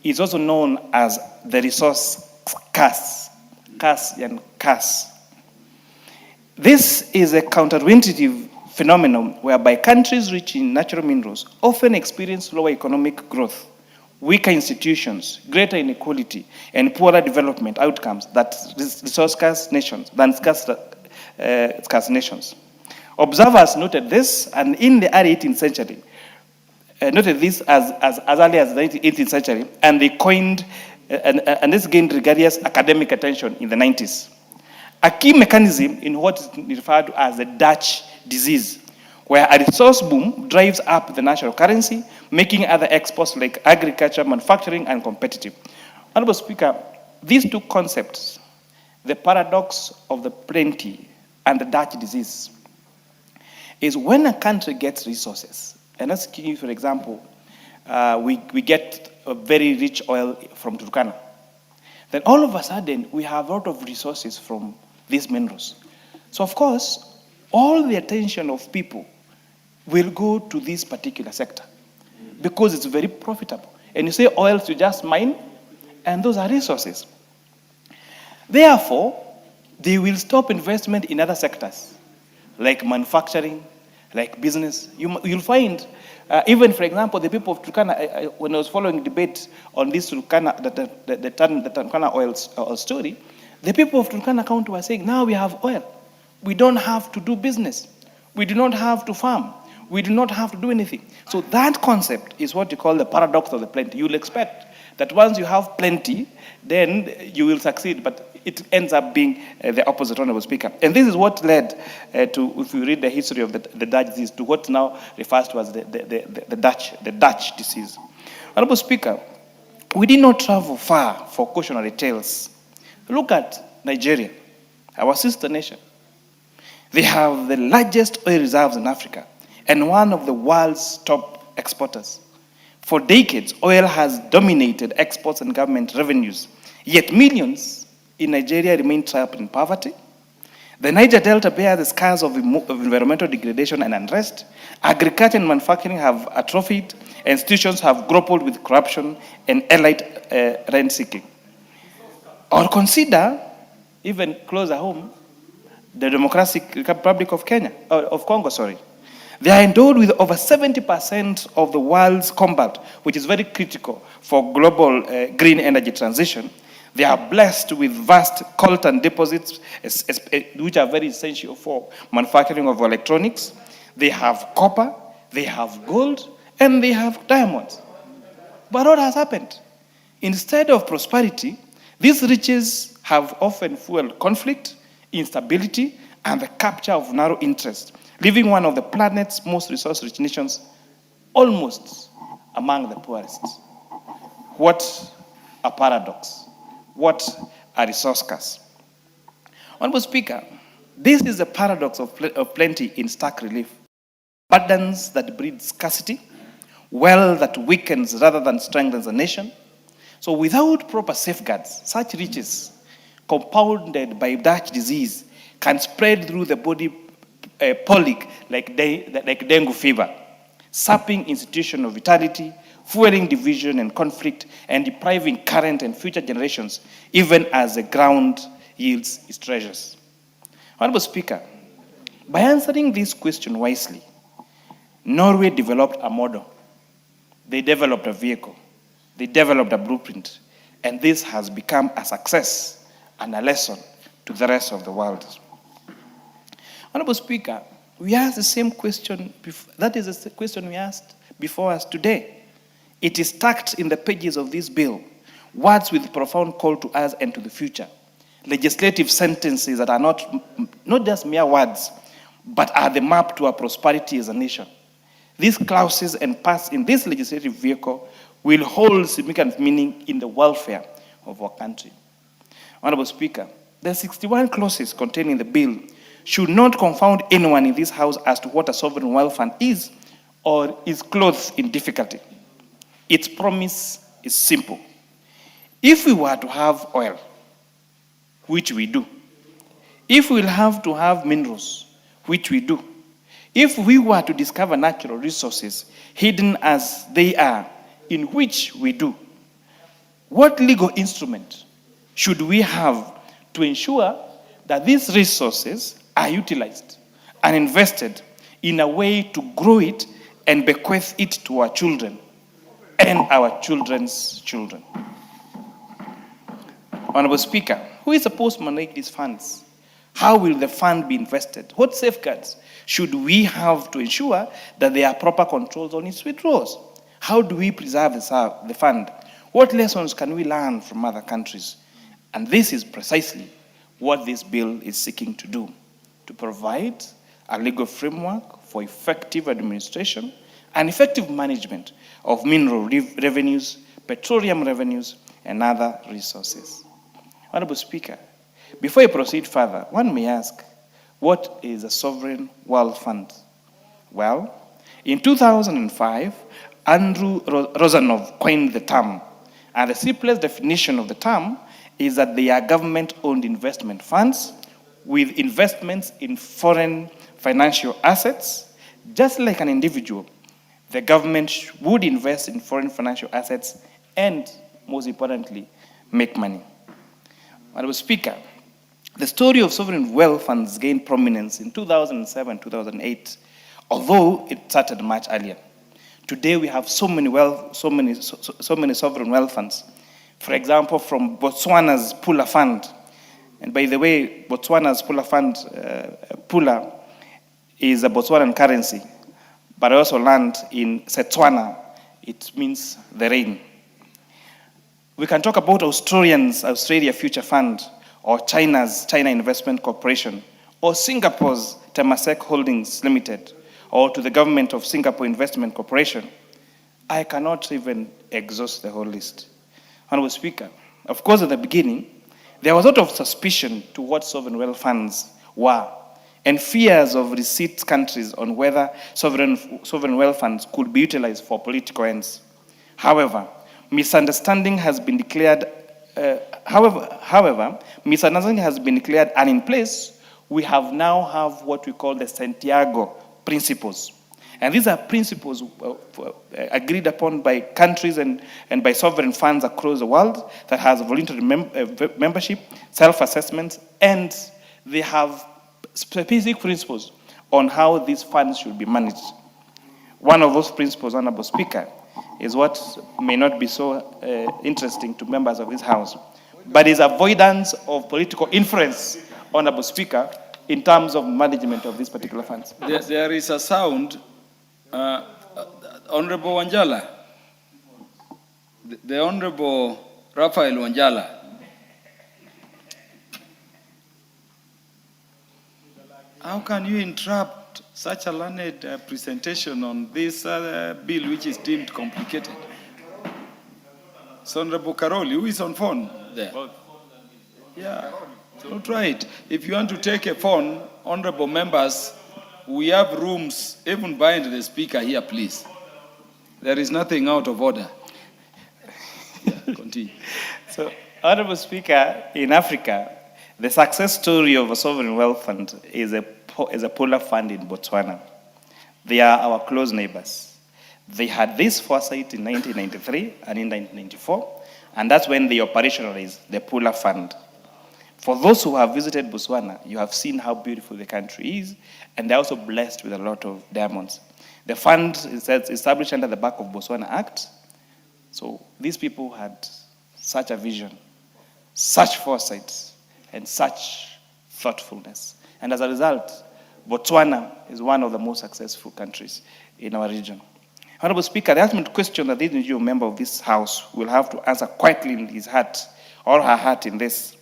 It's also known as the resource curse. This is a counterintuitive phenomenon whereby countries rich in natural minerals often experience lower economic growth, weaker institutions, greater inequality, and poorer development outcomes than resource-scarce nations. Observers noted this, and in the early 18th century, noted this as early as the 18th century, and they coined, and this gained rigorous academic attention in the 90s. A key mechanism in what is referred to as the Dutch disease, where a resource boom drives up the national currency, making other exports like agriculture, manufacturing, and competitive. Honorable Speaker, these two concepts, the paradox of the plenty and the Dutch disease, is when a country gets resources, and let's give you, for example, we get a very rich oil from Turkana. Then all of a sudden, we have a lot of resources from these minerals. So of course, all the attention of people will go to this particular sector because it's very profitable. And you say oils, you just mine, and those are resources. Therefore, they will stop investment in other sectors, like manufacturing, like business. You'll find, even for example, the people of Turkana, when I was following debate on this Turkana, the Turkana oil story, the people of Turkana County were saying, now we have oil. We don't have to do business. We do not have to farm. We do not have to do anything. So that concept is what you call the paradox of the plenty. You'll expect that once you have plenty, then you will succeed, but it ends up being the opposite, Honorable Speaker. And this is what led to, if you read the history of the Dutch disease, to what now refers to as the Dutch disease. Honorable Speaker, we did not travel far for cautionary tales. Look at Nigeria, our sister nation. They have the largest oil reserves in Africa and one of the world's top exporters. For decades, oil has dominated exports and government revenues. Yet millions in Nigeria remain trapped in poverty. The Niger Delta bears the scars of environmental degradation and unrest. Agriculture and manufacturing have atrophied. Institutions have grappled with corruption and allied rent-seeking. Or consider, even closer home, the Democratic Republic of Congo. They are endowed with over 70% of the world's cobalt, which is very critical for global green energy transition. They are blessed with vast coltan deposits, which are very essential for manufacturing of electronics. They have copper, they have gold, and they have diamonds. But what has happened? Instead of prosperity, these riches have often fueled conflict, instability, and the capture of narrow interest, leaving one of the planet's most resource-rich nations almost among the poorest. What a paradox. What a resource curse. Honorable Speaker, this is the paradox of plenty in stark relief. Abundance that breeds scarcity, wealth that weakens rather than strengthens a nation. So without proper safeguards, such riches, compounded by Dutch disease, can spread through the body polic like dengue fever, sapping institutional vitality, fueling division and conflict, and depriving current and future generations, even as the ground yields its treasures. Honorable Speaker, by answering this question wisely, Norway developed a model. They developed a vehicle. They developed a blueprint. And this has become a success and a lesson to the rest of the world. Honorable Speaker, we asked the same question, that is the question we asked before us today. It is tucked in the pages of this bill, words with profound call to us and to the future. Legislative sentences that are not just mere words, but are the map to our prosperity as a nation. These clauses and parts in this legislative vehicle will hold significant meaning in the welfare of our country. Honorable Speaker, the 61 clauses contained in the bill should not confound anyone in this House as to what a sovereign wealth fund is or is clothed in difficulty. Its promise is simple. If we were to have oil, which we do, if we will have to have minerals, which we do, if we were to discover natural resources hidden as they are, in which we do, what legal instrument should we have to ensure that these resources are utilized and invested in a way to grow it and bequeath it to our children and our children's children? Honorable Speaker, who is supposed to manage these funds? How will the fund be invested? What safeguards should we have to ensure that there are proper controls on its withdrawals? How do we preserve the fund? What lessons can we learn from other countries? And this is precisely what this bill is seeking to do, to provide a legal framework for effective administration and effective management of mineral revenues, petroleum revenues, and other resources. Honorable Speaker, before I proceed further, one may ask, what is a sovereign wealth fund? Well, in 2005, Andrew Rozanov coined the term, and the simplest definition of the term is that they are government-owned investment funds with investments in foreign financial assets. Just like an individual, the government would invest in foreign financial assets and, most importantly, make money. Honorable Speaker, the story of sovereign wealth funds gained prominence in 2007-2008, although it started much earlier. Today we have so many sovereign wealth funds. For example, from Botswana's Pula Fund. And by the way, Botswana's Pula Fund, Pula is a Botswanan currency, but I also learned in Setswana, it means the rain. We can talk about Australia Future Fund, or China's China Investment Corporation, or Singapore's Temasek Holdings Limited, or to the government of Singapore Investment Corporation. I cannot even exhaust the whole list. Honorable Speaker, of course at the beginning, there was a lot of suspicion to what sovereign wealth funds were, and fears of receipt countries on whether sovereign wealth funds could be utilized for political ends. However, misunderstanding has been declared, and in place, we now have what we call the Santiago Principles. And these are principles agreed upon by countries and by sovereign funds across the world that has voluntary membership, self-assessment, and they have specific principles on how these funds should be managed. One of those principles, Honorable Speaker, is what may not be so interesting to members of this House, but is avoidance of political influence, Honorable Speaker, in terms of management of these particular funds. There is a sound, Honorable Wanjala, the Honorable Raphael Wanjala. How can you interrupt such a learned presentation on this bill which is deemed complicated? So Honorable Karoli, who is on phone there? Yeah, so try it. If you want to take a phone, honorable members, we have rooms even behind the speaker here, please. There is nothing out of order. Yeah, continue. So, Honorable Speaker, in Africa, the success story of a sovereign wealth fund is a polar fund in Botswana. They are our close neighbors. They had this foresight in 1993 and in 1994, and that's when they operationalized the polar fund. For those who have visited Botswana, you have seen how beautiful the country is, and they're also blessed with a lot of diamonds. The fund is established under the back of Botswana Act. So these people had such a vision, such foresight, and such thoughtfulness. And as a result, Botswana is one of the most successful countries in our region. Honorable Speaker, the ultimate question that this new member of this House will have to answer quietly in his heart or her heart in this.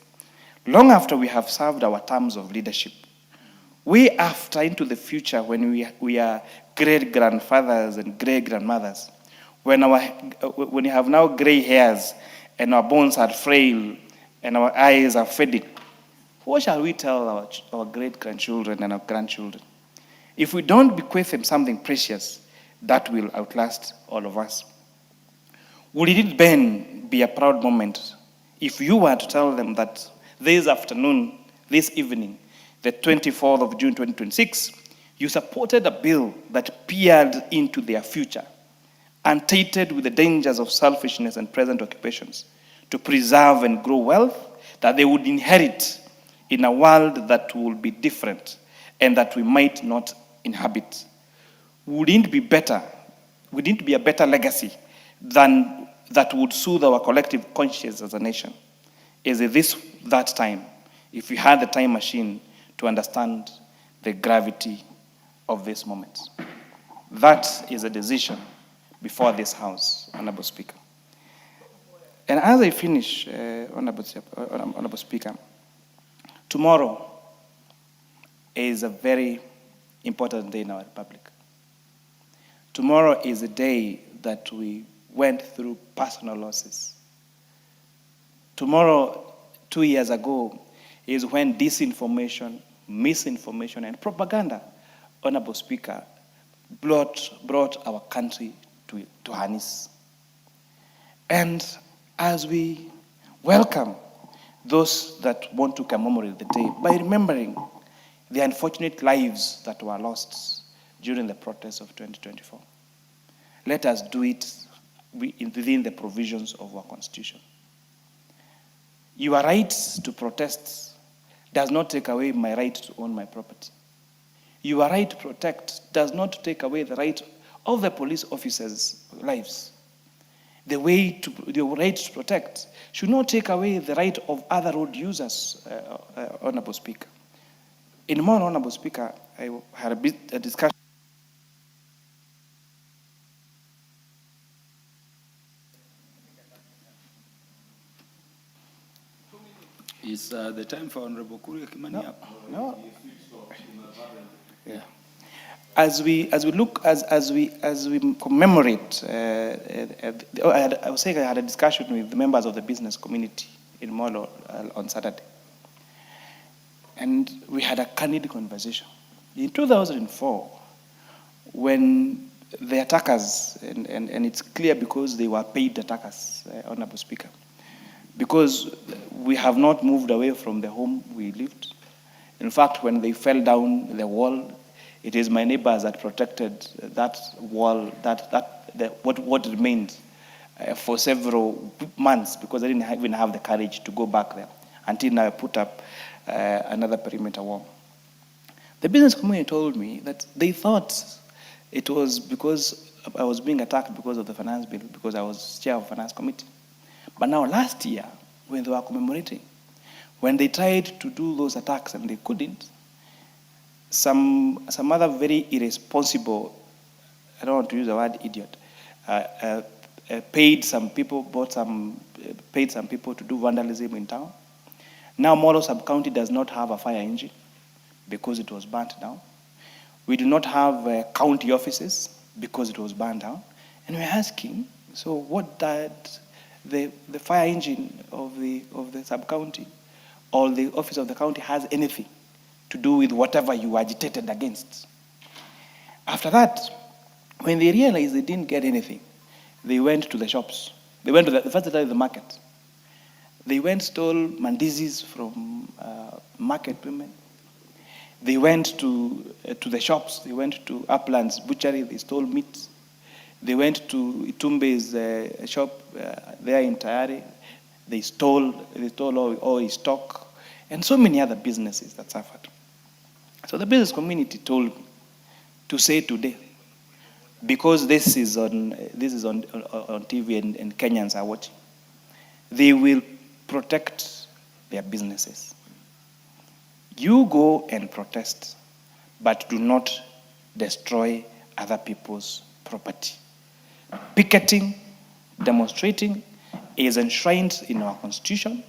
Long after we have served our terms of leadership, way after into the future when we are great-grandfathers and great-grandmothers, when we have now gray hairs and our bones are frail and our eyes are fading, what shall we tell our great-grandchildren and our grandchildren? If we don't bequeath them something precious, that will outlast all of us. Would it then be a proud moment if you were to tell them that this afternoon, this evening, the 24th of June 2026, you supported a bill that peered into their future, untainted with the dangers of selfishness and present occupations, to preserve and grow wealth that they would inherit in a world that will be different and that we might not inhabit? Wouldn't it be better? Wouldn't it be a better legacy than that would soothe our collective conscience as a nation? Is it that time, if we had the time machine, to understand the gravity of this moment? That is a decision before this House, Honorable Speaker. And as I finish, Honorable Speaker, tomorrow is a very important day in our Republic. Tomorrow is a day that we went through personal losses. Tomorrow, 2 years ago, is when disinformation, misinformation, and propaganda, Honorable Speaker, brought our country to her knees. And as we welcome those that want to commemorate the day by remembering the unfortunate lives that were lost during the protests of 2024, let us do it within the provisions of our Constitution. Your right to protest does not take away my right to own my property. Your right to protect does not take away the right of the police officers' lives. The right to protect should not take away the right of other road users, Honorable Speaker. In more, Honorable Speaker, I had a discussion. Is the time for Honorable Kuria Kimani up? No. Yeah. As we commemorate, I was saying I had a discussion with the members of the business community in Molo on Saturday, and we had a candid conversation. In 2004, when the attackers, and it's clear because they were paid attackers, Honorable Speaker, because we have not moved away from the home we lived. In fact, when they fell down the wall, it is my neighbors that protected that wall, what remained for several months, because I didn't even have the courage to go back there until now I put up another perimeter wall. The business community told me that they thought it was because I was being attacked because of the finance bill, because I was chair of the finance committee. But now last year, when they were commemorating, when they tried to do those attacks and they couldn't, some other very irresponsible, I don't want to use the word idiot, paid some people to do vandalism in town. Now Molo sub-county does not have a fire engine because it was burnt down. We do not have county offices because it was burned down. And we're asking, so what did the fire engine of the sub-county or the office of the county has anything to do with whatever you agitated against? After that, when they realized they didn't get anything, they went to the shops. They went to the first day of the market. They went stole mandizis from market women. They went to the shops. They went to Upland's butchery. They stole meat. They went to Itumbe's shop there in Tayari. They stole all his stock, and so many other businesses that suffered. So the business community told me to say today, because this is on TV and Kenyans are watching, they will protect their businesses. You go and protest, but do not destroy other people's property. Picketing, demonstrating is enshrined in our constitution.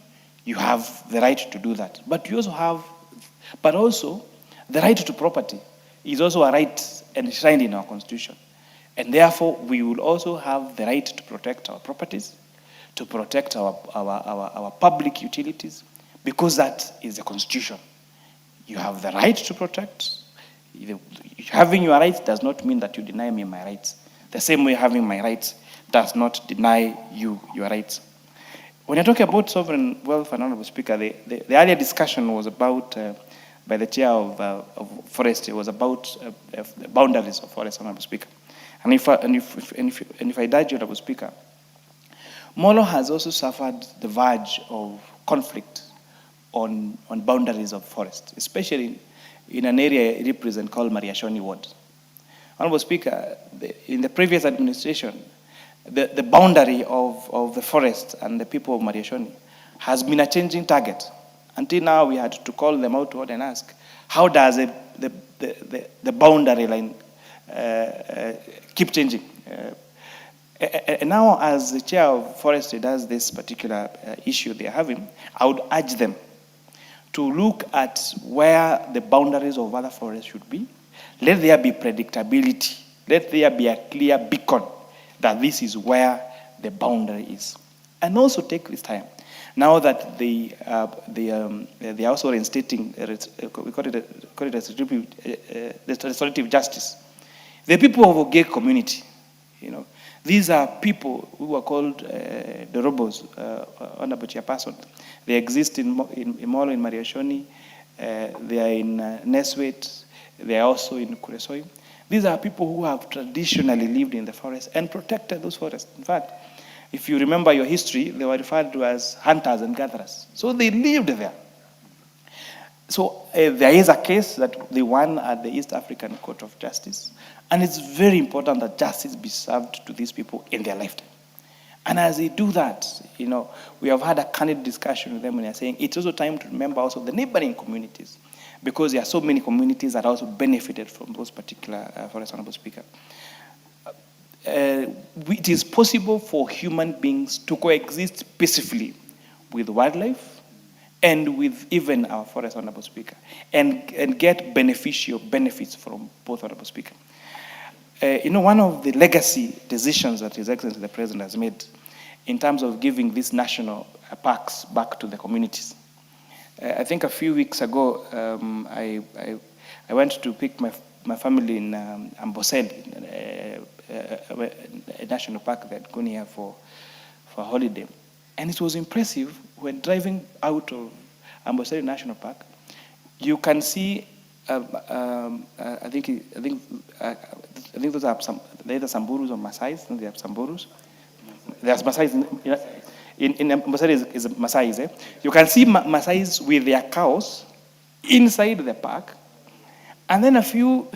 You have the right to do that. But you also have, the right to property is also a right enshrined in our constitution. And therefore, we will also have the right to protect our properties, to protect our public utilities, because that is the constitution. You have the right to protect. Having your rights does not mean that you deny me my rights. The same way having my rights does not deny you your rights. When you're talking about sovereign wealth, Honorable Speaker, the earlier discussion was about, by the chair of forest, it was about the boundaries of forest, Honorable Speaker. And if I dodge, Honorable Speaker, Molo has also suffered the verge of conflict on boundaries of forest, especially in an area I represent called Mariashoni Ward. Honorable Speaker, in the previous administration, the boundary of the forest and the people of Mariashoni has been a changing target. Until now, we had to call them out and ask, how does the boundary line keep changing? And now, as the chair of forestry does this particular issue they're having, I would urge them to look at where the boundaries of other forests should be. Let there be predictability. Let there be a clear beacon that this is where the boundary is. And also take this time. Now that they are also reinstating, we call it restorative justice. The people of Ogek community, these are people who are called Dorobos, Honorable Chairperson. They exist in Molo, in Mariashoni. They are in Neswet. They are also in Kuresoi. These are people who have traditionally lived in the forest and protected those forests. In fact, if you remember your history, they were referred to as hunters and gatherers. So they lived there. So there is a case that they won at the East African Court of Justice. And it's very important that justice be served to these people in their lifetime. And as they do that, we have had a candid discussion with them and they're saying it's also time to remember also the neighboring communities, because there are so many communities that also benefited from those particular forests, Honorable Speaker. It is possible for human beings to coexist peacefully with wildlife and with even our forest, Honorable Speaker, and get benefits from both, Honorable Speaker. One of the legacy decisions that His Excellency the President has made in terms of giving these national parks back to the communities. I think a few weeks ago, I went to pick my family in Amboseli, a national park that gone here for a holiday. And it was impressive when driving out of Amboseli National Park. You can see, I think those are some, either Samburus or Masais. They have Samburus. There's Masais in Amboseli is Masais. You can see Masais with their cows inside the park, And then a few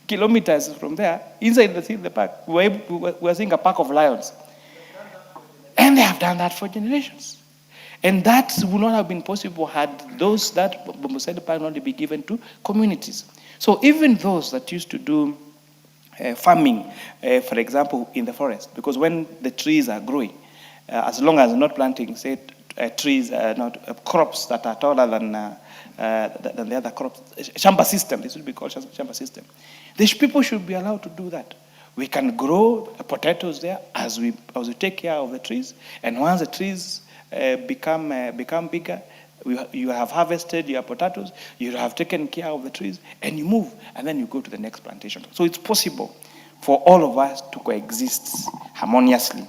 kilometers from there, inside the park, we were seeing a pack of lions. And they have done that for generations. And that would not have been possible had those that Bomosaido Park not be given to communities. So even those that used to do farming, for example, in the forest, because when the trees are growing, as long as not planting, say, trees, not crops that are taller than the other crops, shamba system, this would be called shamba system. These people should be allowed to do that. We can grow potatoes there as we take care of the trees, and once the trees become bigger, you have harvested your potatoes, you have taken care of the trees, and you move, and then you go to the next plantation. So it's possible for all of us to coexist harmoniously.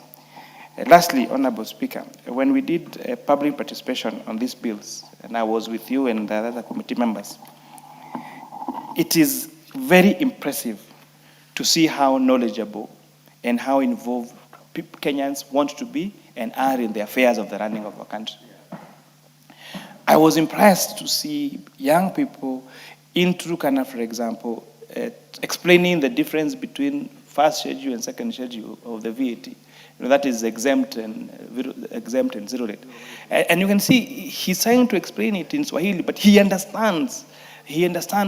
Lastly, Honorable Speaker, when we did public participation on these bills, and I was with you and the other committee members, it is very impressive to see how knowledgeable and how involved Kenyans want to be and are in the affairs of the running of our country. I was impressed to see young people in Turkana, for example, explaining the difference between first schedule and second schedule of the VAT. That is exempt and zero rate. And you can see he's trying to explain it in Swahili, but he understands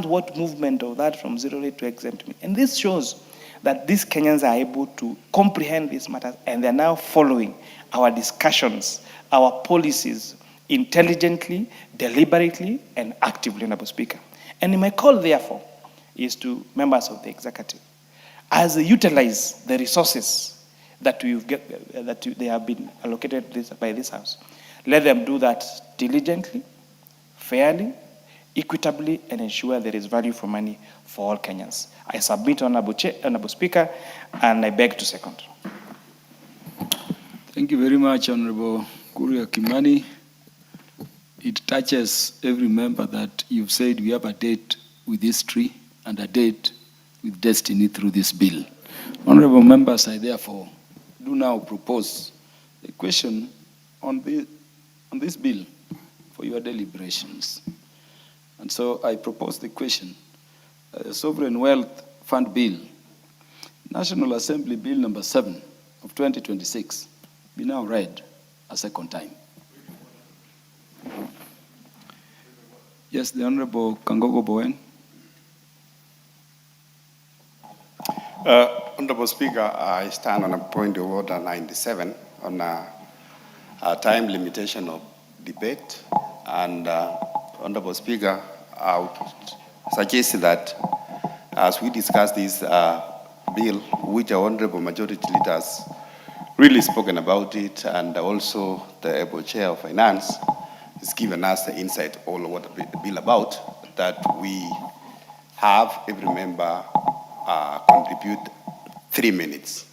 what movement of that from zero rate to exempt means. And this shows that these Kenyans are able to comprehend these matters, and they're now following our discussions, our policies, intelligently, deliberately, and actively, Honorable Speaker. And my call, therefore, is to members of the executive, as they utilize the resources that they have been allocated by this House, let them do that diligently, fairly, equitably, and ensure there is value for money for all Kenyans. I submit, Honorable Speaker, and I beg to second. Thank you very much, Honorable Kuria Kimani. It touches every member that you've said we have a date with history and a date with destiny through this bill. Honorable members, I therefore do now propose a question on this bill for your deliberations. And so I propose the question, Sovereign Wealth Fund Bill, National Assembly Bill number 7 of 2026, be now read a second time. Yes, the Honorable Kangogo Bowen. Honorable Speaker, I stand on a point of order 97 on a time limitation of debate. And Honorable Speaker, I would suggest that as we discuss this bill, which our Honorable Majority Leaders really spoken about it, and also the able Chair of Finance has given us the insight all of what the bill about, that we have every member contribute 3 minutes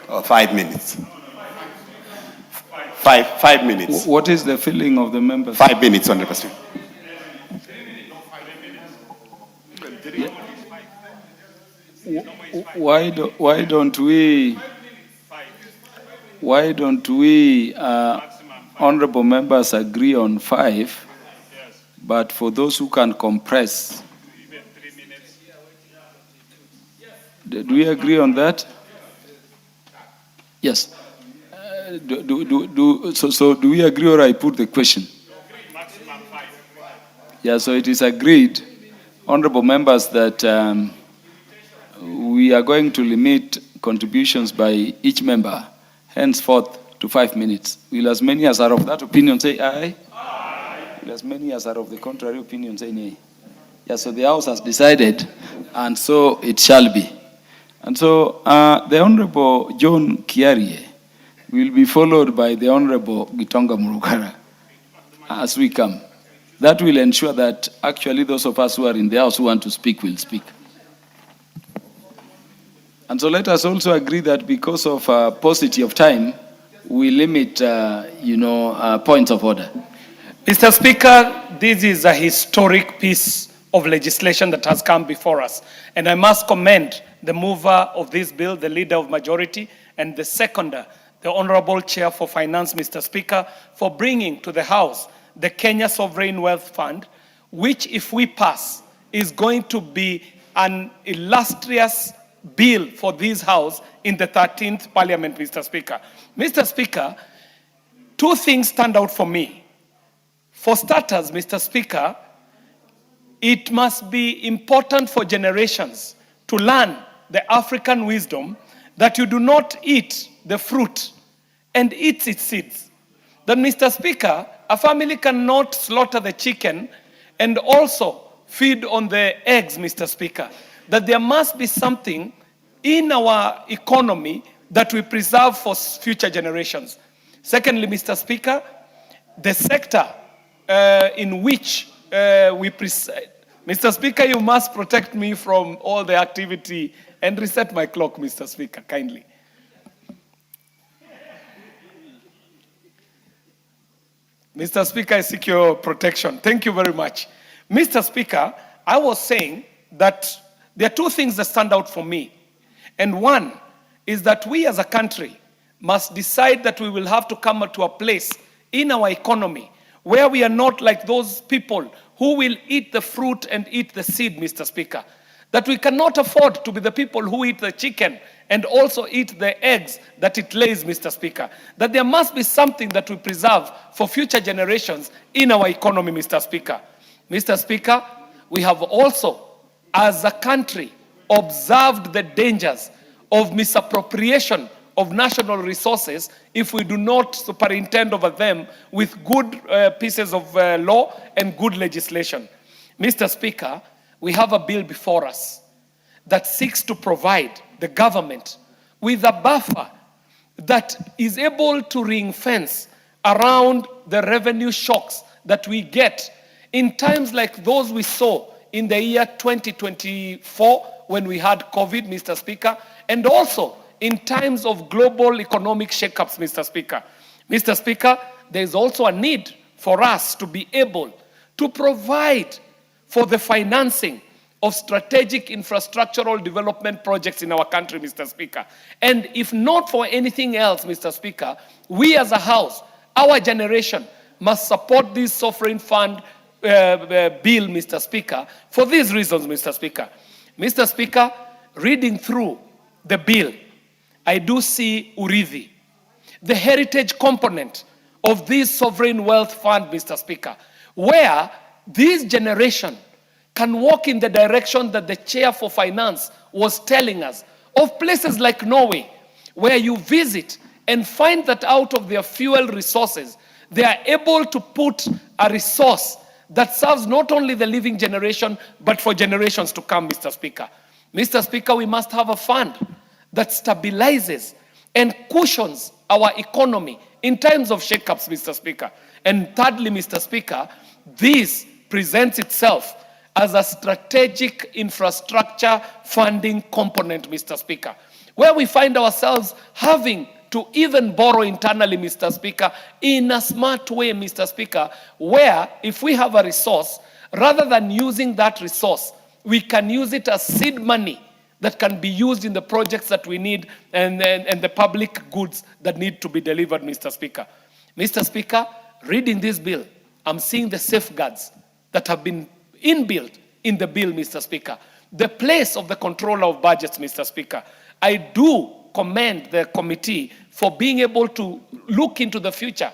or 5 minutes. 5 minutes. What is the feeling of the members? 5 minutes, 100%. Why don't we, honorable members, agree on 5, but for those who can compress, do we agree on that? Yes. So do we agree, or I put the question? Yeah, so it is agreed, honorable members, that we are going to limit contributions by each member henceforth to 5 minutes. Will as many as are of that opinion say aye? Aye. Will as many as are of the contrary opinion say nay? Yeah, so the House has decided, and so it shall be. And so the Honorable John Kiarie will be followed by the Honorable Gitonga Murugara as we come. That will ensure that actually those of us who are in the House who want to speak will speak. And so let us also agree that because of paucity of time, we limit, points of order. Mr. Speaker, this is a historic piece of legislation that has come before us. And I must commend the mover of this bill, the leader of majority, and the seconder, the Honorable Chair for Finance, Mr. Speaker, for bringing to the House the Kenya Sovereign Wealth Fund, which, if we pass, is going to be an illustrious bill for this House in the 13th Parliament, Mr. Speaker. Mr. Speaker, two things stand out for me. For starters, Mr. Speaker, it must be important for generations to learn the African wisdom that you do not eat the fruit and eat its seeds. That, Mr. Speaker, a family cannot slaughter the chicken and also feed on the eggs, Mr. Speaker. That there must be something in our economy that we preserve for future generations. Secondly, Mr. Speaker, the sector in which Mr. Speaker, you must protect me from all the activity and reset my clock, Mr. Speaker, kindly. Mr. Speaker, I seek your protection. Thank you very much. Mr. Speaker, I was saying that there are two things that stand out for me. And one is that we as a country must decide that we will have to come to a place in our economy where we are not like those people who will eat the fruit and eat the seed, Mr. Speaker. That we cannot afford to be the people who eat the chicken and also eat the eggs that it lays, Mr. Speaker. That there must be something that we preserve for future generations in our economy, Mr. Speaker. Mr. Speaker, we have also, as a country, observed the dangers of misappropriation of national resources if we do not superintend over them with good pieces of law and good legislation. Mr. Speaker, we have a bill before us that seeks to provide the government with a buffer that is able to ring-fence around the revenue shocks that we get in times like those we saw in the year 2024 when we had COVID, Mr. Speaker, and also in times of global economic shakeups, Mr. Speaker. Mr. Speaker, there is also a need for us to be able to provide for the financing of strategic infrastructural development projects in our country, Mr. Speaker. And if not for anything else, Mr. Speaker, we as a House, our generation, must support this sovereign fund bill, Mr. Speaker, for these reasons, Mr. Speaker. Mr. Speaker, reading through the bill, I do see Urithi, the heritage component of this sovereign wealth fund, Mr. Speaker, where this generation can walk in the direction that the chair for finance was telling us, of places like Norway, where you visit and find that out of their fuel resources, they are able to put a resource that serves not only the living generation, but for generations to come, Mr. Speaker. Mr. Speaker, we must have a fund that stabilizes and cushions our economy in times of shakeups, Mr. Speaker. And thirdly, Mr. Speaker, this presents itself as a strategic infrastructure funding component, Mr. Speaker, where we find ourselves having to even borrow internally, Mr. Speaker, in a smart way, Mr. Speaker, where if we have a resource, rather than using that resource, we can use it as seed money that can be used in the projects that we need and the public goods that need to be delivered, Mr. Speaker. Mr. Speaker, reading this bill, I'm seeing the safeguards that have been inbuilt in the bill, Mr. Speaker. The place of the controller of budgets, Mr. Speaker. I do commend the committee for being able to look into the future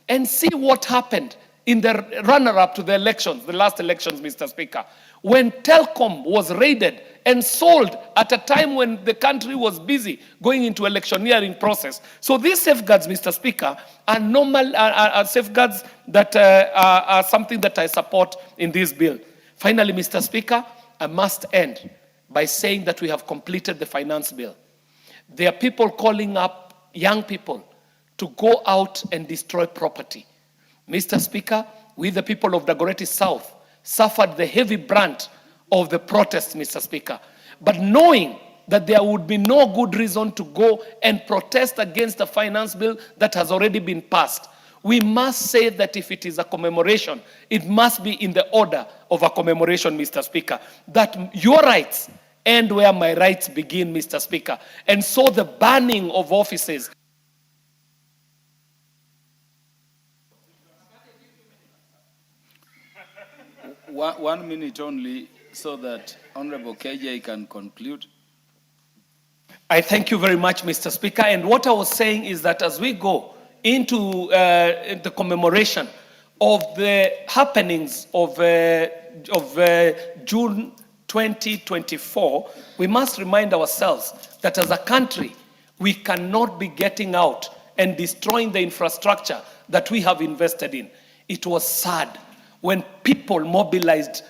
and see what happened in the runner-up to the elections, the last elections, Mr. Speaker, when Telcom was raided and sold at a time when the country was busy going into electioneering process. So these safeguards, Mr. Speaker, are normal, are safeguards that are something that I support in this bill. Finally, Mr. Speaker, I must end by saying that we have completed the finance bill. There are people calling up young people to go out and destroy property. Mr. Speaker, we the people of Dagoretti South suffered the heavy brunt of the protests, Mr. Speaker. But knowing that there would be no good reason to go and protest against a finance bill that has already been passed, we must say that if it is a commemoration, it must be in the order of a commemoration, Mr. Speaker, that your rights end where my rights begin, Mr. Speaker. And so the banning of offices. One minute only. so that Honorable KJ can conclude. I thank you very much, Mr. Speaker. And what I was saying is that as we go into the commemoration of the happenings of June 2024, we must remind ourselves that as a country, we cannot be getting out and destroying the infrastructure that we have invested in. It was sad when people mobilized,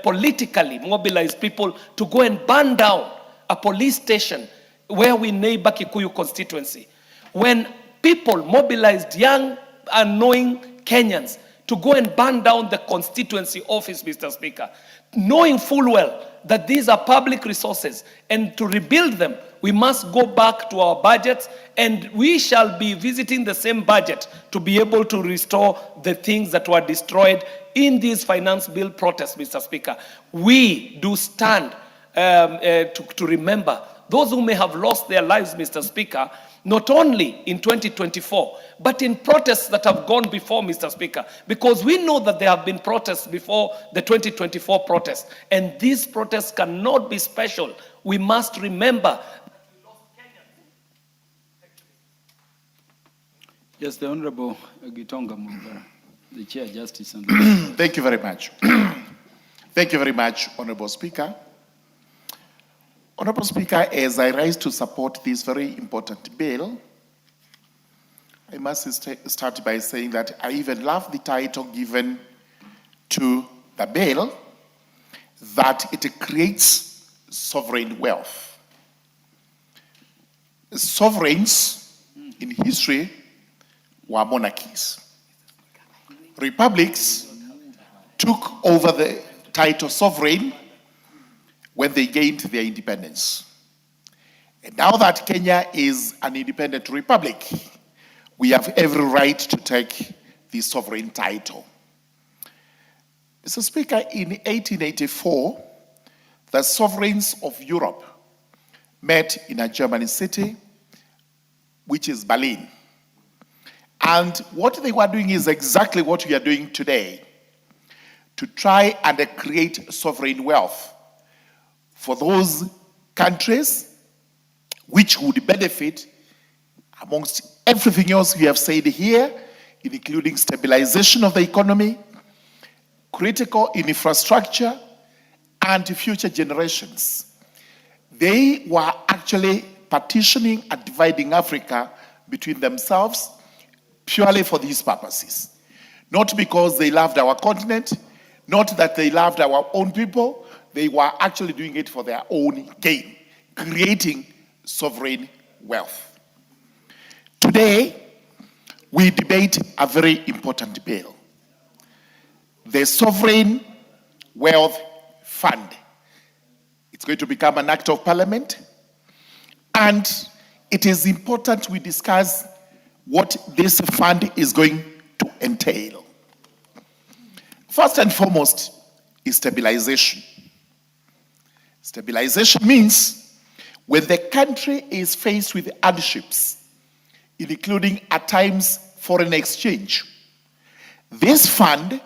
politically mobilized people to go and burn down a police station where we neighbor Kikuyu constituency. When people mobilized young, unknowing Kenyans to go and burn down the constituency office, Mr. Speaker, knowing full well that these are public resources, and to rebuild them, we must go back to our budgets, and we shall be visiting the same budget to be able to restore the things that were destroyed in these finance bill protests, Mr. Speaker. We do stand to remember those who may have lost their lives, Mr. Speaker, not only in 2024, but in protests that have gone before, Mr. Speaker, because we know that there have been protests before the 2024 protests, and these protests cannot be special. We must remember. Yes, the Honorable Gitonga Mugara, the Chair Justice. Thank you very much. Thank you very much, Honorable Speaker. Honorable Speaker, as I rise to support this very important bill, I must start by saying that I even love the title given to the bill, that it creates sovereign wealth. Sovereigns in history were monarchies. Republics took over the title sovereign when they gained their independence. And now that Kenya is an independent republic, we have every right to take the sovereign title. Mr. Speaker, in 1884, the sovereigns of Europe met in a German city, which is Berlin. And what they were doing is exactly what we are doing today, to try and create sovereign wealth for those countries which would benefit, amongst everything else we have said here, including stabilization of the economy, critical infrastructure, and future generations. They were actually partitioning and dividing Africa between themselves purely for these purposes. Not because they loved our continent, not that they loved our own people. They were actually doing it for their own gain, creating sovereign wealth. Today, we debate a very important bill, the Sovereign Wealth Fund. It's going to become an act of parliament, and it is important we discuss what this fund is going to entail. First and foremost is stabilization. Stabilization means when the country is faced with hardships, including at times foreign exchange, this fund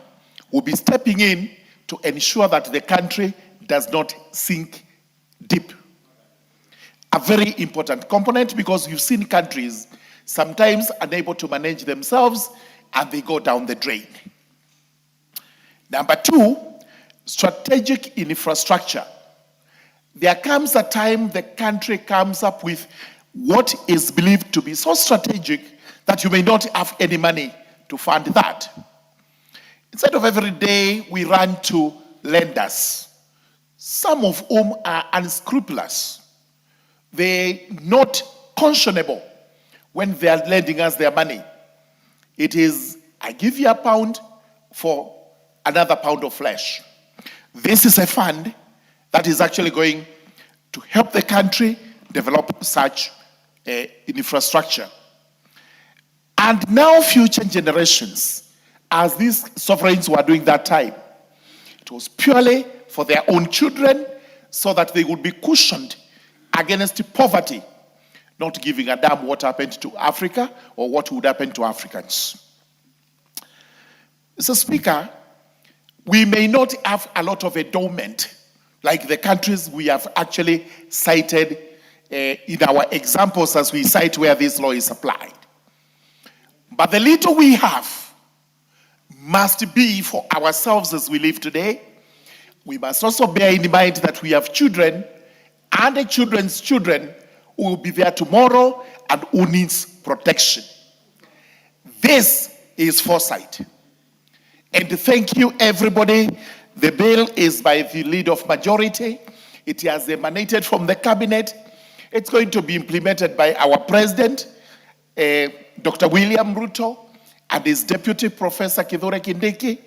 will be stepping in to ensure that the country does not sink deep. A very important component, because you've seen countries sometimes unable to manage themselves and they go down the drain. Number two, strategic infrastructure. There comes a time the country comes up with what is believed to be so strategic that you may not have any money to fund that. Instead of every day we run to lenders, some of whom are unscrupulous. They're not conscionable when they are lending us their money. It is, I give you a pound for another pound of flesh. This is a fund that is actually going to help the country develop such infrastructure. And now future generations, as these sovereigns were doing that time, it was purely for their own children so that they would be cushioned against poverty, not giving a damn what happened to Africa or what would happen to Africans. Mr. Speaker, we may not have a lot of endowment like the countries we have actually cited in our examples as we cite where this law is applied. But the little we have must be for ourselves as we live today. We must also bear in mind that we have children and the children's children who will be there tomorrow and who needs protection. This is foresight. And thank you, everybody. The bill is by the lead of majority. It has emanated from the cabinet. It's going to be implemented by our president, Dr. William Ruto, and his deputy, Professor Kithure Kindiki.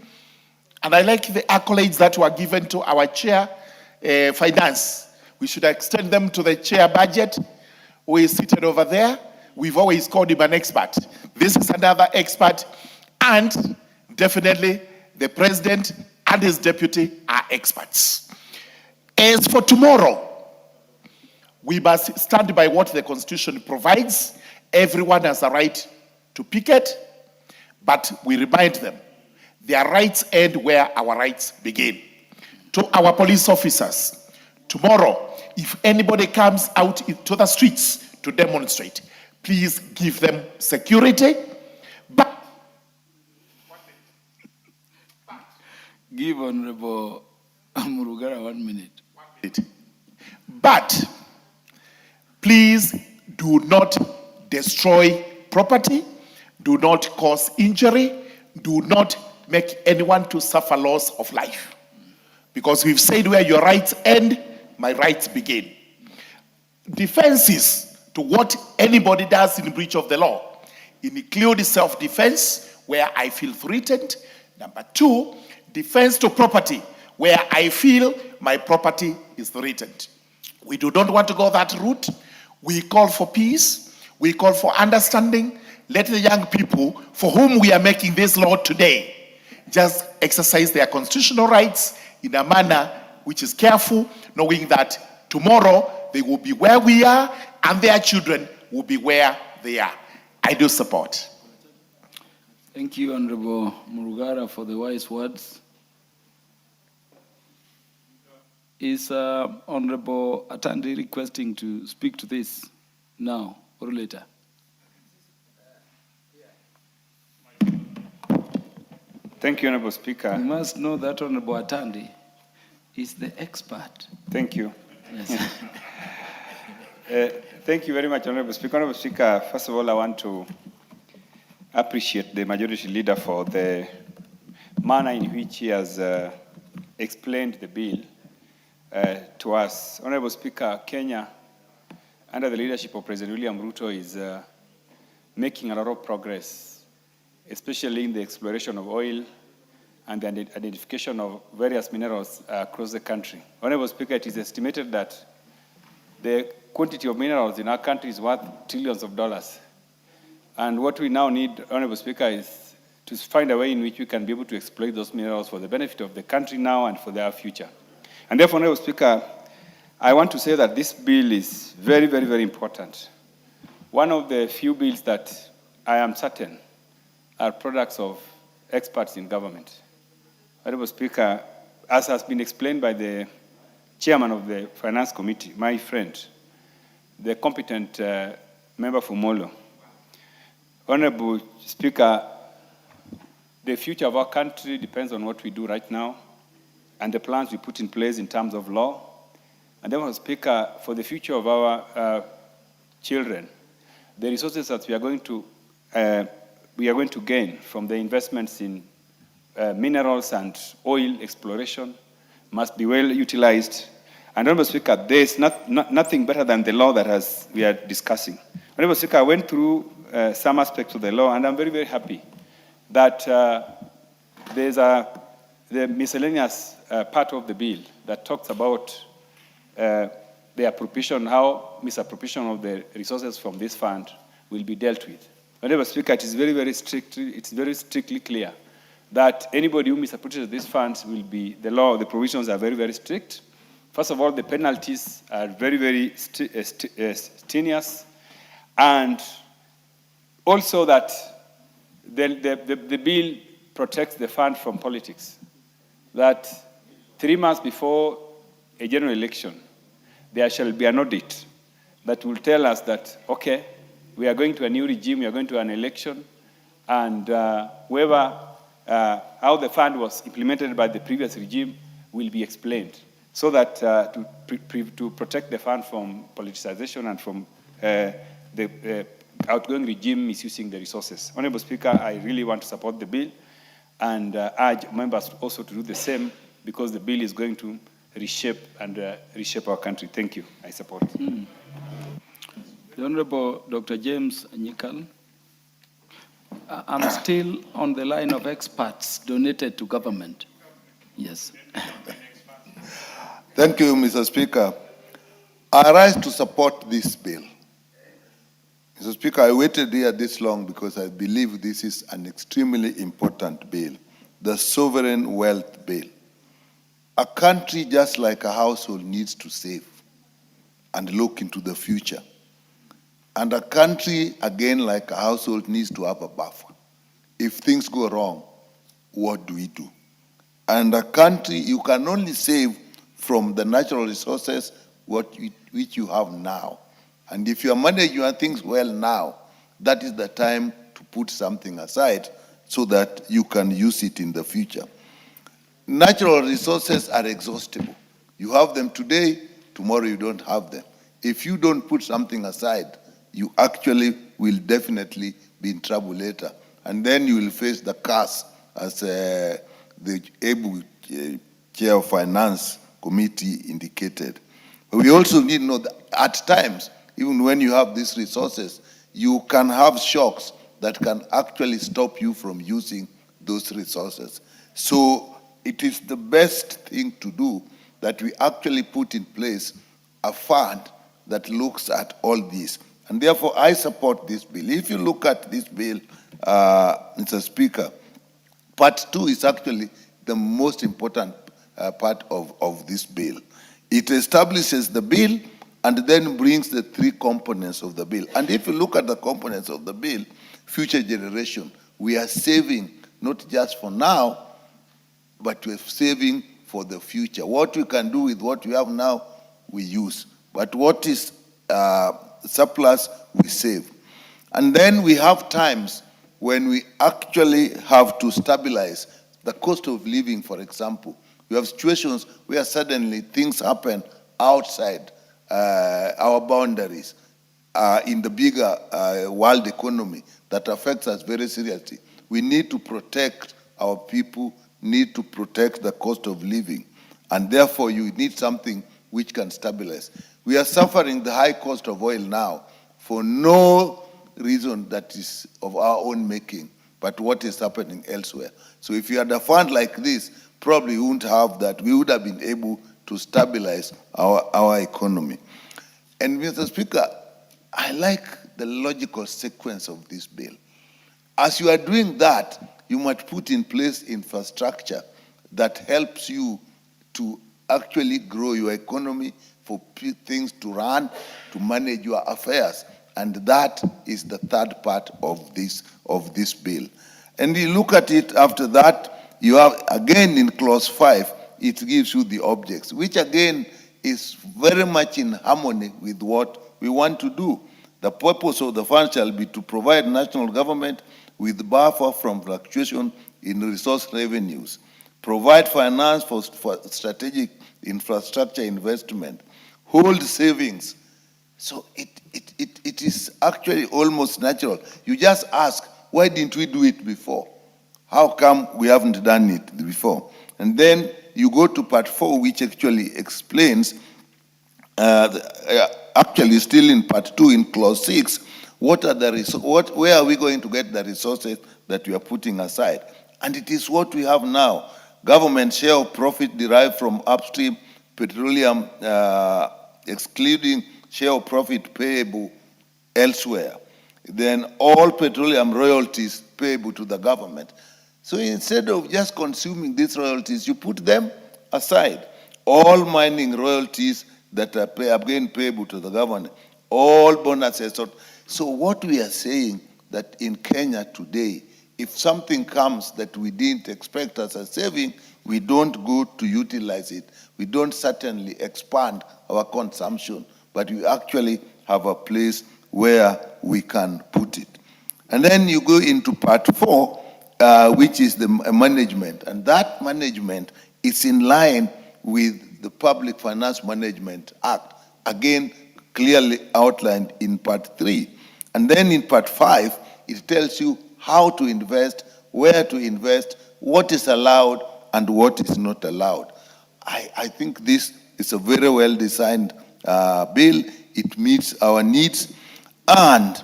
And I like the accolades that were given to our chair, finance. We should extend them to the chair budget, who is seated over there. We've always called him an expert. This is another expert, and definitely the president and his deputy are experts. As for tomorrow, we must stand by what the Constitution provides. Everyone has a right to picket, but we remind them, their rights end where our rights begin. To our police officers, tomorrow, if anybody comes out into the streets to demonstrate, please give them security. But give Honorable Murugara 1 minute. But please do not destroy property, do not cause injury, do not make anyone to suffer loss of life. Because we've said where your rights end, my rights begin. Defenses to what anybody does in breach of the law include self-defense, where I feel threatened. Number 2, defense to property, where I feel my property is threatened. We do not want to go that route. We call for peace. We call for understanding. Let the young people for whom we are making this law today just exercise their constitutional rights in a manner which is careful, knowing that tomorrow they will be where we are and their children will be where they are. I do support. Thank you, Honorable Murugara, for the wise words. Is Honorable Atandi requesting to speak to this now or later? Thank you, Honorable Speaker. You must know that Honorable Atandi is the expert. Thank you. Yes. Thank you very much, Honorable Speaker. Honorable Speaker, first of all, I want to appreciate the Majority Leader for the manner in which he has explained the bill to us. Honorable Speaker, Kenya, under the leadership of President William Ruto, is making a lot of progress, especially in the exploration of oil and the identification of various minerals across the country. Honorable Speaker, it is estimated that the quantity of minerals in our country is worth trillions of dollars. And what we now need, Honorable Speaker, is to find a way in which we can be able to exploit those minerals for the benefit of the country now and for their future. And therefore, Honorable Speaker, I want to say that this bill is very, very, very important. One of the few bills that I am certain are products of experts in government. Honorable Speaker, as has been explained by the chairman of the Finance Committee, my friend, the competent member for Molo. Honorable Speaker, the future of our country depends on what we do right now and the plans we put in place in terms of law. And then, Speaker, for the future of our children, the resources that we are going to gain from the investments in minerals and oil exploration must be well utilized. And Honorable Speaker, there is nothing better than the law that we are discussing. Honorable Speaker, I went through some aspects of the law, and I'm very, very happy that there's the miscellaneous part of the bill that talks about the appropriation, how misappropriation of the resources from this fund will be dealt with. Honorable Speaker, it is very, very strictly clear that anybody who misappropriates these funds will be, the law, the provisions are very, very strict. First of all, the penalties are very, very strenuous, and also that the bill protects the fund from politics. That 3 months before a general election, there shall be an audit that will tell us that, okay, we are going to a new regime, we are going to an election, and how the fund was implemented by the previous regime will be explained, so that to protect the fund from politicization and from the outgoing regime misusing the resources. Honorable Speaker, I really want to support the bill and urge members also to do the same, because the bill is going to reshape our country. Thank you. I support. The Honorable Dr. James Nyikal. I'm still on the line of experts donated to government. Yes. Thank you, Mr. Speaker. I rise to support this bill. Mr. Speaker, I waited here this long because I believe this is an extremely important bill, the Sovereign Wealth Bill. A country, just like a household, needs to save and look into the future. And a country, again, like a household, needs to have a buffer. If things go wrong, what do we do? And a country, you can only save from the natural resources which you have now. And if you are managing your things well now, that is the time to put something aside so that you can use it in the future. Natural resources are exhaustible. You have them today, tomorrow you don't have them. If you don't put something aside, you actually will definitely be in trouble later. And then you will face the curse, as the able chair of finance committee indicated. But we also need to know that at times, even when you have these resources, you can have shocks that can actually stop you from using those resources. So it is the best thing to do that we actually put in place a fund that looks at all this. And therefore, I support this bill. If you look at this bill, Mr. Speaker, part 2 is actually the most important part of this bill. It establishes the bill and then brings the 3 components of the bill. And if you look at the components of the bill, future generation, we are saving not just for now, but we're saving for the future. What we can do with what we have now, we use. But what is surplus, we save. And then we have times when we actually have to stabilize the cost of living, for example. We have situations where suddenly things happen outside our boundaries in the bigger world economy that affects us very seriously. We need to protect our people, need to protect the cost of living, and therefore you need something which can stabilize. We are suffering the high cost of oil now for no reason that is of our own making, but what is happening elsewhere. So if you had a fund like this, probably we wouldn't have that. We would have been able to stabilize our economy. And Mr. Speaker, I like the logical sequence of this bill. As you are doing that, you might put in place infrastructure that helps you to actually grow your economy, for things to run, to manage your affairs. And that is the third part of this bill. And you look at it after that, you have, again in clause 5, it gives you the objects, which again is very much in harmony with what we want to do. The purpose of the fund shall be to provide national government with buffer from fluctuation in resource revenues, provide finance for strategic infrastructure investment, hold savings. So it is actually almost natural. You just ask, why didn't we do it before? How come we haven't done it before? And then you go to part 4, which actually explains, actually still in part 2, in clause 6, where are we going to get the resources that we are putting aside? And it is what we have now. Government share of profit derived from upstream petroleum, excluding share of profit payable elsewhere. Then all petroleum royalties payable to the government. So instead of just consuming these royalties, you put them aside. All mining royalties that are again payable to the government, all bonuses. So what we are saying that in Kenya today, if something comes that we didn't expect as a saving, we don't go to utilize it. We don't certainly expand our consumption, but we actually have a place where we can put it. And then you go into part 4, which is the management. And that management is in line with the Public Finance Management Act, again, clearly outlined in part 3. And then in part 5, it tells you how to invest, where to invest, what is allowed and what is not allowed. I think this is a very well-designed bill. It meets our needs, and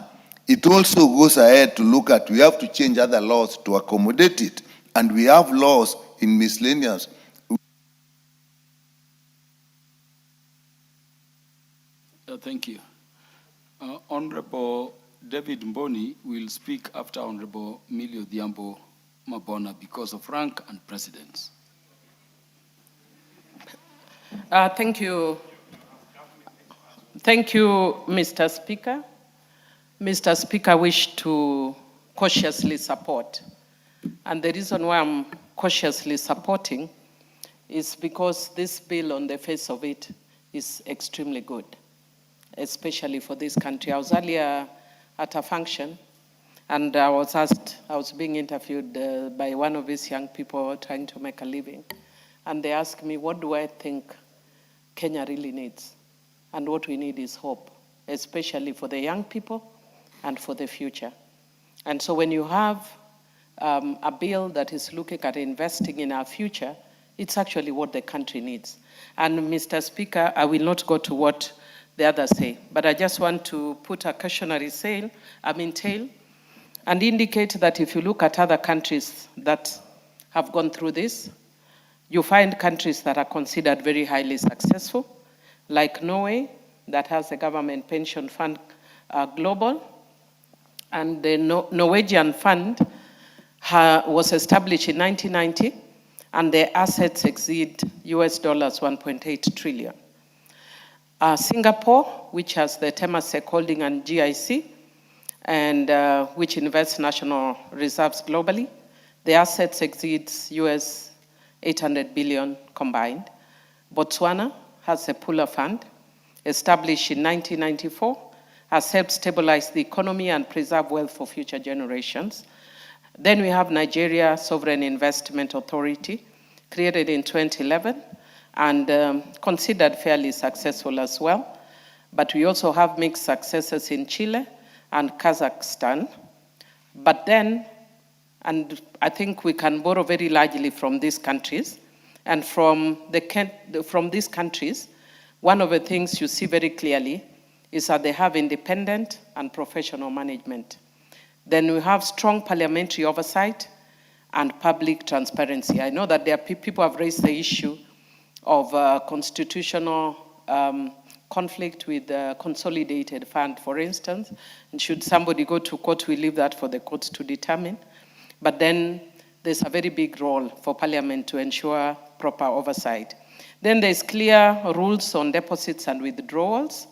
it also goes ahead to look at, we have to change other laws to accommodate it, and we have laws in miscellaneous. Thank you. Honorable David Mboni will speak after Honorable Millie Odhiambo Mabona because of rank and precedence. Thank you. Thank you, Mr. Speaker. Mr. Speaker, I wish to cautiously support. And the reason why I'm cautiously supporting is because this bill on the face of it is extremely good, especially for this country. I was earlier at a function and I was being interviewed by one of these young people trying to make a living. And they asked me, what do I think Kenya really needs? And what we need is hope, especially for the young people and for the future. And so when you have a bill that is looking at investing in our future, it's actually what the country needs. And Mr. Speaker, I will not go to what the others say, but I just want to put a cautionary tale and indicate that if you look at other countries that have gone through this, you find countries that are considered very highly successful, like Norway, that has a government pension fund global, and the Norwegian fund was established in 1990, and their assets exceed US dollars 1.8 trillion. Singapore, which has the Temasek Holding and GIC, and which invests national reserves globally, the assets exceeds US 800 billion combined. Botswana has a Pula fund, established in 1994, has helped stabilize the economy and preserve wealth for future generations. Then we have Nigeria Sovereign Investment Authority, created in 2011, and considered fairly successful as well. But we also have mixed successes in Chile and Kazakhstan. But then, and I think we can borrow very largely from these countries, and from these countries, one of the things you see very clearly is that they have independent and professional management. Then we have strong parliamentary oversight and public transparency. I know that there are people who have raised the issue of constitutional conflict with the consolidated fund, for instance. And should somebody go to court, we leave that for the courts to determine. But then there's a very big role for Parliament to ensure proper oversight. Then there's clear rules on deposits and withdrawals.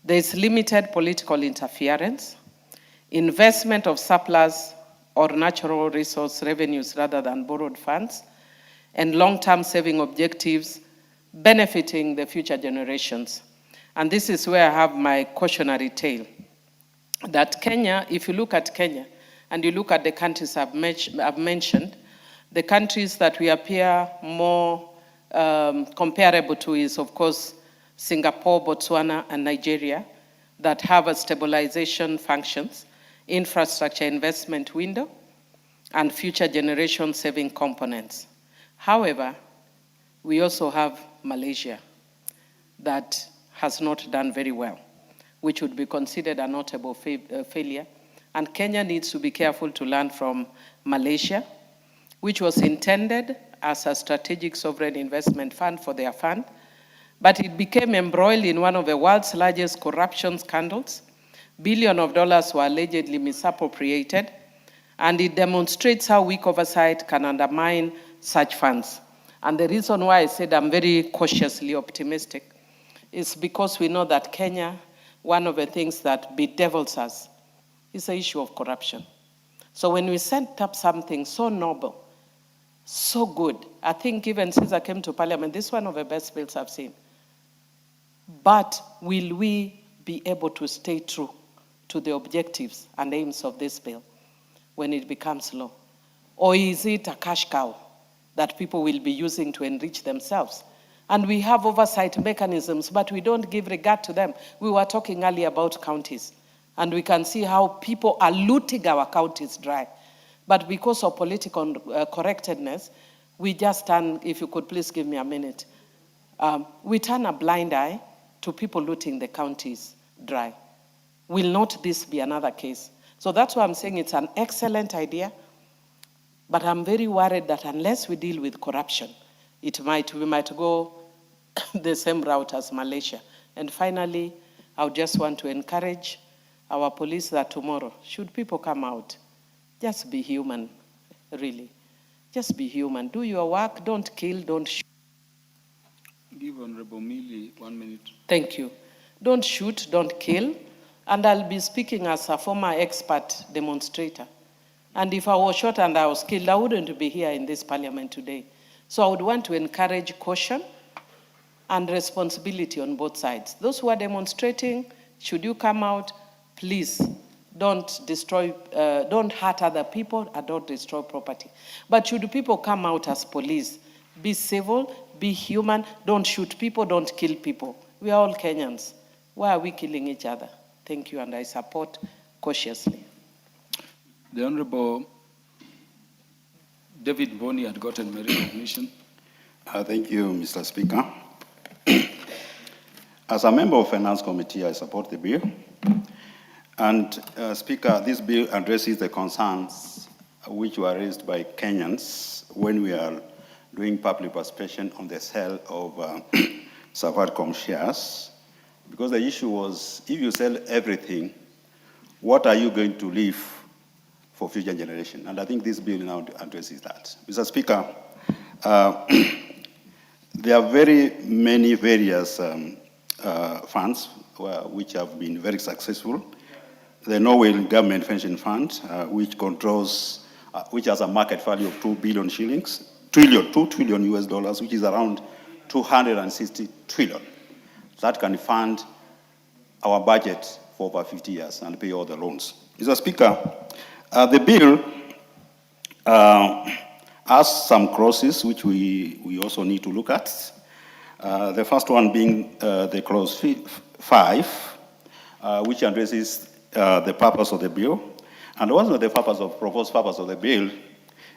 There's limited political interference, investment of surplus or natural resource revenues rather than borrowed funds, and long-term saving objectives benefiting the future generations. And this is where I have my cautionary tale. That Kenya, if you look at Kenya, and you look at the countries I've mentioned, the countries that we appear more comparable to is, of course, Singapore, Botswana, and Nigeria, that have a stabilization functions, infrastructure investment window, and future generation saving components. However, we also have Malaysia that has not done very well, which would be considered a notable failure. And Kenya needs to be careful to learn from Malaysia, which was intended as a strategic sovereign investment fund for their fund, but it became embroiled in one of the world's largest corruption scandals. Billions of dollars were allegedly misappropriated, and it demonstrates how weak oversight can undermine such funds. And the reason why I said I'm very cautiously optimistic is because we know that Kenya, one of the things that bedevils us is the issue of corruption. So when we set up something so noble So good. I think even since I came to Parliament, this is one of the best bills I've seen. But will we be able to stay true to the objectives and aims of this bill when it becomes law? Or is it a cash cow that people will be using to enrich themselves? And we have oversight mechanisms, but we don't give regard to them. We were talking earlier about counties, and we can see how people are looting our counties dry. But because of political correctness, we just turn, if you could please give me a minute, we turn a blind eye to people looting the counties dry. Will not this be another case? So that's why I'm saying it's an excellent idea, but I'm very worried that unless we deal with corruption, we might go the same route as Malaysia. And finally, I would just want to encourage our police that tomorrow, should people come out, just be human, really. Just be human. Do your work, don't kill, don't shoot. Give Honorable Millie 1 minute. Thank you. Don't shoot, don't kill. And I'll be speaking as a former expert demonstrator. And if I was shot and I was killed, I wouldn't be here in this parliament today. So I would want to encourage caution and responsibility on both sides. Those who are demonstrating, should you come out, please don't destroy, don't hurt other people and don't destroy property. But should people come out as police, be civil, be human, don't shoot people, don't kill people. We are all Kenyans. Why are we killing each other? Thank you, and I support cautiously. The Honorable David Boni had gotten my recognition. Thank you, Mr. Speaker. As a member of Finance Committee, I support the bill. And Speaker, this bill addresses the concerns which were raised by Kenyans when we are doing public participation on the sale of Safaricom shares. Because the issue was, if you sell everything, what are you going to leave for future generation? And I think this bill now addresses that. Mr. Speaker, there are very many various funds which have been very successful. The Norway Government Pension Fund, which controls, which has a market value of 2 billion shillings, 2 trillion US dollars, which is around 260 trillion. That can fund our budget for over 50 years and pay all the loans. Mr. Speaker, the bill has some clauses which we also need to look at. The first one being the clause 5, which addresses the purpose of the bill. And one of the proposed purpose of the bill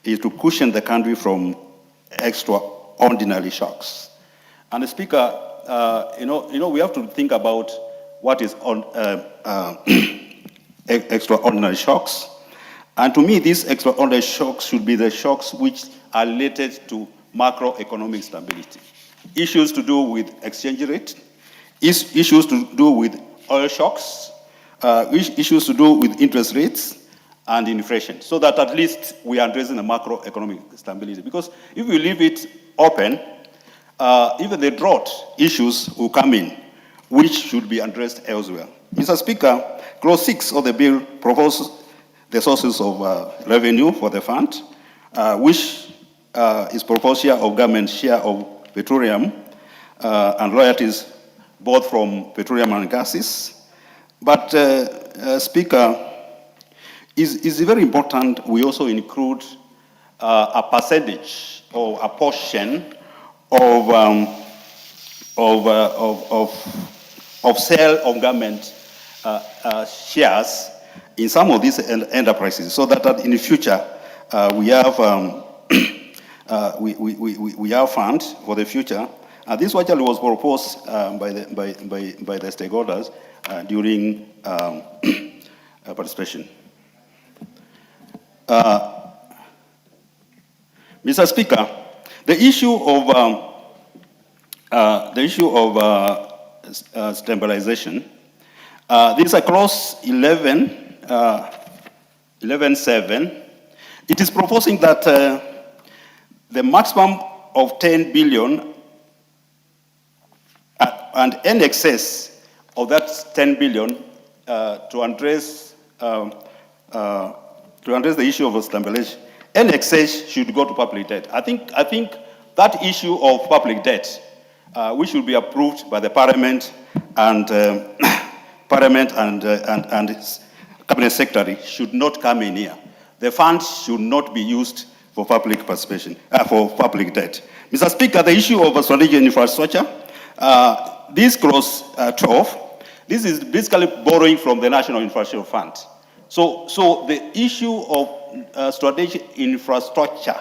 is to cushion the country from extraordinary shocks. And the Speaker, we have to think about what is extraordinary shocks. And to me, these extraordinary shocks should be the shocks which are related to macroeconomic stability. Issues to do with exchange rate, issues to do with oil shocks, issues to do with interest rates and inflation, so that at least we are addressing the macroeconomic stability. Because if we leave it open, even the drought issues will come in, which should be addressed elsewhere. Mr. Speaker, clause 6 of the bill proposes the sources of revenue for the fund, which is proposed share of government share of petroleum and royalties, both from petroleum and gases. But, Speaker, it's very important we also include a percentage or a portion of sale of government shares in some of these enterprises, so that in the future we have we have funds for the future. And this actually was proposed by the stakeholders during participation. Mr. Speaker, the issue of stabilization. This is a clause 11.7. It is proposing that the maximum of 10 billion and in excess of that 10 billion to address the issue of stabilization any excess should go to public debt. I think that issue of public debt, which should be approved by the Parliament and Parliament and its Cabinet Secretary, should not come in here. The funds should not be used for public participation, for public debt. Mr. Speaker, the issue of strategic infrastructure, this clause 12, this is basically borrowing from the National Infrastructure Fund. So the issue of strategic infrastructure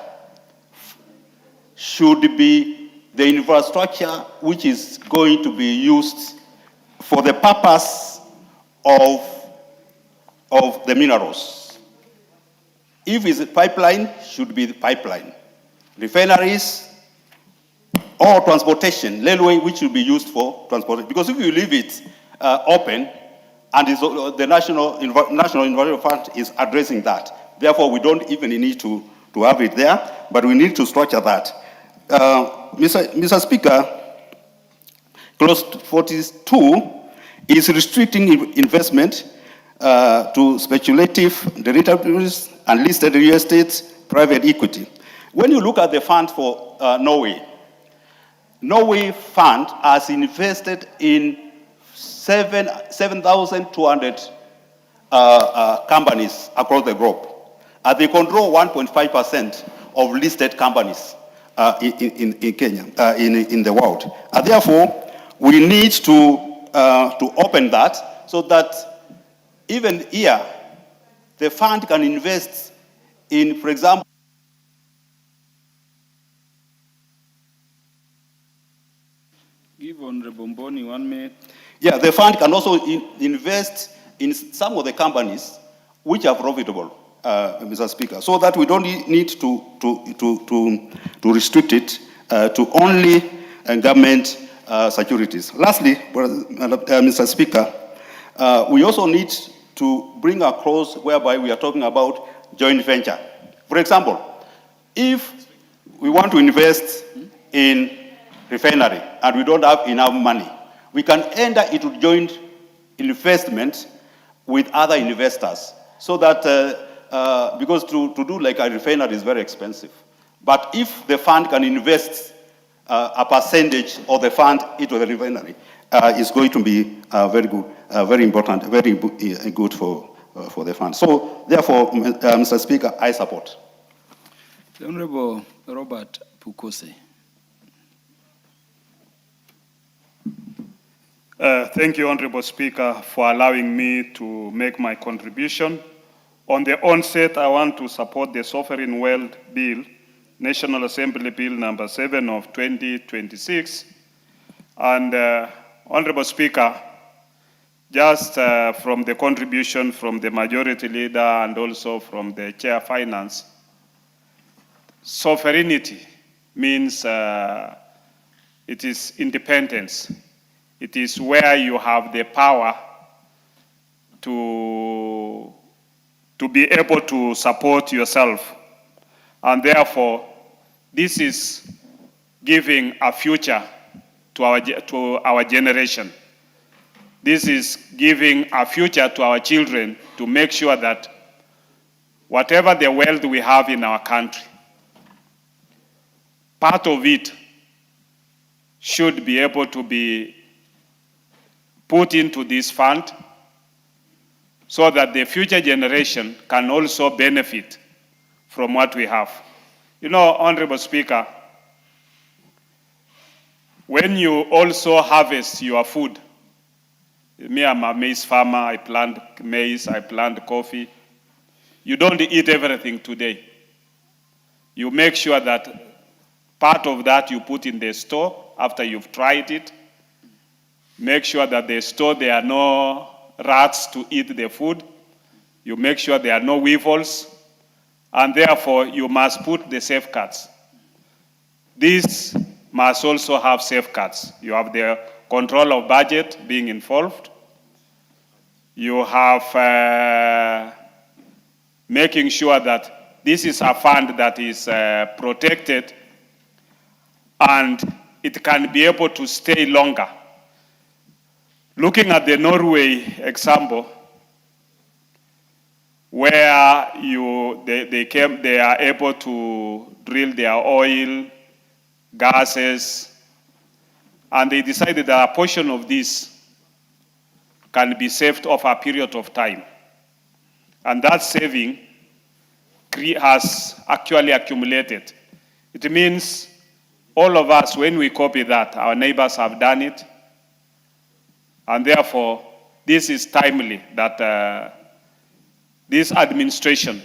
should be the infrastructure which is going to be used for the purpose of the minerals. If it's a pipeline, should be the pipeline. Refineries or transportation, railway, which should be used for transportation. Because if you leave it open, and the National Environmental Fund is addressing that. Therefore, we don't even need to have it there, but we need to structure that. Mr. Speaker, clause 42 is restricting investment to speculative derivatives and listed real estate private equity. When you look at the fund for Norway fund has invested in 7,200 companies across the globe. They control 1.5% of listed companies in Kenya, in the world. Therefore, we need to open that so that even here, the fund can invest in, for example, Give Honorable Mboni 1 minute. Yeah, the fund can also invest in some of the companies which are profitable, Mr. Speaker, so that we don't need to restrict it to only government securities. Lastly, Mr. Speaker, we also need to bring a clause whereby we are talking about joint venture. For example, if we want to invest in refinery and we don't have enough money, we can enter into joint investment with other investors so that, because to do like a refinery is very expensive. But if the fund can invest a percentage of the fund into the refinery, it's going to be very good, very important, very good for the fund. So therefore, Mr. Speaker, I support. The Honorable Robert Pukose. Thank you, Honorable Speaker, for allowing me to make my contribution. On the onset, I want to support the Sovereign Wealth Bill, National Assembly Bill number 7 of 2026. And Honorable Speaker, just from the contribution from the Majority Leader and also from the Chair Finance, sovereignty means it is independence. It is where you have the power to be able to support yourself. And therefore, this is giving a future to our generation. This is giving a future to our children to make sure that whatever the wealth we have in our country, part of it should be able to be put into this fund so that the future generation can also benefit from what we have. You know, Honorable Speaker, when you also harvest your food, me, I'm a maize farmer, I plant maize, I plant coffee. You don't eat everything today. You make sure that part of that you put in the store after you've tried it. Make sure that the store, there are no rats to eat the food. You make sure there are no weevils. And therefore, you must put the safeguards. This must also have safeguards. You have the control of budget being involved. You have making sure that this is a fund that is protected and it can be able to stay longer. Looking at the Norway example, where they are able to drill their oil, gases, and they decided that a portion of this can be saved over a period of time. And that saving has actually accumulated. It means all of us, when we copy that, our neighbors have done it, and therefore this is timely that this administration,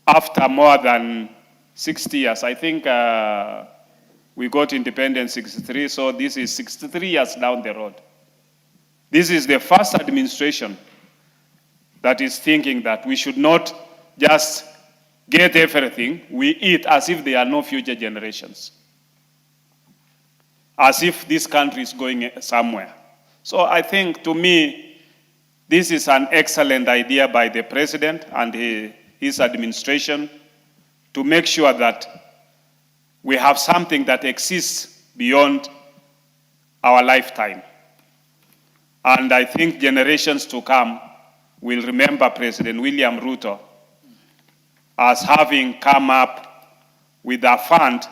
after more than 60 years, I think we got independence 63, so this is 63 years down the road. This is the first administration that is thinking that we should not just get everything, we eat as if there are no future generations, as if this country is going somewhere. So I think, to me, this is an excellent idea by the president and his administration to make sure that we have something that exists beyond our lifetime. And I think generations to come will remember President William Ruto as having come up with a fund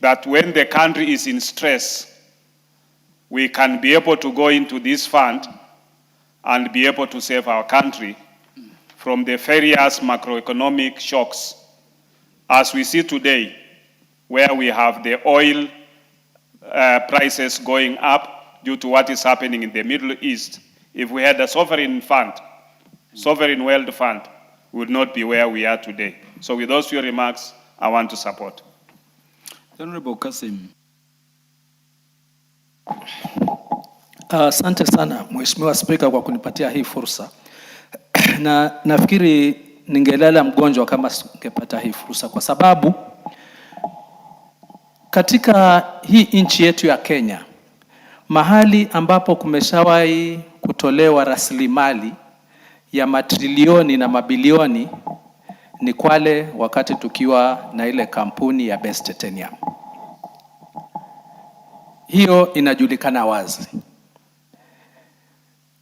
that when the country is in stress, we can be able to go into this fund and be able to save our country from the various macroeconomic shocks. As we see today, where we have the oil prices going up due to what is happening in the Middle East, if we had a sovereign fund, sovereign wealth fund, we would not be where we are today. So with those few remarks, I want to support. Honorable Kasim. Asante sana Mheshimiwa Spika kwa kunipatia hii fursa. Na nafikiri ningelala mgonjwa kama singepata hii fursa, kwa sababu katika hii nchi yetu ya Kenya, mahali ambapo kumeshawahi kutolewa rasilimali ya matrilioni na mabilioni ni Kwale, wakati tukiwa na ile kampuni ya Best Titanium. Hiyo inajulikana wazi.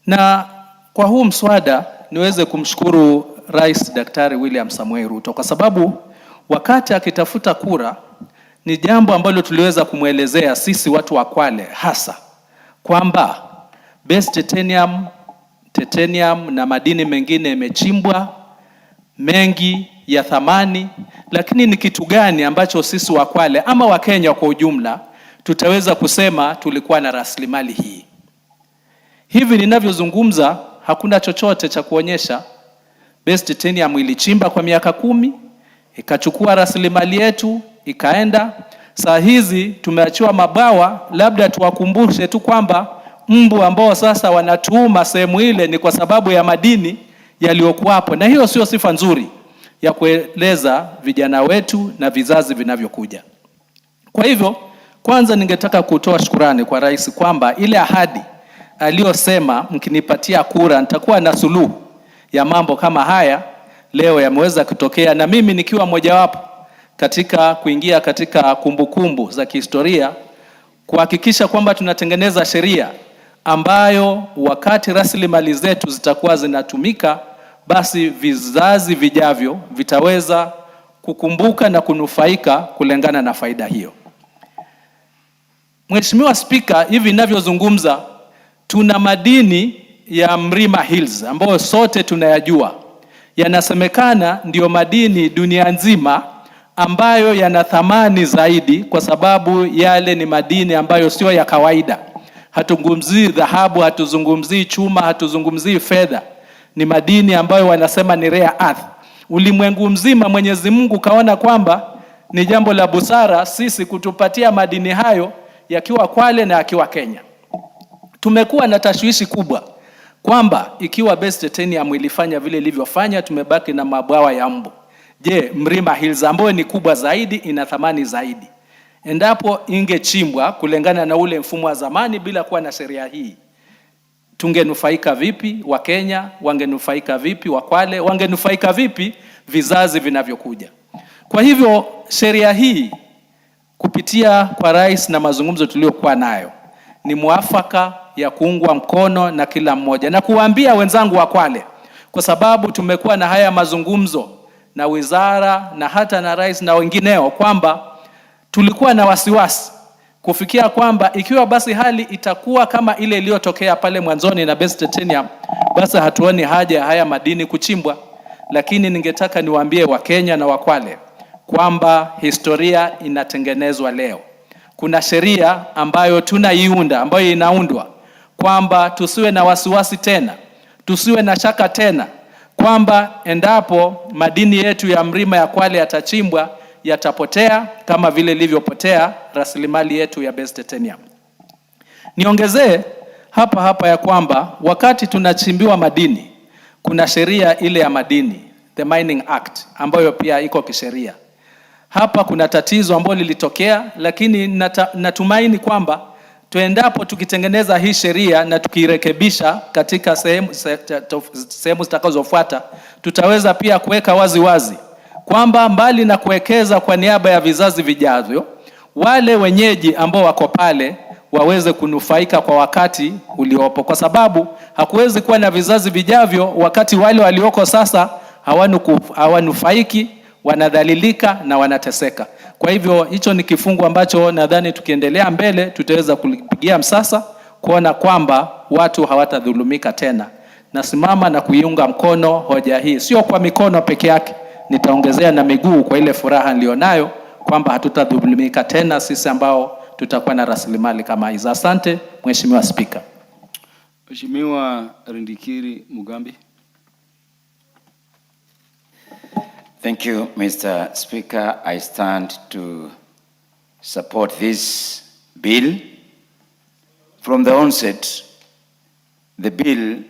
Na kwa huu mswada niweze kumshukuru Rais Daktari William Samoei Ruto, kwa sababu wakati akitafuta kura ni jambo ambalo tuliweza kumwelezea sisi watu wa Kwale hasa kwamba Best Titanium na madini mengine yamechimbwa mengi ya thamani, lakini ni kitu gani ambacho sisi wa Kwale ama wa Kenya kwa ujumla tutaweza kusema tulikuwa na rasilimali hii? Hivi ninavyozungumza hakuna chochote cha kuonyesha. Best Titanium ilichimba kwa miaka 10, ikachukua rasilimali yetu, ikaenda. Saa hizi tumeachiwa mabawa, labda tuwakumbushe tu kwamba mbu ambao sasa wanatuuma sehemu ile ni kwa sababu ya madini yaliyokuwapo, na hiyo sio sifa nzuri ya kueleza vijana wetu na vizazi vinavyokuja. Kwa hivyo, kwanza ningetaka kutoa shukrani kwa rais kwamba ile ahadi aliyosema mkinipatia kura nitakuwa na suluhu ya mambo kama haya leo yameweza kutokea, na mimi nikiwa mojawapo katika kuingia katika kumbukumbu za kihistoria kuhakikisha kwamba tunatengeneza sheria ambayo wakati rasilimali zetu zitakuwa zinatumika, basi vizazi vijavyo vitaweza kukumbuka na kunufaika kulingana na faida hiyo. Mheshimiwa Spika, hivi ninavyozungumza tuna madini ya Mlima Hills ambayo sote tunayajua. Yanasemekana ndio madini dunia nzima ambayo yana thamani zaidi, kwa sababu yale ni madini ambayo sio ya kawaida. Hatuzungumzii dhahabu, hatuzungumzii chuma, hatuzungumzii fedha. Ni madini ambayo wanasema ni rare earth. Ulimwengu mzima Mwenyezi Mungu kaona kwamba ni jambo la busara sisi kutupatia madini hayo yakiwa Kwale na yakiwa Kenya. Tumekuwa na tashwishi kubwa kwamba ikiwa Best Titanium ilifanya vile ilivyofanya, tumebaki na mabwawa ya mbu. Je, Mlima Hills ambayo ni kubwa zaidi, ina thamani zaidi, endapo ingechimbwa kulingana na ule mfumo wa zamani bila kuwa na sheria hii, tungenufaika vipi? Wa Kenya wangenufaika vipi? Wa Kwale wangenufaika vipi? Vizazi vinavyokuja. Kwa hivyo sheria hii kupitia kwa rais na mazungumzo tuliokuwa nayo ni muafaka ya kuungwa mkono na kila mmoja, na kuambia wenzangu wa Kwale kwa sababu tumekuwa na haya mazungumzo na wizara na hata na rais na wengineo kwamba tulikuwa na wasiwasi kufikia kwamba ikiwa basi hali itakuwa kama ile iliyotokea pale mwanzoni na Base Titanium, basi hatuoni haja ya haya madini kuchimbwa. Lakini ningetaka niwaambie Wakenya na Wakwale kwamba historia inatengenezwa leo. Kuna sheria ambayo tunaiunda, ambayo inaundwa kwamba tusiwe na wasiwasi tena, tusiwe na shaka tena kwamba endapo madini yetu ya mlima ya Kwale yatachimbwa yatapotea kama vile ilivyopotea rasilimali yetu ya Base Titanium. Niongezee hapa ya kwamba wakati tunachimbiwa madini, kuna sheria ile ya madini, the Mining Act, ambayo pia iko kisheria. Hapa kuna tatizo ambalo lilitokea, lakini natumaini kwamba tuendapo tukitengeneza hii sheria na tukirekebisha katika sehemu zitakazofuata, tutaweza pia kuweka wazi kwamba mbali na kuwekeza kwa niaba ya vizazi vijavyo, wale wenyeji ambao wako pale waweze kunufaika kwa wakati uliopo, kwa sababu hakuwezi kuwa na vizazi vijavyo wakati wale walioko sasa hawanufaiki, wanadhalilika na wanateseka. Kwa hivyo hicho ni kifungu ambacho nadhani tukiendelea mbele tutaweza kulipigia msasa kuona kwamba watu hawatadhulumika tena. Nasimama na kuiunga mkono hoja hii, sio kwa mikono peke yake, nitaongezea na miguu kwa ile furaha nilionayo kwamba hatutadhulumika tena sisi ambao tutakuwa na rasilimali kama hizo. Asante Mheshimiwa Spika. Mheshimiwa Rindikiri Mugambi. Thank you, Mr. Speaker. I stand to support this bill. From the onset, the bill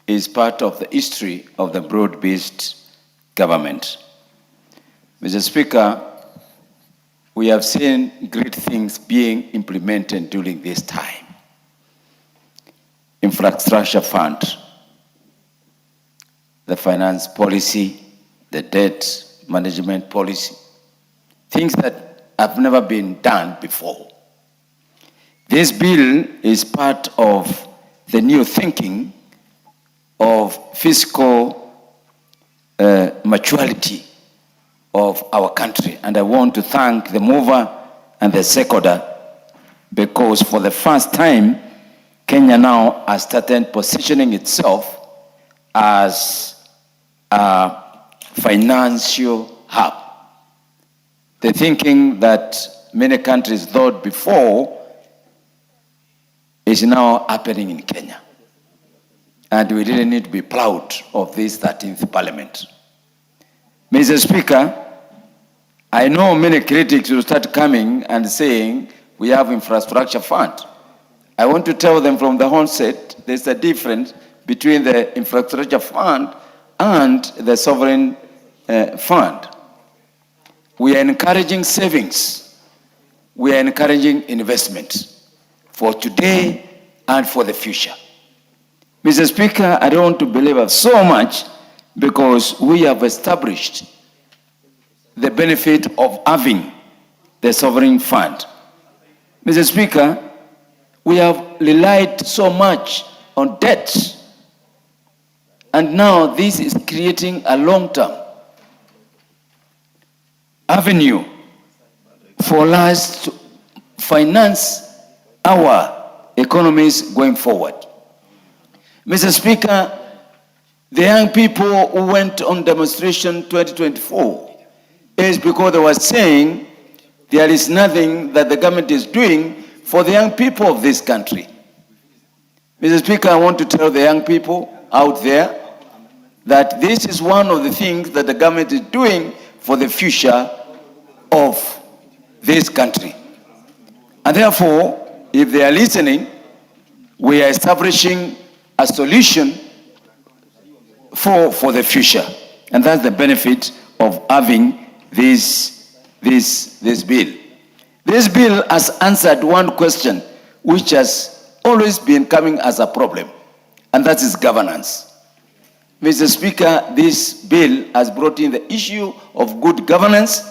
is part of the history of the broad-based government. Mr. Speaker, we have seen great things being implemented during this time. Infrastructure fund, the finance policy, the debt management policy, things that have never been done before. This bill is part of the new thinking of fiscal maturity of our country. And I want to thank the mover and the seconder, because for the first time, Kenya now has started positioning itself as a financial hub. The thinking that many countries thought before is now happening in Kenya. And we really need to be proud of this 13th Parliament. Mr. Speaker, I know many critics will start coming and saying we have infrastructure fund. I want to tell them from the onset, there's a difference between the infrastructure fund and the sovereign fund. We are encouraging savings. We are encouraging investment for today and for the future. Mr. Speaker, I don't want to belabor so much because we have established the benefit of having the sovereign fund. Mr. Speaker, we have relied so much on debt, and now this is creating a long-term avenue for us to finance our economies going forward. Mr. Speaker, the young people who went on demonstration 2024 is because they were saying there is nothing that the government is doing for the young people of this country. Mr. Speaker, I want to tell the young people out there that this is one of the things that the government is doing for the future of this country. And therefore, if they are listening, we are establishing a solution for the future. And that's the benefit of having this bill. This bill has answered one question which has always been coming as a problem, and that is governance. Mr. Speaker, this bill has brought in the issue of good governance,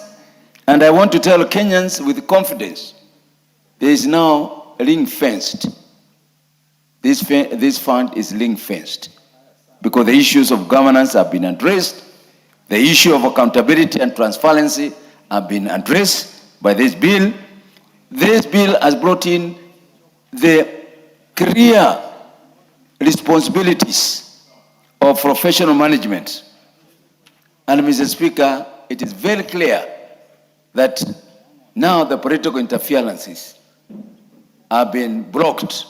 and I want to tell Kenyans with confidence, there is now ring-fenced. This fund is ring-fenced. because the issues of governance have been addressed. The issue of accountability and transparency have been addressed by this bill. This bill has brought in the clear responsibilities of professional management. And Mr. Speaker, it is very clear that now the political interferences have been blocked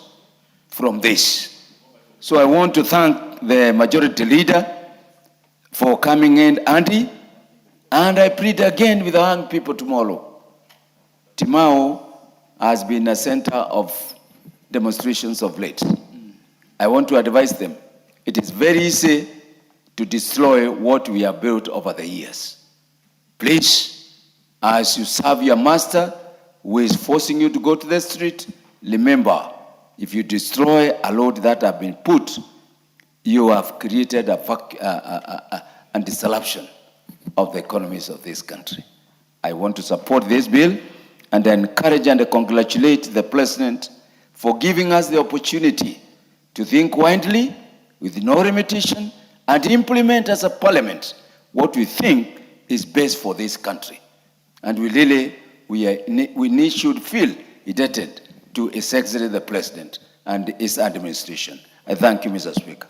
from this. So I want to thank the majority leader for coming in handy, and I plead again with the young people tomorrow. Timao has been a center of demonstrations of late. I want to advise them, it is very easy to destroy what we have built over the years. Please, as you serve your master who is forcing you to go to the street, remember, if you destroy a load that have been put, you have created a disruption of the economies of this country. I want to support this bill and encourage and congratulate the President for giving us the opportunity to think widely, with no limitation, and implement as a parliament what we think is best for this country. And we really, should feel indebted to His Excellency the President and his administration. I thank you, Mr. Speaker.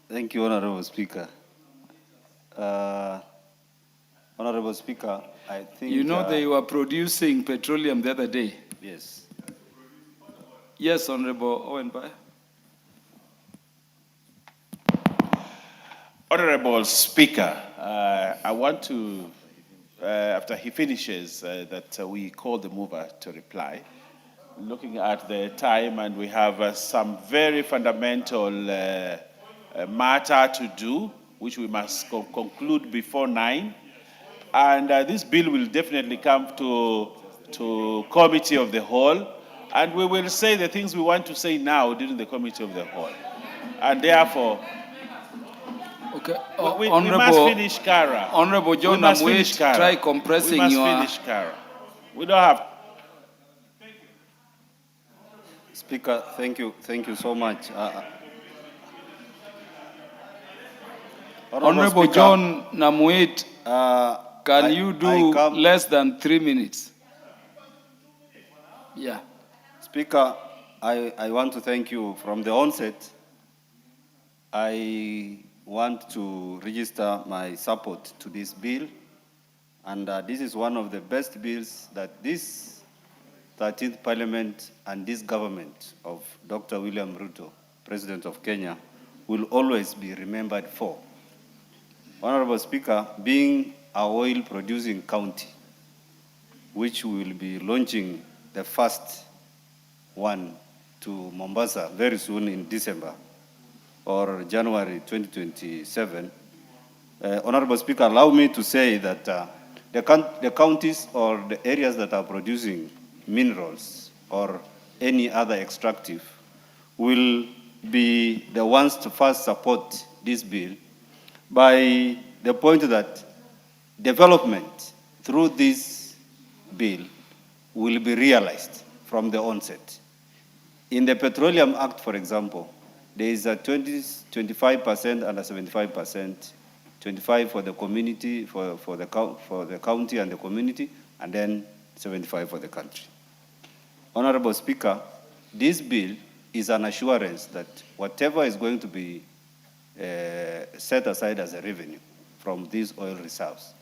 Thank you, Honorable Speaker. Honorable Speaker, I think... You know they were producing petroleum the other day. Yes. Yes, Honorable Owen Bai. Honorable Speaker, I want to, after he finishes, that we call the mover to reply. Looking at the time, and we have some very fundamental matter to do, which we must conclude before 9. And this bill will definitely come to committee of the whole, and we will say the things we want to say now during the committee of the whole. And therefore, okay. we must finish Kara. Honorable John, try compressing your... We must finish Kara. We don't have... Speaker, thank you so much. Honorable Speaker, John Namuit, can you do less than 3 minutes? Yeah. Speaker, I want to thank you from the onset. I want to register my support to this bill. And this is one of the best bills that this 13th Parliament and this government of Dr. William Ruto, President of Kenya, will always be remembered for. Honorable Speaker, being a oil-producing county, which we will be launching the first one to Mombasa very soon in December or January 2027, Honorable Speaker, allow me to say that the counties or the areas that are producing minerals or any other extractive will be the ones to first support this bill by the point that development through this bill will be realized from the onset. In the Petroleum Act, for example, there is a 25% and a 75%, 25 for the community, for the county and the community, and then 75 for the country. Honorable Speaker, this bill is an assurance that whatever is going to be set aside as a revenue from these oil reserves,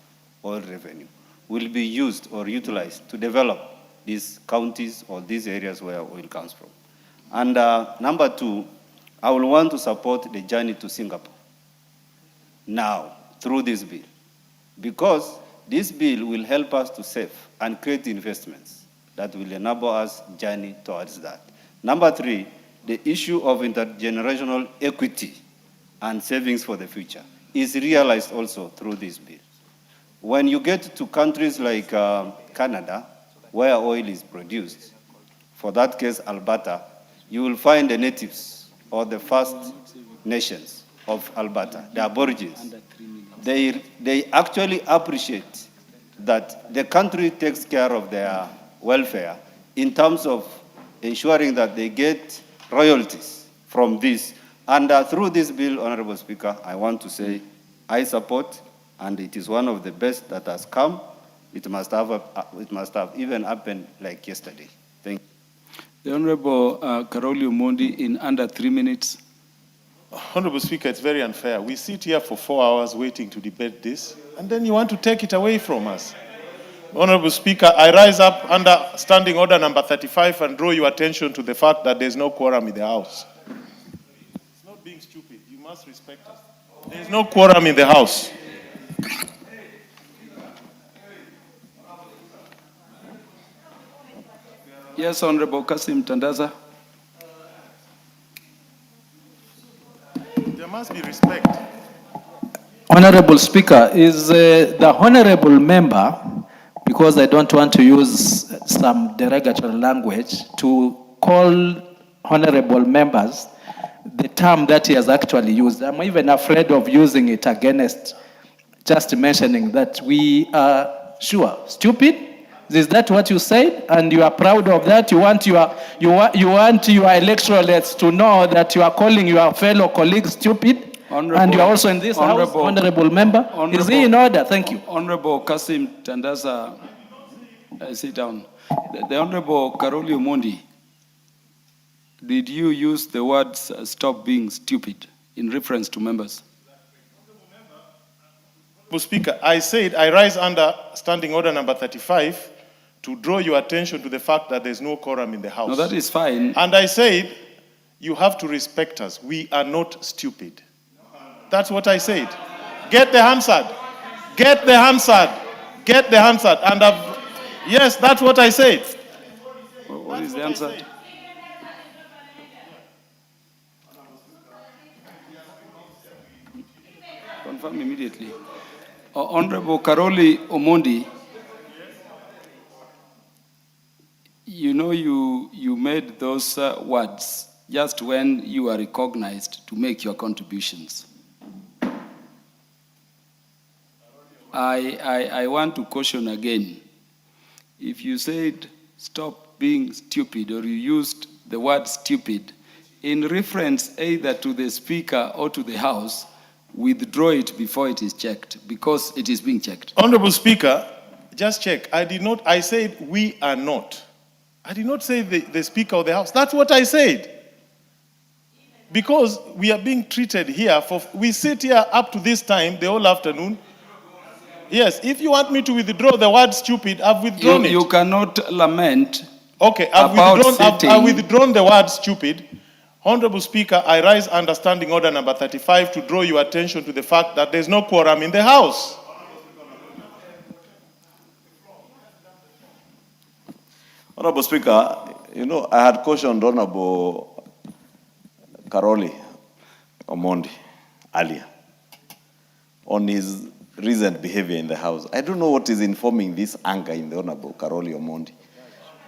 oil revenue, will be used or utilized to develop these counties or these areas where oil comes from. And number two, I will want to support the journey to Singapore now through this bill, because this bill will help us to save and create investments that will enable us journey towards that. Number three, the issue of intergenerational equity and savings for the future is realized also through this bill. When you get to countries like Canada, where oil is produced, for that case, Alberta, you will find the natives or the First Nations of Alberta, the Aborigines. They actually appreciate that the country takes care of their welfare in terms of ensuring that they get royalties from this. And through this bill, Honorable Speaker, I want to say I support, and it is one of the best that has come. It must have even happened like yesterday. Thank you. The Honorable Karoli Omondi in under 3 minutes. Honorable Speaker, it's very unfair. We sit here for 4 hours waiting to debate this, and then you want to take it away from us. Honorable Speaker, I rise up under Standing Order number 35 and draw your attention to the fact that there's no quorum in the House. It's not being stupid. You must respect us. There's no quorum in the House. Yes, Honorable Kasim Tandaza. There must be respect. Honorable Speaker, is the honorable member, because I don't want to use some derogatory language, to call honorable members the term that he has actually used. I'm even afraid of using it against just mentioning that we are stupid. Is that what you said? And you are proud of that? You want your electorates to know that you are calling your fellow colleagues stupid? And you are also in this house, honorable member? Is he in order? Thank you. Honorable Kasim Tandaza, sit down. The Honorable Karoli Omondi, did you use the words stop being stupid in reference to members? Honorable Speaker, I said I rise under Standing Order number 35 to draw your attention to the fact that there's no quorum in the House. No, that is fine. And I said, you have to respect us. We are not stupid. That's what I said. Get the Hansard. Get the Hansard. Get the Hansard. And yes, that's what I said. What is the answer? Confirm immediately. Honorable Karoli Omondi, you know you made those words just when you are recognized to make your contributions. I want to caution again. If you said stop being stupid, or you used the word stupid in reference either to the Speaker or to the House, withdraw it before it is checked, because it is being checked. Honorable Speaker, just check. I said we are not. I did not say the Speaker of the House. That's what I said. Because we are being treated here, we sit here up to this time, the whole afternoon. Yes, if you want me to withdraw the word stupid, I've withdrawn it. You cannot lament. Okay, I've withdrawn the word stupid. Honorable Speaker, I rise under Standing Order number 35 to draw your attention to the fact that there's no quorum in the House. Honorable Speaker, you know, I had cautioned Honorable Karoli Omondi earlier on his recent behavior in the House. I don't know what is informing this anger in the Honorable Karoli Omondi.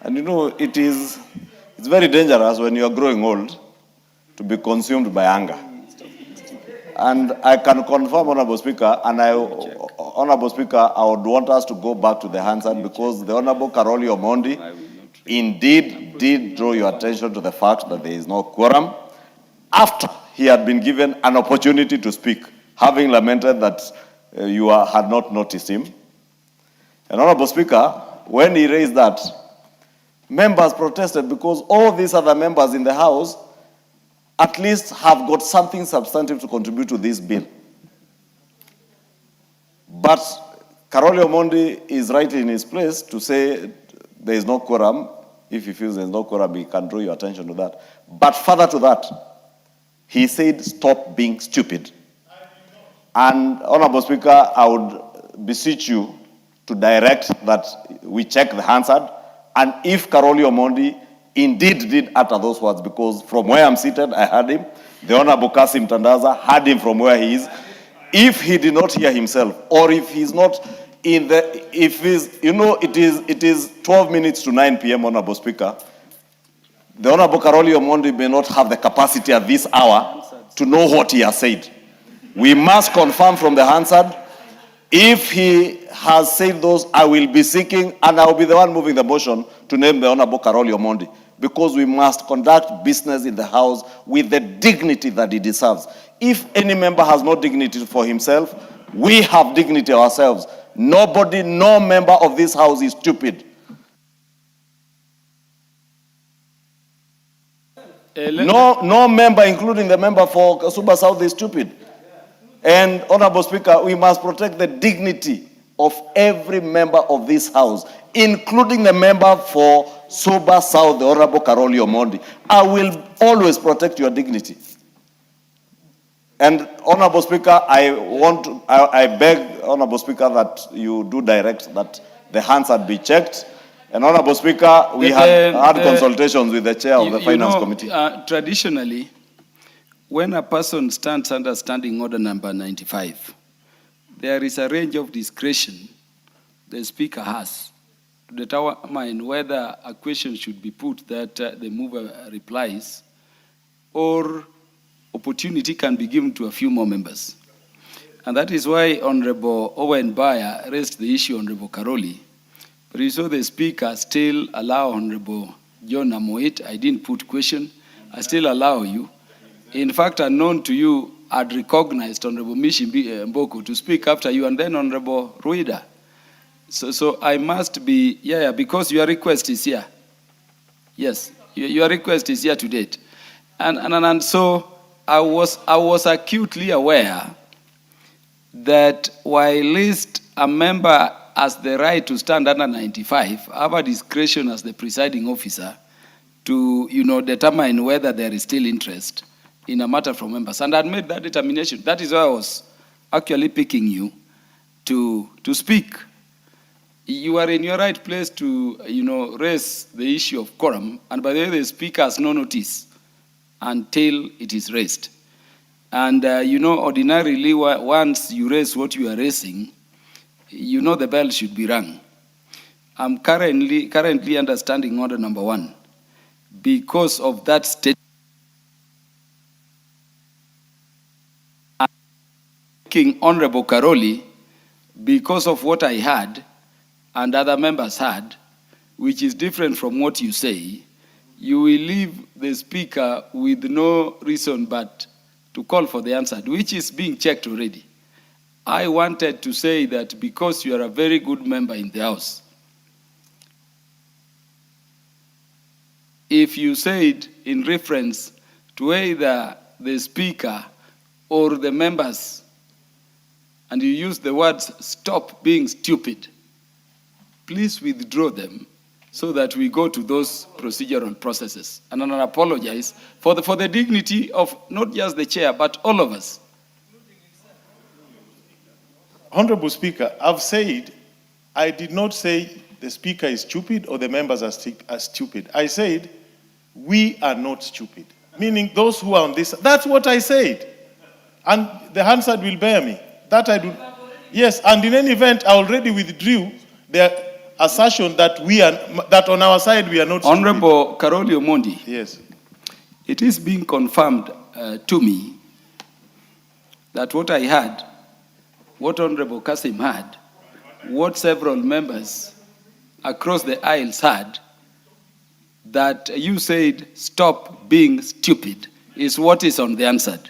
And you know, it's very dangerous when you are growing old to be consumed by anger. And I can confirm, Honorable Speaker, Honorable Speaker, I would want us to go back to the Hansard, because the Honorable Karoli Omondi indeed did draw your attention to the fact that there is no quorum after he had been given an opportunity to speak, having lamented that you had not noticed him. And Honorable Speaker, when he raised that, members protested because all these other members in the House at least have got something substantive to contribute to this bill. But Karoli Omondi is right in his place to say there is no quorum. If he feels there is no quorum, he can draw your attention to that. But further to that, he said, stop being stupid. And Honorable Speaker, I would beseech you to direct that we check the Hansard. And if Karoli Omondi indeed did utter those words, because from where I'm seated, I heard him. The Honorable Kasim Tandaza heard him from where he is. If he did not hear himself, or if he's not in the, if he's, you know, it is 12 minutes to 9 p.m., Honorable Speaker. The Honorable Karoli Omondi may not have the capacity at this hour to know what he has said. We must confirm from the Hansard If he has said those, I will be seeking, and I will be the one moving the motion to name the Honorable Karoli Omondi, because we must conduct business in the House with the dignity that he deserves. If any member has no dignity for himself, we have dignity ourselves. Nobody, no member of this House is stupid. No member, including the member for Kasuba South, is stupid. And Honorable Speaker, we must protect the dignity of every member of this House, including the member for Suba South, the Honorable Karoli Omondi. I will always protect your dignity. And Honorable Speaker, I beg, Honorable Speaker, that you do direct that the hands had be checked. And Honorable Speaker, we had consultations with the chair of the Finance Committee. Traditionally, when a person stands under Standing Order number 95, there is a range of discretion the Speaker has to determine whether a question should be put that the mover replies, or opportunity can be given to a few more members. And that is why Honorable Owen Baya raised the issue, Honorable Karoli. But you saw the Speaker still allow Honorable John Amoit. I didn't put question. I still allow you. In fact, unknown to you, I'd recognized Honorable Mishi Mboko to speak after you, and then Honorable Ruida. So I must be, because your request is here. Yes, your request is here to date. And so I was acutely aware that while least a member has the right to stand under 95, have a discretion as the presiding officer to, determine whether there is still interest in a matter from members. And I made that determination. That is why I was actually picking you to speak. You are in your right place to, raise the issue of quorum. And by the way, the Speaker has no notice until it is raised. And, ordinarily, once you raise what you are raising, the bell should be rung. I'm currently under Standing Order number 1. Because of that statement, King Honorable Karoli, because of what I had and other members had, which is different from what you say, you will leave the Speaker with no reason but to call for the answered, which is being checked already. I wanted to say that because you are a very good member in the House, if you said in reference to either the Speaker or the members, and you use the words "stop being stupid," please withdraw them so that we go to those procedural processes. And I apologize for the dignity of not just the chair, but all of us. Honorable Speaker, I've said, I did not say the Speaker is stupid or the members are stupid. I said, we are not stupid. Meaning those who are on this, that's what I said. And the Hansard will bear me. That I do. Yes, and in any event, I already withdrew the assertion that that on our side we are not stupid. Honorable Karoli Omondi. Yes. It is being confirmed to me that what I had, what Honorable Kasim had, what several members across the aisles had, that you said stop being stupid, is what is on the answered.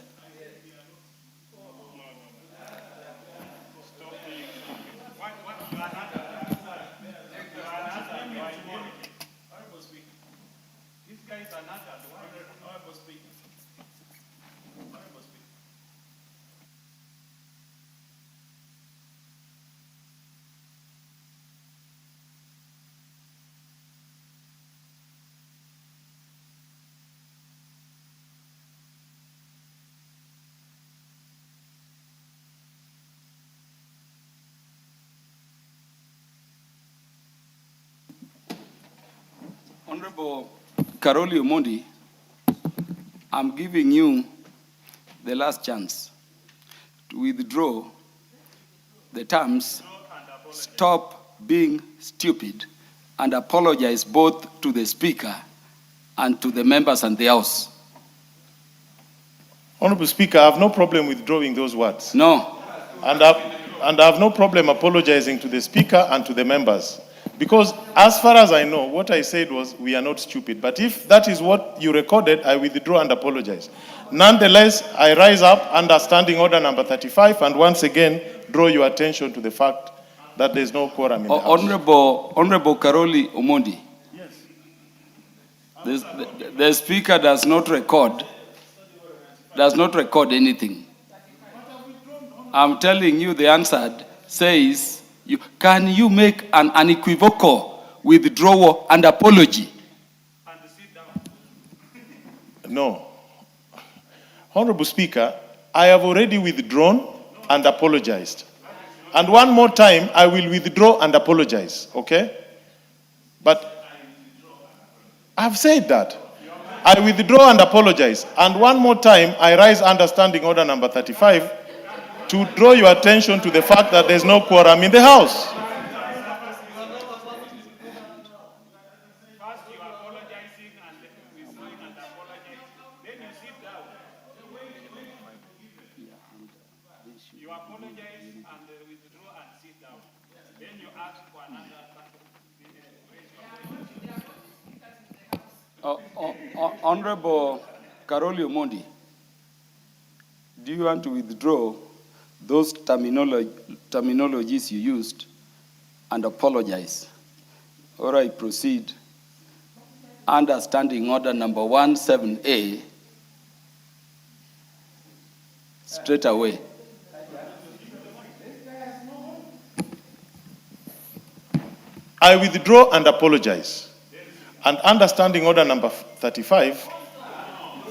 Honorable Karoli Omondi, I'm giving you the last chance to withdraw the terms "stop being stupid" and apologize both to the Speaker and to the members and the House. Honorable Speaker, I have no problem withdrawing those words. No. And and I have no problem apologizing to the Speaker and to the members. Because as far as I know, what I said was, we are not stupid. But if that is what you recorded, I withdraw and apologize. Nonetheless, I rise up under Standing Order number 35 and once again draw your attention to the fact that there is no quorum in the House. Honorable Karoli Omondi. Yes. The Speaker does not record anything. I'm telling you, the answer says, can you make an unequivocal withdrawal and apology? No. Honorable Speaker, I have already withdrawn and apologized. And one more time, I will withdraw and apologize, okay? But I've said that. I withdraw and apologize. And one more time, I rise under Standing Order number 35 to draw your attention to the fact that there's no quorum in the House. Honorable Karoli Omondi, do you want to withdraw those terminologies you used and apologize? Or I proceed under Standing Order number 17A straight away. I withdraw and apologize. And under Standing Order number 35,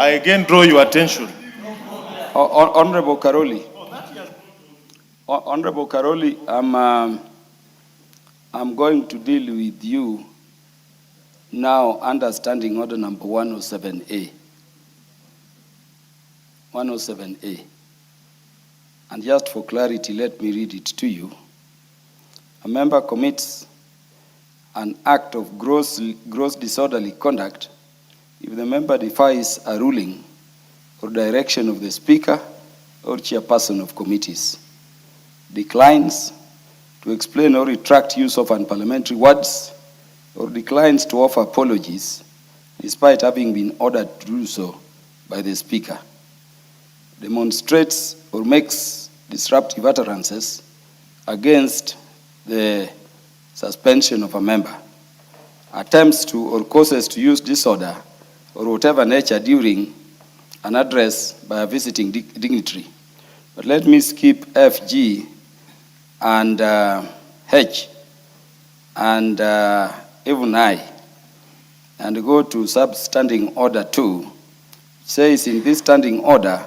I again draw your attention. Honorable Karoli. Honorable Karoli, I'm going to deal with you now under Standing Order number 107A. 107A. And just for clarity, let me read it to you. A member commits an act of gross disorderly conduct if the member defies a ruling or direction of the Speaker or chairperson of committees, declines to explain or retract use of unparliamentary words, or declines to offer apologies despite having been ordered to do so by the Speaker, demonstrates or makes disruptive utterances against the suspension of a member, attempts to or causes to use disorder or whatever nature during an address by a visiting dignitary. But let me skip F, G, and H, and even I, and go to Substanding Order 2. It says in this standing order,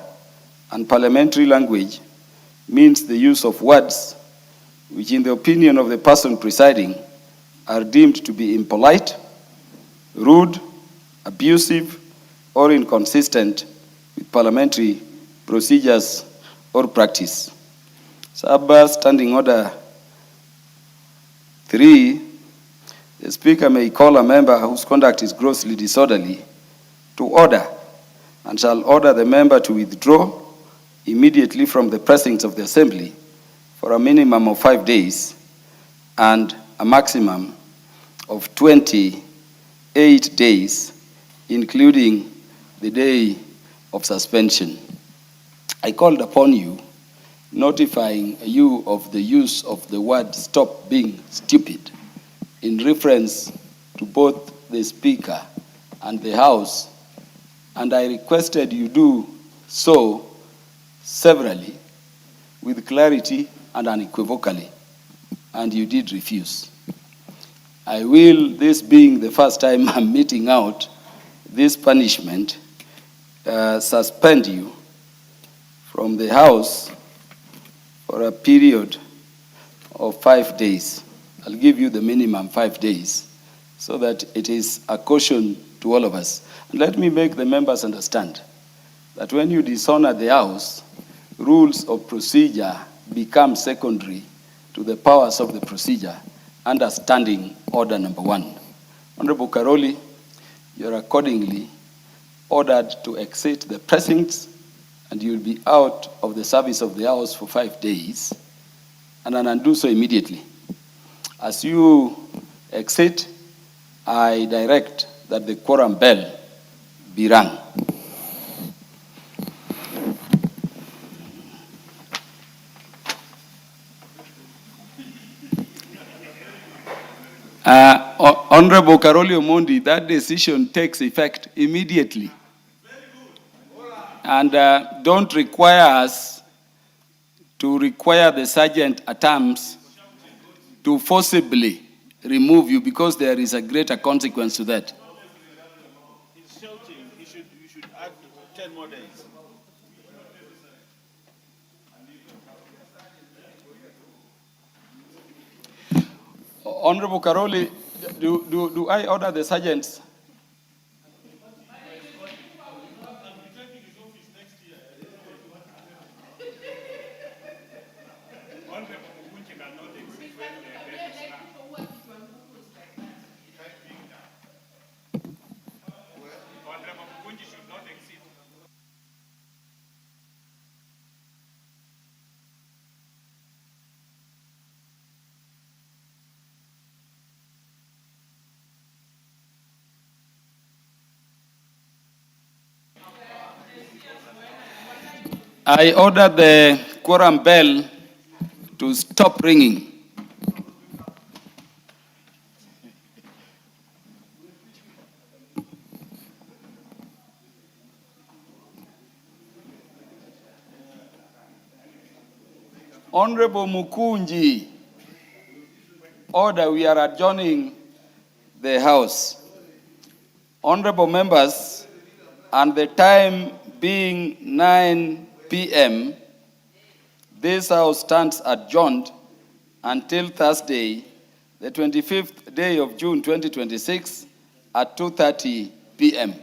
unparliamentary language means the use of words which in the opinion of the person presiding are deemed to be impolite, rude, abusive, or inconsistent with parliamentary procedures or practice. Standing Order 3, the Speaker may call a member whose conduct is grossly disorderly to order and shall order the member to withdraw immediately from the precincts of the Assembly for a minimum of 5 days and a maximum of 28 days, including the day of suspension. I called upon you, notifying you of the use of the word "stop being stupid" in reference to both the Speaker and the House, and I requested you do so severally, with clarity and unequivocally, and you did refuse. I will, this being the first time I'm meting out this punishment, suspend you from the House for a period of 5 days. I'll give you the minimum 5 days so that it is a caution to all of us. And let me make the members understand that when you dishonor the House, rules of procedure become secondary to the powers of the procedure under Standing Order number 1. Honorable Karoli, you are accordingly ordered to exit the precincts, and you will be out of the service of the House for 5 days and I'll do so immediately. As you exit, I direct that the quorum bell be rung. Honorable Karoli Omondi, that decision takes effect immediately. And don't require us to require the sergeant at arms to forcibly remove you, because there is a greater consequence to that. He's shouting. You should add 10 more days. Honorable Karoli, do I order the sergeants? I order the quorum bell to stop ringing. Honorable Mukunji, order, we are adjourning the House. Honorable members, and the time being 9 p.m., this House stands adjourned until Thursday, the 25th day of June 2026 at 2:30 p.m.